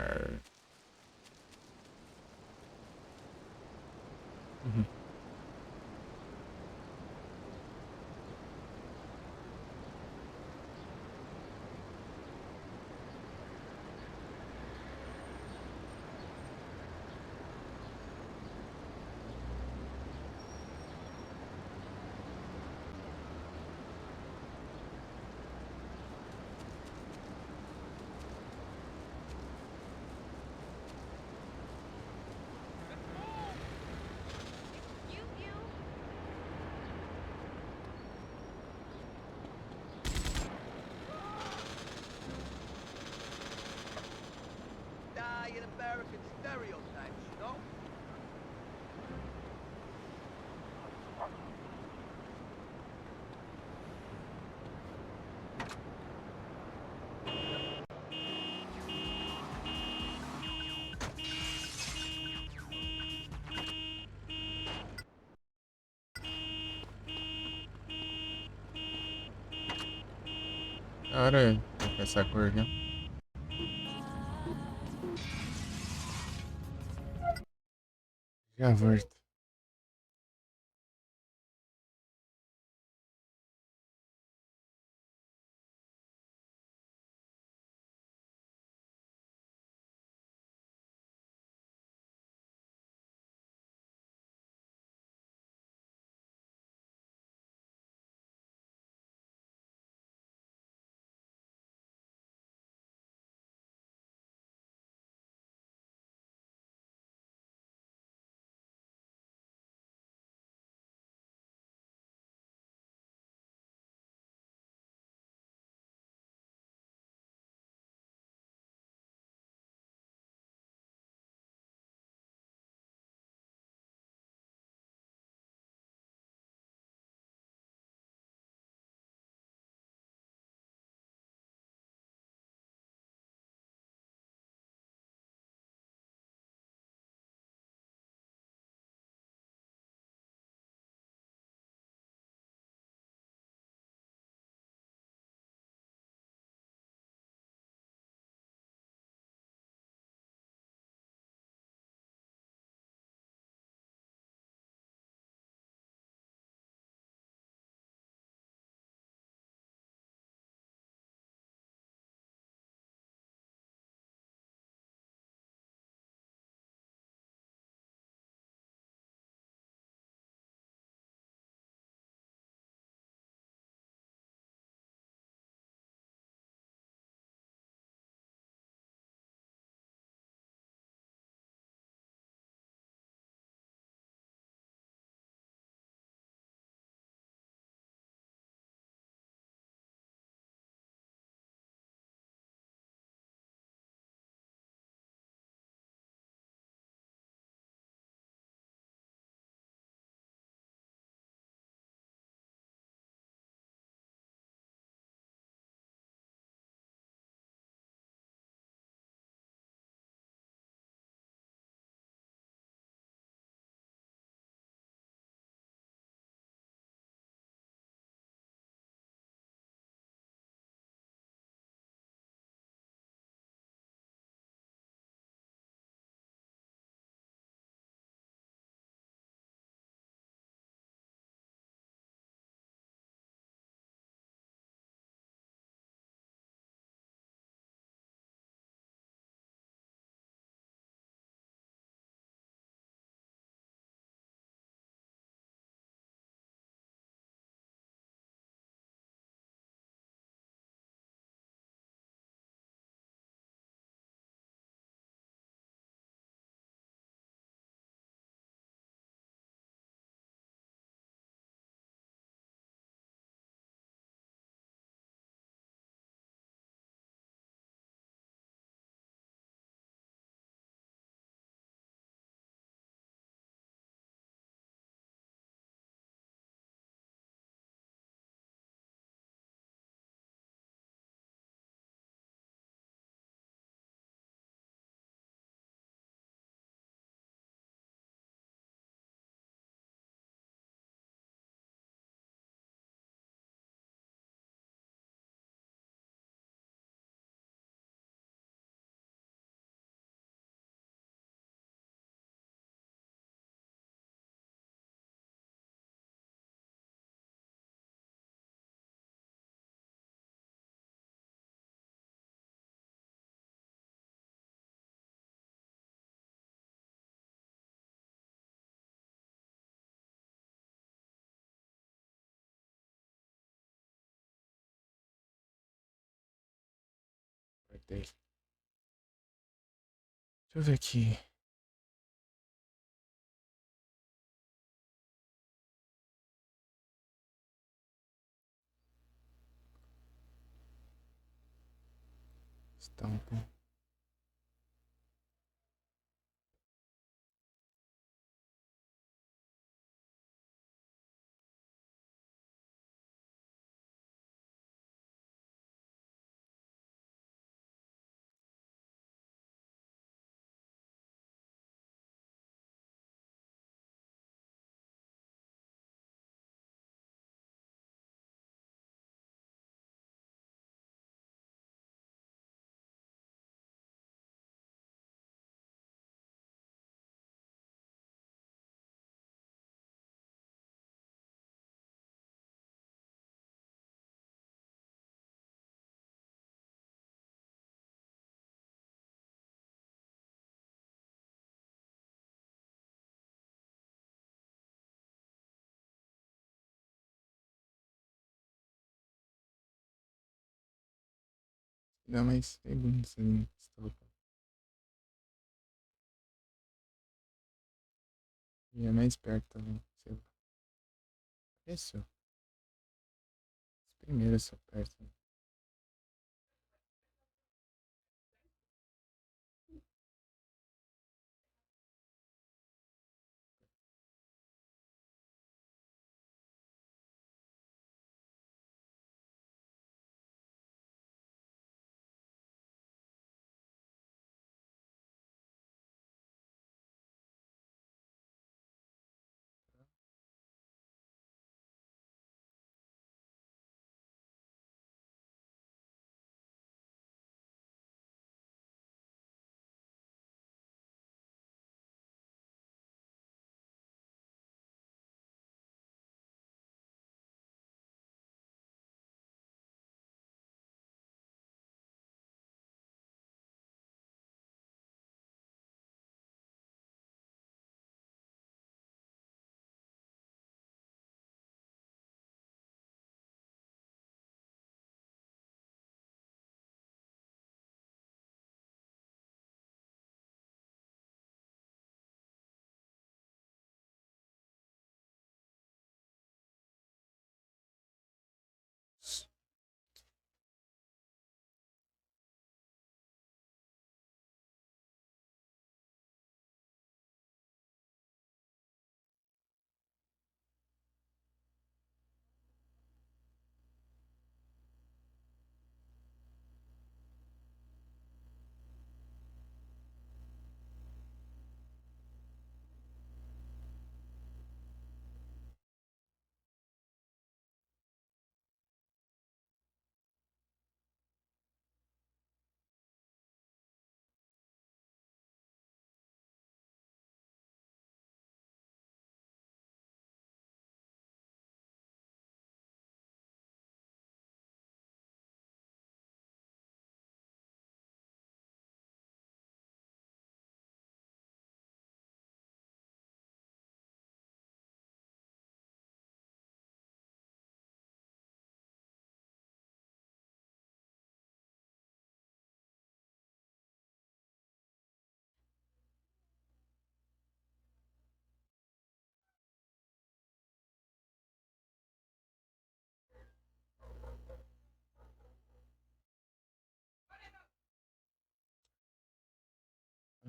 You. Dying American stereotypes, you know? Da hora com essa cor aqui. Já volto. dele. Deixa eu ver aqui. Estampa. Dá mais segundos ali. E é mais perto também. Sei lá. Isso. Os primeiros só perto.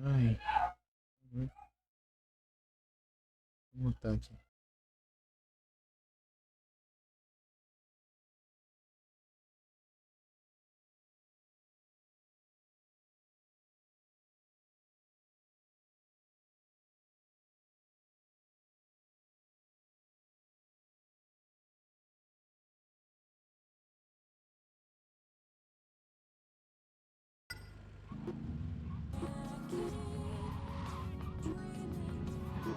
Ai. Vou mutar aqui.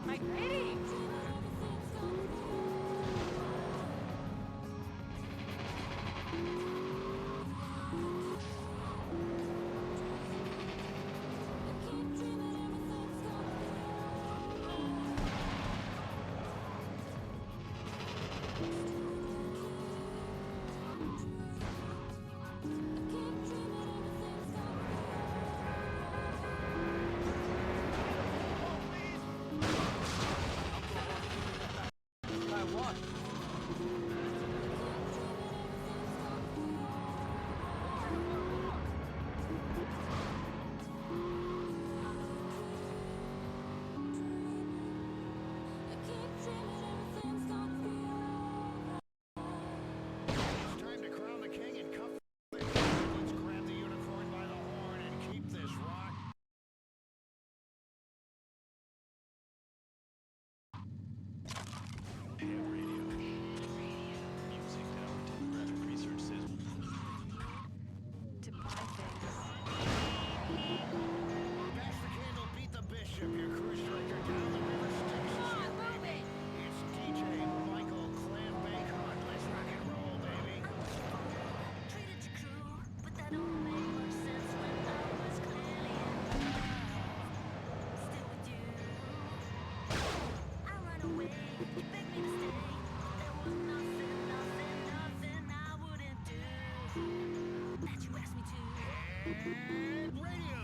My greetings! Beg me to stay. There was nothing, nothing, nothing I wouldn't do that you asked me to. And radio.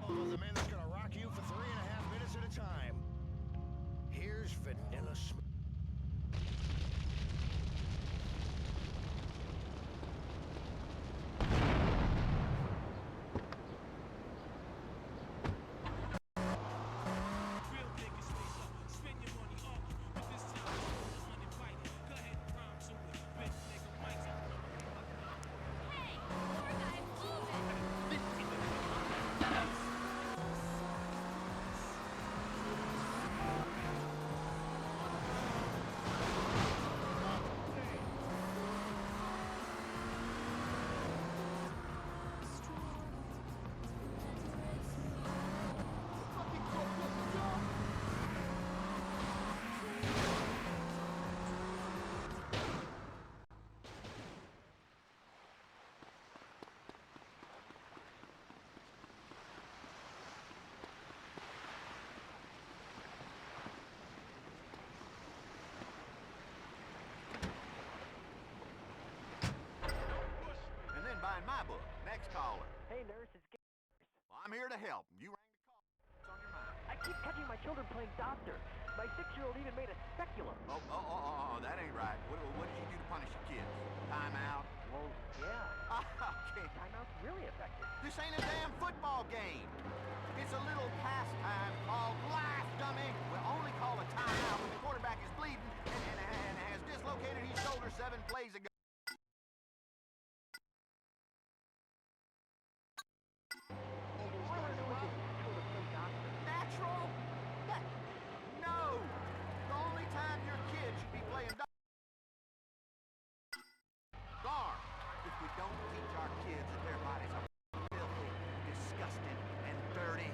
Oh, the man that's gonna rock you for 3.5 minutes at a time. Here's Vanilla Smith. Real niggas face up, spend your money argue, but this time it's uninvited. Go ahead and rhyme to it, bitch nigga Mike's. Hey, poor guy, move it! And then buying my book. Next caller. Hey, nurse, it's Well, I'm here to help. You rang the call. What's on your mind? I keep catching my children playing doctor. My 6-year-old even made a speculum. Oh, that ain't right. What did you do to punish your kids? Time out? Well, yeah. Okay. Timeout's really effective. This ain't a damn football game. It's a little pastime called life, dummy. We'll only call a timeout when the quarterback is bleeding and has dislocated his shoulder 7 plays ago. Natural? No! The only time your kid should be playing Gar, if we don't teach our kids that their bodies are filthy, disgusting, and dirty.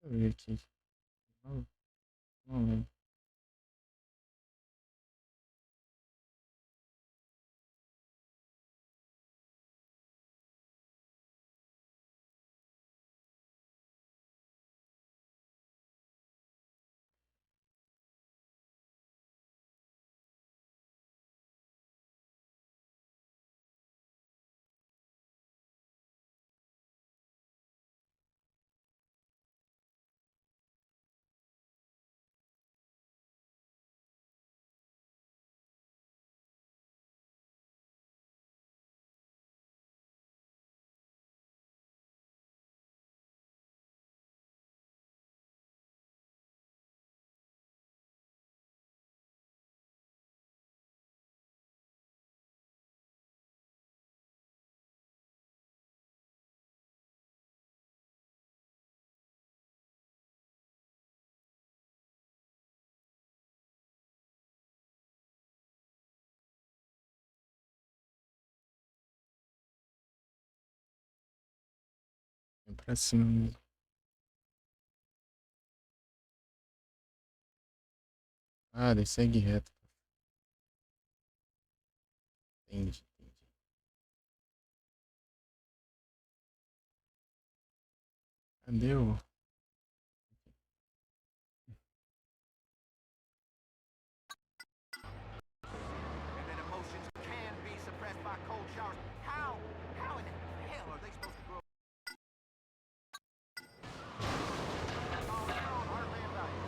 Deixa eu ver aqui. Não lembro. Vem pra cima mesmo. Ah, daí segue reto. Entendi. Cadê o... And then emotions can be suppressed by cold showers. How in the hell are they supposed to grow? Oh, you're on our land value.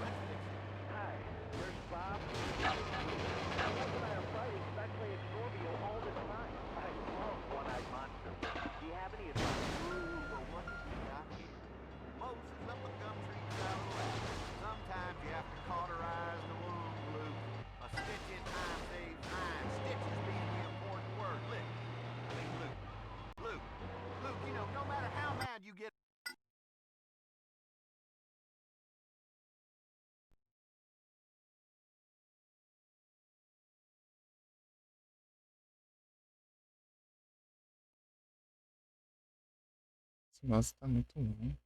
Let's fix it. Hi, there's Bob. Bob and I are fighting because I play Scorpio all the time. I love One-Eyed Monster. Do you have any advice? Ooh, well, what have we got here? Esse mouse tá muito ruim.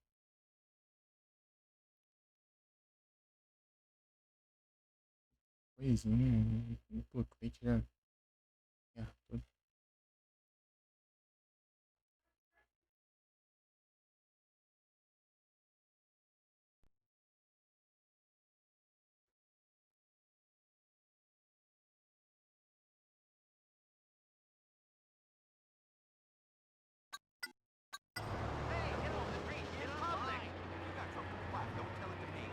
Coisinha, duplo clique já. Tudo. Hey, get on the street, in public. If you got trouble with your wife, don't tell it to me.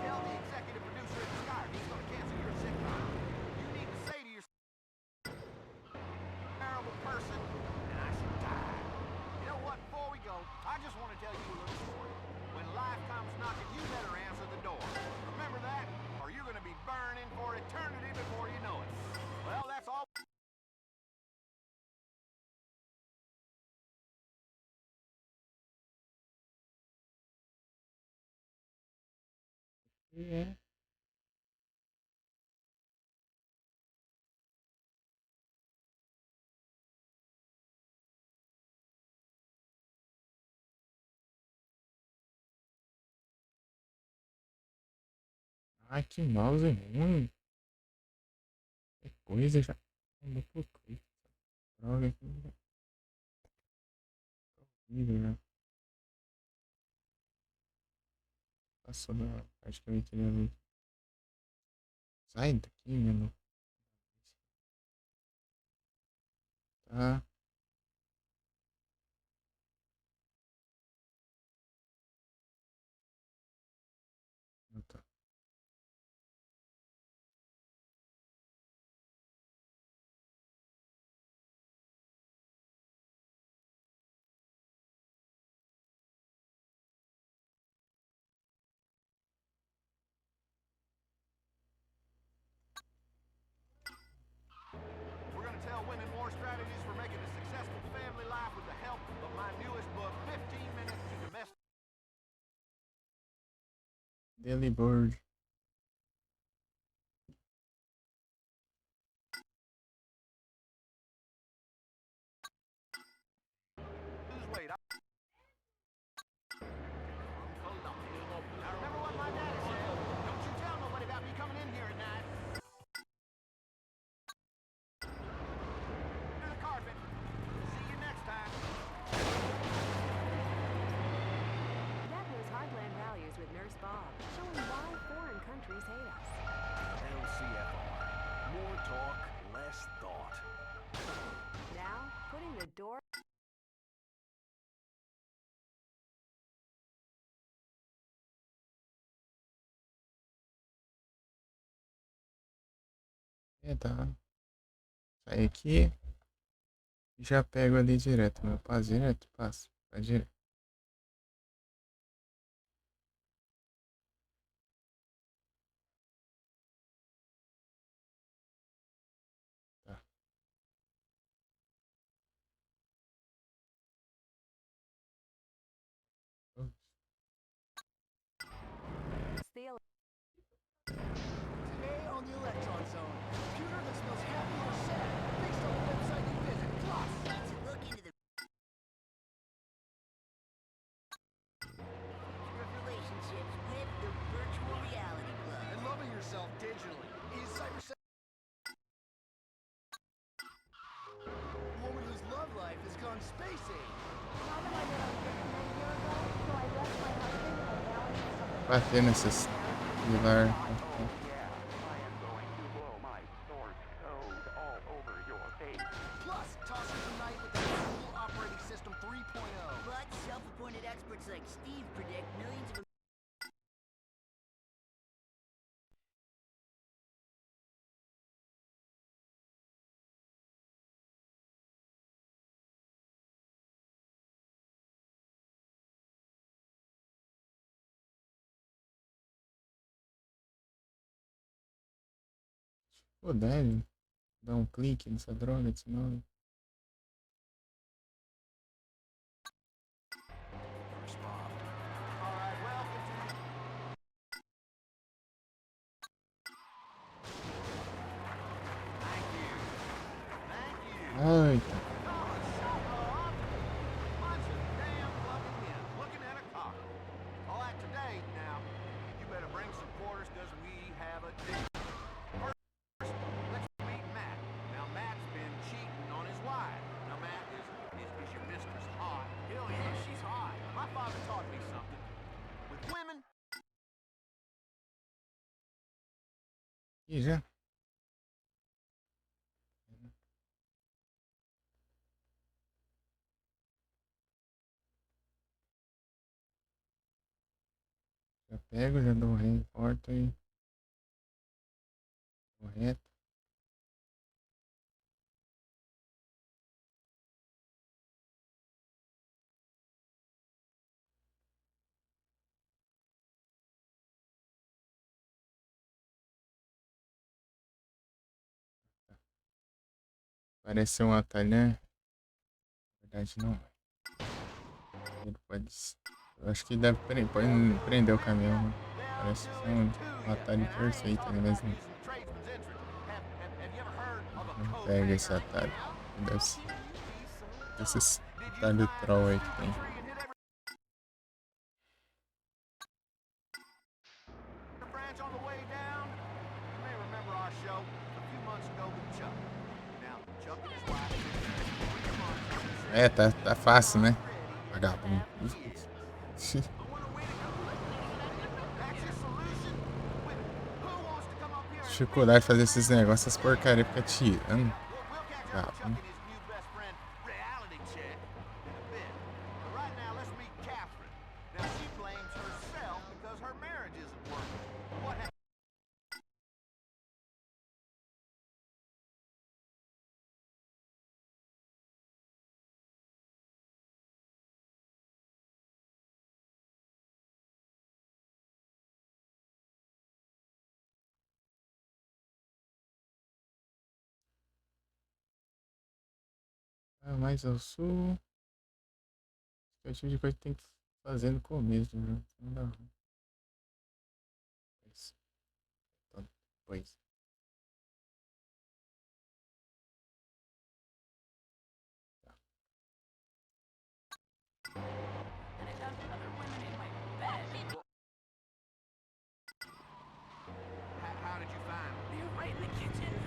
Tell the executive producer at Sky he's gonna cancel your sitcom. You need to say to yourself, terrible person, and I should die. You know what? Before we go, I just want to tell you a little story. When life comes knocking, you better answer the door. Remember that, or you're gonna be burning for eternity before you know it. Well, that's all. Yeah. Ai, que mouse ruim. Que coisa já. Duplo clique. Droga que horrível, né? Passou da parte que eu queria ver. Sai daqui, mano. Tá. Tá. We're going to tell women more strategies for making a successful family life with the help of my newest book, 15 Minutes to Domestic. Daily Bird. Lose weight. From Colombia. Now remember what my daddy said. Don't you tell nobody about me coming in here at night. To the carpet. See you next time. That was Heartland Values with Nurse Bob, showing why foreign countries hate us. LCFR. More talk, less thought. Now, putting the door... É, tá. Sai aqui. E já pego ali direto, meu. Passa direto, passa. Vai direto. Tá. Steal Today on the Electron Zone, computer that smells happy or sad based on the website you visit. Plus, Let's look into the future of relationships with the Virtual Reality Club. and loving yourself digitally. Is cybersex a woman whose love life has gone space age? Bater nesses pilar. Plus, tossing tonight with the Google Operating System 3.0. But self-appointed experts like Steve predict millions of Pô, deve dar um clique nessa droga, senão. All right, well, continue. Thank you. Thank you. Ai, tá. Oh, shut up. Bunch of damn fucking first does we have a date. First, let's meet Matt. Now, Matt's been cheating on his wife. Now, Matt, is your mistress hot? Hell yeah, she's hot. My father taught me something. With women, E já. Já pego, já dou rei, porta e. Correto. Parece um atalho, né? Na verdade, não é. Ele pode. Eu acho que deve pode prender o caminhão, né? Parece ser um atalho perfeito, né? Mas não pega esse atalho. Deve ser esse atalho troll aí que tem. branch on the way down. You may remember our show a few months ago with Chuck. Now, Chuck and his wife have been married for 3 months. É, tá fácil, né? Vagabundo. That's your solution? Who wants to come up here and Dificuldade de fazer esses negócios, essas porcaria fica tirando. we'll catch up with Chuck and his new best friend, Reality Check, in a bit. But right now, let's meet Catherine. Now, she blames herself because her marriage isn't working. What happened? Mais ao sul. É o tipo de coisa que tem que fazer no começo, né? Não dá ruim. Então, depois. How did you find him?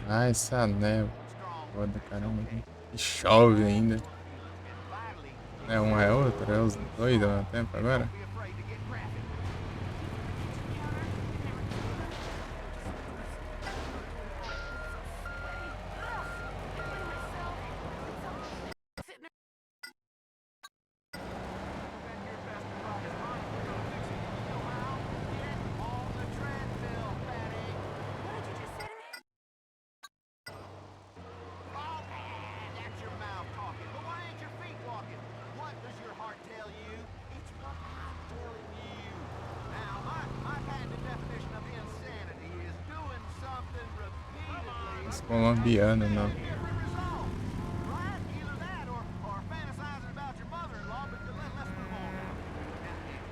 Ah, essa névoa. Foda, caramba. E chove ainda. É um é outro, é os dois ao mesmo tempo agora. Be afraid to get graphic. That's your mouth talking, but why ain't your feet walking? What does your heart tell you? It's what I'm telling you. Now, my patented definition of insanity is doing something repeatedly. Os colombianos, não. Every result, right? Either that or fantasizing about your mother-in-law, but let's move on now.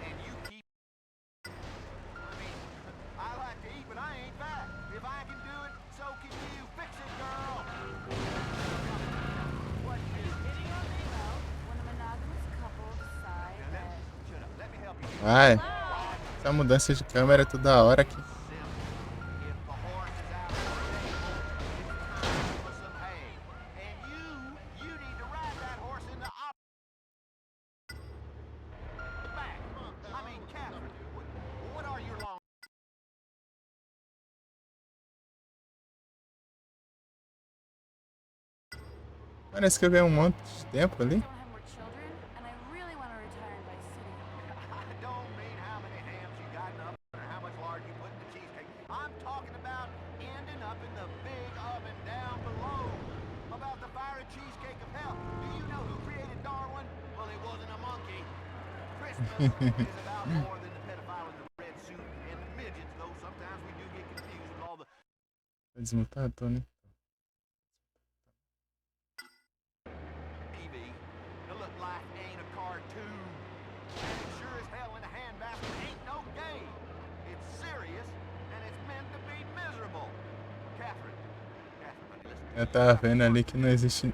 And you keep... I mean, I like to eat, but I ain't fat. If I can do it, so can you. Fix it, girl. What is it? When a monogamous couple decide Now, that shut up. Let me help you. Ai, essa mudança de câmera é toda hora aqui. If the horse is out of the stable, it's time for some hay. And you need to ride that horse in the back. I mean, Catherine, what are your long... Parece que eu ganhei um monte de tempo ali. don't have more children, and I really want to retire in Vice City. I don't mean how many hams you got in the oven or how much lard you put in the cheesecake. I'm talking about ending up in the big oven down below. About the fiery cheesecake of hell. Do you know who created Darwin? Well, it wasn't a monkey. Christmas is about more than the pedophile in the red suit and the midgets, though sometimes we do get confused with all the... Tá desmutado, Tony. Evie, now look, life ain't a cartoon. And it sure as hell in a handbasket ain't no game. It's serious, and it's meant to be miserable. Catherine, honey, listen. Eu tava vendo ali que não existe.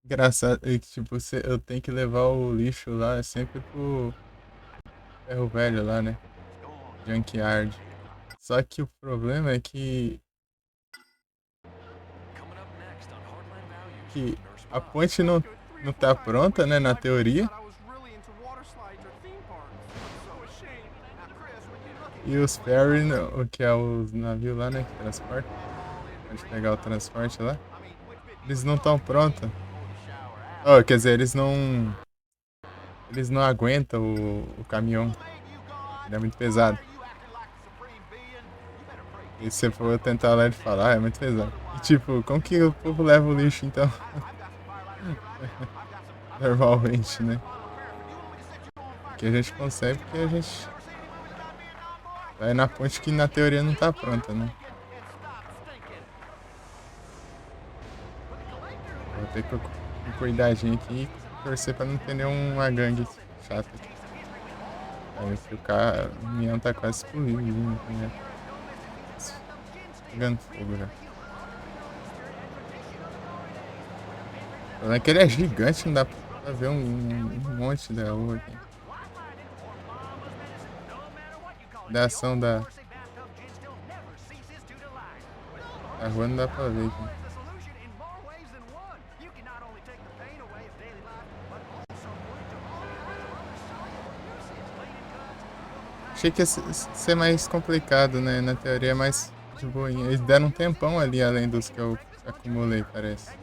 Engraçado, é que, tipo, eu tenho que levar o lixo lá sempre pro ferro velho lá, né? Go on. Junkyard. Só que o problema é que a ponte não tá pronta, né, na teoria. E os ferry, o que é os navios lá, né, que transporta. Pode pegar o transporte lá. Eles não estão prontos. Oh, quer dizer, eles não aguentam o caminhão. Ele é muito pesado. E se você for tentar lá ele falar, é muito pesado. E tipo, como que o povo leva o lixo então? Normalmente, né? Que a gente consegue porque a gente vai na ponte que na teoria não tá pronta, né? Vou ter que um cuidadinho aqui e torcer pra não ter nenhuma gangue chata aqui. Aí o caminhão tá quase explodindo, né? Pegando fogo já. O problema é que ele é gigante, não dá pra ver um monte da rua aqui. Da ação da rua não dá pra ver aqui. Achei que ia ser mais complicado, né? Na teoria é mais de boinha. Eles deram um tempão ali, além dos que eu acumulei, parece.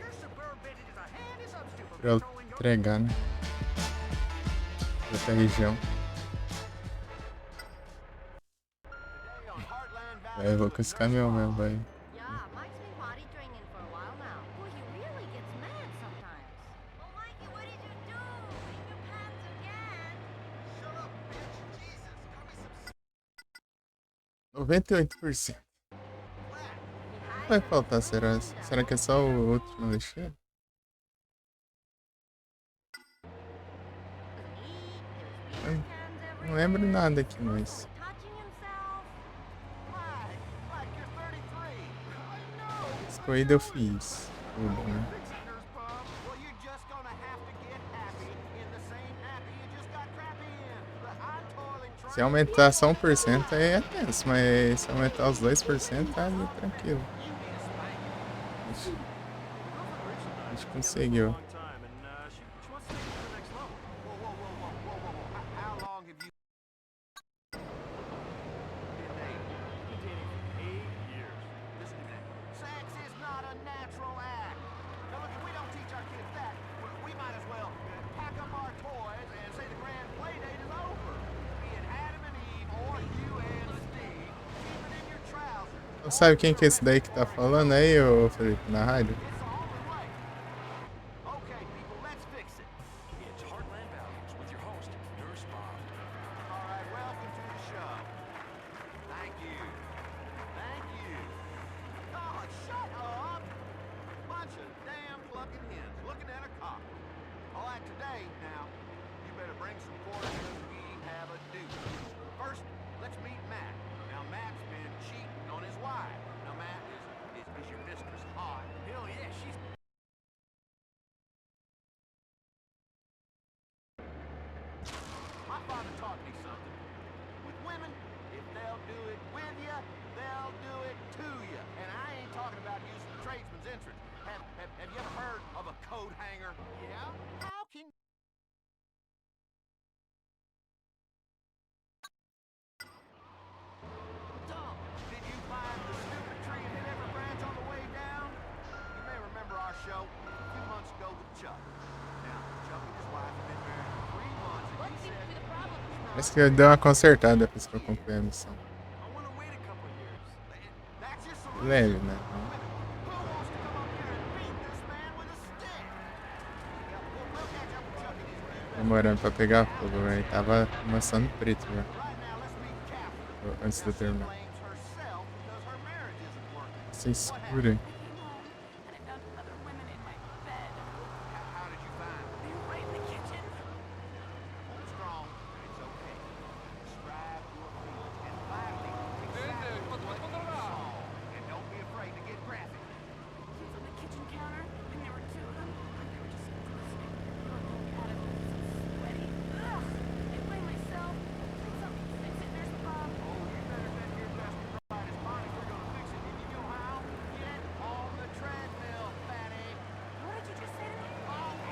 Pra eu entregar, né? Pra outra região. Eu vou com esse caminhão mesmo, vai. Yeah, Mike's been potty training for a while now. Boy, he really gets mad sometimes. Well, Mikey, what did you do? In your pants again? Shut up, bitch. Jesus, cut me some 98%. Vai faltar, será? Será que é só o último lixeiro? Eu não lembro nada aqui, mas... Essa corrida eu fiz. Tudo, né? Se aumentar só 1% aí é tenso, mas se aumentar os 2% tá ali tranquilo. A gente conseguiu. Sabe quem que é esse daí que tá falando aí, ô Felipe, na rádio? Parece que deu uma consertada depois que eu comprei a missão. Leve, né? Demorando pra pegar fogo, velho. Tava começando preto já. Antes de eu terminar. Nossa, escuro, hein?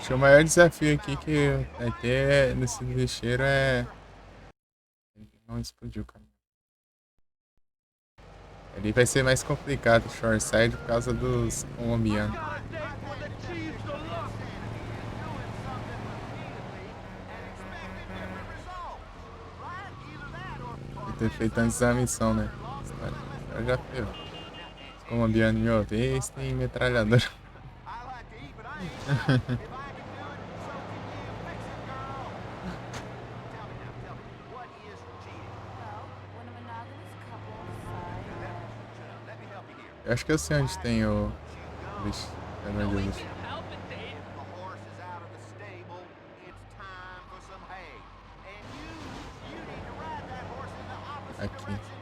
Acho que o maior desafio aqui que vai ter nesse lixeiro é... Não explodiu, cara. Ali vai ser mais complicado o Shoreside por causa dos colombianos. Tem que ter feito antes da missão, né? Eu já fiz. Os colombianos me ouvem, eles têm metralhadora. Eu acho que eu sei onde tem o lixo. É onde o lixo. Aqui.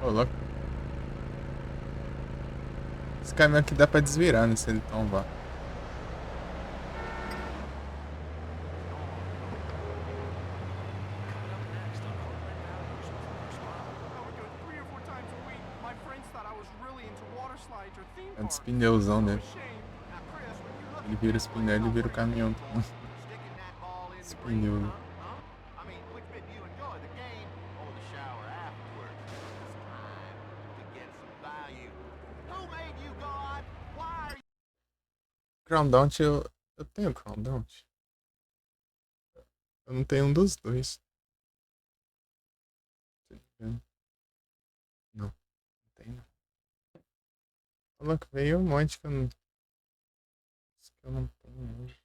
Ô, louco. Esse caminhão aqui dá pra desvirar, né? Se ele tombar. É dos pneuzão dele. Ele vira os pneus, ele vira o caminhão. Os pneus. Crown Daunt, eu tenho Crown Daunt. Eu não tenho um dos dois. Não, não tenho. Falou que veio um monte que eu não. Que eu não tenho hoje.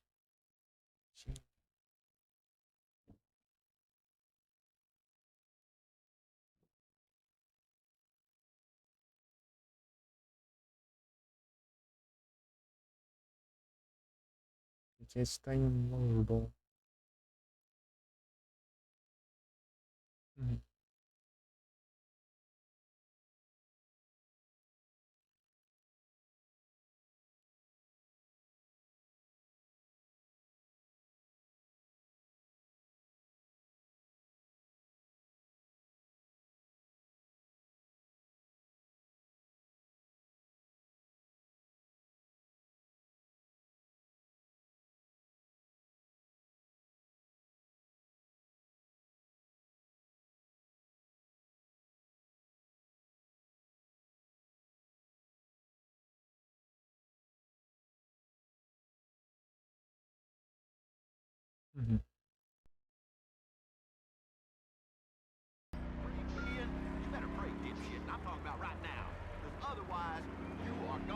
Esse tá em bom.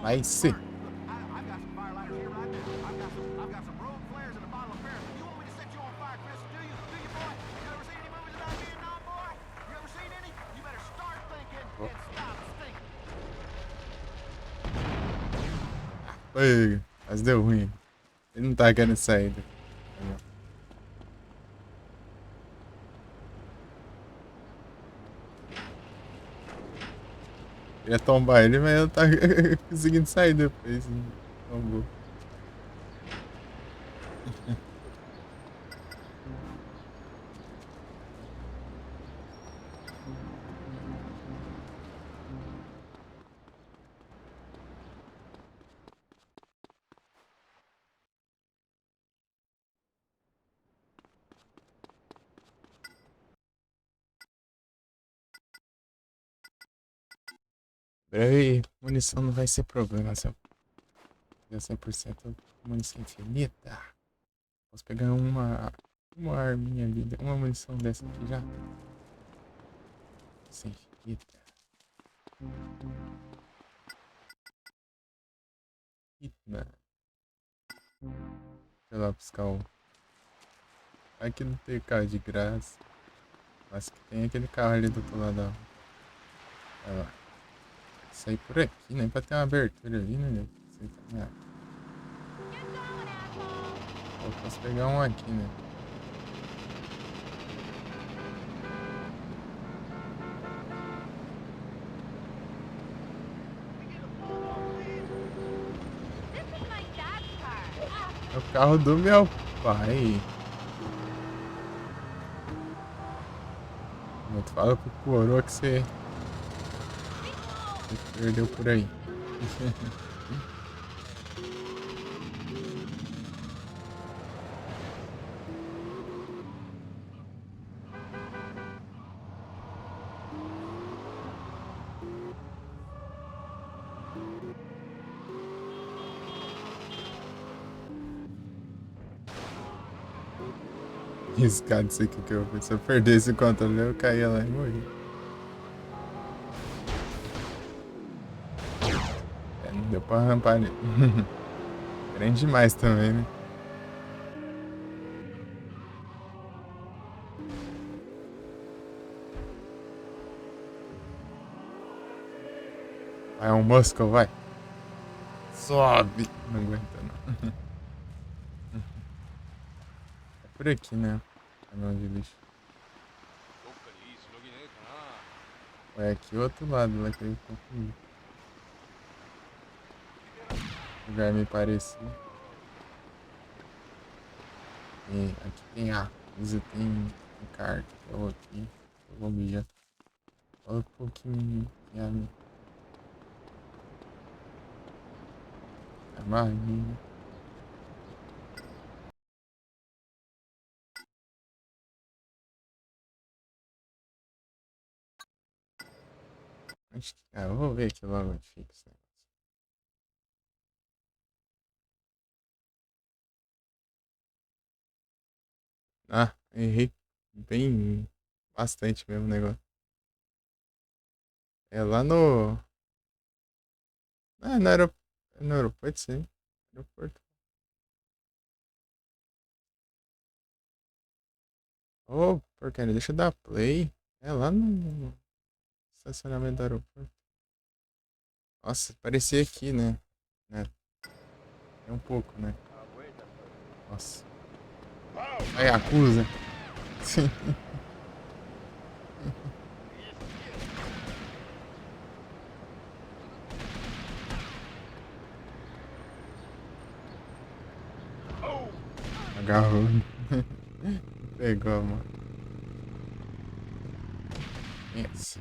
Vai ser. Oi, mas deu ruim. Ele não tá querendo sair. Eu ia tombar ele, mas eu não tá conseguindo sair depois. Tombou. Breve, munição não vai ser problema se eu fizer 100% munição infinita. Posso pegar uma arminha ali, uma munição dessa aqui já. Munição infinita. Eita. Deixa eu lá buscar o... Aqui não tem carro de graça. Mas que tem aquele carro ali do outro lado. Olha lá. Sair por aqui, nem pra ter uma abertura ali, né? Eu posso pegar um aqui, né? É o carro do meu pai. Eu te falo pro coroa que você perdeu por aí. Riscado isso aqui que eu fiz. Se eu perder esse controle, eu caía lá e morri. É, não deu pra rampar ali. Grande demais também, né? Vai, um Muscle, vai. Sobe. Não aguenta, não. É por aqui, né? Caminhão de lixo. É aqui o outro lado, lá que eu confundi. Lugar me parecido. E aqui tem A. Tem carta. Eu aqui. Eu vou mijar. Olha um pouquinho. A barriga. Eu vou ver aqui logo onde fica esse negócio. Ah, errei bem bastante mesmo o negócio. É lá no. Ah, no aeroporto, sim. Aeroporto. Ô, porcaria, deixa eu dar play. É lá no estacionamento do aeroporto. Nossa, parecia aqui, né? É um pouco, né? Nossa. Aí, acusa. Sim. Agarrou. Pegou, mano. Yes.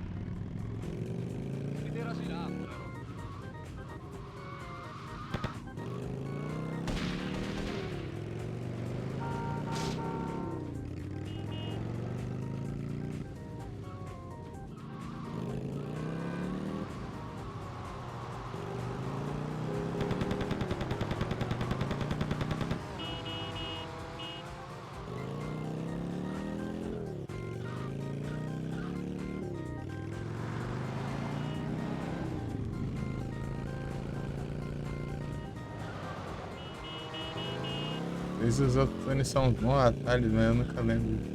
Às vezes os outros planos são bons atalhos, mas eu nunca lembro.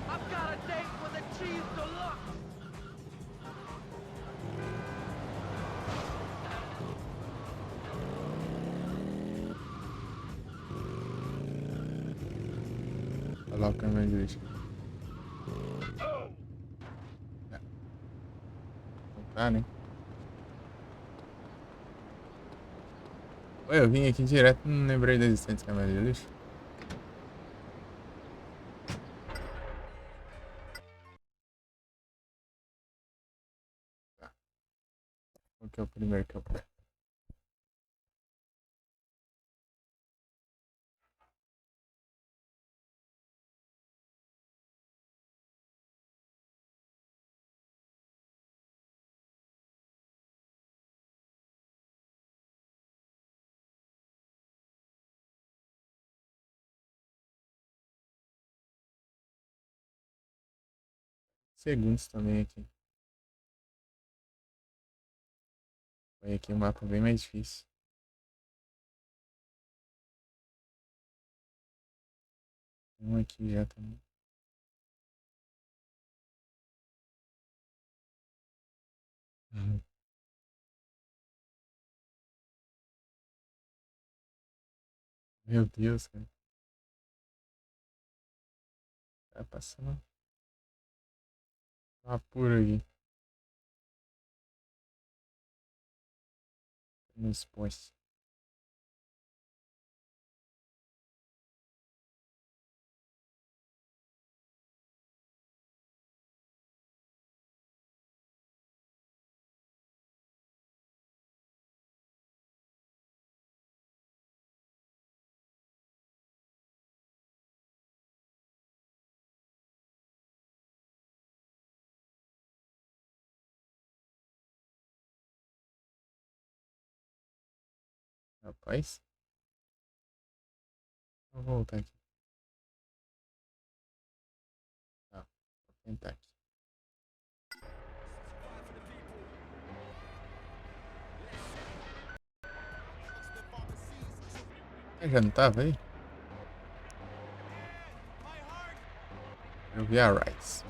I've got a date with a cheese deluxe. Olha lá o caminhão de lixo. Não tá, né? Oi, eu vim aqui direto e não lembrei da existência do caminhão de lixo. Tá. Qual que é o primeiro que eu pego? Segundos também aqui. Foi aqui um mapa bem mais difícil. Tem um aqui já também. Meu Deus, cara. Tá passando uma pura aqui. Nos postes. Rapaz. Vou voltar aqui. Tá, vou tentar aqui. Já não tava aí? Eu vi a Rise.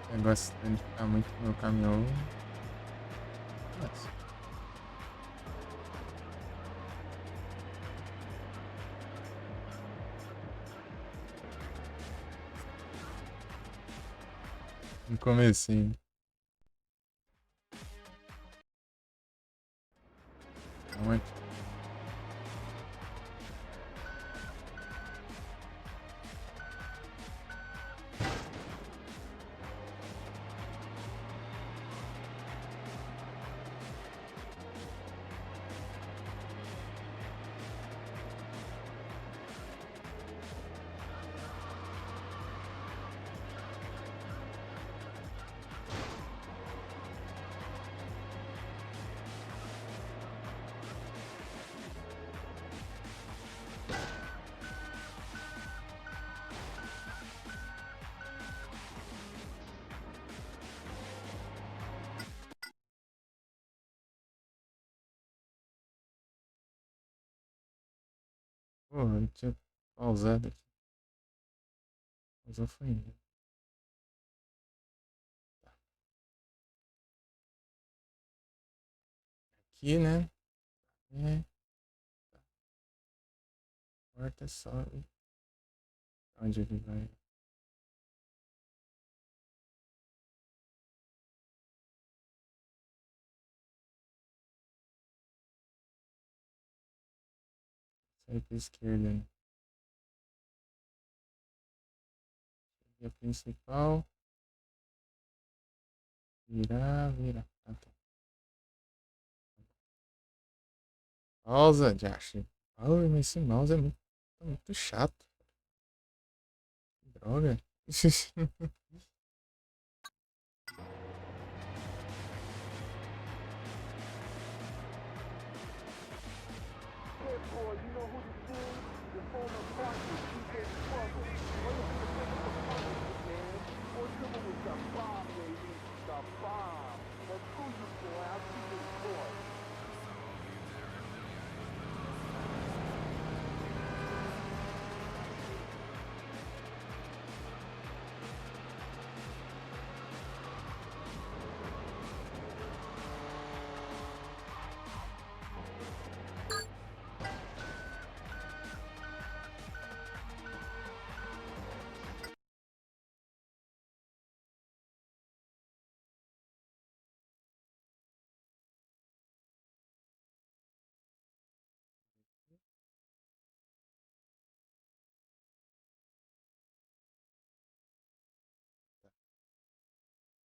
O negócio de ficar muito no meu caminhão. Nossa. No comecinho. Vamos aqui. Pô, eu tinha pausado aqui. Pausou foi indo. Aqui, né? É. Corta, sobe. Onde ele vai? Sai pra esquerda, né? Aqui a principal. Virar, virar. Ah, tá. Pausa, já achei. Ai, mas esse mouse é muito chato. Que droga.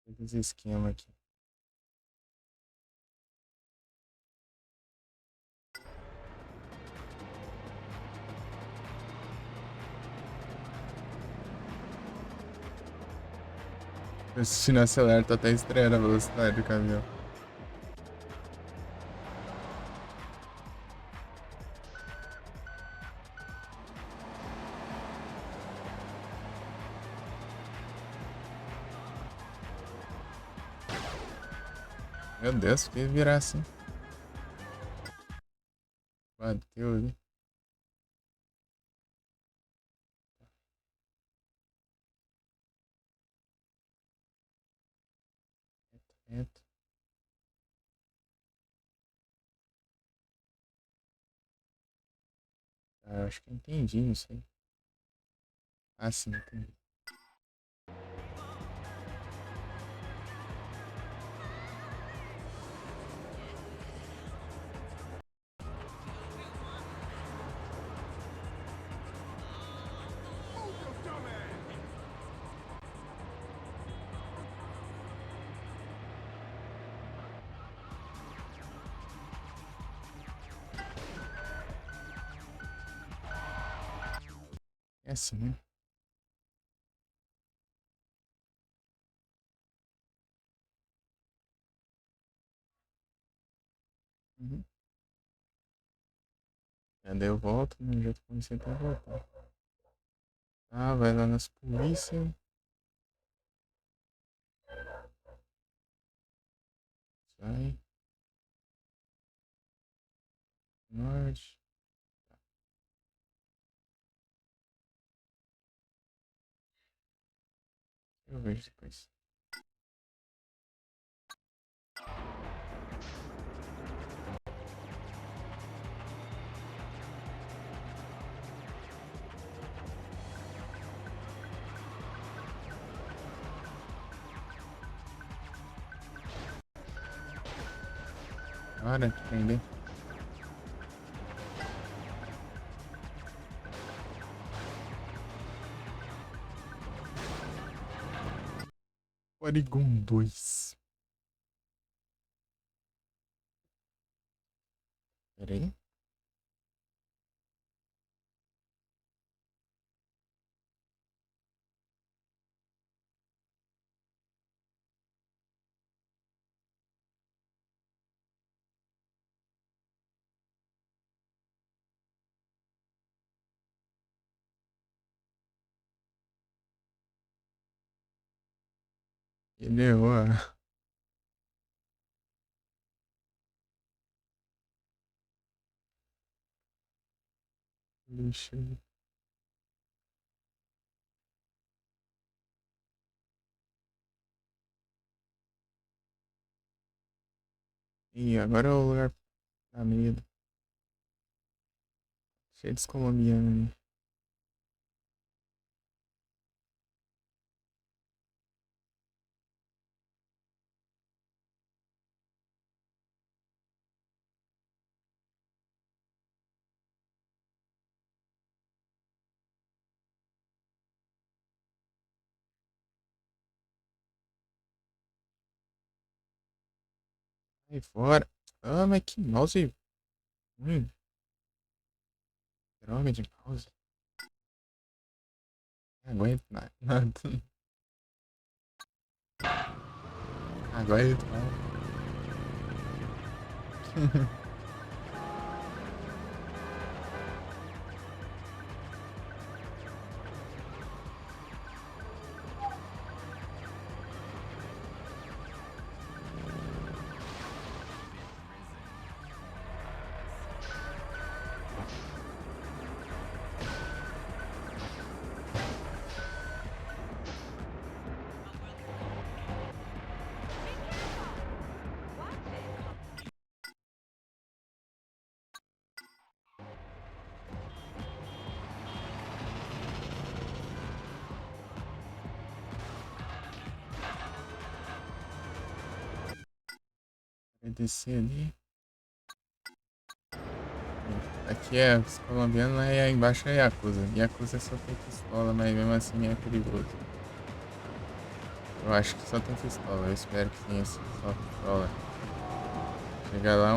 Todos os esquemas aqui. Tô assistindo acelera, tá até estreando a velocidade do caminhão. Meu Deus, por que virar assim? Bateu ali. Reto. Ah, eu acho que eu entendi isso aí. Ah, sim, entendi. É assim, né? Uhum. Cadê eu volto? No jeito que comecei a voltar. Ah, vai lá nas polícias. Sai. Norte. Eu vejo depois. Para de prender. Porygon 2. Pera aí. Ele errou a... Deixa eu... Ih, agora é o lugar da medo. Cheio de colombianos aí. Sai fora. Ah, mas que mouse ruim. Droga de mouse. Não aguento nada. Aguento nada. Vai descer ali. Aqui é os colombianos e aí embaixo é Yakuza. Yakuza só tem pistola, mas mesmo assim é perigoso. Eu acho que só tem pistola, eu espero que tenha só pistola. Chegar lá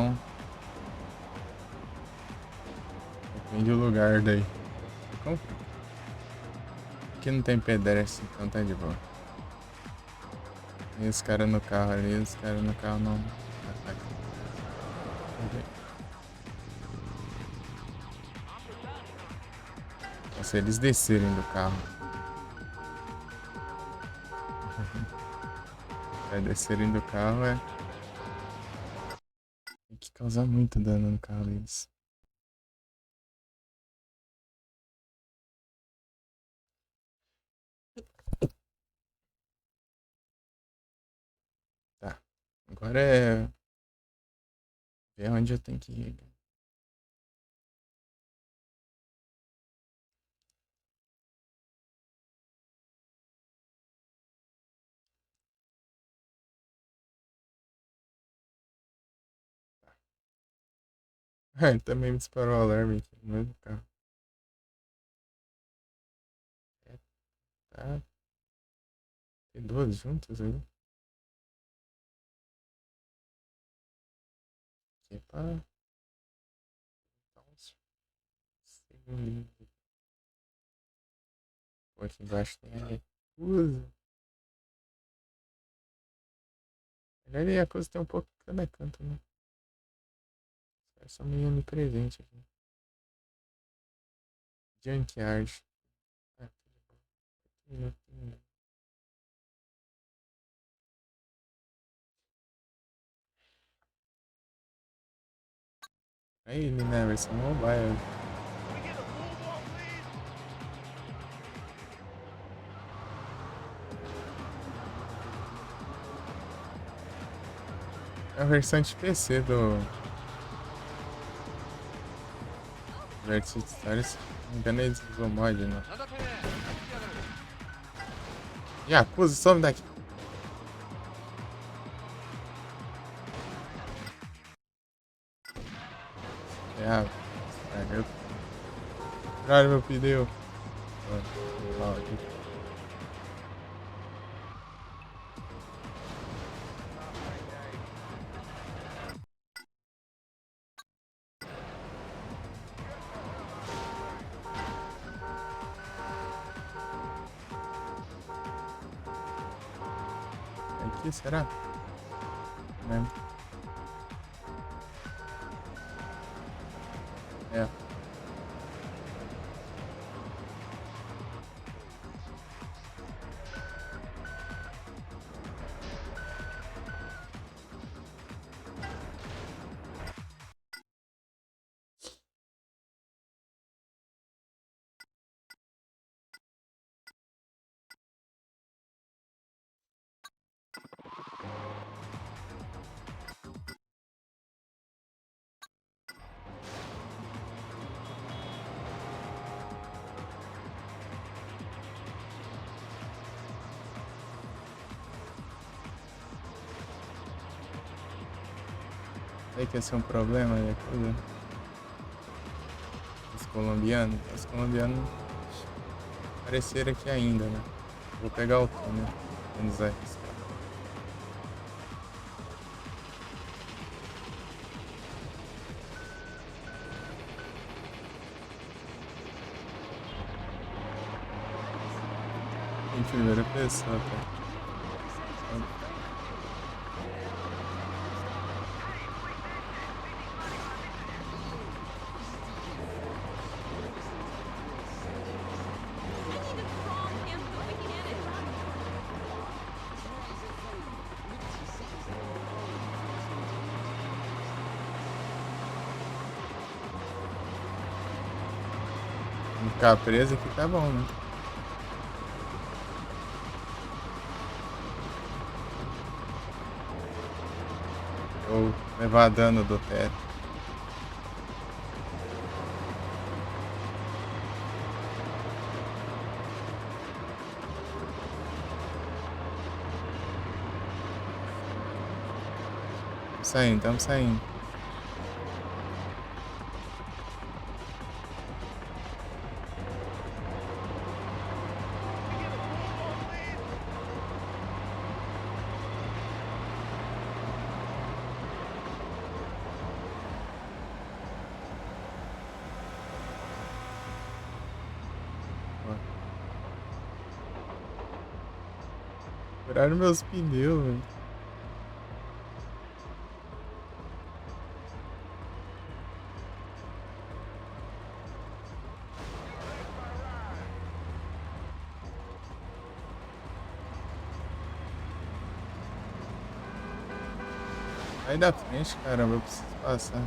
depende do lugar daí. Aqui não tem pedestre, então tá de boa. E os caras no carro ali, os caras no carro não atacam. Se eles descerem do carro. Vai descerem do carro é causar muito dano no carro deles. Tá. Agora é ver onde eu tenho que ir. Ele também me disparou o alarme aqui no meio do carro. Tá. Tem duas juntas aí. Aqui pra dar uns segundinhos. Pô, aqui embaixo tem a Yakuza. Melhor a Yakuza tem um pouco de cada canto, né? É só meio onipresente aqui. Junkyard. Ah, tudo bom. Aí, menina, versão mobile. É a versão de PC do Versus Stars. Se não me engano, eles usam mod, não. Yakuza, some daqui. Caralho, meu pneu. Aqui, será? Não. É. Sei que esse é um problema, Yakuza. Os colombianos apareceram aqui ainda, né? Vou pegar o túnel, menos arriscado. Em primeira pessoa, cara. Ficar preso aqui tá bom, né? Ou levar dano do teto. Estamos saindo. Furaram meus pneus, velho. Sai da frente, caramba, eu preciso passar.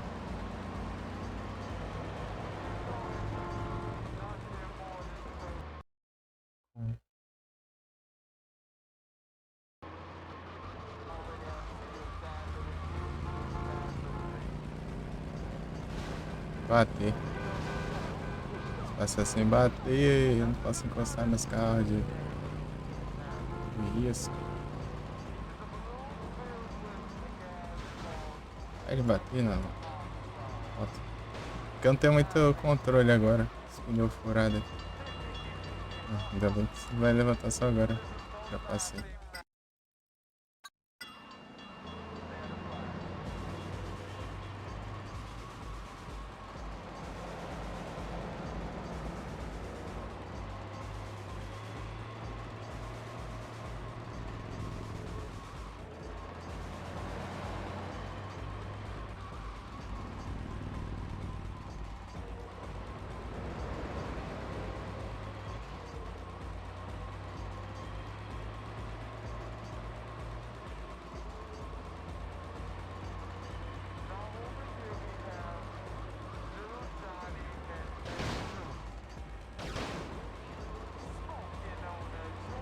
Bater. Passar sem bater, eu não posso encostar nos carros de risco. Pode bater, não. Porque eu não tenho muito controle agora. Esse pneu furado aqui. Ainda bem que você vai levantar só agora. Já passei.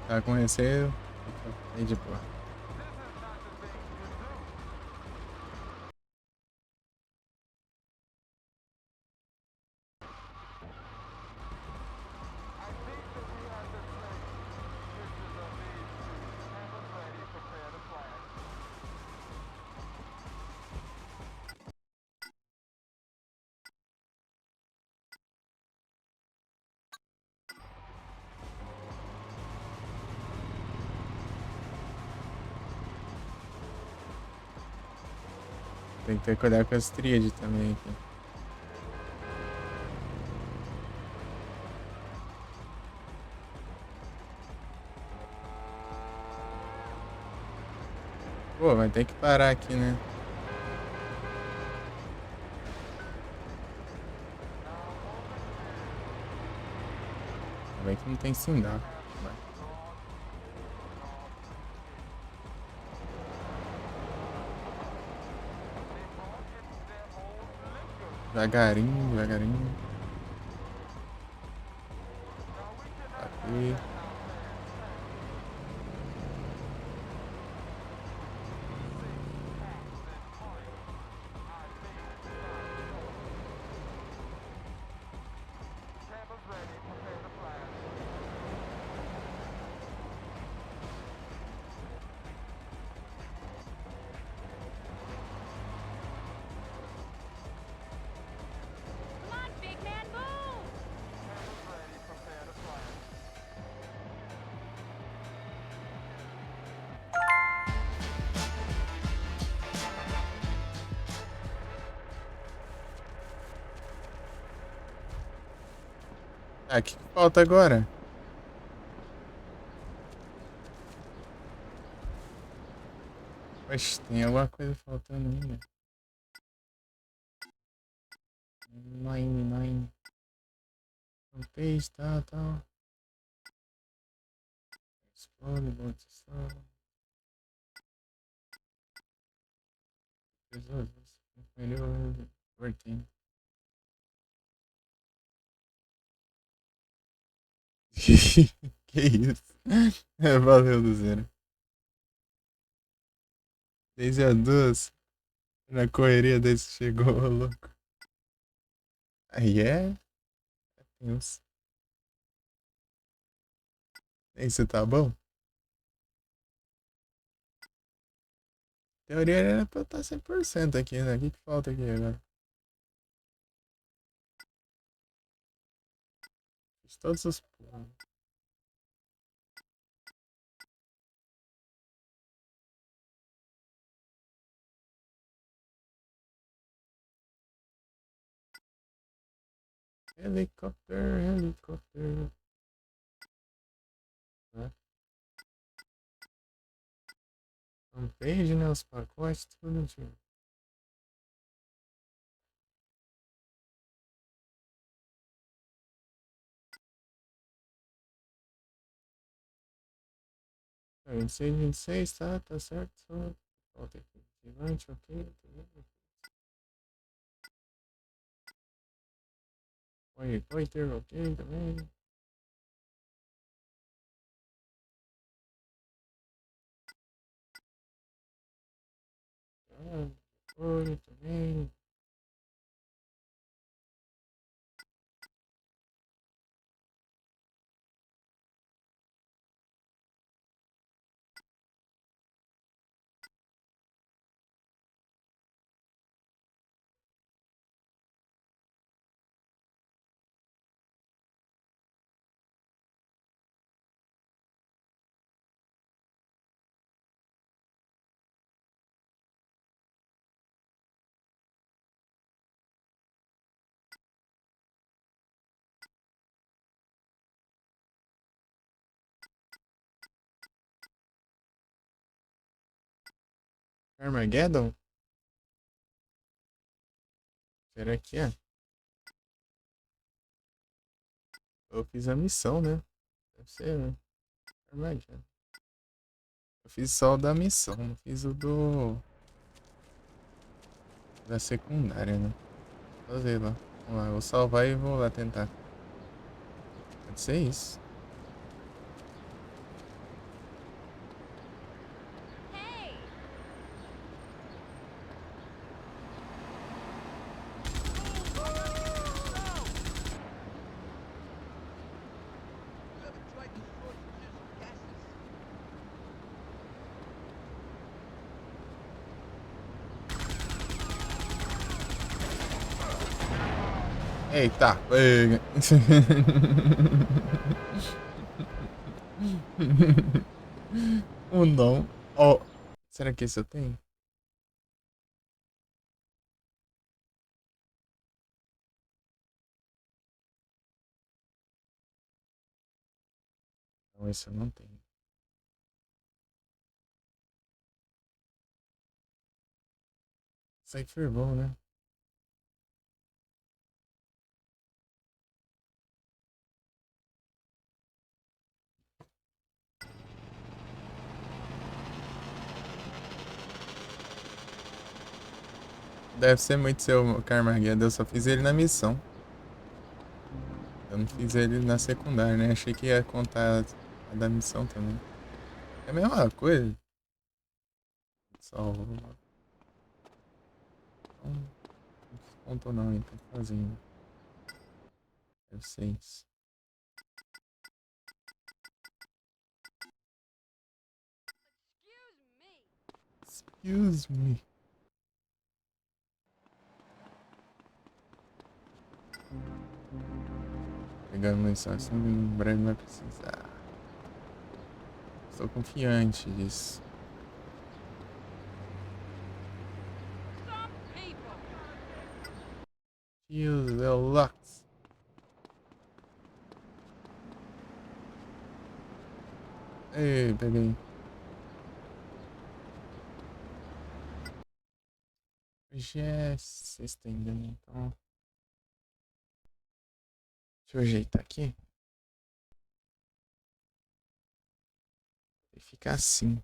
Tá com receio? Fica de boa. Tem que ter cuidado com as tríades também aqui. Pô, vai ter que parar aqui, né? Vai que não tem sinal. Vai. Devagarinho, devagarinho. Aqui. Come on, big man, move! Ah, o que falta agora? Oxe, tem alguma coisa faltando ainda. Nine. Page, tá. Explode, bote solo. Jesus, melhor. Overtime. Que isso? Valeu, do zero. 6-2. Na correria desse chegou, ô louco. Aí é. Tenso. E aí, você tá bom? Teoria era pra eu estar 100% aqui, né? O que falta aqui agora? Fiz todos os pulos. Helicóptero. Homepage, né? Os pacotes, tudo junto. É, 26, tá certo. Só falta aqui. Bastante, ok. Pode ter ok também. Pode também. Armageddon? Será que é? Eu fiz a missão, né? Deve ser, né? Armageddon. Eu fiz só o da missão, não fiz o da secundária, né? Vou fazer lá. Vamos lá, eu vou salvar e vou lá tentar. Pode ser isso. Eita, pega. Um não. Ó. Será que esse eu tenho? Não, esse eu não tenho. Cypher bom, né? Deve ser muito seu Carmageddon, eu só fiz ele na missão. Eu não fiz ele na secundária, né? Achei que ia contar a da missão também. É a mesma coisa. Só. Não contou não, hein? Tá fazendo. Deve ser isso. Excuse me. Pegando mensagem, em breve vai precisar. Estou confiante disso. Kill the Lux. Ei, peguei. Hoje é sexta ainda, né? Então. Deixa eu ajeitar aqui. E fica assim.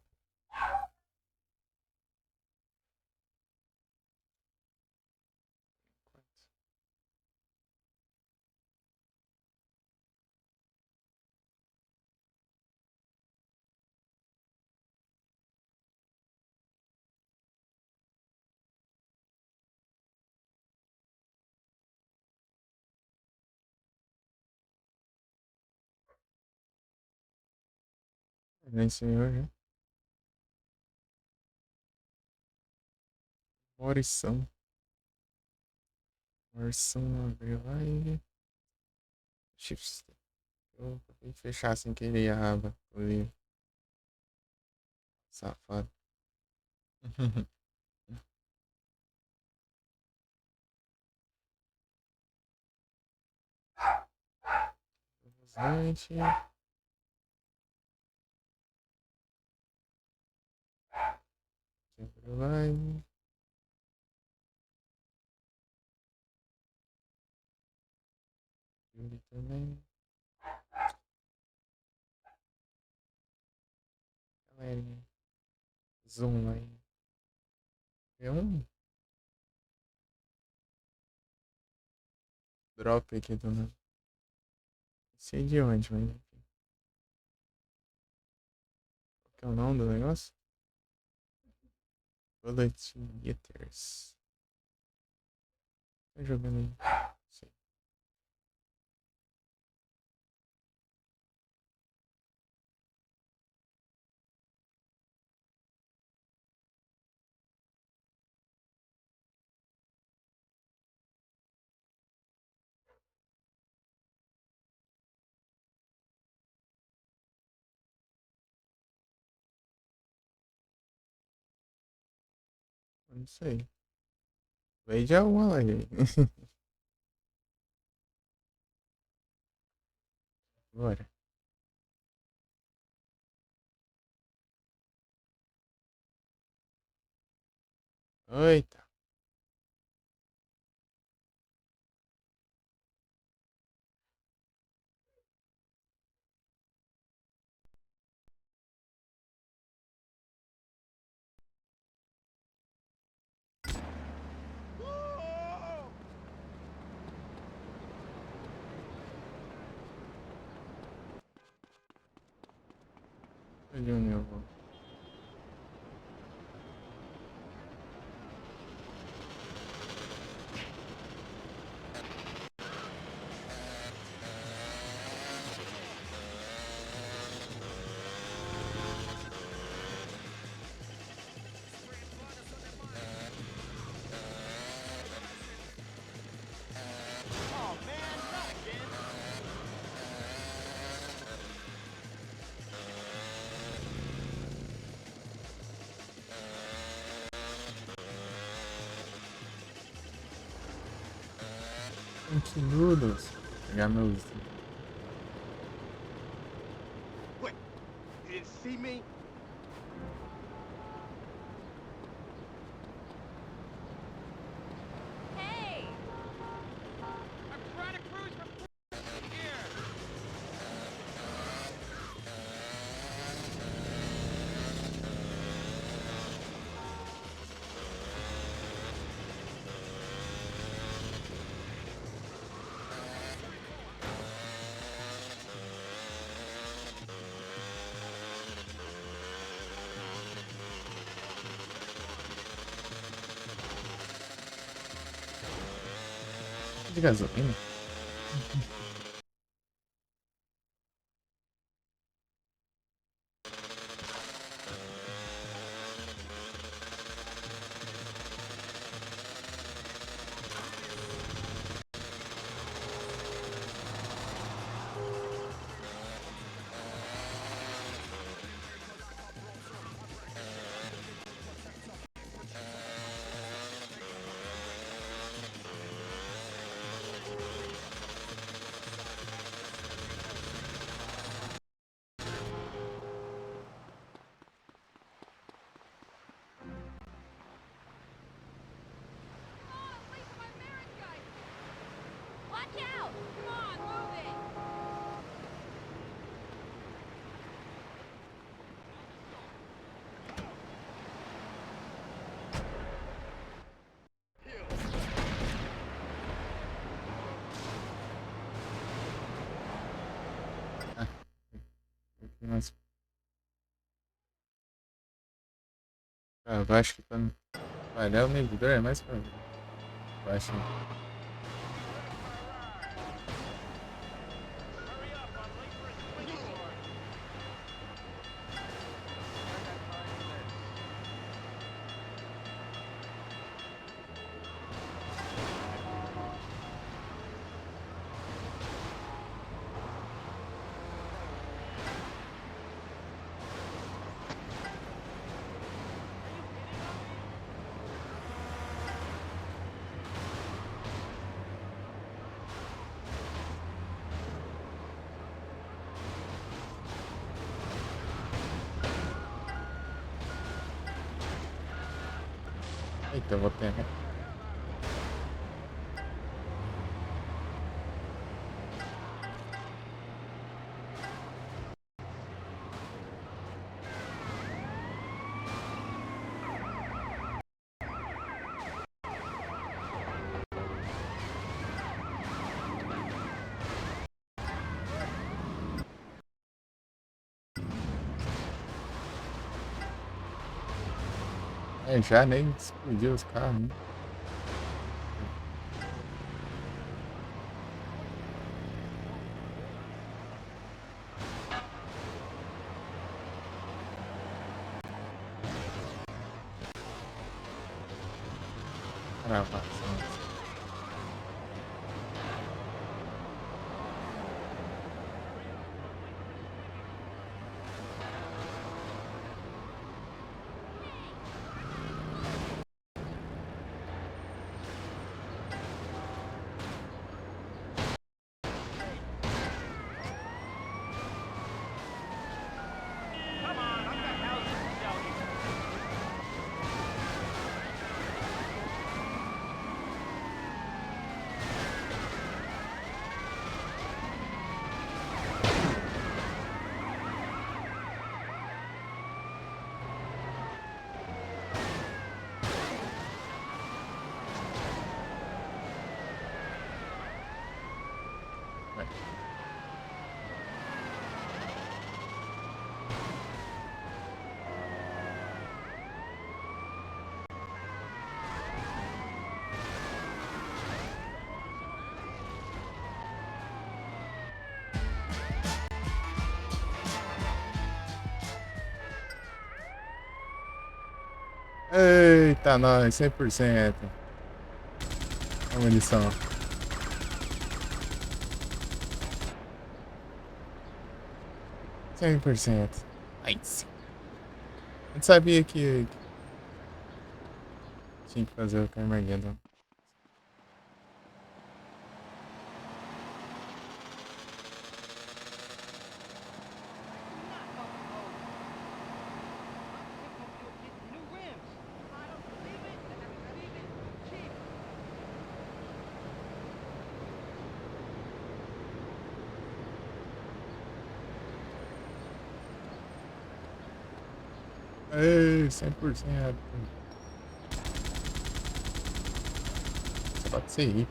Nem senhor, já. Morição. Morição abriu live. Shift. Eu vou fechar sem querer a aba. Foi safado. Gente. Abriu live. Yuri também. Galerinha. Zoom aí. É um drop aqui do nada. Não sei de onde, mas enfim. Qual que é o nome do negócio? Bullet Getters. Tá jogando aí. Sei. Não sei. Veja uma lá, gente. Bora. Eita. Olha onde eu vou. Oh man, not again. Continuos. Pegar meus. Wait, you didn't see me? Hey! I'm trying to cruise for here. De gasolina? Watch out! Come on, move it! Mas. Ah, eu acho que pra não falhar o medidor é mais pra baixo. Eita, eu vou pegar. É, já nem explodiu os carros, né? Gravação. Come on, I've got houses to sell you. Eita, nós, 100%. A munição. Cem por cento. Nice. A gente sabia que tinha que fazer o Carmageddon. New rims. I don't believe it. Believe it. Cheap. Ei, 100%. Só pode ser ir.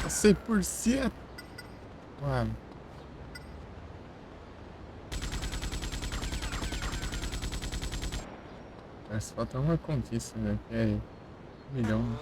A 100%. Mano. Mas falta uma conquista, né? Que é 1 milhão.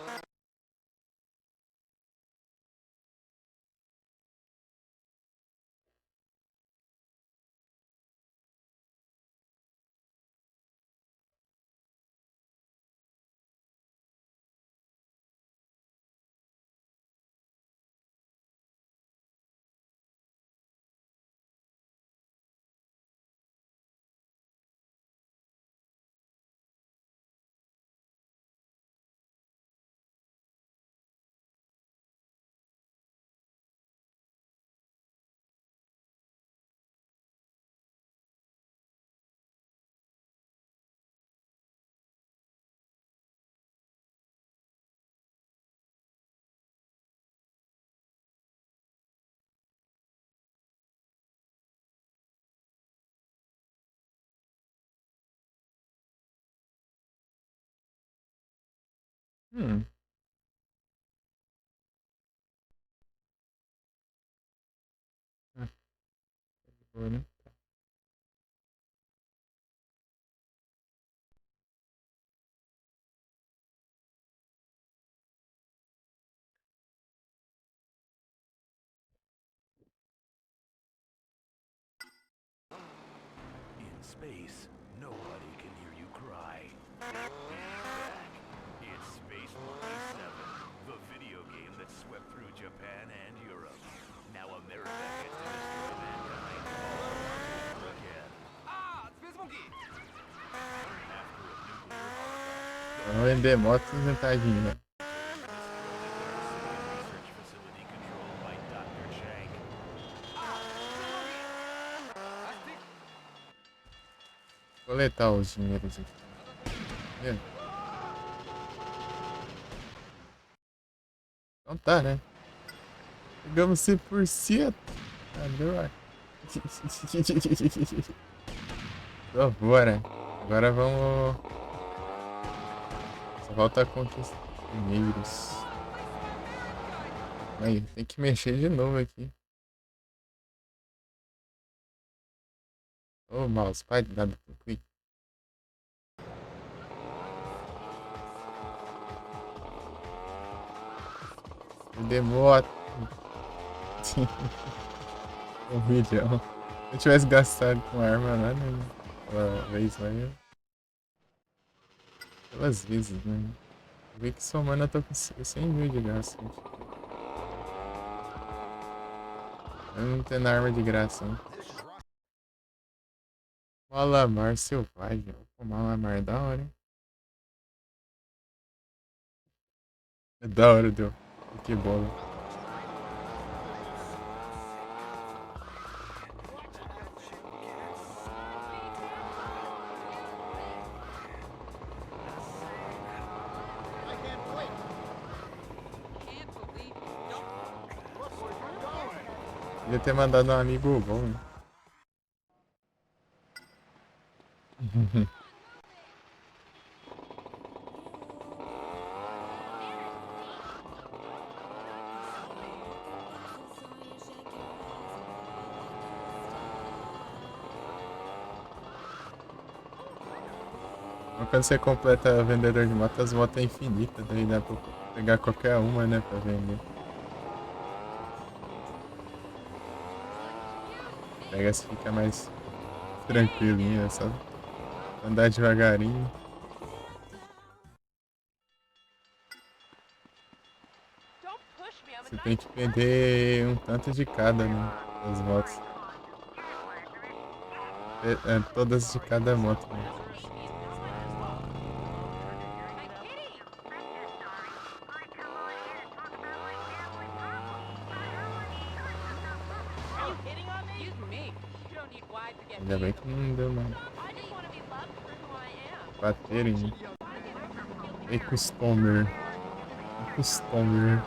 Hum. Ah, boa, né? space, nobody can hear you cry. It's back. It's Space Monkey 7, the video game that swept through Japan and Europe. Now America gets to destroy mankind all over again. Ah, Space Monkey! After a nuclear holocaust, Vamos vender moto e inventar dinheiro. research facility controlled by Dr. Shank. Coletar os dinheiros aqui. É. Então tá, né? Pegamos 100%. Adoro. Então, bora. Agora vamos... Só falta conquistar dinheiros. Aí, tem que mexer de novo aqui. Ô, mousepad, nada pro clique. Demora. 1 milhão. Se eu tivesse gastado com arma lá, né? Aquela vez lá, pelas vezes, né? Vi que somando eu tô com 100 mil de gasto. Eu não tenho arma de graça, né? Malamar selvagem. O Malamar é da hora, hein? É da hora, deu. Que bola. Podia ter mandado um amigo bom, né? Mas quando você completa vendedor de moto, as motos é infinita, daí dá pra pegar qualquer uma, né, pra vender. Pega se fica mais tranquilinho, é só andar devagarinho. Você tem que vender um tanto de cada, né, das motos. Todas de cada moto, né? Ainda bem que não deu nada. Bater em mim. E customer. Customer.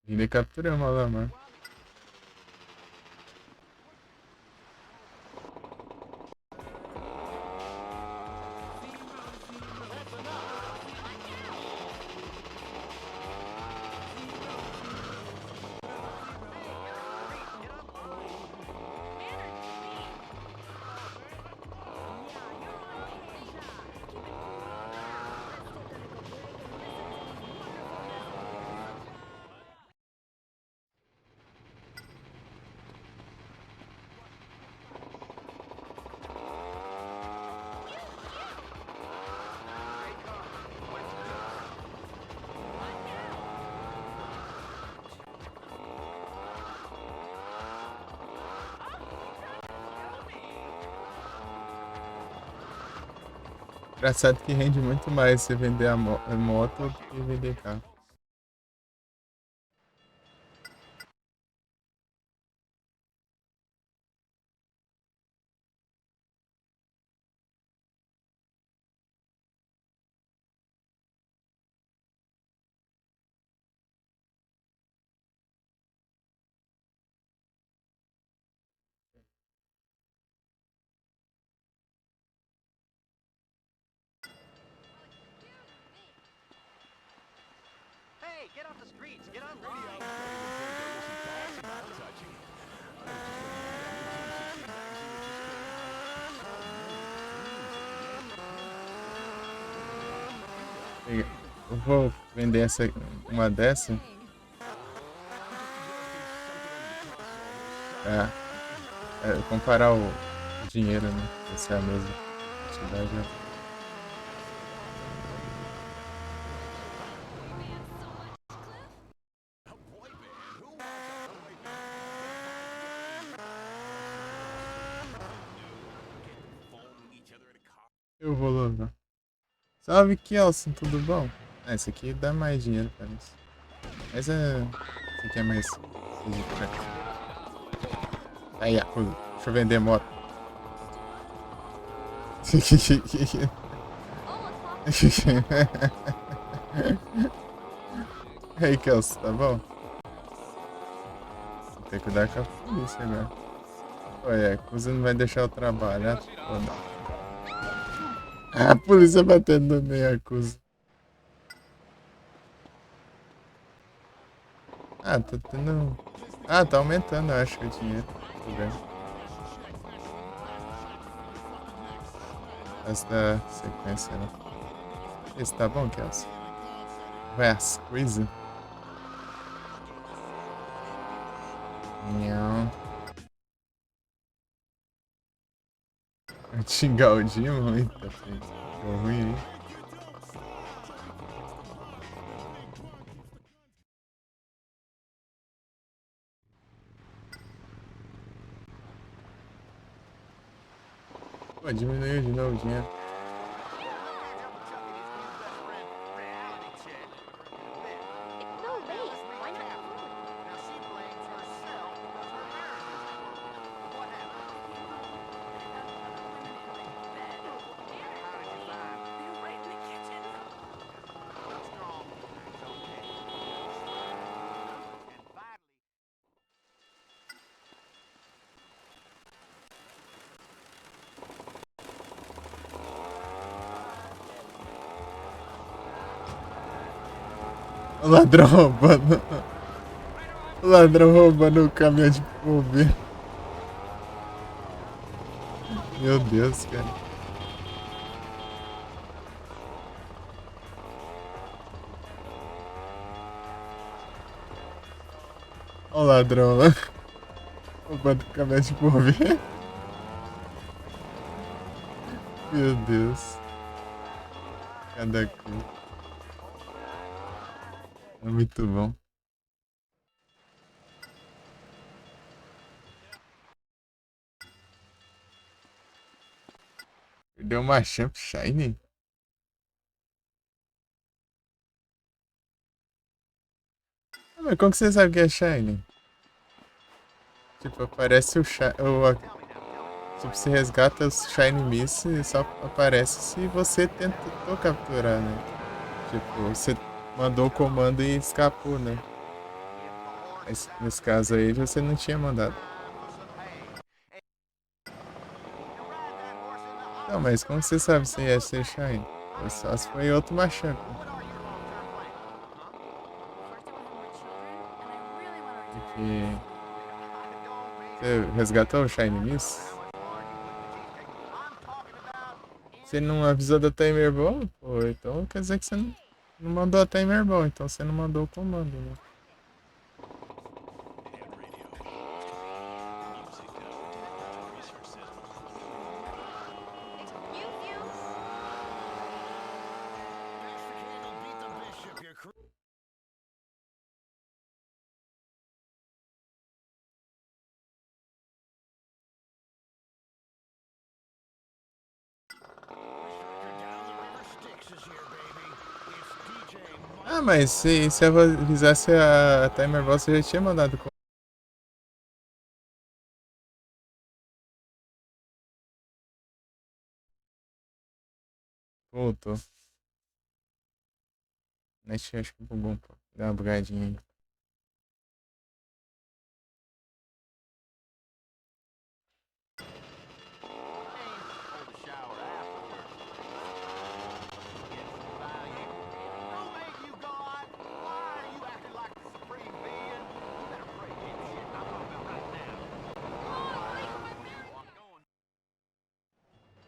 Ainda capturamos a lama. Engraçado que rende muito mais você vender a moto do que vender carro. get off the streets. Get Maybe online. I'm ready to think there wasn't thoughts about touching. I was just looking at the 1960 magazine that just came out. Eu vou vender uma dessa. Comparar o dinheiro, né? Essa é a mesma quantidade. Eu vou lá. Salve, Kelson, tudo bom? Esse aqui dá mais dinheiro pra isso. Mas esse aqui é mais... Aí, deixa eu vender moto. Aí, Kelson, tá bom? Tem que cuidar com a polícia agora. Olha, a Yakuza não vai deixar eu trabalhar. Foda. A polícia batendo no Yakuza. Tá tendo... tá aumentando, eu acho, o dinheiro. Tudo bem. Essa sequência, né? Esse tá bom, Kelson? Vai as coisas. Não. Vou xingar o Dimo? Eita, filho. Ficou ruim, hein? Pô, diminuiu de novo o dinheiro. O ladrão roubando. O ladrão roubando o caminhão de bombeiro. Meu Deus, cara. Olha o ladrão lá. Roubando o caminhão de bombeiro. Meu Deus. Cada coisa. É muito bom. Deu uma champ shiny? Mas como que você sabe que é shiny? Tipo, aparece o shiny... Tipo, você resgata os shiny miss e só aparece se você tentou capturar, né? Tipo, você mandou o comando e escapou, né? Nesse caso aí, você não tinha mandado. Não, mas como você sabe se ia ser shiny? Só se foi outro Machamp. Você resgatou o shiny miss? Você não avisou da timer bom? Pô, então quer dizer que você não mandou a timer bom, então você não mandou o comando, né? Ah, mas se eu avisasse a timer boss, eu já tinha mandado. Voltou. Net acho que bugou um pouco. Deu uma bugadinha aí.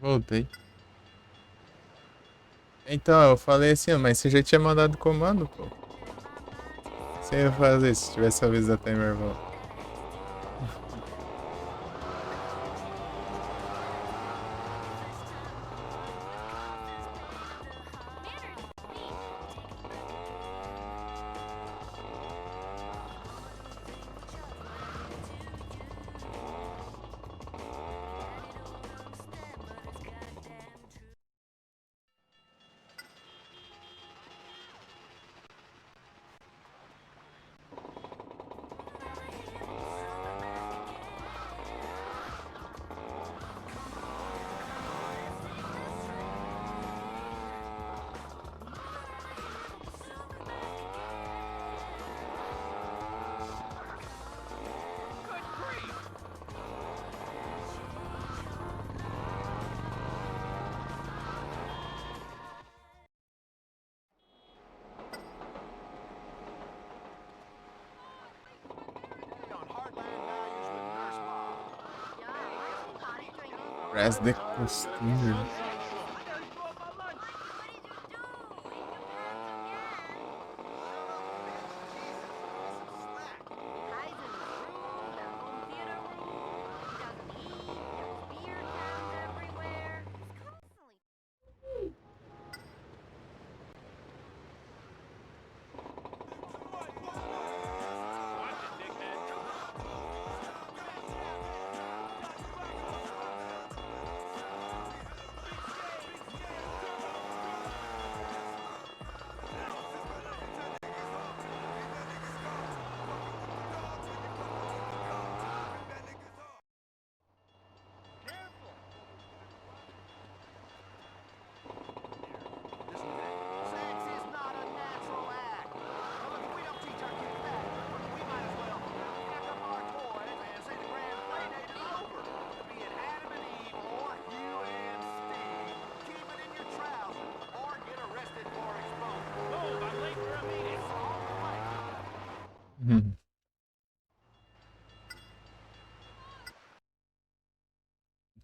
Voltei. Então, eu falei assim, mas você já tinha mandado comando, pô. Você ia fazer se tivesse avisado até meu irmão. Press the costume.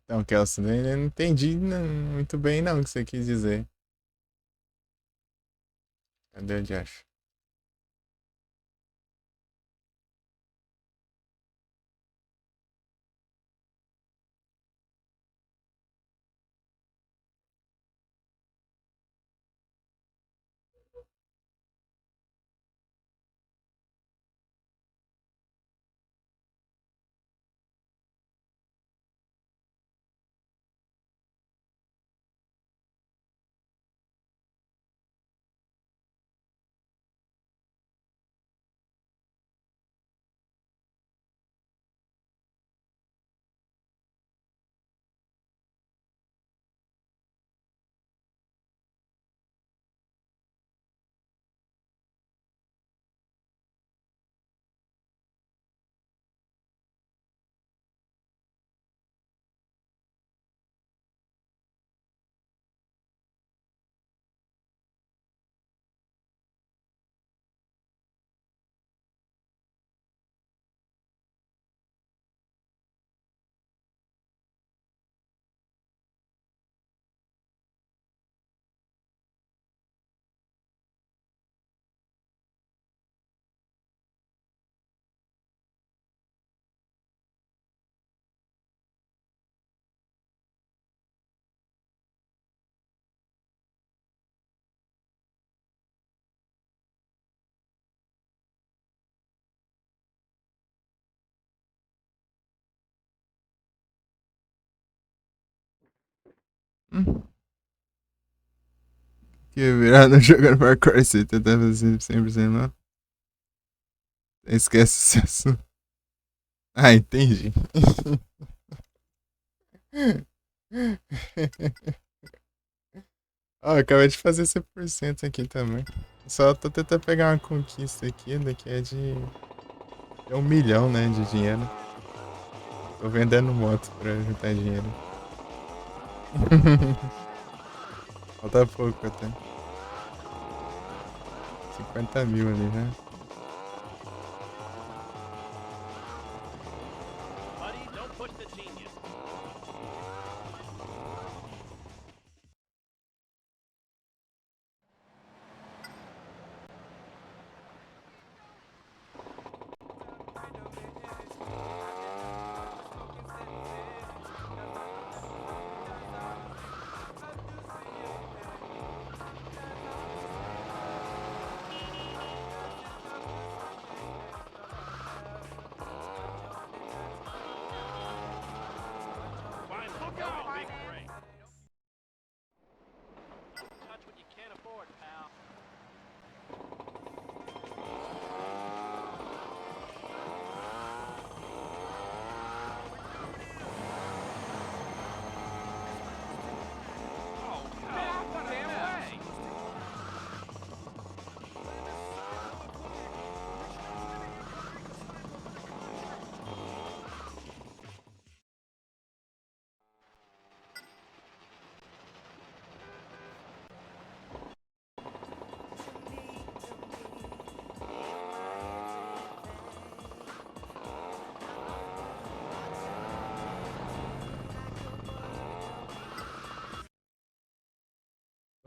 Então, Kelson, eu não entendi muito bem não o que você quis dizer. Cadê o Josh? Que virado jogando Far Cry 6, tá fazendo 100% não? Esquece esse assunto. Ah, entendi. Ó, eu acabei de fazer 100% aqui também. Só tô tentando pegar uma conquista aqui, daqui é de 1 milhão, né, de dinheiro. Tô vendendo moto pra juntar dinheiro. Falta pouco até. 50 mil ali, né?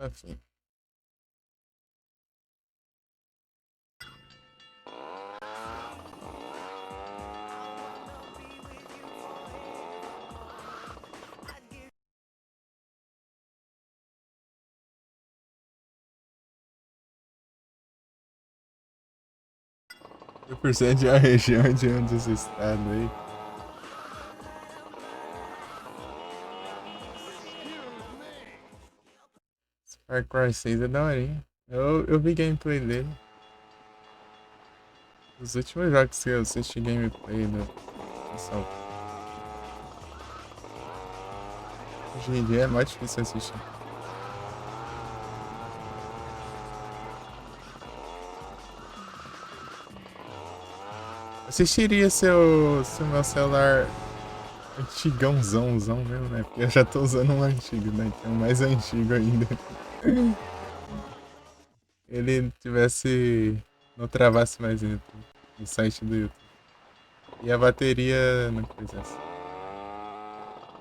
Enfim. Represente a região de onde você está aí. Far Cry 6 é daorinha. Eu vi gameplay dele. Os últimos jogos que eu assisti gameplay do pessoal. Hoje em dia é mais difícil assistir. Assistiria se o meu celular antigãozão mesmo, né? Porque eu já tô usando um antigo, né? Então mais antigo ainda. Ele não travasse mais no site do YouTube. E a bateria não fizesse.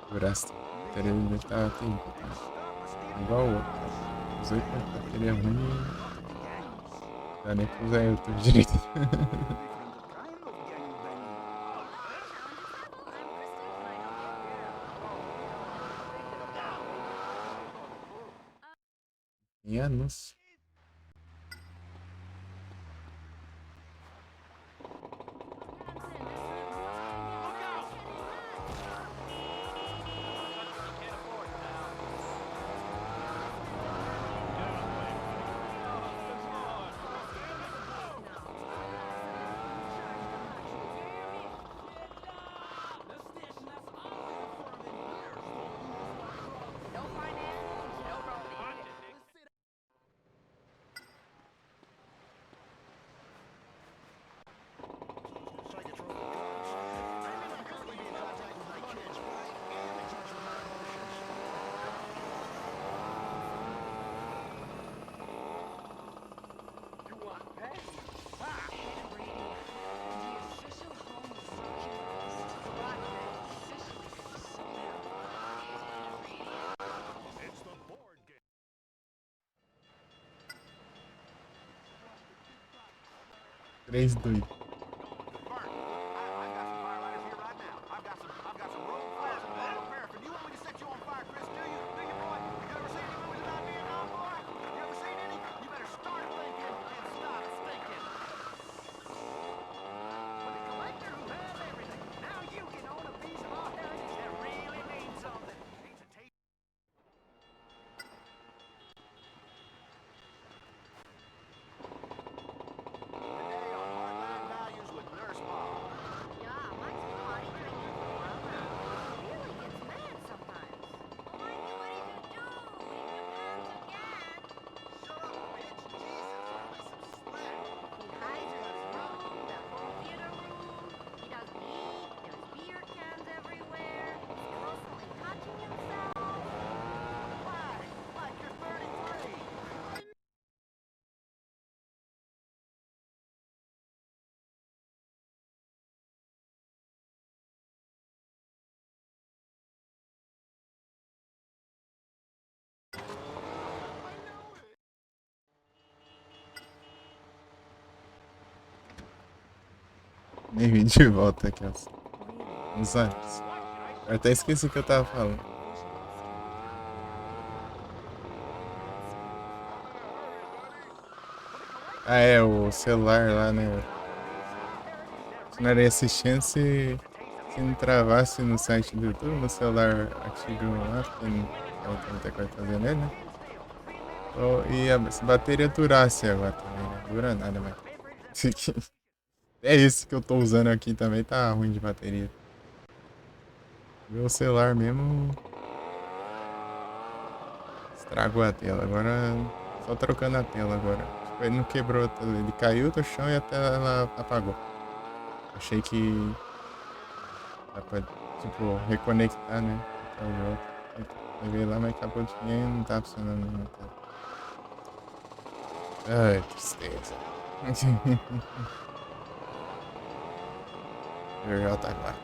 Durasse. A bateria dele tava terrível, tá? Igual o outro. Usei com bateria ruim. Não dá nem pra usar o YouTube direito. E anúncio. Três doido. Nem vim de volta aqui, ó. Uns anos. Eu até esqueci o que eu tava falando. Ah, é, o celular lá, né? Continuaria assistindo se não travasse no site do YouTube, no celular antigo lá, porque não tem muita coisa pra fazer nele, né? E a bateria durasse agora também, né? Dura nada mais. É esse que eu tô usando aqui também, tá ruim de bateria. Meu celular mesmo estragou a tela, agora só trocando a tela agora. Tipo, ele não quebrou a tela, ele caiu do chão e a tela apagou. Achei que dá pra, tipo, reconectar, né? Levei lá, mas acabou de vir e não tá funcionando na tela. Ai, tristeza. Já tá agora.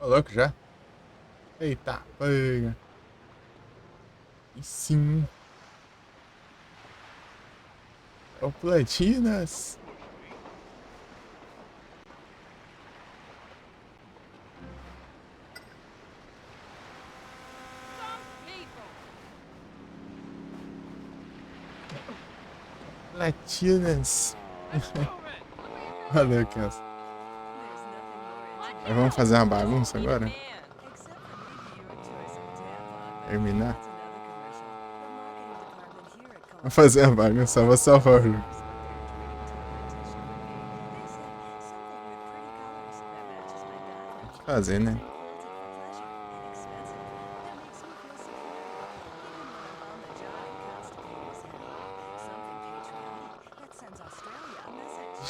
Ô, louco já? Eita, pega. E sim. É o Platinas. Platinas. Valeu, Kels. Mas vamos fazer uma bagunça agora? Terminar? Vamos fazer uma bagunça, eu vou salvar o jogo. Tem que fazer, né?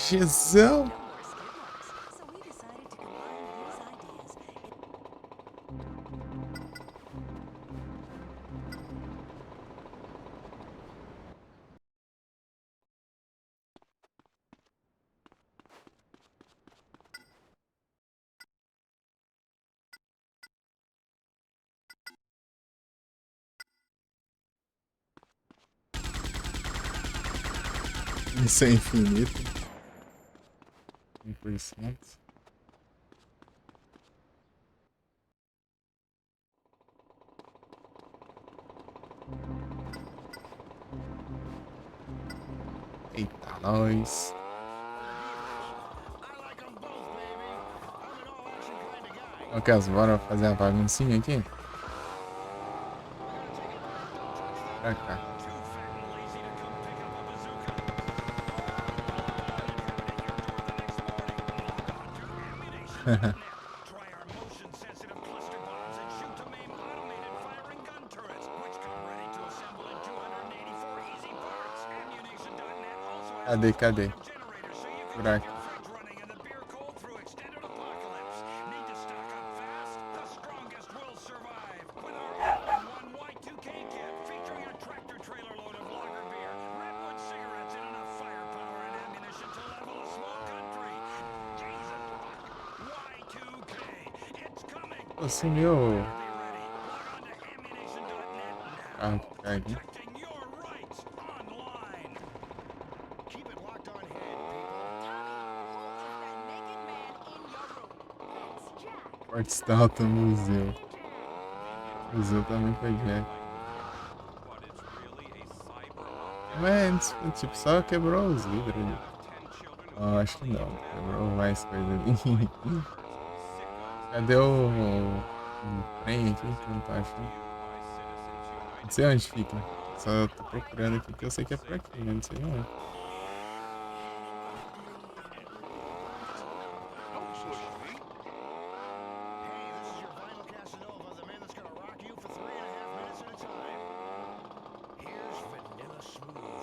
Jesus! Isso é infinito. 1%. Eita, nós. Ok, bora fazer a baguncinha aqui. Pra cá. Try our motion-sensitive cluster bombs and shoot to maim automated firing gun turrets, which come ready to assemble in 284 easy parts. Ammunition.net also has Cadê? generators so you Por can aqui. keep your fridge running in the beer cold through extended apocalypse. Need to stock up fast? The strongest will survive. With our all-in-one Y2K kit featuring a tractor-trailer load of lager beer, redwood cigarettes, and enough firepower and ammunition to level a small country. Jesus, Y2K, it's coming. Pô, sumiu. Be ready. Log on to ammunition.net now. Ah, aqui. Protecting your rights online. Keep it locked on head, people. Portstata Museu. Museu também foi Jack. Mas, tipo, só quebrou os vidros ali. Oh, acho que não. Quebrou mais coisa ali. Cadê o trem aqui que eu não tô achando? Não sei onde fica. Só tô procurando aqui porque eu sei que é por aqui, mas não sei não. Hey, this is your Vinyl Casanova, the man that's gonna rock you for 3.5 minutes at a time. Here's Vanilla Smoothie.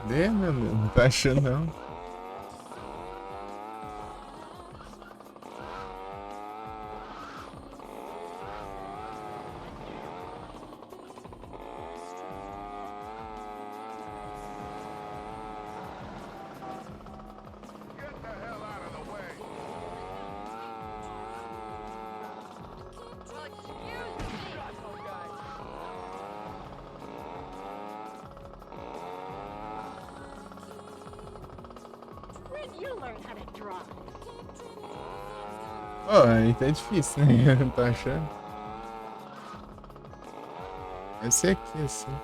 Cadê, meu Deus? Não tá achando não. Get the hell out of the way. When you learn how to drive? Pô, aí tá difícil, né? Não tá achando? Deve ser aqui, assim.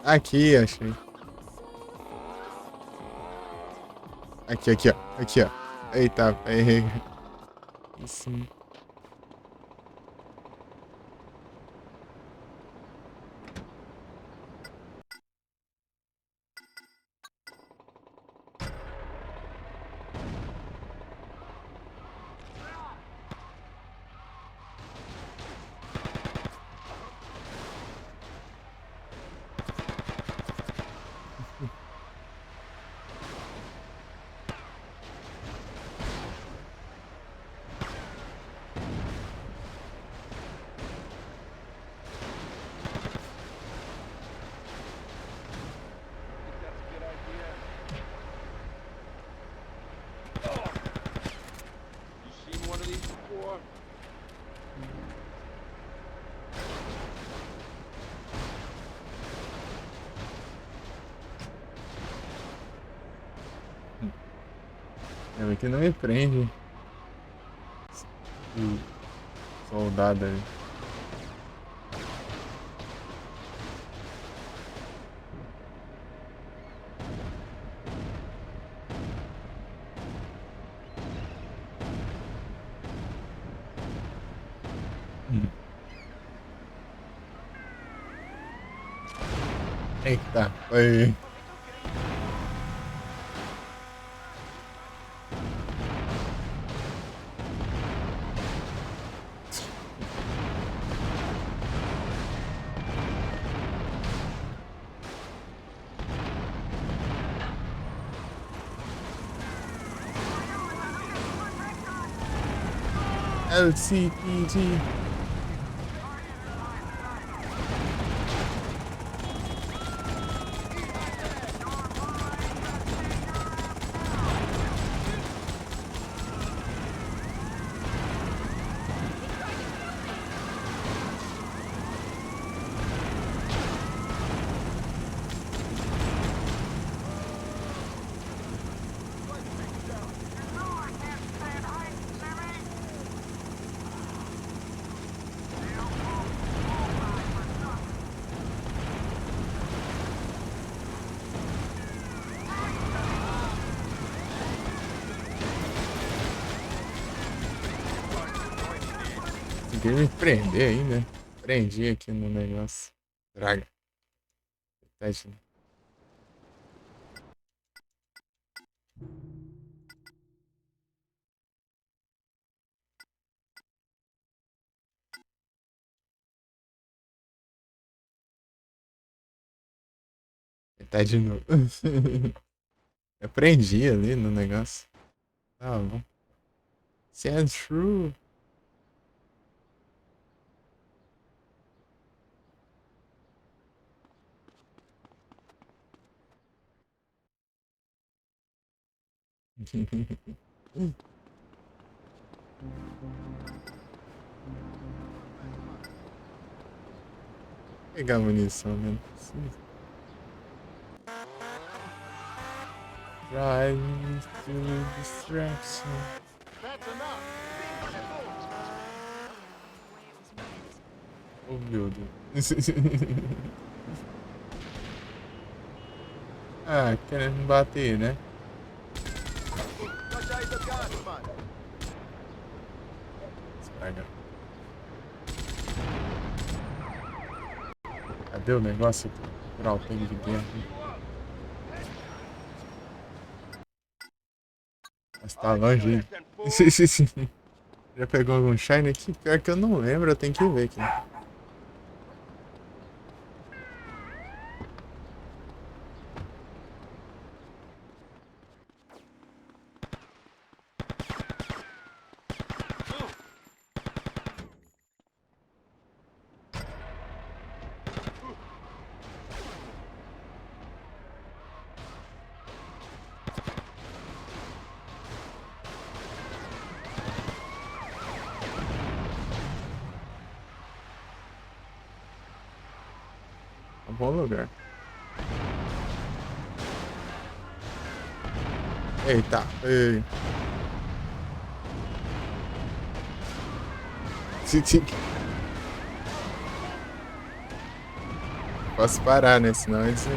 Aqui, achei. Aqui, ó. Aqui, ó. Eita, pega. Isso. É, mas que não me prende. O soldado ali. Eita, foi. LCPG. Consegui me prender ainda. Prendi aqui no negócio. Draga. Tadinho. Tá de novo. Eu prendi ali no negócio. Tá bom. Se é true. Pegar munição, né? Não precisa. Drive to distraction. That's enough. Oh meu Deus. Ah, querendo me bater, né? Estraga. Cadê o negócio aqui? Procurar o tanque de guerra. Mas tá longe aí. Já pegou algum shine aqui? Pior que eu não lembro, eu tenho que ver aqui. Um bom lugar. Eita, ei. Posso parar, né? Senão isso.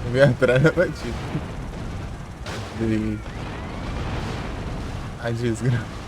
Eu vi atrás da batida. A desgraça.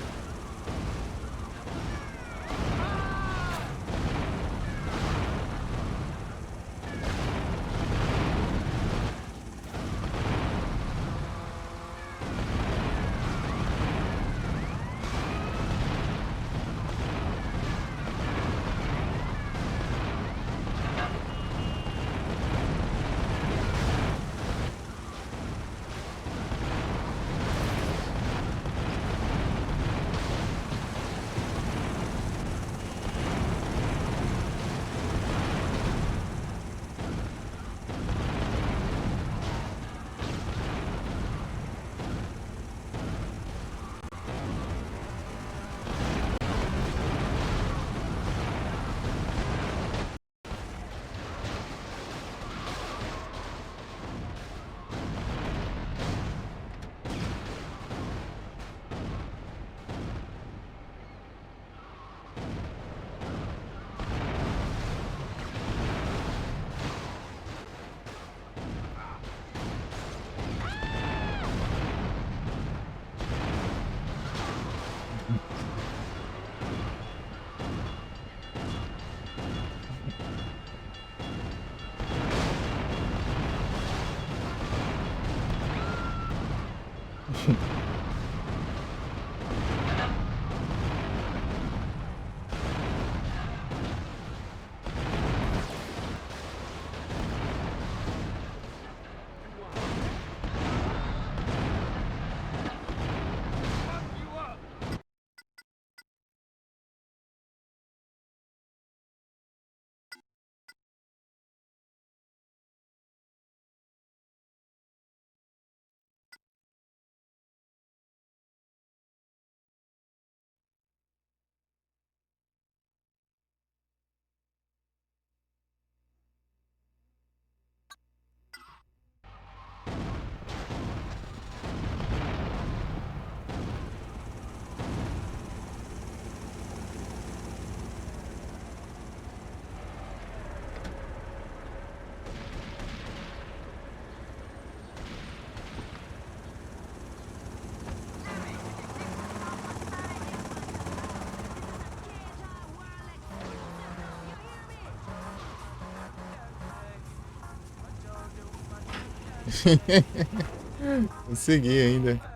Consegui ainda.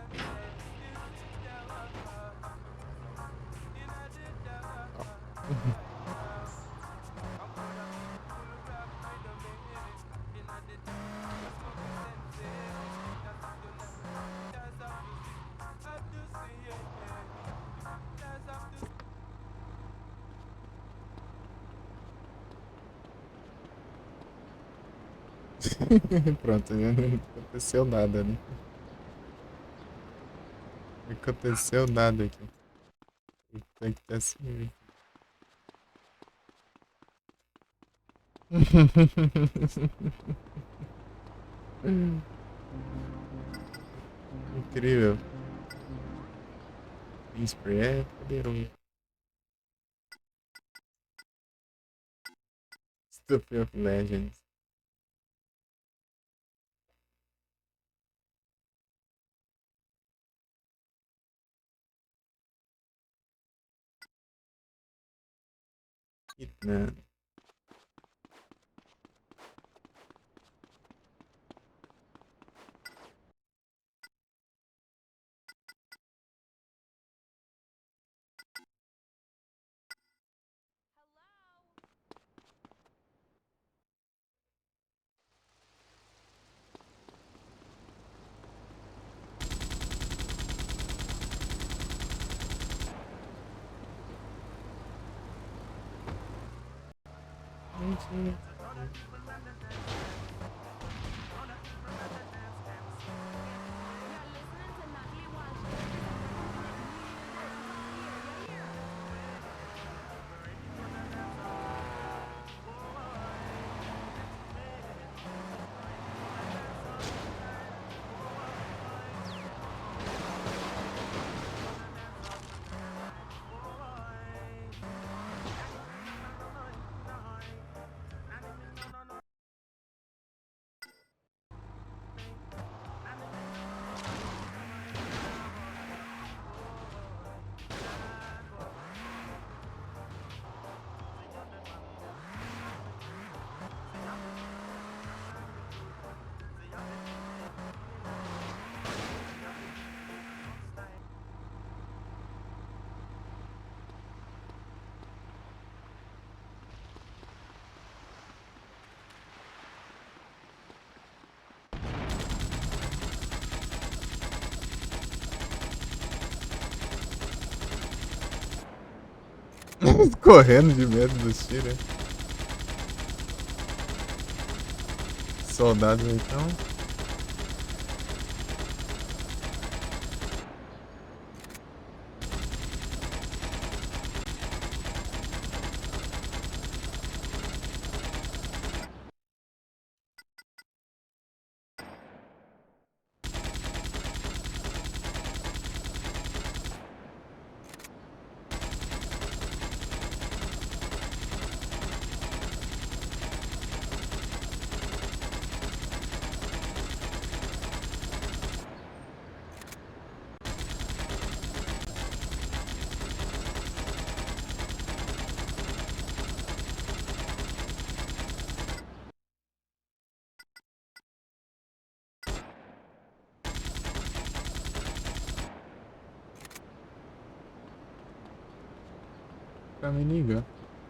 Pronto, né? Não aconteceu nada, né? Não aconteceu nada aqui. Tem que ter assim. Incrível. Spray é poderoso. Stuff of Legends. Hitman. Correndo de medo dos tiros. Soldado então. pra minigun.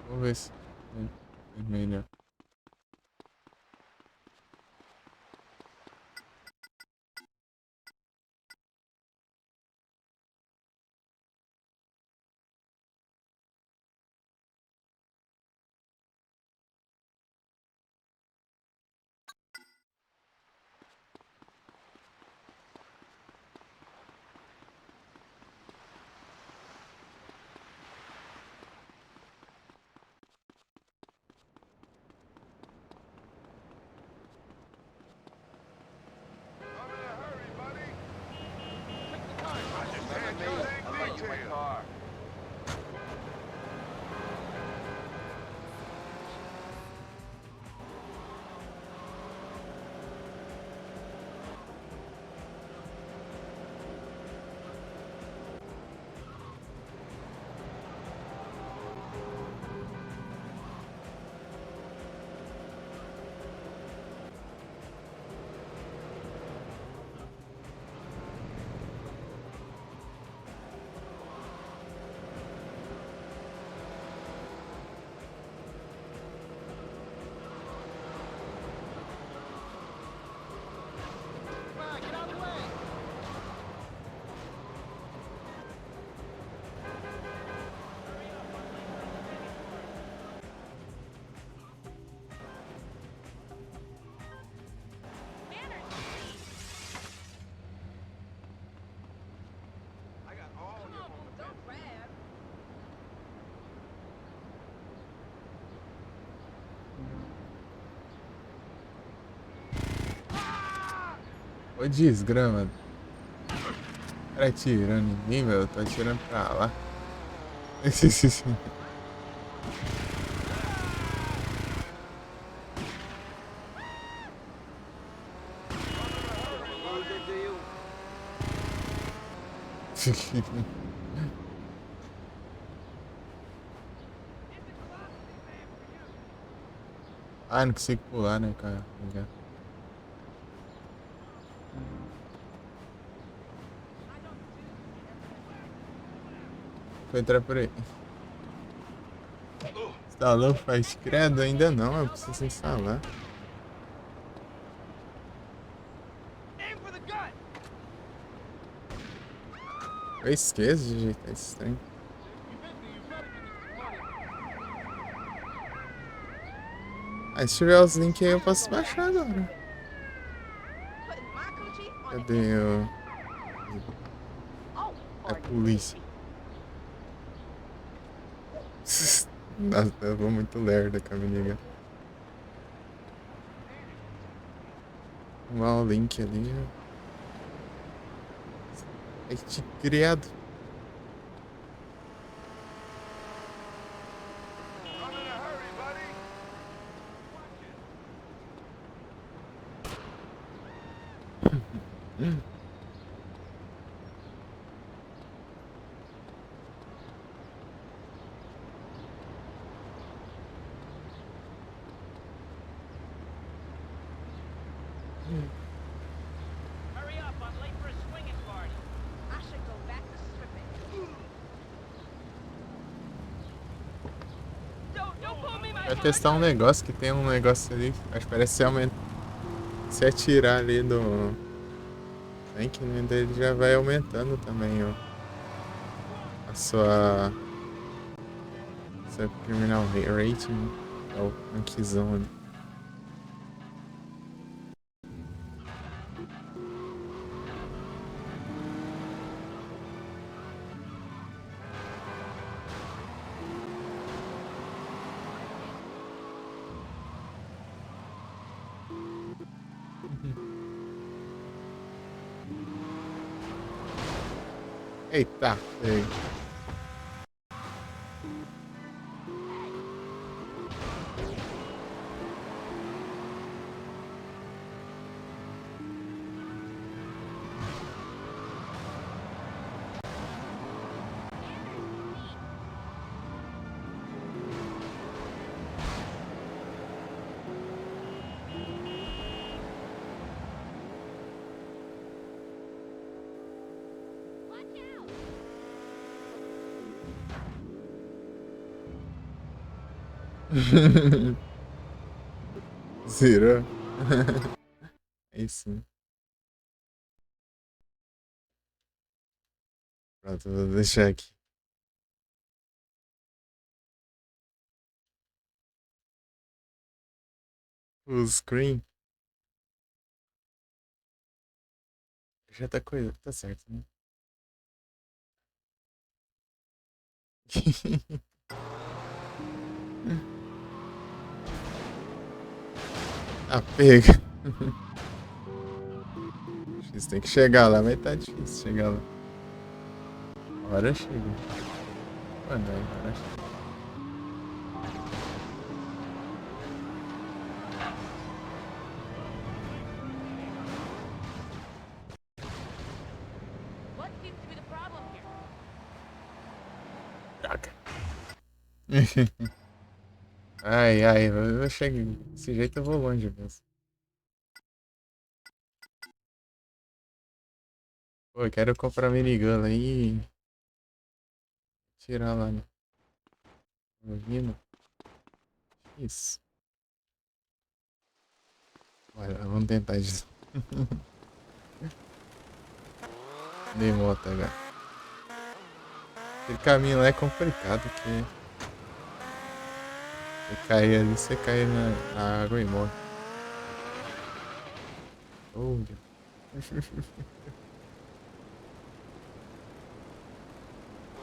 Vou ver se é melhor. Ô desgrama. Cara atirando em mim, meu. Eu tô atirando pra lá. Ah, não consigo pular, né, cara? Vou entrar por aí. Instalou faz credo? Ainda não, eu preciso instalar. Eu esqueço de ajeitar esse trem. Ah, se tiver os links aí eu posso baixar agora. Cadê o... É polícia. Nossa, eu vou muito lerda com a minigun. Vamos lá o link ali. É te criado. Hurry up, I'm late for a swinging party. I should go back to stripping. Don't pull me, my Vai testar um negócio que tem um negócio ali. Acho que parece se atirar ali do tank, né? Ele já vai aumentando também, ó. A sua criminal rating. É o rankzão ali. Eita, ei. Zerou? Aí sim. Pronto, vou deixar aqui. Full screen. Já tá coisa. Tá certo, né? Ah, pega. Vocês tem que chegar lá, mas tá difícil chegar lá. Agora chega. Mano, agora chega. What seems to be the problem here? Droga. Ai, ai, eu chego. Desse jeito eu vou longe mesmo. Pô, eu quero comprar minigun aí. Tirar lá no Vino. Isso. Olha, vamos tentar isso. De moto agora. Aquele caminho lá é complicado, porque você cair ali, você cai na água e morre. Olha.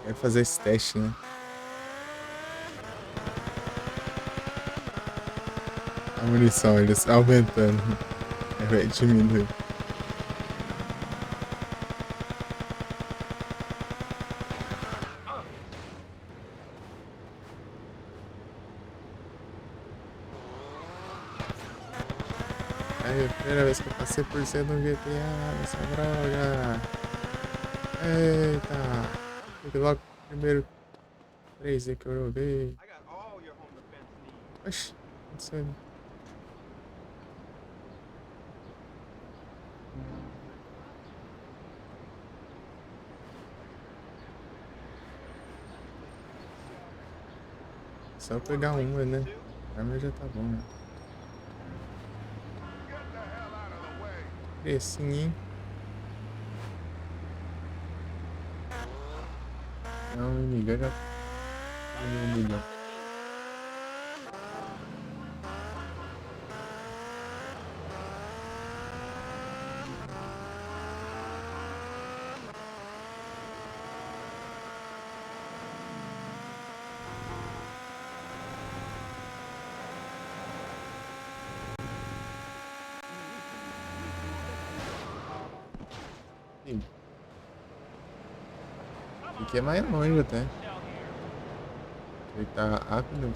Quero fazer esse teste, né? A munição, eles aumentando. Vai diminuir. Aí, a primeira vez que eu passei por ser no GTA, essa droga. Eita. Fique logo primeiro 3 aí que eu joguei. Oxi, aconteceu. Só pegar uma, né? Pra mim já tá bom, né? Precinho, hein? Não, minigun já... 1 milhão. Sim. Aqui é mais longe até. Ele tá rápido.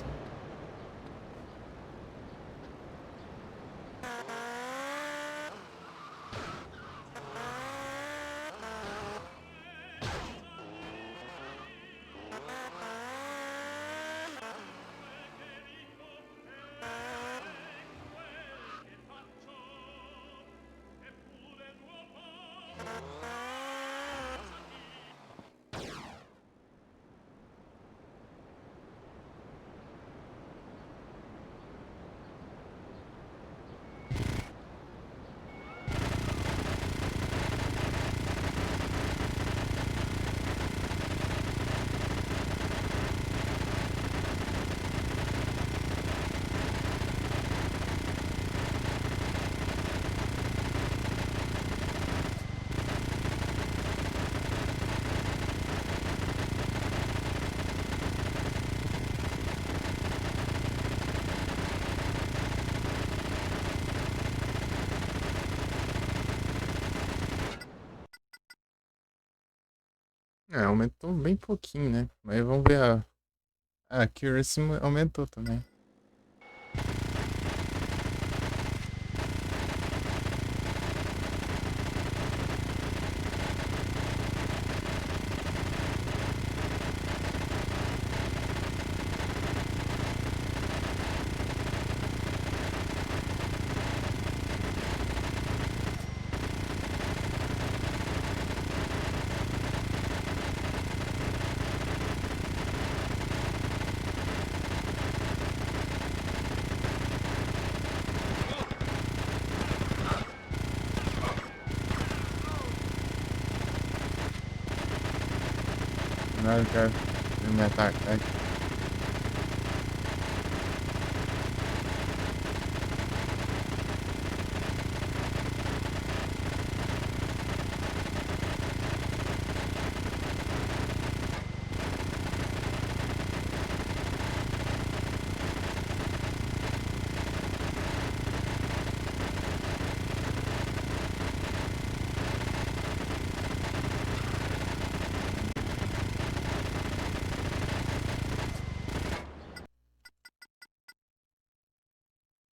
É, aumentou bem pouquinho, né? Mas vamos ver a accuracy aumentou também. Não, eu quero me atacar aqui.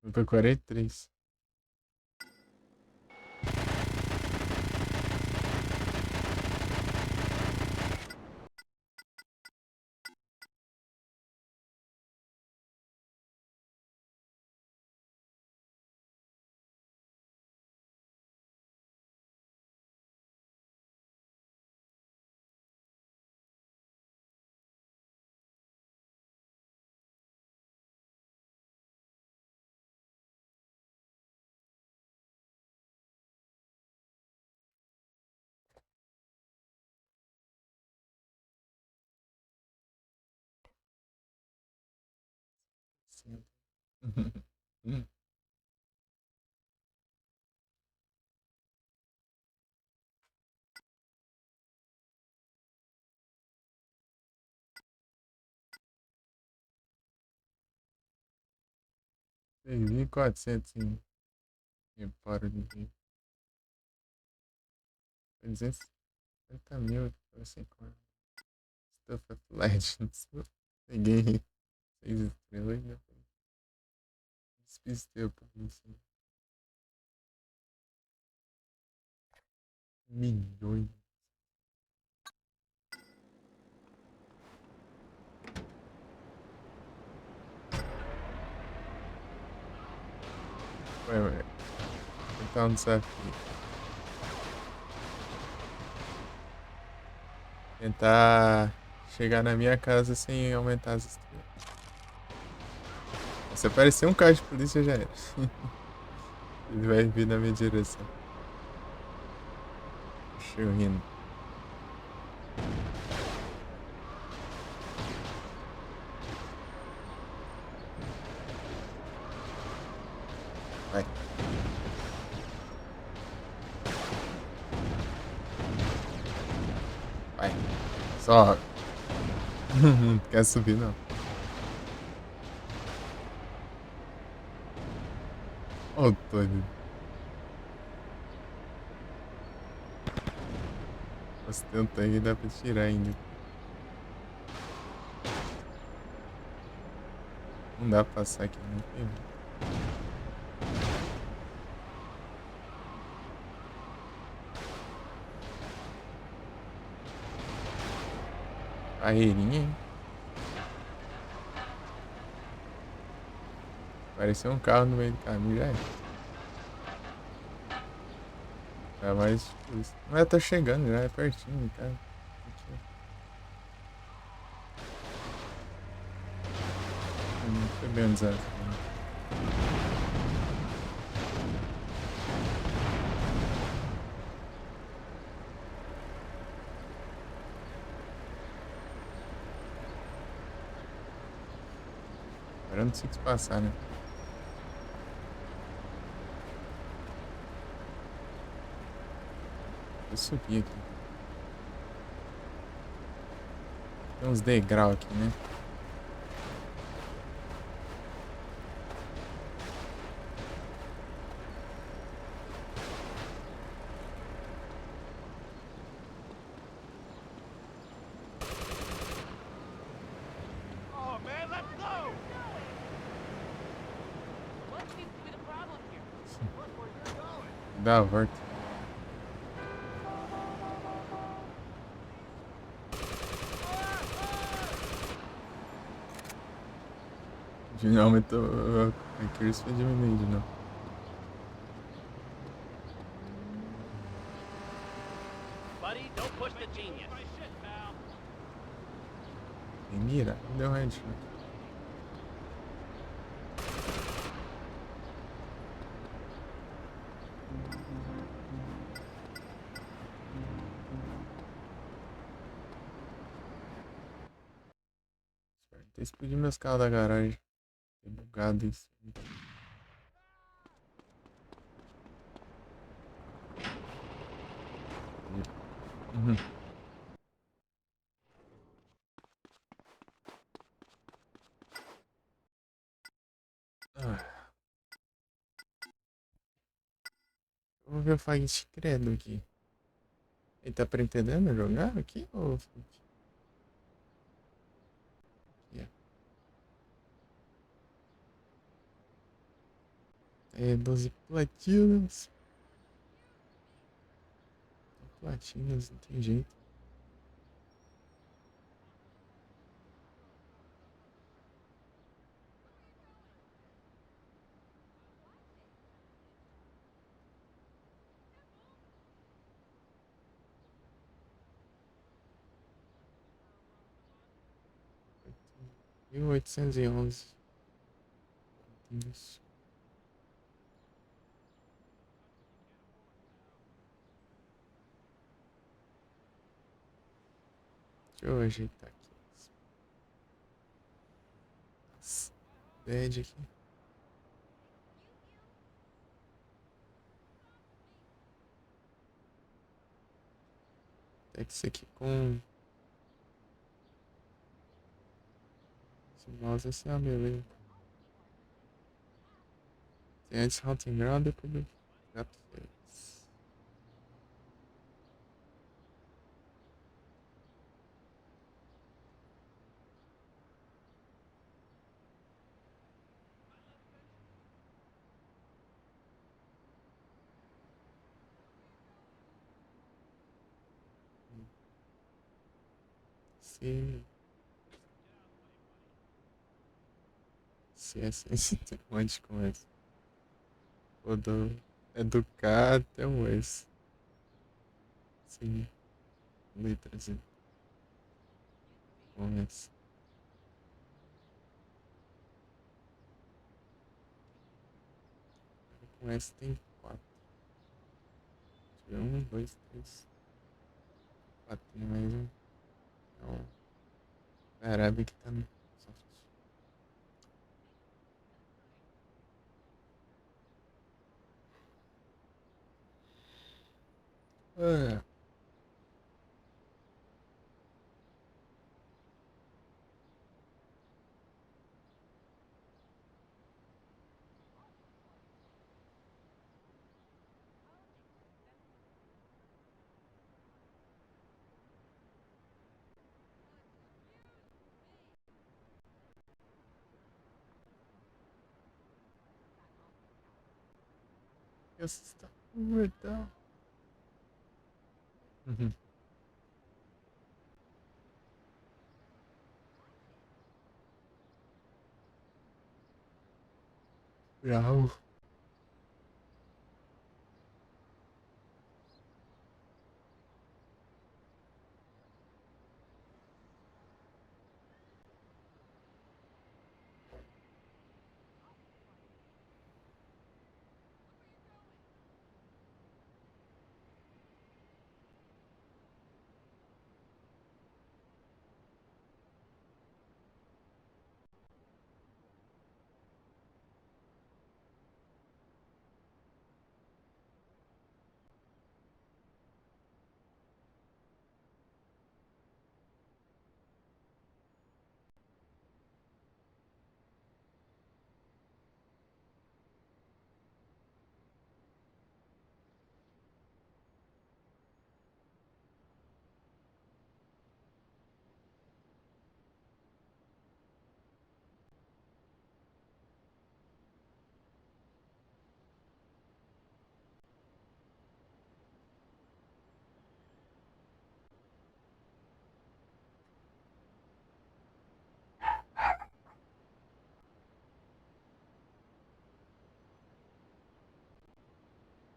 Eu tô 43. Sim. Tem 1.400 em reparo de vida. 250 mil assim com Stuff of Legends. Peguei 6 estrelas e depois despistei por isso. Milhões. Ué. Então, um desafio. Tentar chegar na minha casa sem aumentar as estrelas. Se aparecer um carro de polícia, já era. Ele vai vir na minha direção. Deixa eu rindo. Vai. Vai. Só. Não quer subir, não. Ó, o Tony. Você tem um tanque, dá pra tirar ainda. Não dá pra passar aqui, não tem. Barreirinha, hein? Pareceu um carro no meio do caminho, já é. É mais tipo isso. Mas tá chegando já, é pertinho, cara. Aqui. Não foi bem um desafio. Agora eu não sei o que passar, né? Eu subi aqui. Tem uns degraus aqui, né? Oh man, let's go! What seems to be the problem here? Look where you're going. Dá a volta. Aumentou. A accuracy foi diminuindo de novo. Buddy, don't push the genius. My shit, pal. Tem mira, deu headshot. até explodir meus carros da garagem. É bugado isso. Uhum. Ah, eu vou ver o Fight Credo aqui. Ele tá pretendendo jogar aqui? Ou... Yeah. É 12 platinas. Platinas, não tem jeito. Mil oitocentos e onze. Isso. Deixa eu ajeitar aqui. Nossa, dead aqui. Até que isso aqui com... esse mouse assim, ó, beleza. Tem antes Hunting Ground, depois do Gato Feliz. Se esse tem um monte de começa. O do... é do K até o S. Sim. Letras e começa. Com S tem 4. Deixa eu ver, 1, 2, 3. 4 tem mais um. É o Arabic que tá no soft. Ah. Essa está brutal. Uhum. Bravo.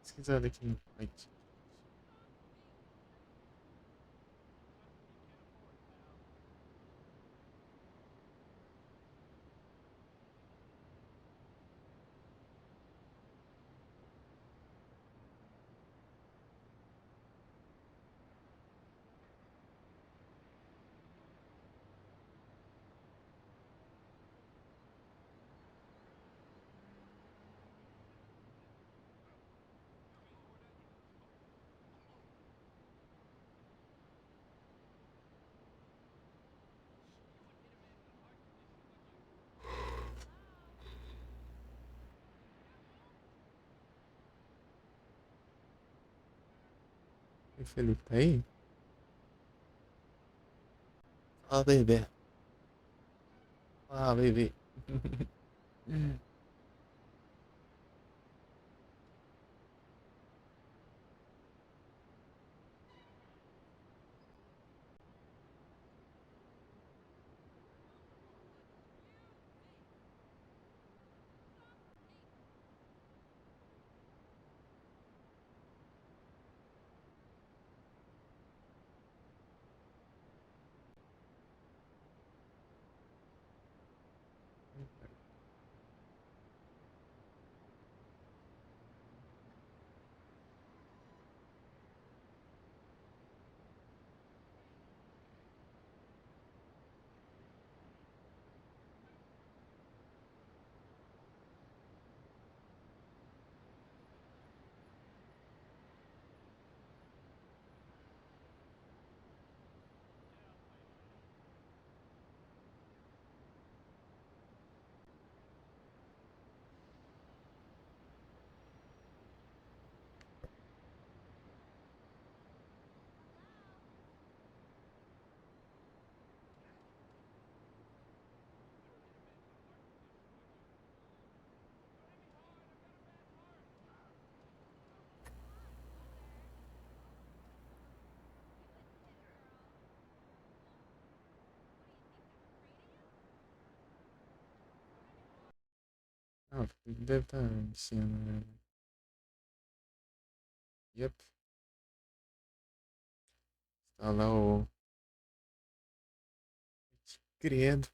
Pesquisar aqui no site. E Felipe tá aí? Fala, bebê. Fala, bebê. Ah, o Felipe deve estar iniciando, né? Yep. Tá lá o. Credo.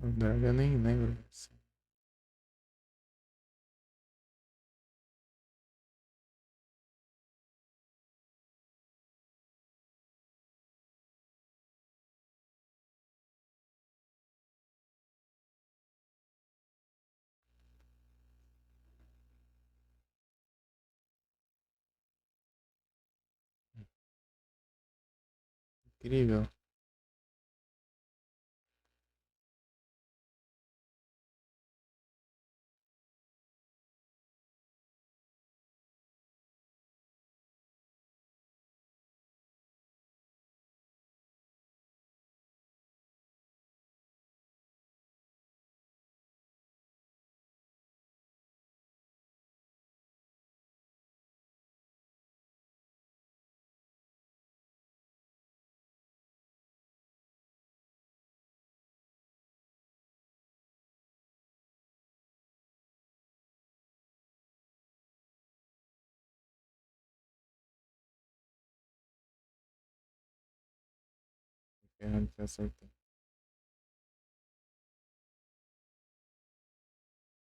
O Draga eu nem lembro. Assim. Incrível. Errado que eu acertei.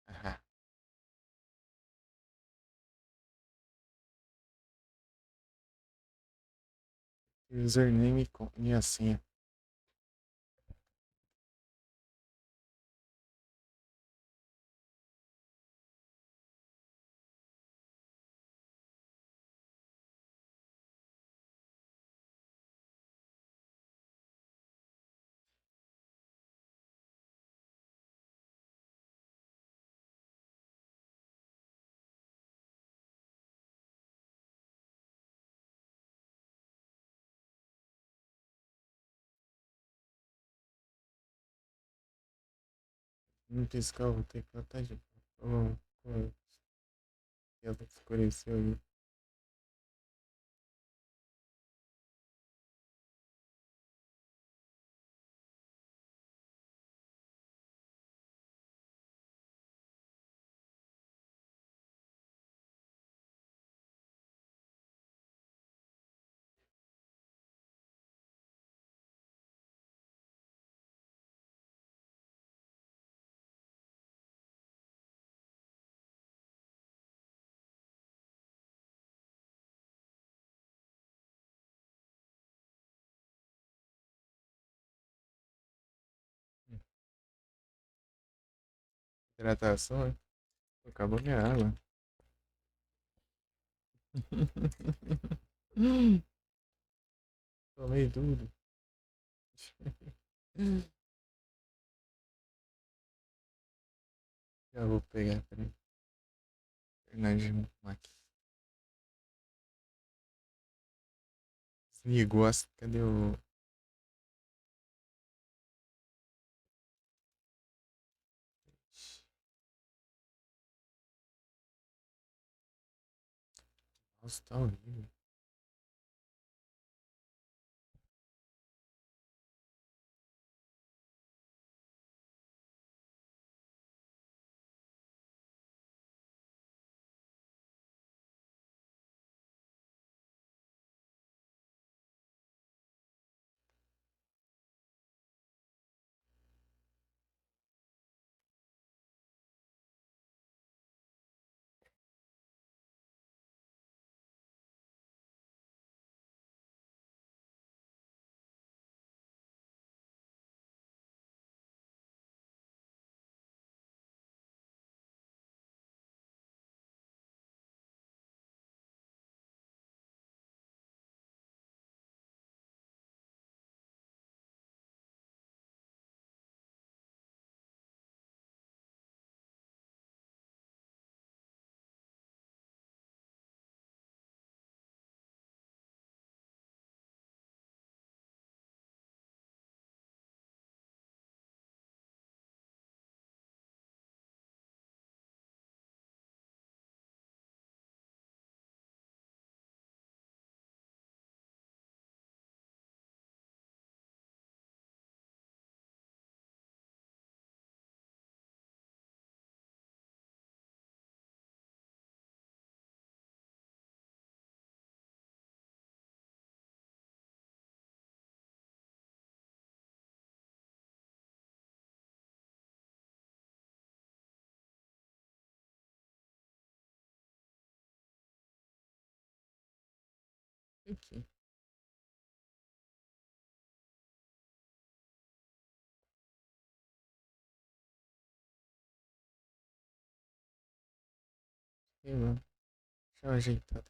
Aham. Username e a senha. Não piscar, vou ter que botar de boa. Ela escureceu aí. Hidratação, hein? Acabou minha água. Tomei tudo. Já vou pegar, peraí. Fernandinho Max. Desligou as. Cadê o. Nossa, tá horrível. Aqui. E, mano. Deixa eu ajeitar.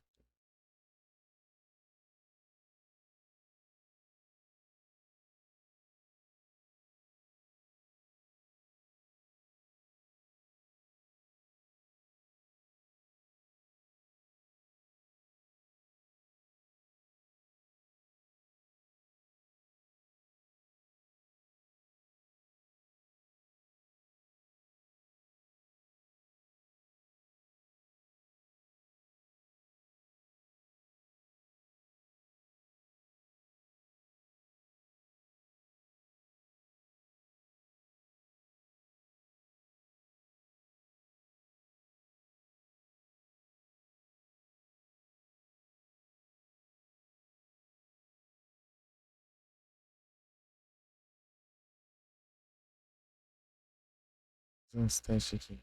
Fazer uns testes aqui.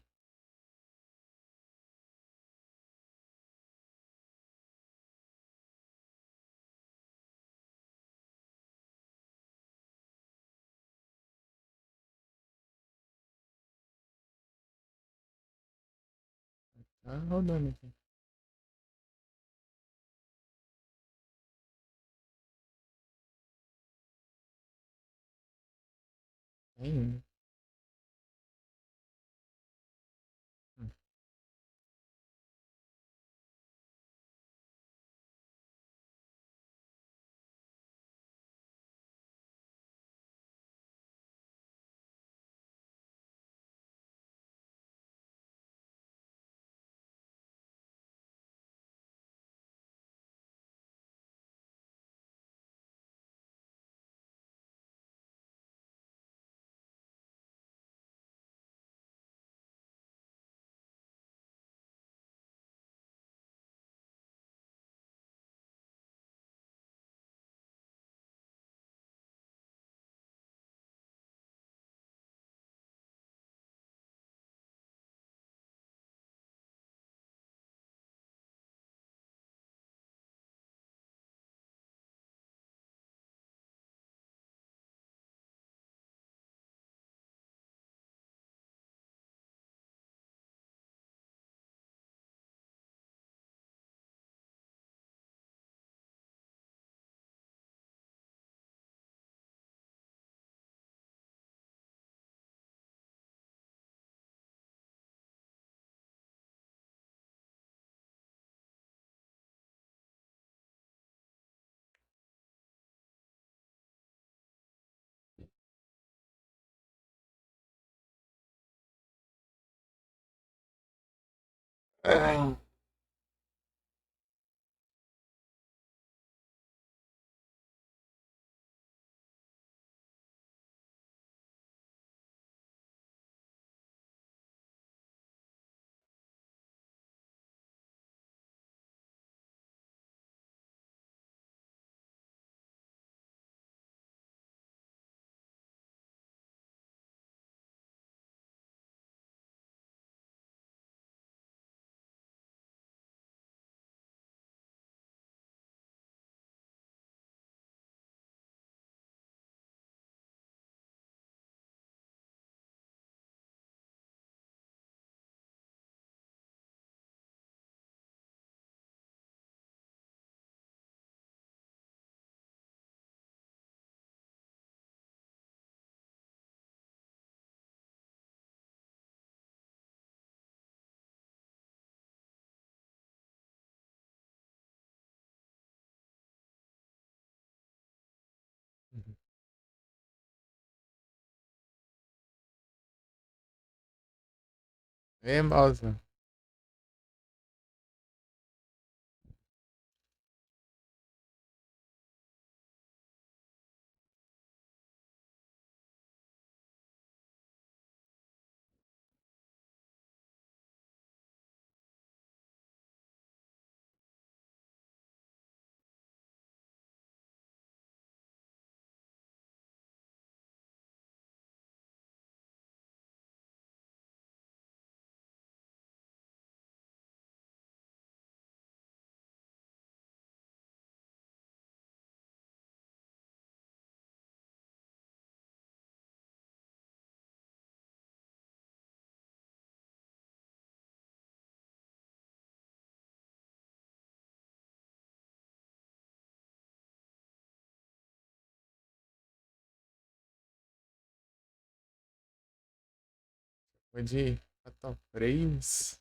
Tá rodando aqui. Ainda. Ah. Vem, Bowser. Pode Fatal Frames.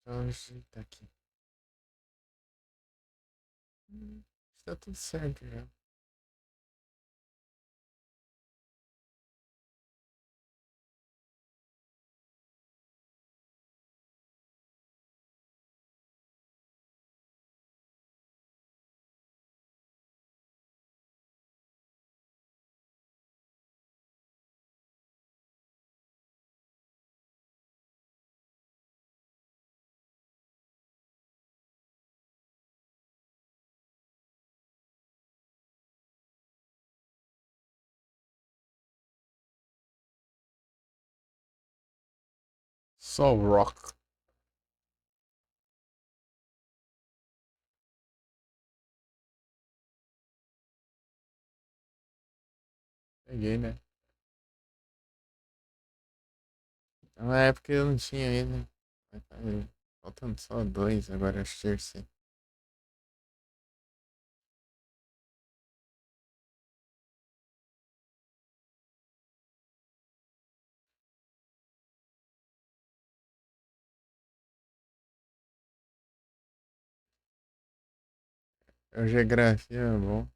Deixa eu ajeitar aqui. Está tudo certo já. Só rock. Peguei, né? Na época eu não tinha ele. Faltando só dois, agora acho terceiro. A geografia é bom.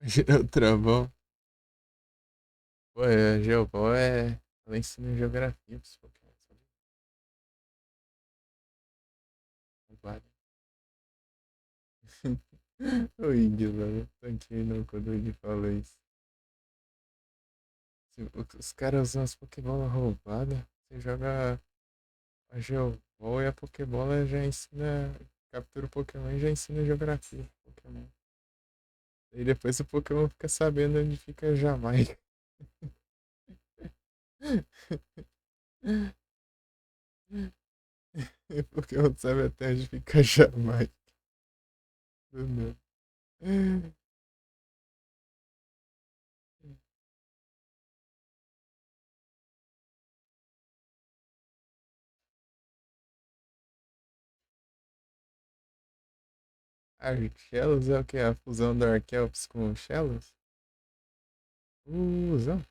Geotravão. Pô, Geobol é. Ela ensina geografia pros Pokémon. Sabe? Roubado. O Ig, mano. Tanquei não quando o Ig falou isso. Os caras usam as Pokébola roubadas. Você joga a Geobol e a Pokébola já ensina. Captura o Pokémon e já ensina geografia pro Pokémon. E depois o Pokémon fica sabendo onde fica a Jamaica. O Pokémon sabe até onde fica a Jamaica. Do nada. Archelos é o que? A fusão do Arkelps com o Shellos? Fusão.